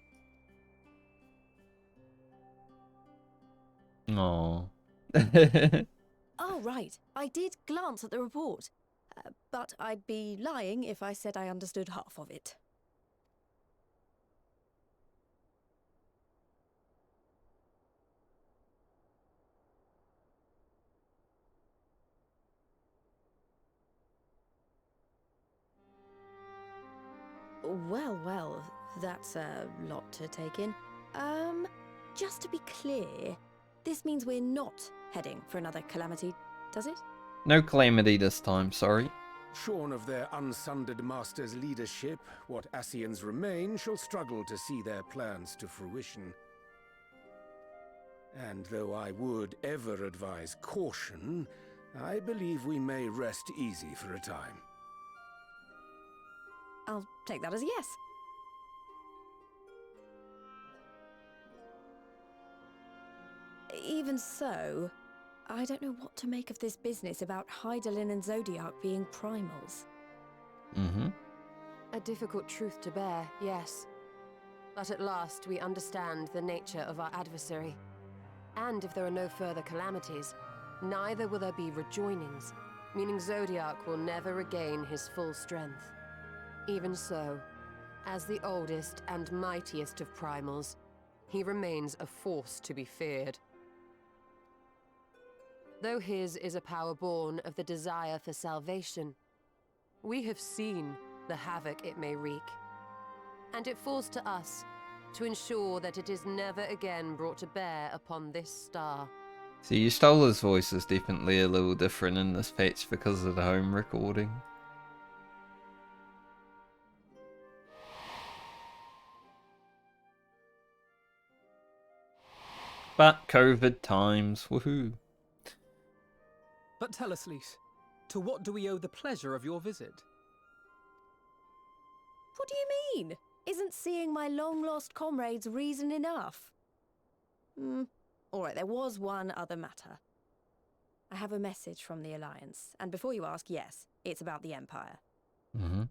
Aww. Oh, right. I did glance at the report. But I'd be lying if I said I understood half of it. Well, that's a lot to take in. Just to be clear, this means we're not heading for another calamity, does it? No calamity this time, sorry. Shorn of their unsundered master's leadership, what Ascians remain shall struggle to see their plans to fruition. And though I would ever advise caution, I believe we may rest easy for a time. I'll take that as a yes. Even so, I don't know what to make of this business about Hydaelyn and Zodiac being primals. Mm-hmm. A difficult truth to bear, yes. But at last we understand the nature of our adversary. And if there are no further calamities, neither will there be rejoinings, meaning Zodiac will never regain his full strength. Even so, as the oldest and mightiest of primals, he remains a force to be feared. Though his is a power born of the desire for salvation, we have seen the havoc it may wreak. And it falls to us to ensure that it is never again brought to bear upon this star. See, Y'shtola's voice is definitely a little different in this patch because of the home recording. But COVID times, woohoo. But tell us, Lys, to what do we owe the pleasure of your visit? What do you mean? Isn't seeing my long-lost comrades reason enough? Alright, there was one other matter. I have a message from the Alliance, and before you ask, yes, it's about the Empire. Mm-hmm.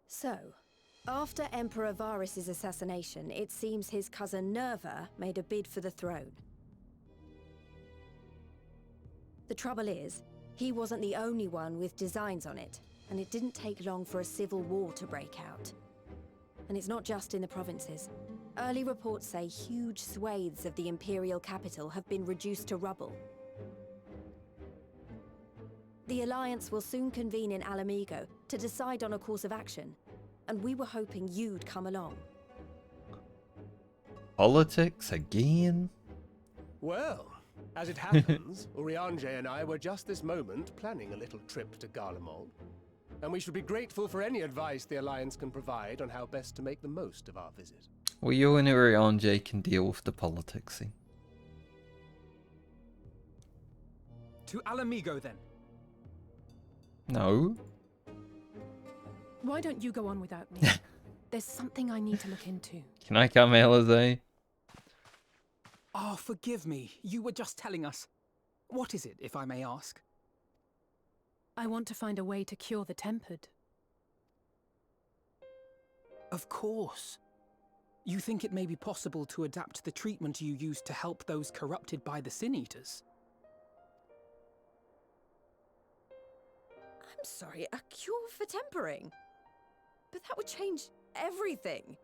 So, after Emperor Varys' assassination, it seems his cousin Nerva made a bid for the throne. The trouble is, he wasn't the only one with designs on it, and it didn't take long for a civil war to break out. And it's not just in the provinces. Early reports say huge swathes of the Imperial capital have been reduced to rubble. The Alliance will soon convene in Alamigo to decide on a course of action, and we were hoping you'd come along. Politics again? Well, as it happens, Urianger and I were just this moment planning a little trip to Garlemald, and we should be grateful for any advice the Alliance can provide on how best to make the most of our visit. Well, you and Urianger can deal with the politicsy. To Alamigo, then. No. Why don't you go on without me? There's something I need to look into. Can I come, Alize? Oh, forgive me. You were just telling us. What is it, if I may ask? I want to find a way to cure the Tempered. Of course. You think it may be possible to adapt the treatment you use to help those corrupted by the Sin Eaters? I'm sorry, a cure for tempering? But that would change everything.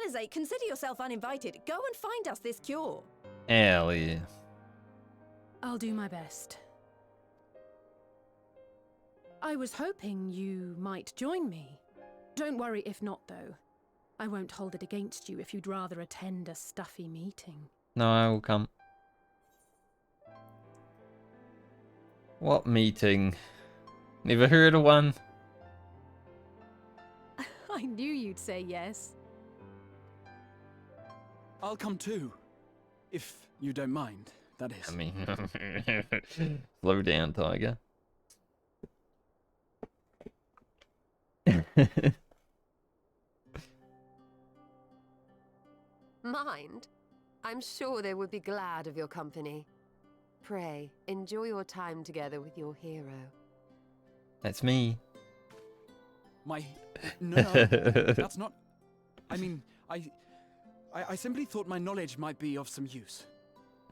heaven's sake, consider yourself uninvited. Go and find us this cure. Hell yeah. I'll do my best. I was hoping you might join me. Don't worry if not, though. I won't hold it against you if you'd rather attend a stuffy meeting. No, I will come. What meeting? Never heard of one. I knew you'd say yes. I'll come too. If you don't mind, that is. I mean, slow down, Tiger. Mind? I'm sure they would be glad of your company. Pray, enjoy your time together with your hero. That's me. No, that's not... I mean, I simply thought my knowledge might be of some use.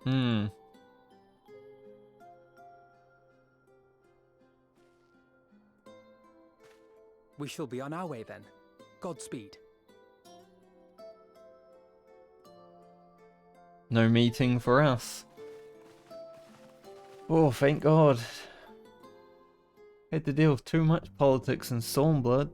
Hmm. We shall be on our way then. Godspeed. No meeting for us. Oh, thank God. Had to deal with too much politics and Stormblood.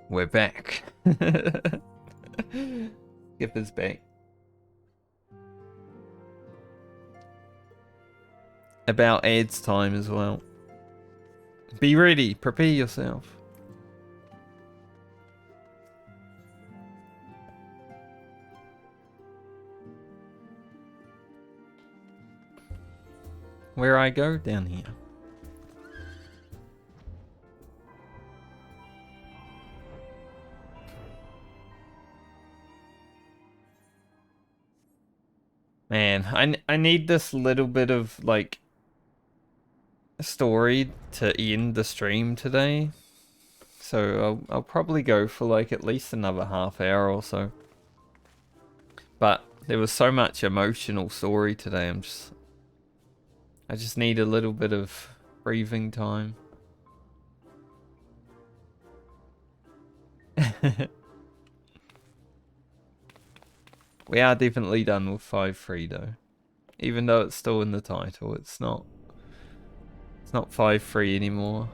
We're back. Skipper's back. About ads time as well. Be ready, prepare yourself. Where I go? Down here. Man, I need this little bit of like story to end the stream today, so I'll probably go for like at least another half hour or so. But there was so much emotional story today. I just need a little bit of breathing time. We are definitely done with 5-3 though. Even though it's still in the title, it's not 5-3 anymore.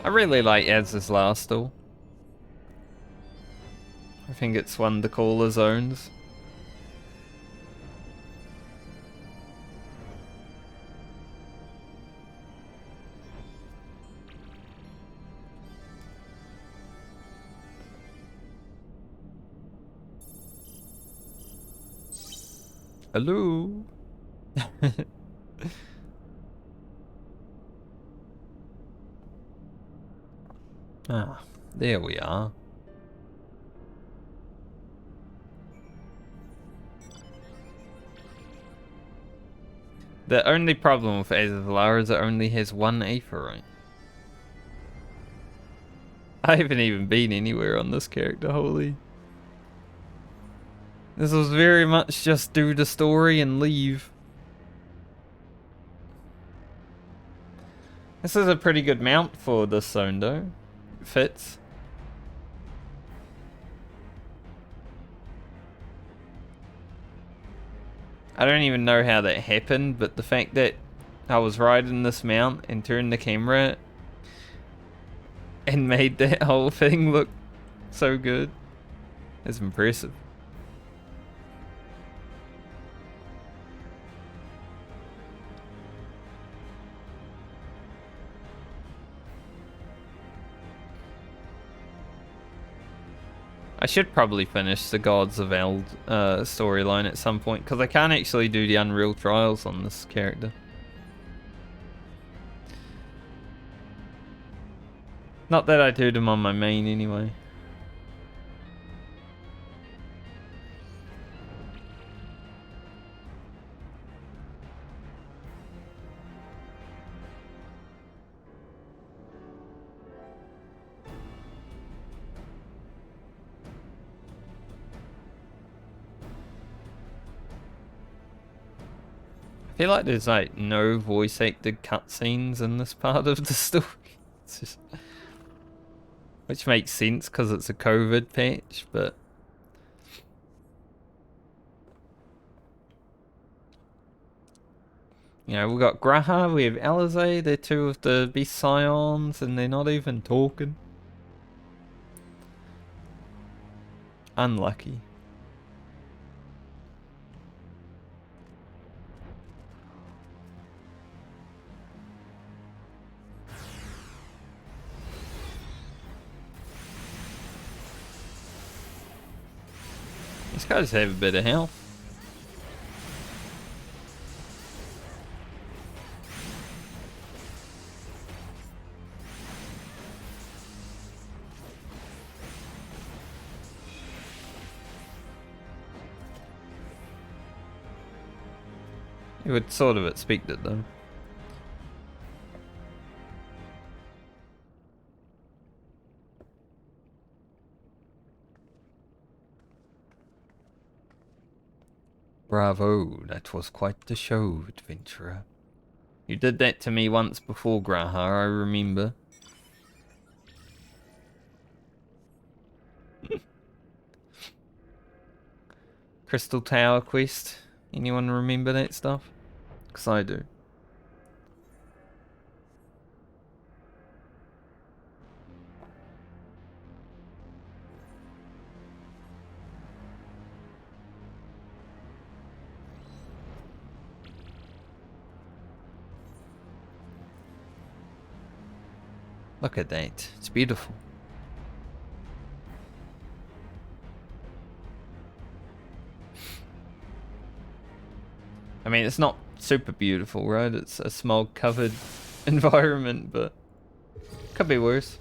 I really like Az's last duel. I think it's one of the cooler zones. Hello. Ah, there we are. The only problem with Azazlar is it only has one Aetheryte. I haven't even been anywhere on this character, holy. This was very much just do the story and leave. This is a pretty good mount for this zone though. It fits. I don't even know how that happened, but the fact that I was riding this mount and turned the camera and made that whole thing look so good is impressive. I should probably finish the Gods of Eld storyline at some point, because I can't actually do the Unreal Trials on this character. Not that I do them on my main anyway. I feel like there's like no voice acted cutscenes in this part of the story. It's just, which makes sense because it's a COVID patch, but you know, we got Graha, we have Alizé, they're two of the Beast Scions, and they're not even talking. Unlucky. These guys have a bit of health. You would sort of expect it though. Bravo, that was quite the show, adventurer. You did that to me once before, Graha, I remember. Crystal Tower quest. Anyone remember that stuff? Because I do. Look at that. It's beautiful. I mean, it's not super beautiful, right? It's a smog covered environment, but could be worse.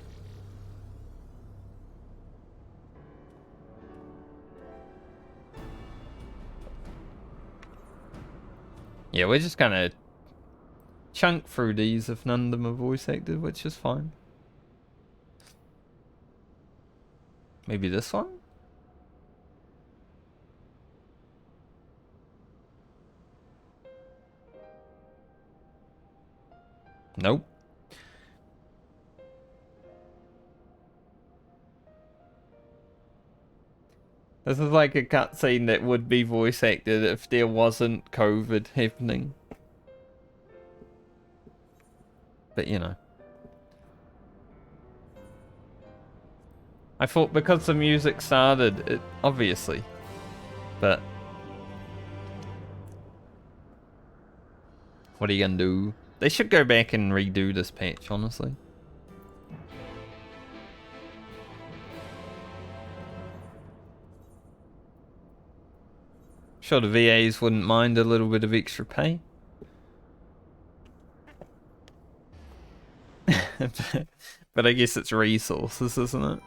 Yeah, we're just gonna chunk through these if none of them are voice acted, which is fine. Maybe this one? Nope. This is like a cutscene that would be voice acted if there wasn't COVID happening. But you know. I thought because the music started, it obviously. But what are you gonna do? They should go back and redo this patch, honestly. Sure, the VAs wouldn't mind a little bit of extra pay. But I guess it's resources, isn't it?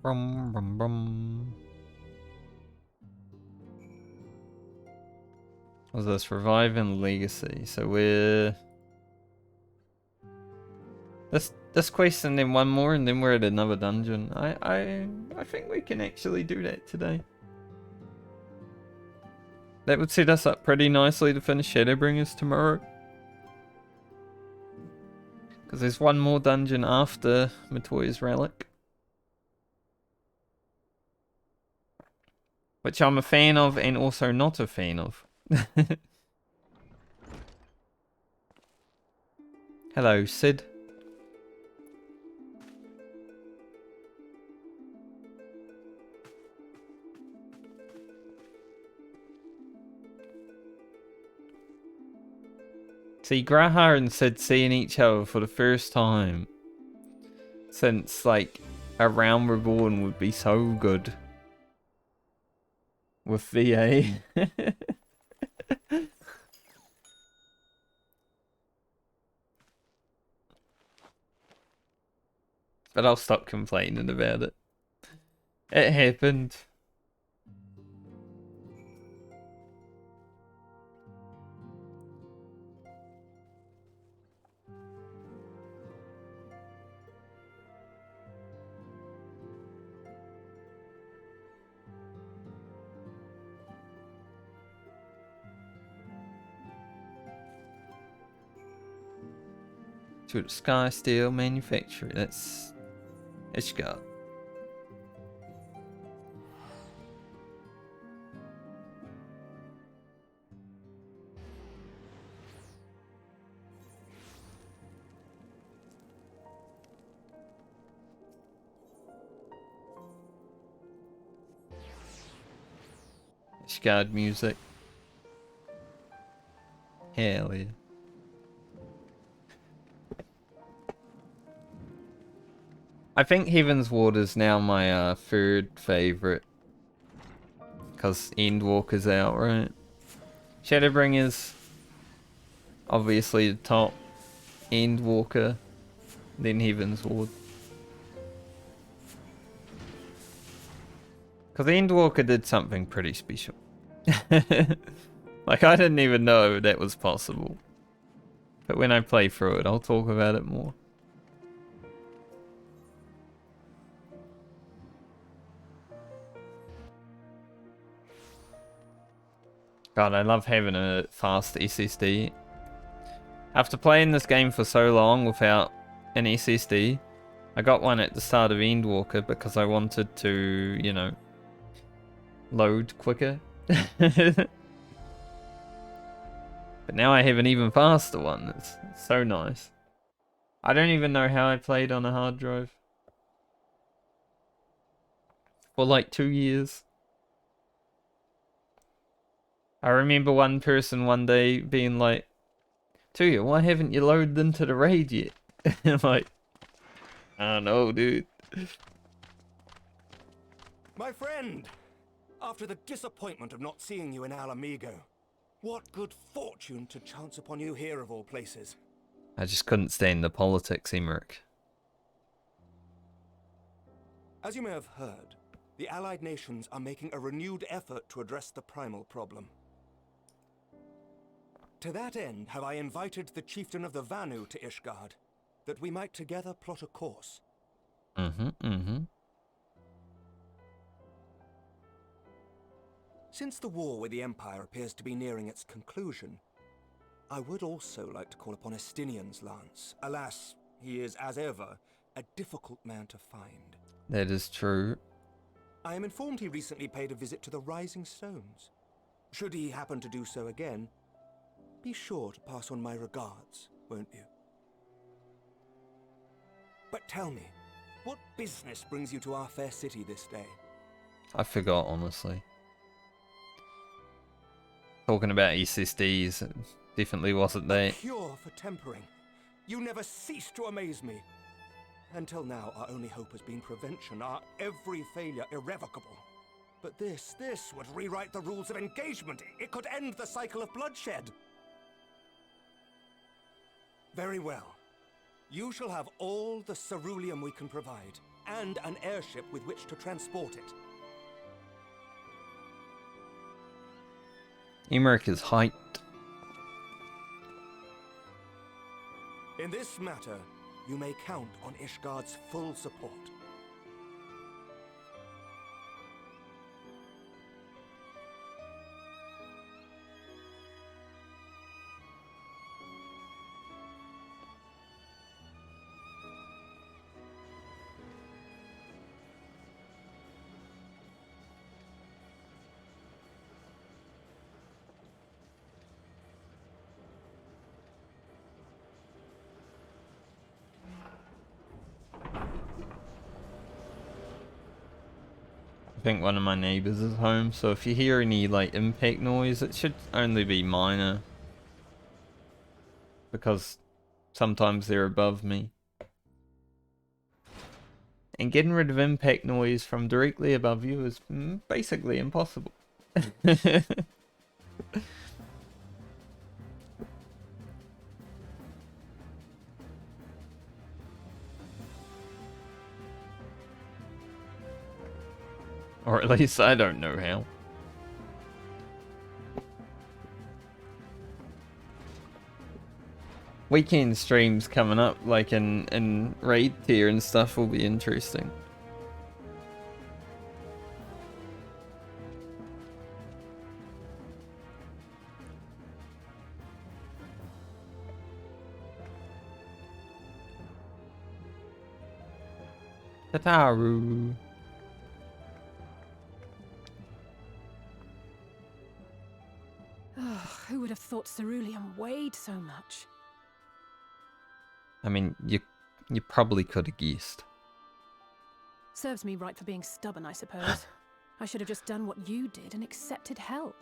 Brum, brum, brum. What's this? Revive and Legacy. So we're this quest and then one more and then we're at another dungeon. I think we can actually do that today. That would set us up pretty nicely to finish Shadowbringers tomorrow. Because there's one more dungeon after Matoya's Relic. Which I'm a fan of and also not a fan of. Hello, Sid. See, Graha and Sid seeing each other for the first time since, like, A Realm Reborn would be so good. With VA. But I'll stop complaining about it. It happened. To the Sky Steel Manufacturer. That's Ishgard. Ishgard music. Hell yeah. I think Heaven's Ward is now my third favourite. Because Endwalker's out, right? Shadowbringers, obviously the top. Endwalker, then Heaven's Ward. Because Endwalker did something pretty special. Like, I didn't even know that was possible. But when I play through it, I'll talk about it more. God, I love having a fast SSD. After playing this game for so long without an SSD, I got one at the start of Endwalker because I wanted to, you know, load quicker. But now I have an even faster one. It's so nice. I don't even know how I played on a hard drive. For like 2 years. I remember one person one day being like, Tuya, why haven't you loaded into the raid yet? I'm like, I don't know, dude. My friend! After the disappointment of not seeing you in Alamigo, what good fortune to chance upon you here of all places. I just couldn't stand the politics, Emmerich. As you may have heard, the Allied nations are making a renewed effort to address the primal problem. To that end, have I invited the chieftain of the Vanu to Ishgard, that we might together plot a course. Since the war with the Empire appears to be nearing its conclusion, I would also like to call upon Estinian's lance. Alas, he is, as ever, a difficult man to find. That is true. I am informed he recently paid a visit to the Rising Stones. Should he happen to do so again, be sure to pass on my regards, won't you? But tell me, what business brings you to our fair city this day? I forgot, honestly. Talking about SSDs, it definitely wasn't that. Cure for tempering. You never cease to amaze me. Until now, our only hope has been prevention, our every failure irrevocable. But this would rewrite the rules of engagement. It could end the cycle of bloodshed. Very well. You shall have all the ceruleum we can provide, and an airship with which to transport it. Emmerich is hyped. In this matter, you may count on Ishgard's full support. I think one of my neighbors is home, so if you hear any like impact noise, it should only be minor. Because sometimes they're above me. And getting rid of impact noise from directly above you is basically impossible. Or at least I don't know how. Weekend streams coming up, like in raid tier and stuff, will be interesting. Tataru. Who would have thought cerulean weighed so much? I mean, you probably could have guessed. Serves me right for being stubborn, I suppose. I should have just done what you did and accepted help.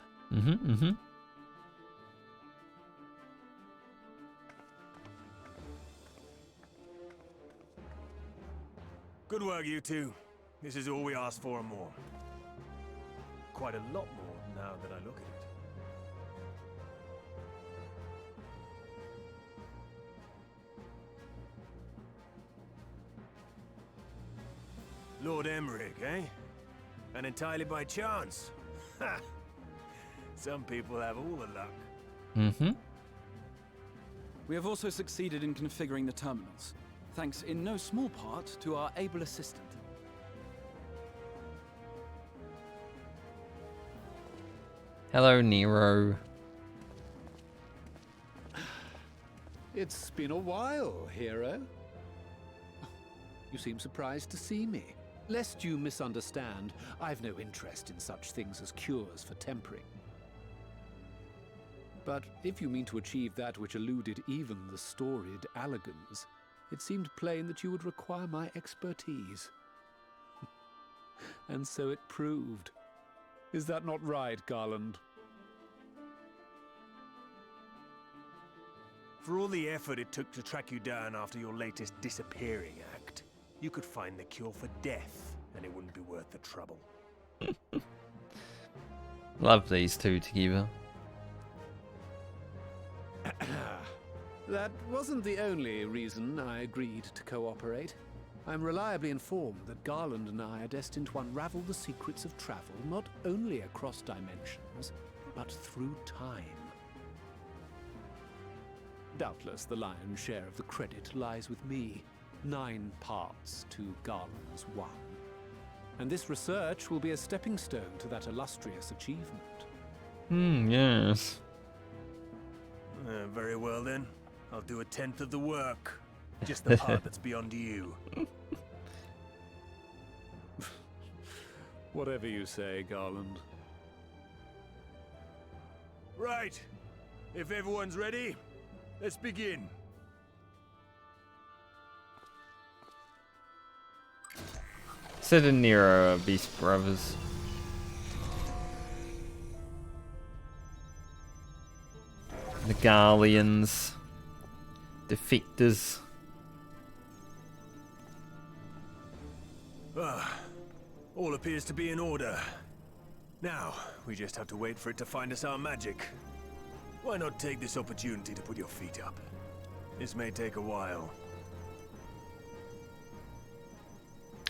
Good work, you two. This is all we asked for and more. Quite a lot more now that I look at it. Lord Emmerich, eh? And entirely by chance. Ha! Some people have all the luck. We have also succeeded in configuring the terminals, thanks in no small part to our able assistant. Hello, Nero. It's been a while, hero. You seem surprised to see me. Lest you misunderstand, I've no interest in such things as cures for tempering. But if you mean to achieve that which eluded even the storied Allagans, it seemed plain that you would require my expertise. And so it proved. Is that not right, Garland? For all the effort it took to track you down after your latest disappearing act, you could find the cure for death, and it wouldn't be worth the trouble. Love these two together. That wasn't the only reason I agreed to cooperate. I'm reliably informed that Garland and I are destined to unravel the secrets of travel, not only across dimensions, but through time. Doubtless the lion's share of the credit lies with me. 9 parts to Garland's 1. And this research will be a stepping stone to that illustrious achievement. Yes. Very well then. I'll do 1/10 of the work. Just the part that's beyond you. Whatever you say, Garland. Right. If everyone's ready, let's begin. Sid and Nero are Beast Brothers. The Garleans. Defectors. All appears to be in order. Now, we just have to wait for it to find us our magic. Why not take this opportunity to put your feet up? This may take a while.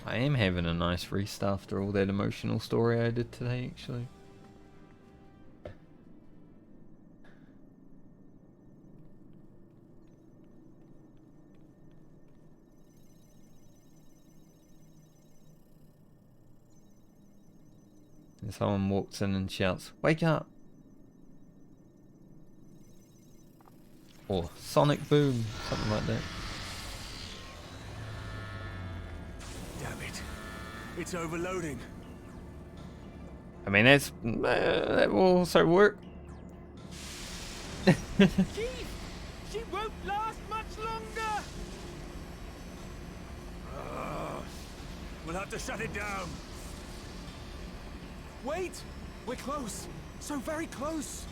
I am having a nice rest after all that emotional story I did today, actually. And someone walks in and shouts, "Wake up!" Or Sonic Boom, something like that. Damn it. It's overloading. I mean, that will also work. She won't last much longer! We'll have to shut it down. Wait! We're close! So very close!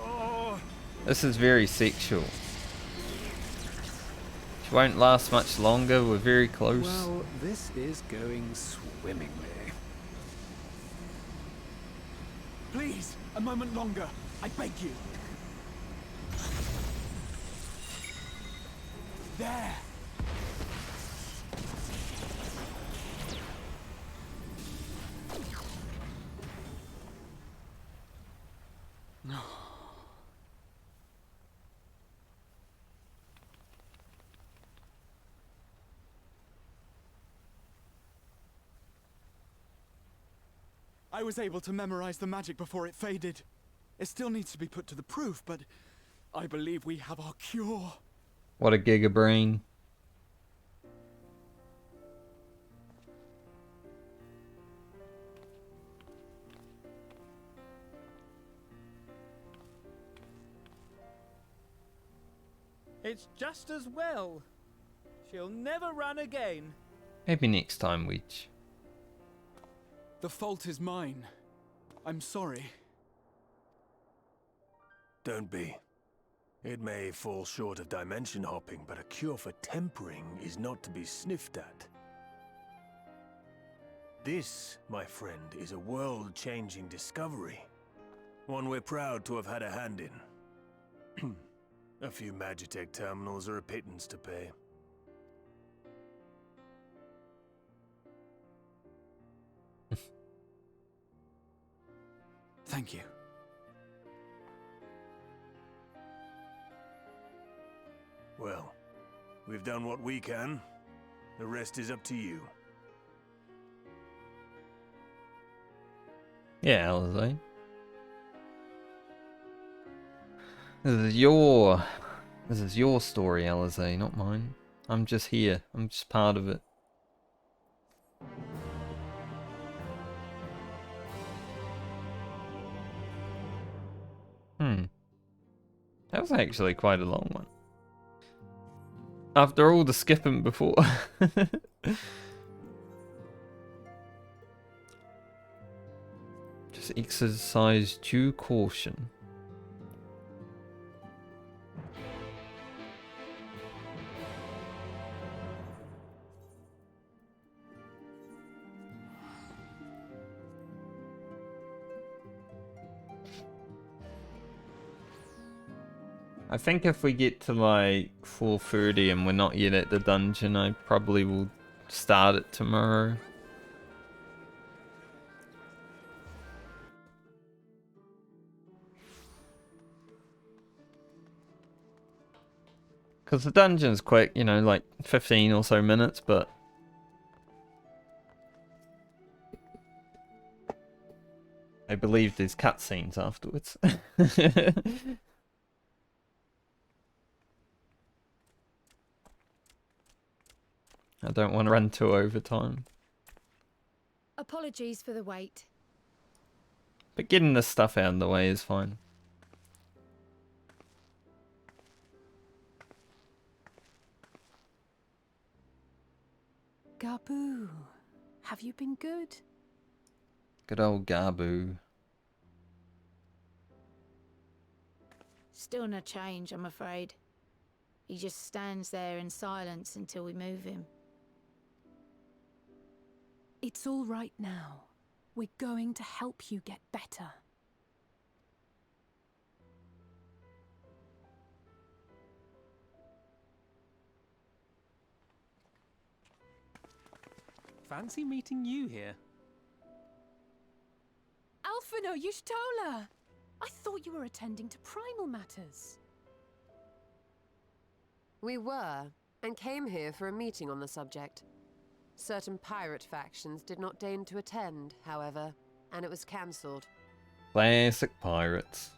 Oh. This is very sexual. She won't last much longer, we're very close. Well, this is going swimmingly. Please, a moment longer. I beg you. There. I was able to memorize the magic before it faded. It still needs to be put to the proof, but I believe we have our cure. What a giga brain. It's just as well. She'll never run again. Maybe next time, Weech. The fault is mine. I'm sorry. Don't be. It may fall short of dimension hopping, but a cure for tempering is not to be sniffed at. This, my friend, is a world-changing discovery. One we're proud to have had a hand in. A few Magitech terminals are a pittance to pay. Thank you. Well, we've done what we can. The rest is up to you. Yeah, Alizé. This is your story, Alizé, not mine. I'm just here. I'm just part of it. That was actually quite a long one. After all the skipping before. Just exercise due caution. I think if we get to like 4:30 and we're not yet at the dungeon, I probably will start it tomorrow. Because the dungeon's quick, you know, like 15 or so minutes, but I believe there's cutscenes afterwards. I don't want to run to overtime. Apologies for the wait. But getting this stuff out of the way is fine. Gabu, have you been good? Good old Gabu. Still no change, I'm afraid. He just stands there in silence until we move him. It's all right now. We're going to help you get better. Fancy meeting you here. Alphino, Yushtola! I thought you were attending to primal matters. We were, and came here for a meeting on the subject. Certain pirate factions did not deign to attend, however, and it was cancelled. Classic pirates.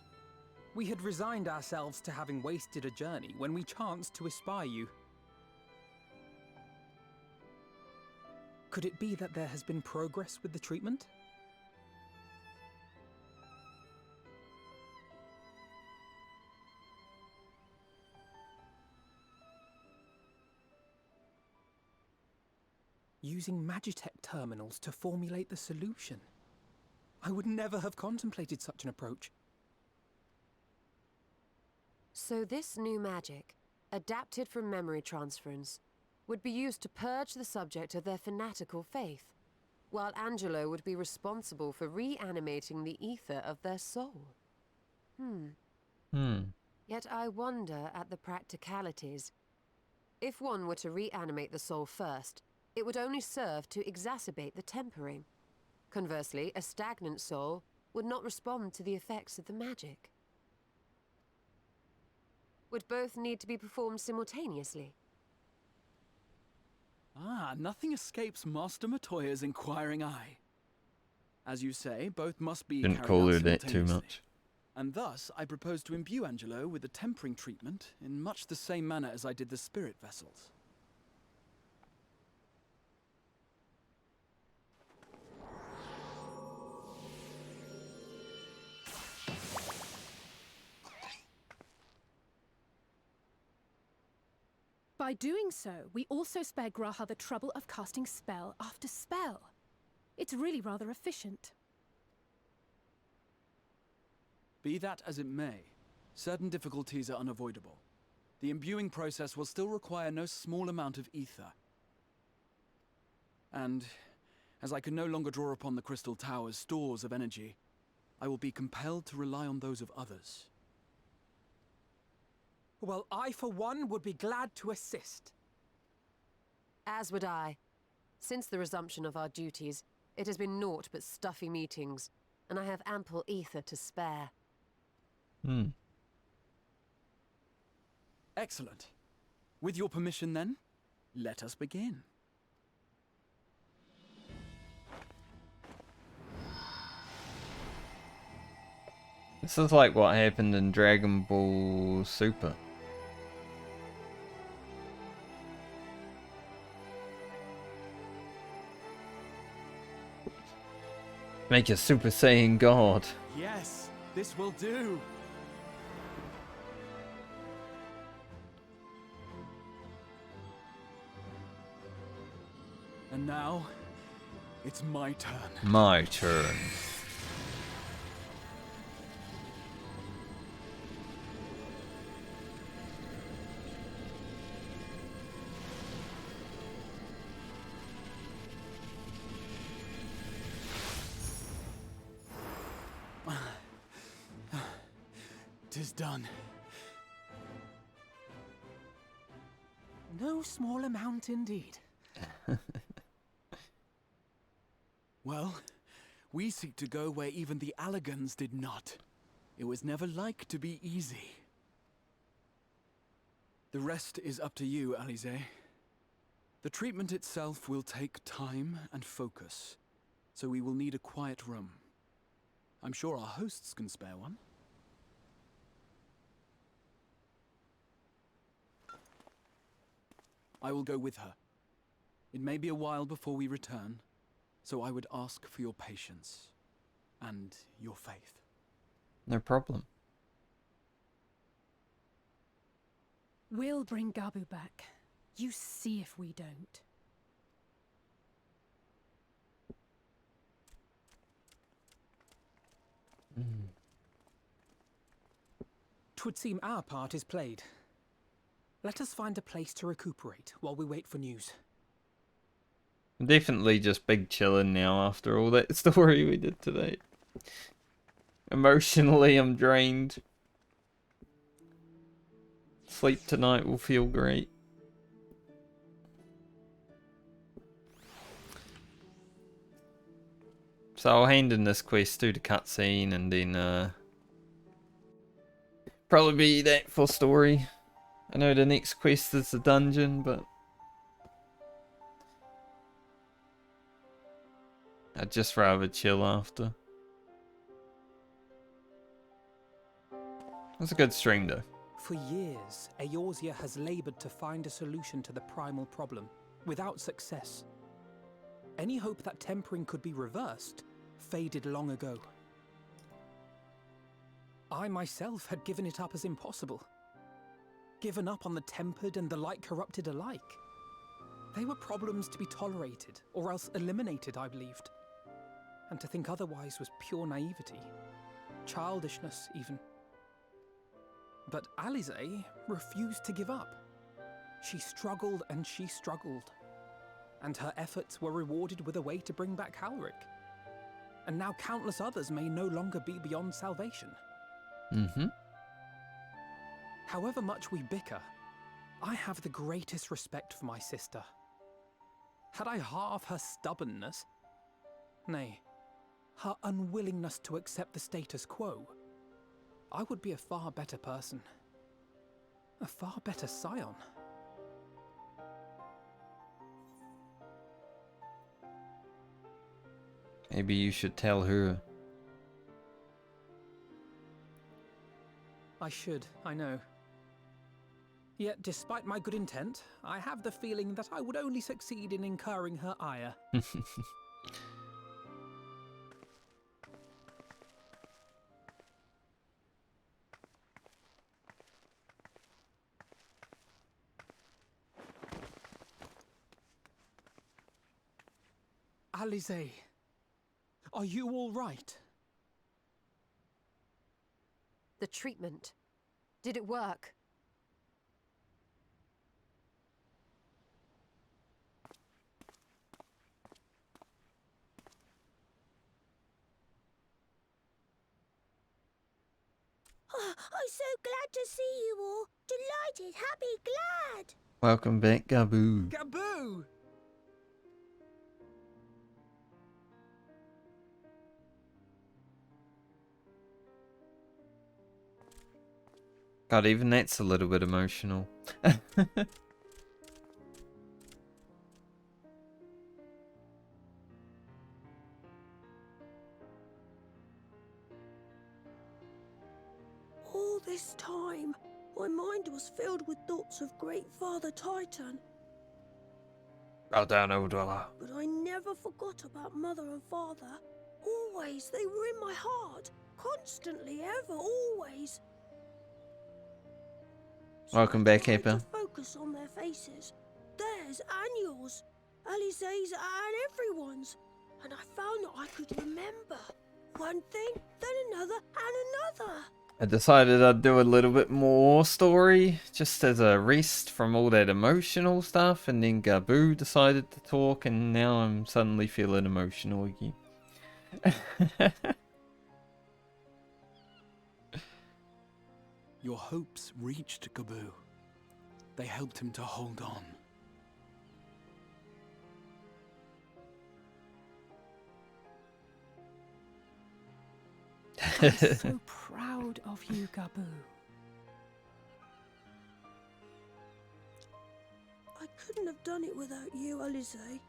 We had resigned ourselves to having wasted a journey when we chanced to espy you. Could it be that there has been progress with the treatment? Using Magitech terminals to formulate the solution. I would never have contemplated such an approach. So this new magic, adapted from memory transference, would be used to purge the subject of their fanatical faith, while Angelo would be responsible for reanimating the ether of their soul. Yet I wonder at the practicalities. If one were to reanimate the soul first, it would only serve to exacerbate the tempering. Conversely, a stagnant soul would not respond to the effects of the magic. Would both need to be performed simultaneously? Ah, nothing escapes Master Matoya's inquiring eye. As you say, both must be Didn't carried call out her that too simultaneously. much. And thus, I propose to imbue Angelo with the tempering treatment in much the same manner as I did the spirit vessels. By doing so, we also spare Graha the trouble of casting spell after spell. It's really rather efficient. Be that as it may, certain difficulties are unavoidable. The imbuing process will still require no small amount of ether. And, as I can no longer draw upon the Crystal Tower's stores of energy, I will be compelled to rely on those of others. Well, I, for one, would be glad to assist. As would I. Since the resumption of our duties, it has been naught but stuffy meetings, and I have ample ether to spare. Excellent. With your permission, then, let us begin. This is like what happened in Dragon Ball Super. Make a Super Saiyan God. Yes, this will do. And now, it's my turn. My turn. Tis done. No small amount indeed. Well, we seek to go where even the Allegans did not. It was never like to be easy. The rest is up to you, Alize. The treatment itself will take time and focus, so we will need a quiet room. I'm sure our hosts can spare one. I will go with her. It may be a while before we return, so I would ask for your patience and your faith. No problem. We'll bring Gabu back. You see if we don't. Twould seem our part is played. Let us find a place to recuperate while we wait for news. I'm definitely just big chillin' now after all that story we did today. Emotionally, I'm drained. Sleep tonight will feel great. So I'll hand in this quest, do the cutscene, and then probably be that for story. I know the next quest is the dungeon, but I'd just rather chill after. It was a good stream though. For years, Eorzea has labored to find a solution to the primal problem, without success. Any hope that tempering could be reversed faded long ago. I myself had given it up as impossible. Given up on the tempered and the light corrupted alike. They were problems to be tolerated, or else eliminated, I believed. And to think otherwise was pure naivety. Childishness, even. But Alize refused to give up. She struggled and she struggled. And her efforts were rewarded with a way to bring back Halric. And now countless others may no longer be beyond salvation. However much we bicker, I have the greatest respect for my sister. Had I half her stubbornness, nay, her unwillingness to accept the status quo, I would be a far better person. A far better scion. Maybe you should tell her. I should, I know. Yet, despite my good intent, I have the feeling that I would only succeed in incurring her ire. Alize, are you all right? The treatment. Did it work? Oh, I'm so glad to see you all. Delighted, happy, glad. Welcome back, Gaboo. Gaboo! God, even that's a little bit emotional. All this time, my mind was filled with thoughts of Great Father Titan. Bow down, old dweller. But I never forgot about Mother and Father. Always, they were in my heart. Constantly, ever, always. Welcome back, I tried Apple. to focus on their faces. Theirs and yours. Alize's and everyone's. And I found that I could remember. One thing, then another, and another. I decided I'd do a little bit more story, just as a rest from all that emotional stuff, and then Gaboo decided to talk, and now I'm suddenly feeling emotional again. Your hopes reached Gaboo. They helped him to hold on. I'm so proud of you, Gaboo. I couldn't have done it without you, Alize.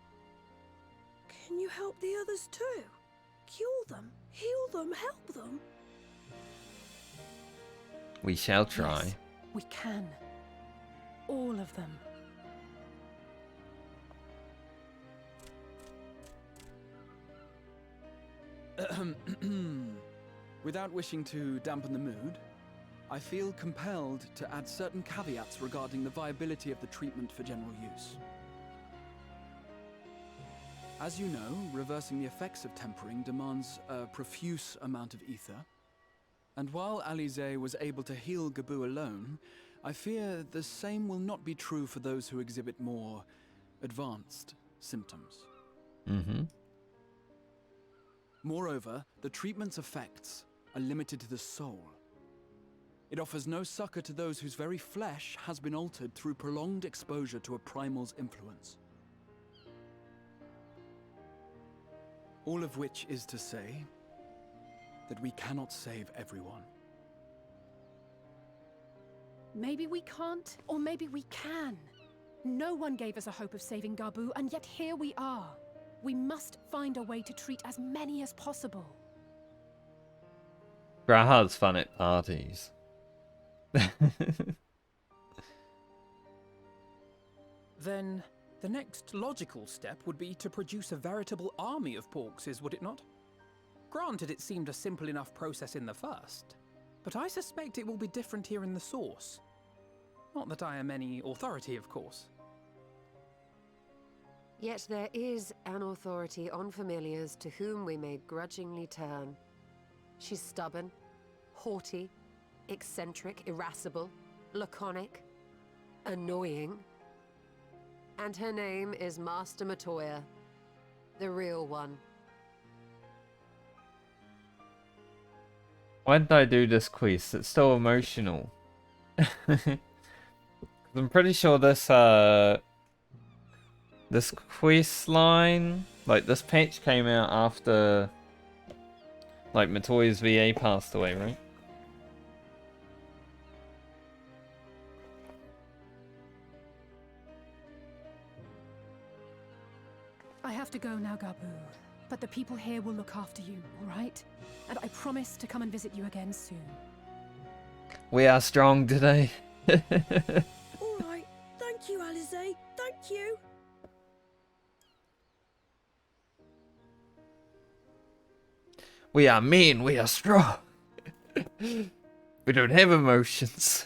Can you help the others too? Cure them, heal them, help them. We shall try. Yes, we can. All of them. Without wishing to dampen the mood, I feel compelled to add certain caveats regarding the viability of the treatment for general use. As you know, reversing the effects of tempering demands a profuse amount of ether. And while Alize was able to heal Gaboo alone, I fear the same will not be true for those who exhibit more advanced symptoms. Mm-hmm. Moreover, the treatment's effects are limited to the soul. It offers no succor to those whose very flesh has been altered through prolonged exposure to a primal's influence. All of which is to say that we cannot save everyone. Maybe we can't, or maybe we can. No one gave us a hope of saving Gaboo, and yet here we are. We must find a way to treat as many as possible. Graha's fun at parties. Then, the next logical step would be to produce a veritable army of Porkses, would it not? Granted, it seemed a simple enough process in the first, but I suspect it will be different here in the source. Not that I am any authority, of course. Yet there is an authority on familiars to whom we may grudgingly turn. She's stubborn, haughty, eccentric, irascible, laconic, annoying. And her name is Master Matoya, the real one. Why did I do this quest? It's so emotional. I'm pretty sure this this quest line, like this patch came out after like Matoya's VA passed away, right? I have to go now, Gaboo. But the people here will look after you, all right? And I promise to come and visit you again soon. We are strong today. All right. Thank you, Alice. Thank you. We are mean, we are strong. We don't have emotions.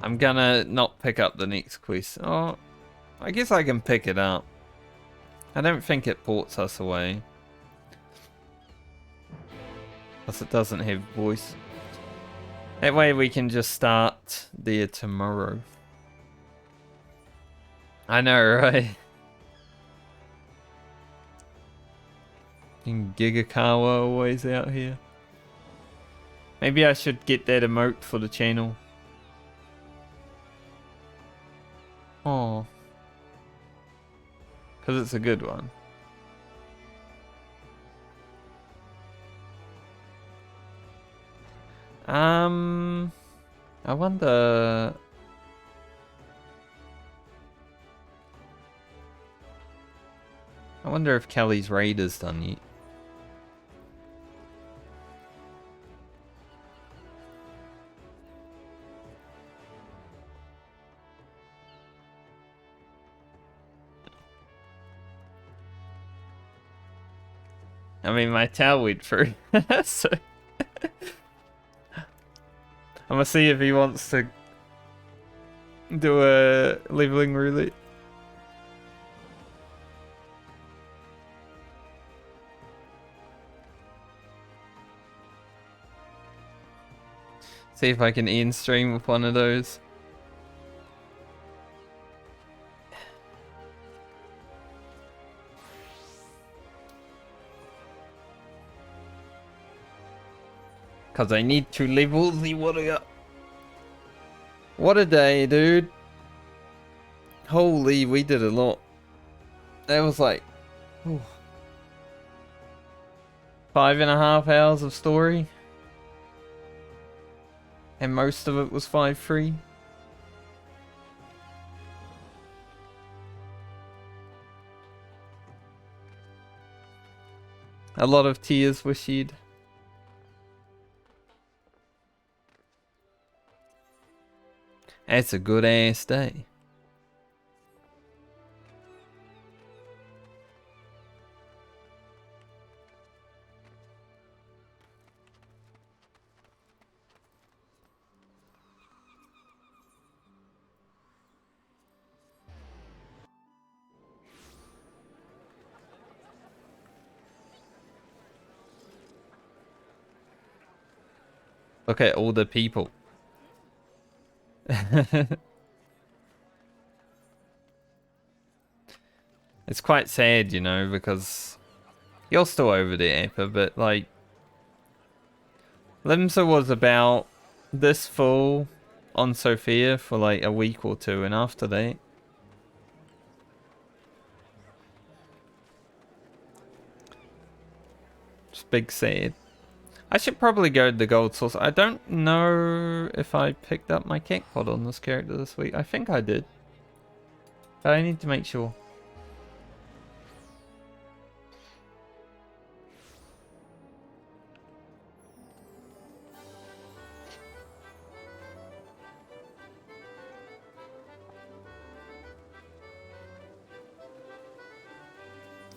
I'm gonna not pick up the next quest. Oh, I guess I can pick it up. I don't think it ports us away. Plus it doesn't have voice. That way we can just start there tomorrow. I know, right? Gigakawa always out here. Maybe I should get that emote for the channel. Oh, because it's a good one. I wonder. I wonder if Kelly's raid is done yet. I mean, my towel went through. So I'm gonna see if he wants to do a leveling roulette. See if I can end stream with one of those. Cause I need to level the warrior. What a day, dude. Holy, we did a lot. That was like 5.5 hours of story. And most of it was 5-3. A lot of tears were shed. It's a good ass day. Look at all the people. It's quite sad, you know, because you're still over there, Appa, but like Limsa was about this full on Sophia for like a week or two, and after that it's big sad. I should probably go to the gold source. I don't know if I picked up my cat pod on this character this week. I think I did, but I need to make sure.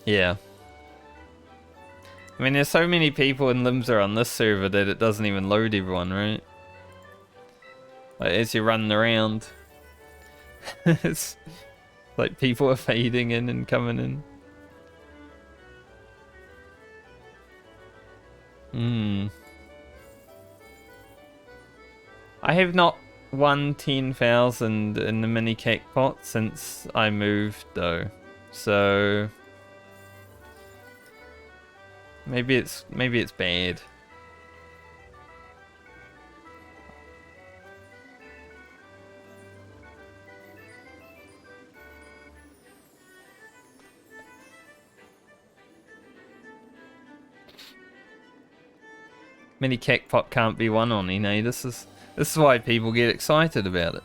Yeah. I mean, there's so many people in Limsa on this server that it doesn't even load everyone, right? Like, as you're running around, it's like people are fading in and coming in. I have not won 10,000 in the mini cake pot since I moved, though. So maybe it's bad. Mini Cakepot can't be won on, This is why people get excited about it.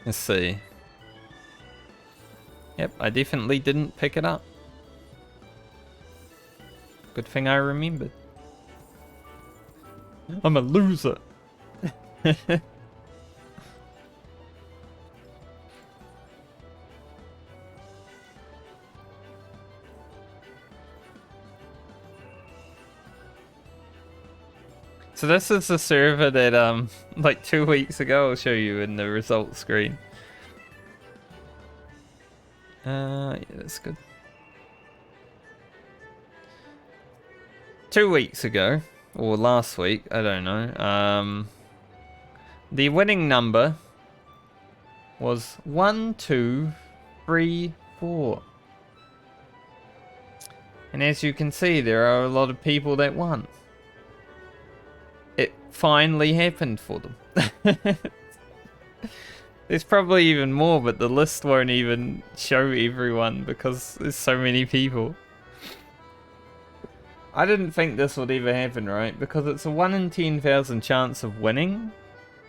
Let's see. Yep, I definitely didn't pick it up. Good thing I remembered. I'm a loser. So this is the server that like 2 weeks ago I'll show you in the results screen. Yeah, that's good. 2 weeks ago, or last week, I don't know. The winning number was 1, 2, 3, 4. And as you can see, there are a lot of people that won. It finally happened for them. There's probably even more, but the list won't even show everyone because there's so many people. I didn't think this would ever happen, right? Because it's a 1 in 10,000 chance of winning.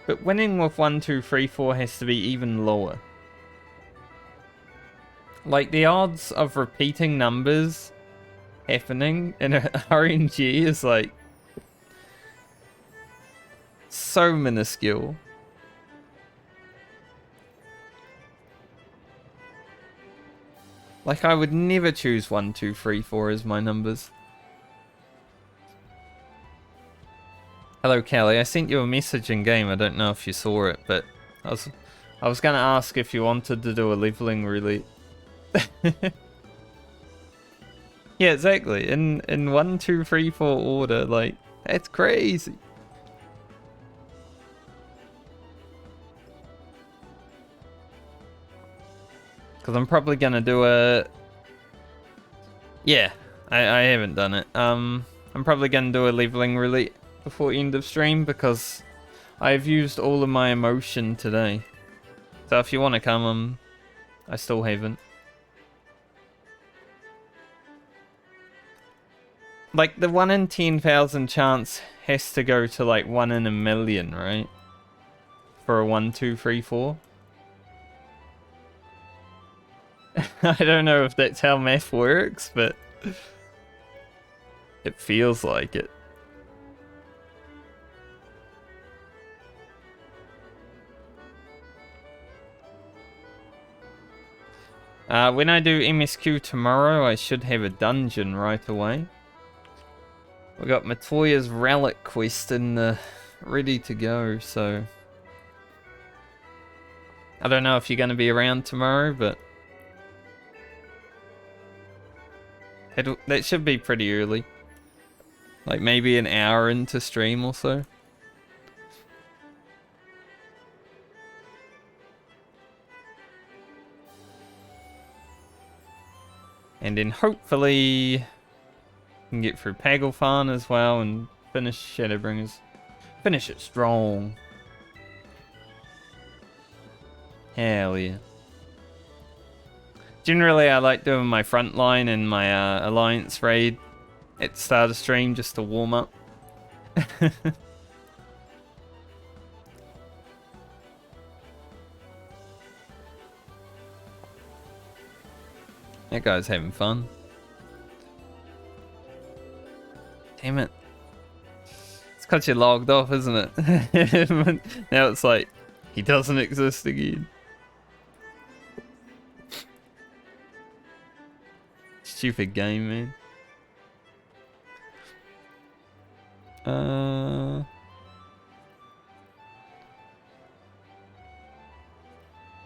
But winning with 1, 2, 3, 4 has to be even lower. Like, the odds of repeating numbers happening in a RNG is like so minuscule. Like, I would never choose 1, 2, 3, 4 as my numbers. Hello, Callie. I sent you a message in game. I don't know if you saw it, but I was gonna ask if you wanted to do a leveling roulette. Yeah, exactly. In 1, 2, 3, 4 order, like, that's crazy. Because I'm probably gonna do a... Yeah, I haven't done it. I'm probably gonna do a leveling roulette before end of stream because I've used all of my emotion today. So if you want to come, I still haven't. Like, the 1 in 10,000 chance has to go to like 1 in a million, right? For a 1, 2, 3, 4. I don't know if that's how math works, but it feels like it. When I do MSQ tomorrow, I should have a dungeon right away. We got Matoya's relic quest in the ready to go, so I don't know if you're going to be around tomorrow, but that should be pretty early. Like maybe an hour into stream or so. And then hopefully can get through Pagelfarn as well and finish Shadowbringers. Finish it strong. Hell yeah. Generally, I like doing my frontline and my alliance raid at the start of stream just to warm up. That guy's having fun. Damn it. It's because you logged off, isn't it? Now it's like, he doesn't exist again. Stupid game, man.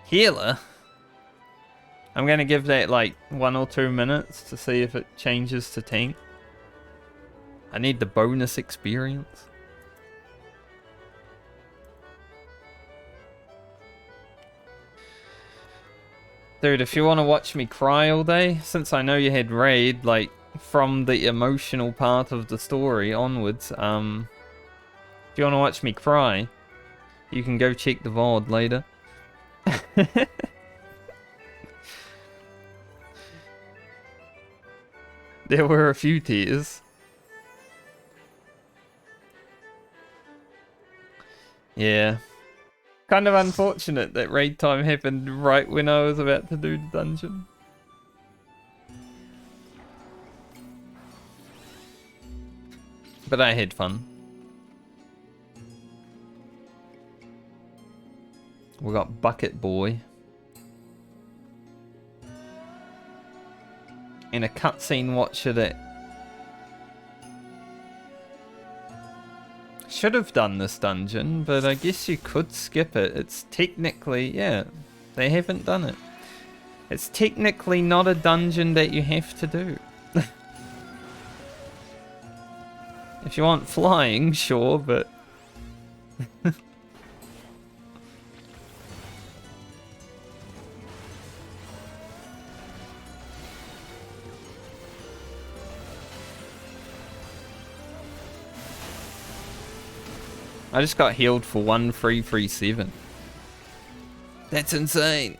Healer? I'm gonna give that like 1 or 2 minutes to see if it changes to tank. I need the bonus experience. Dude, if you want to watch me cry all day, since I know you had raid, like, from the emotional part of the story onwards, if you want to watch me cry, you can go check the VOD later. There were a few tears. Yeah. Kind of unfortunate that raid time happened right when I was about to do the dungeon. But I had fun. We got Bucket Boy. In a cutscene watcher that should have done this dungeon, but I guess you could skip it. It's technically, yeah, they haven't done it. It's technically not a dungeon that you have to do. If you want flying, sure, but... I just got healed for 1337. That's insane.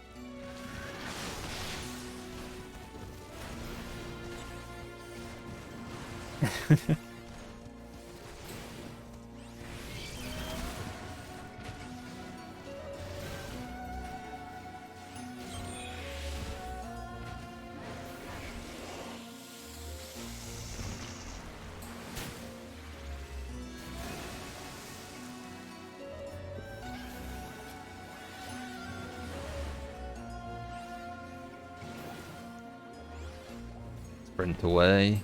Sprint away.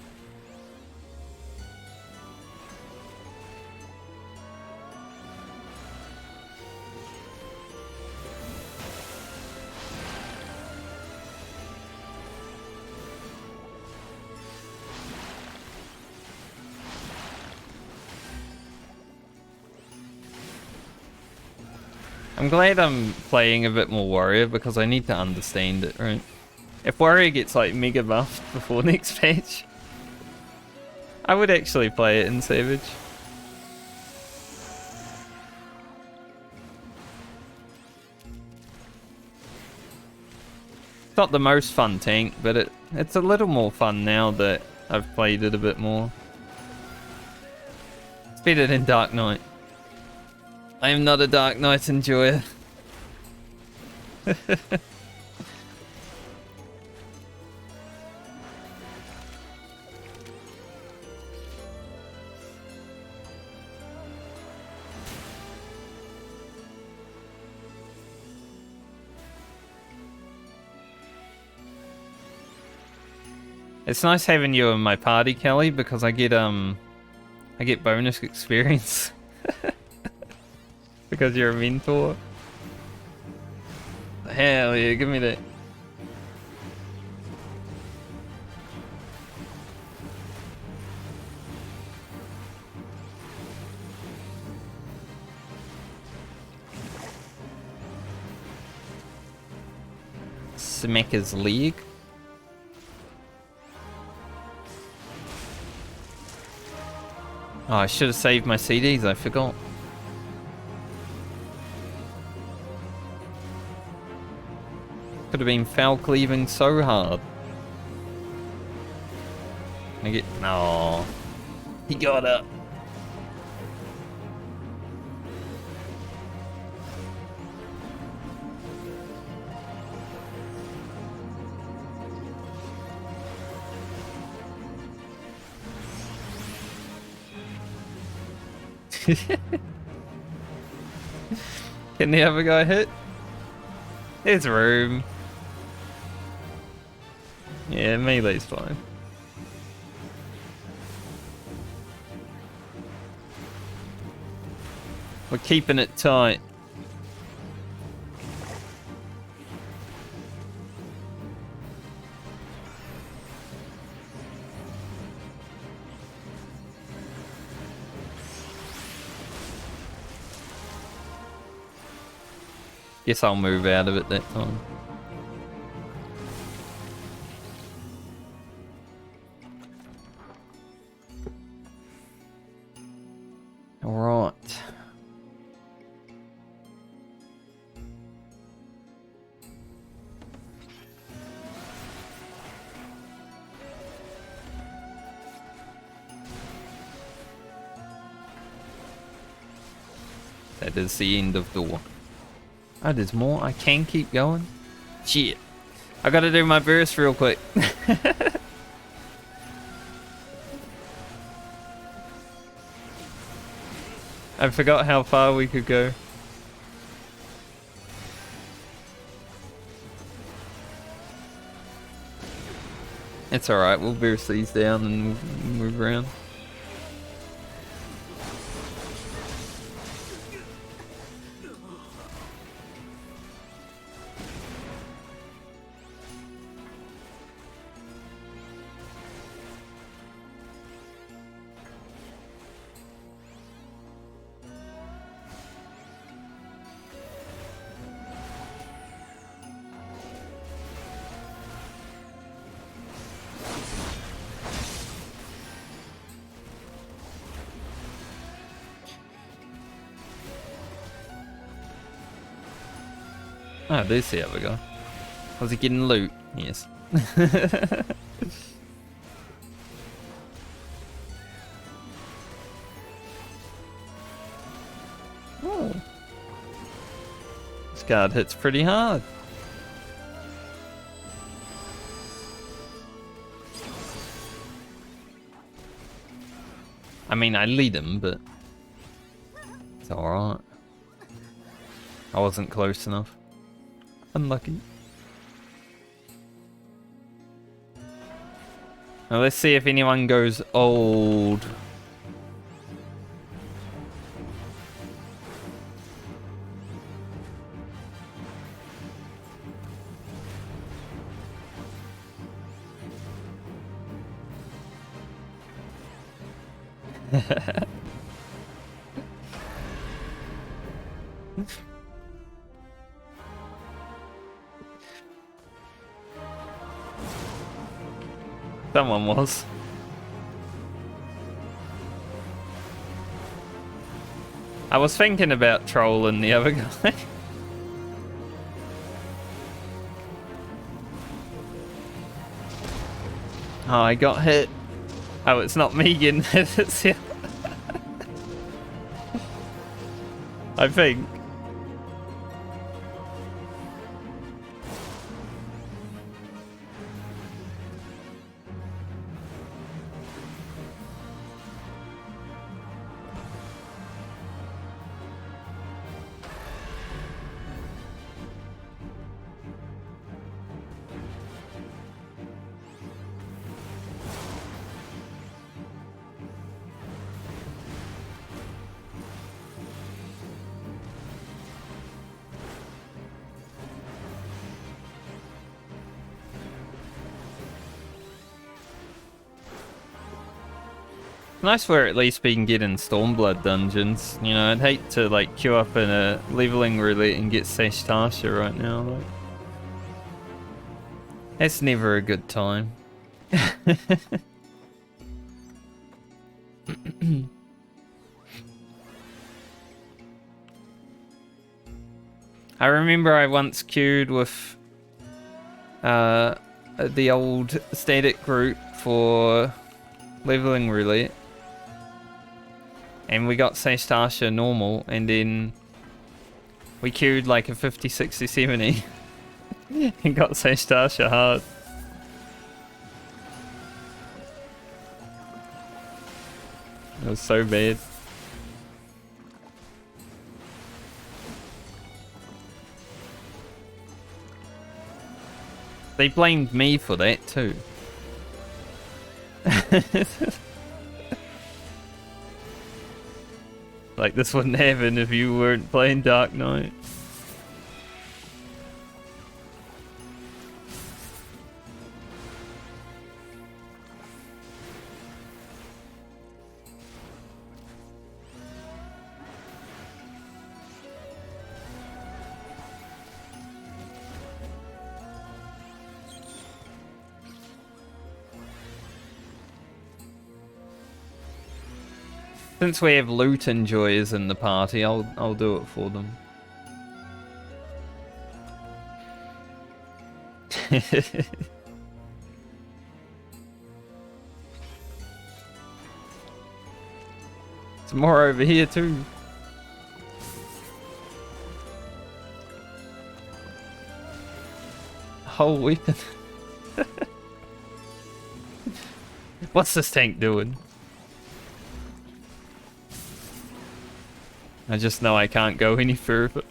I'm glad I'm playing a bit more Warrior because I need to understand it, right? If Warrior gets like mega buffed before next patch, I would actually play it in Savage. It's not the most fun tank, but it's a little more fun now that I've played it a bit more. It's better than Dark Knight. I am not a Dark Knight enjoyer. It's nice having you in my party, Kelly, because I get bonus experience. Because you're a mentor. Hell yeah, give me that. Smacker's leg. Oh, I should have saved my CDs, I forgot. Could have been foul cleaving so hard. I get no. He got up. Can the other guy hit? There's room. Yeah, melee's fine. We're keeping it tight. Guess I'll move out of it that time. Alright. That is the end of door. Oh, there's more? I can keep going? Shit. I gotta do my burst real quick. I forgot how far we could go. It's alright, we'll burst these down and we'll move around. Oh, there's the other guy. Was he getting loot? Yes. Oh. This guard hits pretty hard. I mean, I lead him, but it's alright. I wasn't close enough. Unlucky. Now let's see if anyone goes old. Someone was. I was thinking about trolling the other guy. Oh, I got hit. Oh, it's not me getting hit, it's him. I think. Nice where at least we can get in Stormblood dungeons. You know, I'd hate to like queue up in a leveling roulette and get Sash Tasha right now. Like, that's never a good time. I remember I once queued with the old static group for leveling roulette. And we got Sash Tasha normal, and then we queued like a 50, 60, 70 and got Sash Tasha hard. It was so bad. They blamed me for that too. Like this wouldn't happen if you weren't playing Dark Knight. Since we have loot enjoyers in the party, I'll do it for them. Some more over here too. whole weapon. What's this tank doing? I just know I can't go any further.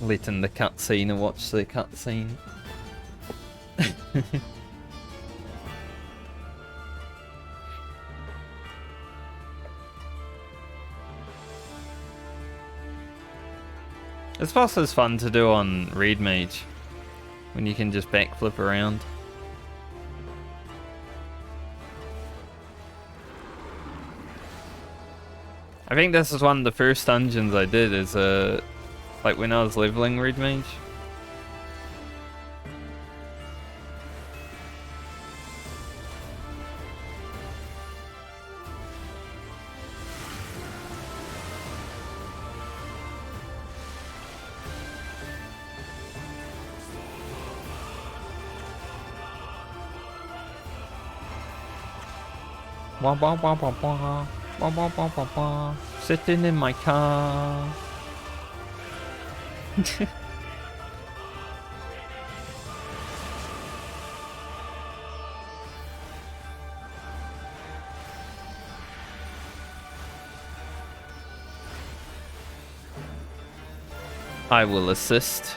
Lit in the cutscene and watch the cutscene. This boss is fun to do on Red Mage, when you can just backflip around. I think this is one of the first dungeons I did, is like when I was leveling Red Mage. Wah wah wah wah wah. Wah wah wah wah wah. Sitting in my car. I will assist.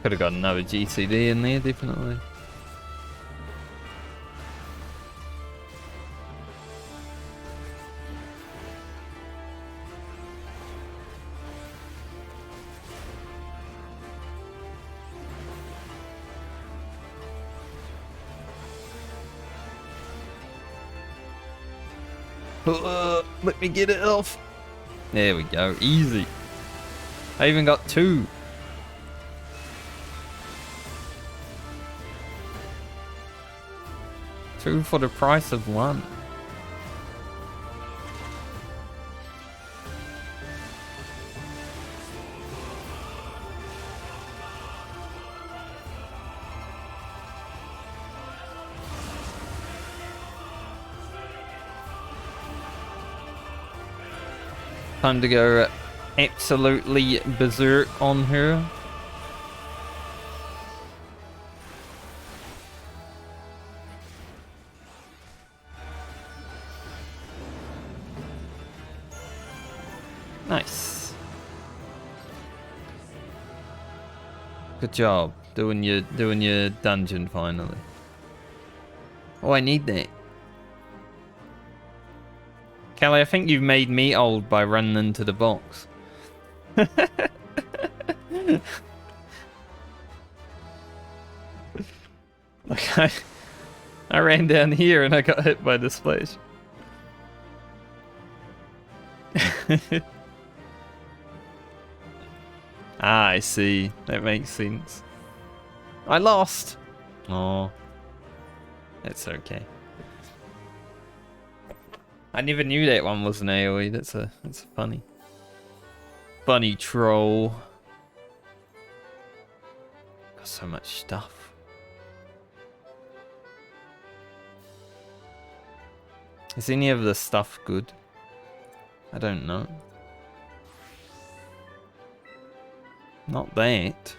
Could have got another GCD in there, definitely. Let me get it off. There we go, easy. I even got 2. Two for the price of 1. Time to go absolutely berserk on her. Nice. Good job doing your dungeon finally. Oh, I need that. Kelly, I think you've made me old by running into the box. Like I ran down here and I got hit by the splash. Ah, I see. That makes sense. I lost. Oh, it's okay. I never knew that one was an AoE. That's funny troll. Got so much stuff. Is any of the stuff good? I don't know. Not that.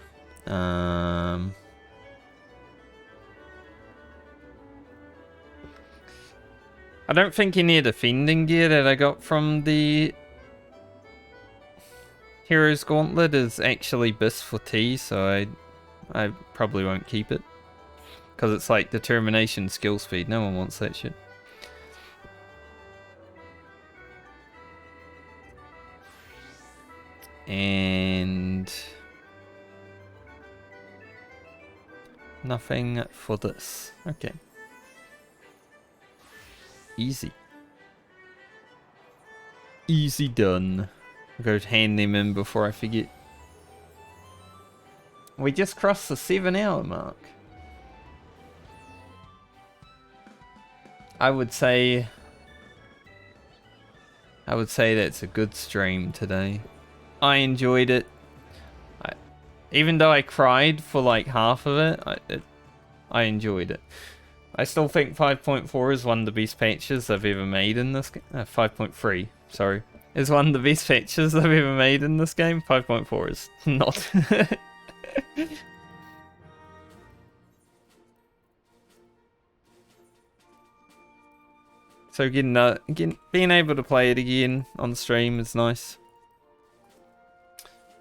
I don't think any of the defending gear that I got from the Hero's Gauntlet is actually bis for T, so I probably won't keep it. Because it's like determination, skill speed. No one wants that shit. And Nothing for this. Okay. Easy. Easy done. I'll go hand them in before I forget. We just crossed the 7-hour mark. I would say that's a good stream today. I enjoyed it. Even though I cried for like half of it, I enjoyed it. I still think 5.4 is one of the best patches I've ever made in this game. 5.3, sorry, is one of the best patches I've ever made in this game. 5.4 is not. So being able to play it again on stream is nice.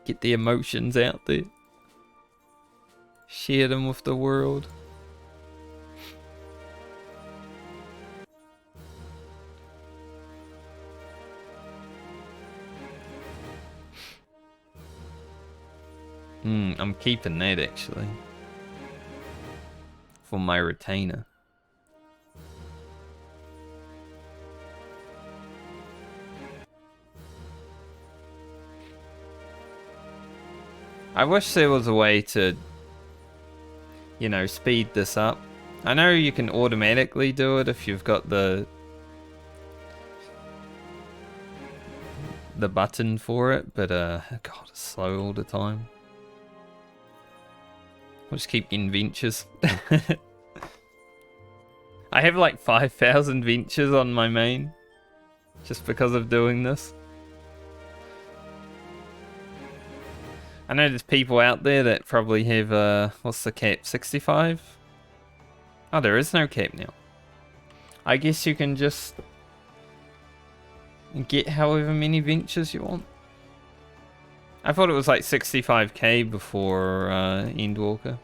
Get the emotions out there. Share them with the world. I'm keeping that actually. For my retainer. I wish there was a way to, you know, speed this up. I know you can automatically do it if you've got the button for it, but God, it's slow all the time. I'll just keep getting ventures. I have like 5,000 ventures on my main, just because of doing this. I know there's people out there that probably have, what's the cap, 65? Oh, there is no cap now. I guess you can just get however many ventures you want. I thought it was like 65k before Endwalker.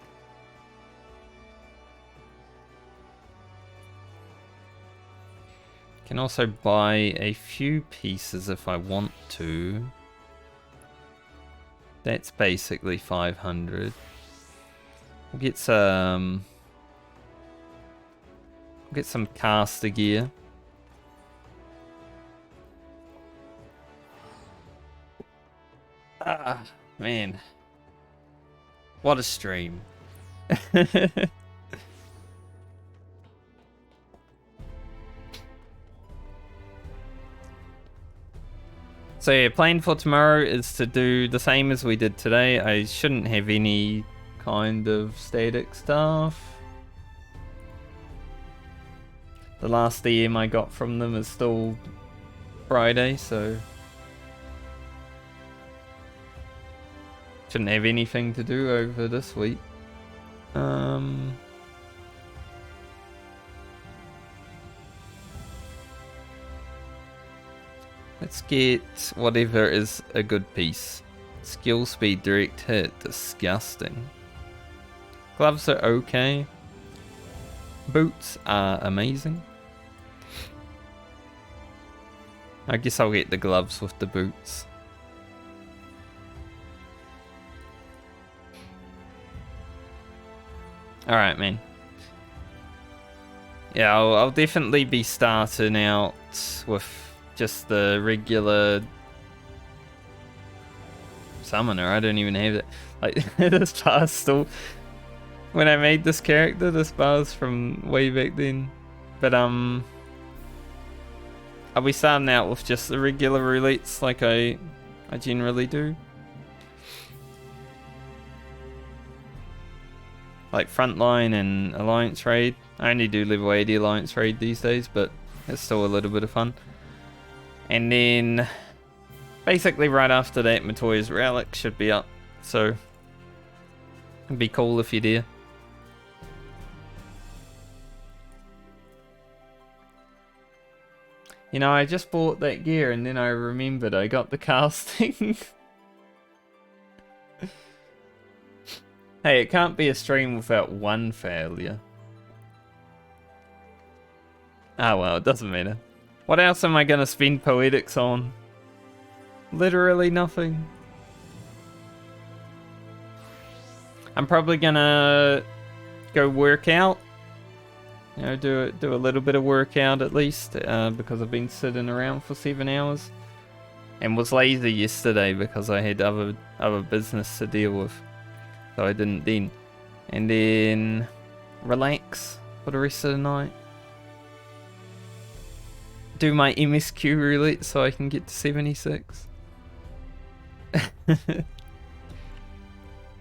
Can also buy a few pieces if I want to. That's basically 500. We'll get some caster gear. Ah, man. What a stream. So yeah, plan for tomorrow is to do the same as we did today. I shouldn't have any kind of static stuff. The last DM I got from them is still Friday, so shouldn't have anything to do over this week. Let's get whatever is a good piece. Skill speed, direct hit, disgusting. Gloves are okay. Boots are amazing. I guess I'll get the gloves with the boots. Alright, man. Yeah, I'll definitely be starting out with just the regular summoner. I don't even have it. Like, this bar's still... When I made this character, this bar's from way back then. But, I'll be starting out with just the regular roulettes like I generally do. Like Frontline and Alliance Raid. I only do level 80 Alliance Raid these days, but it's still a little bit of fun. And then basically right after that, Matoya's Relic should be up. So it'd be cool if you're there. You know, I just bought that gear and then I remembered I got the casting. Hey, it can't be a stream without one failure. Ah, well, it doesn't matter. What else am I gonna spend poetics on? Literally nothing. I'm probably gonna go work out. You know, do a little bit of workout at least, because I've been sitting around for 7 hours. And was lazy yesterday because I had other business to deal with. So I didn't then. And then relax for the rest of the night. Do my MSQ roulette so I can get to 76.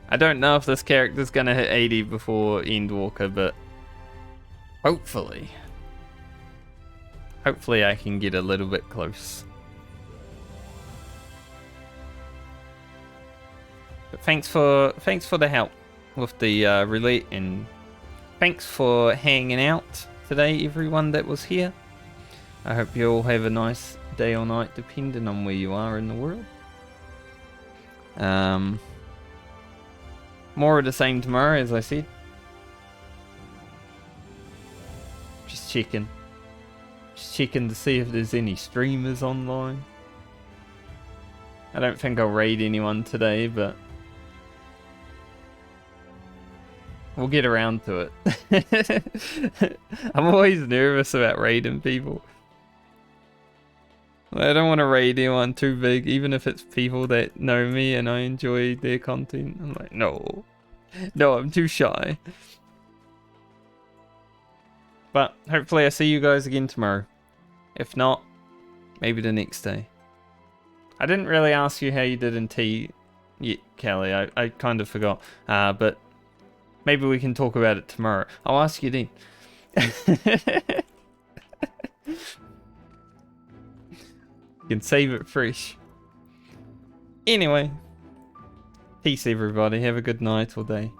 I don't know if this character's gonna hit 80 before Endwalker, but hopefully I can get a little bit close. But thanks for the help with the roulette, and thanks for hanging out today, everyone that was here. I hope you all have a nice day or night, depending on where you are in the world. More of the same tomorrow, as I said. Just checking to see if there's any streamers online. I don't think I'll raid anyone today, but we'll get around to it. I'm always nervous about raiding people. I don't want to raid anyone too big, even if it's people that know me and I enjoy their content. I'm like, no, I'm too shy. But hopefully I see you guys again tomorrow. If not, maybe the next day. I didn't really ask you how you did in tea yet, Kelly. I kind of forgot. But maybe we can talk about it tomorrow. I'll ask you then. You can save it fresh. Anyway, peace everybody. Have a good night or day.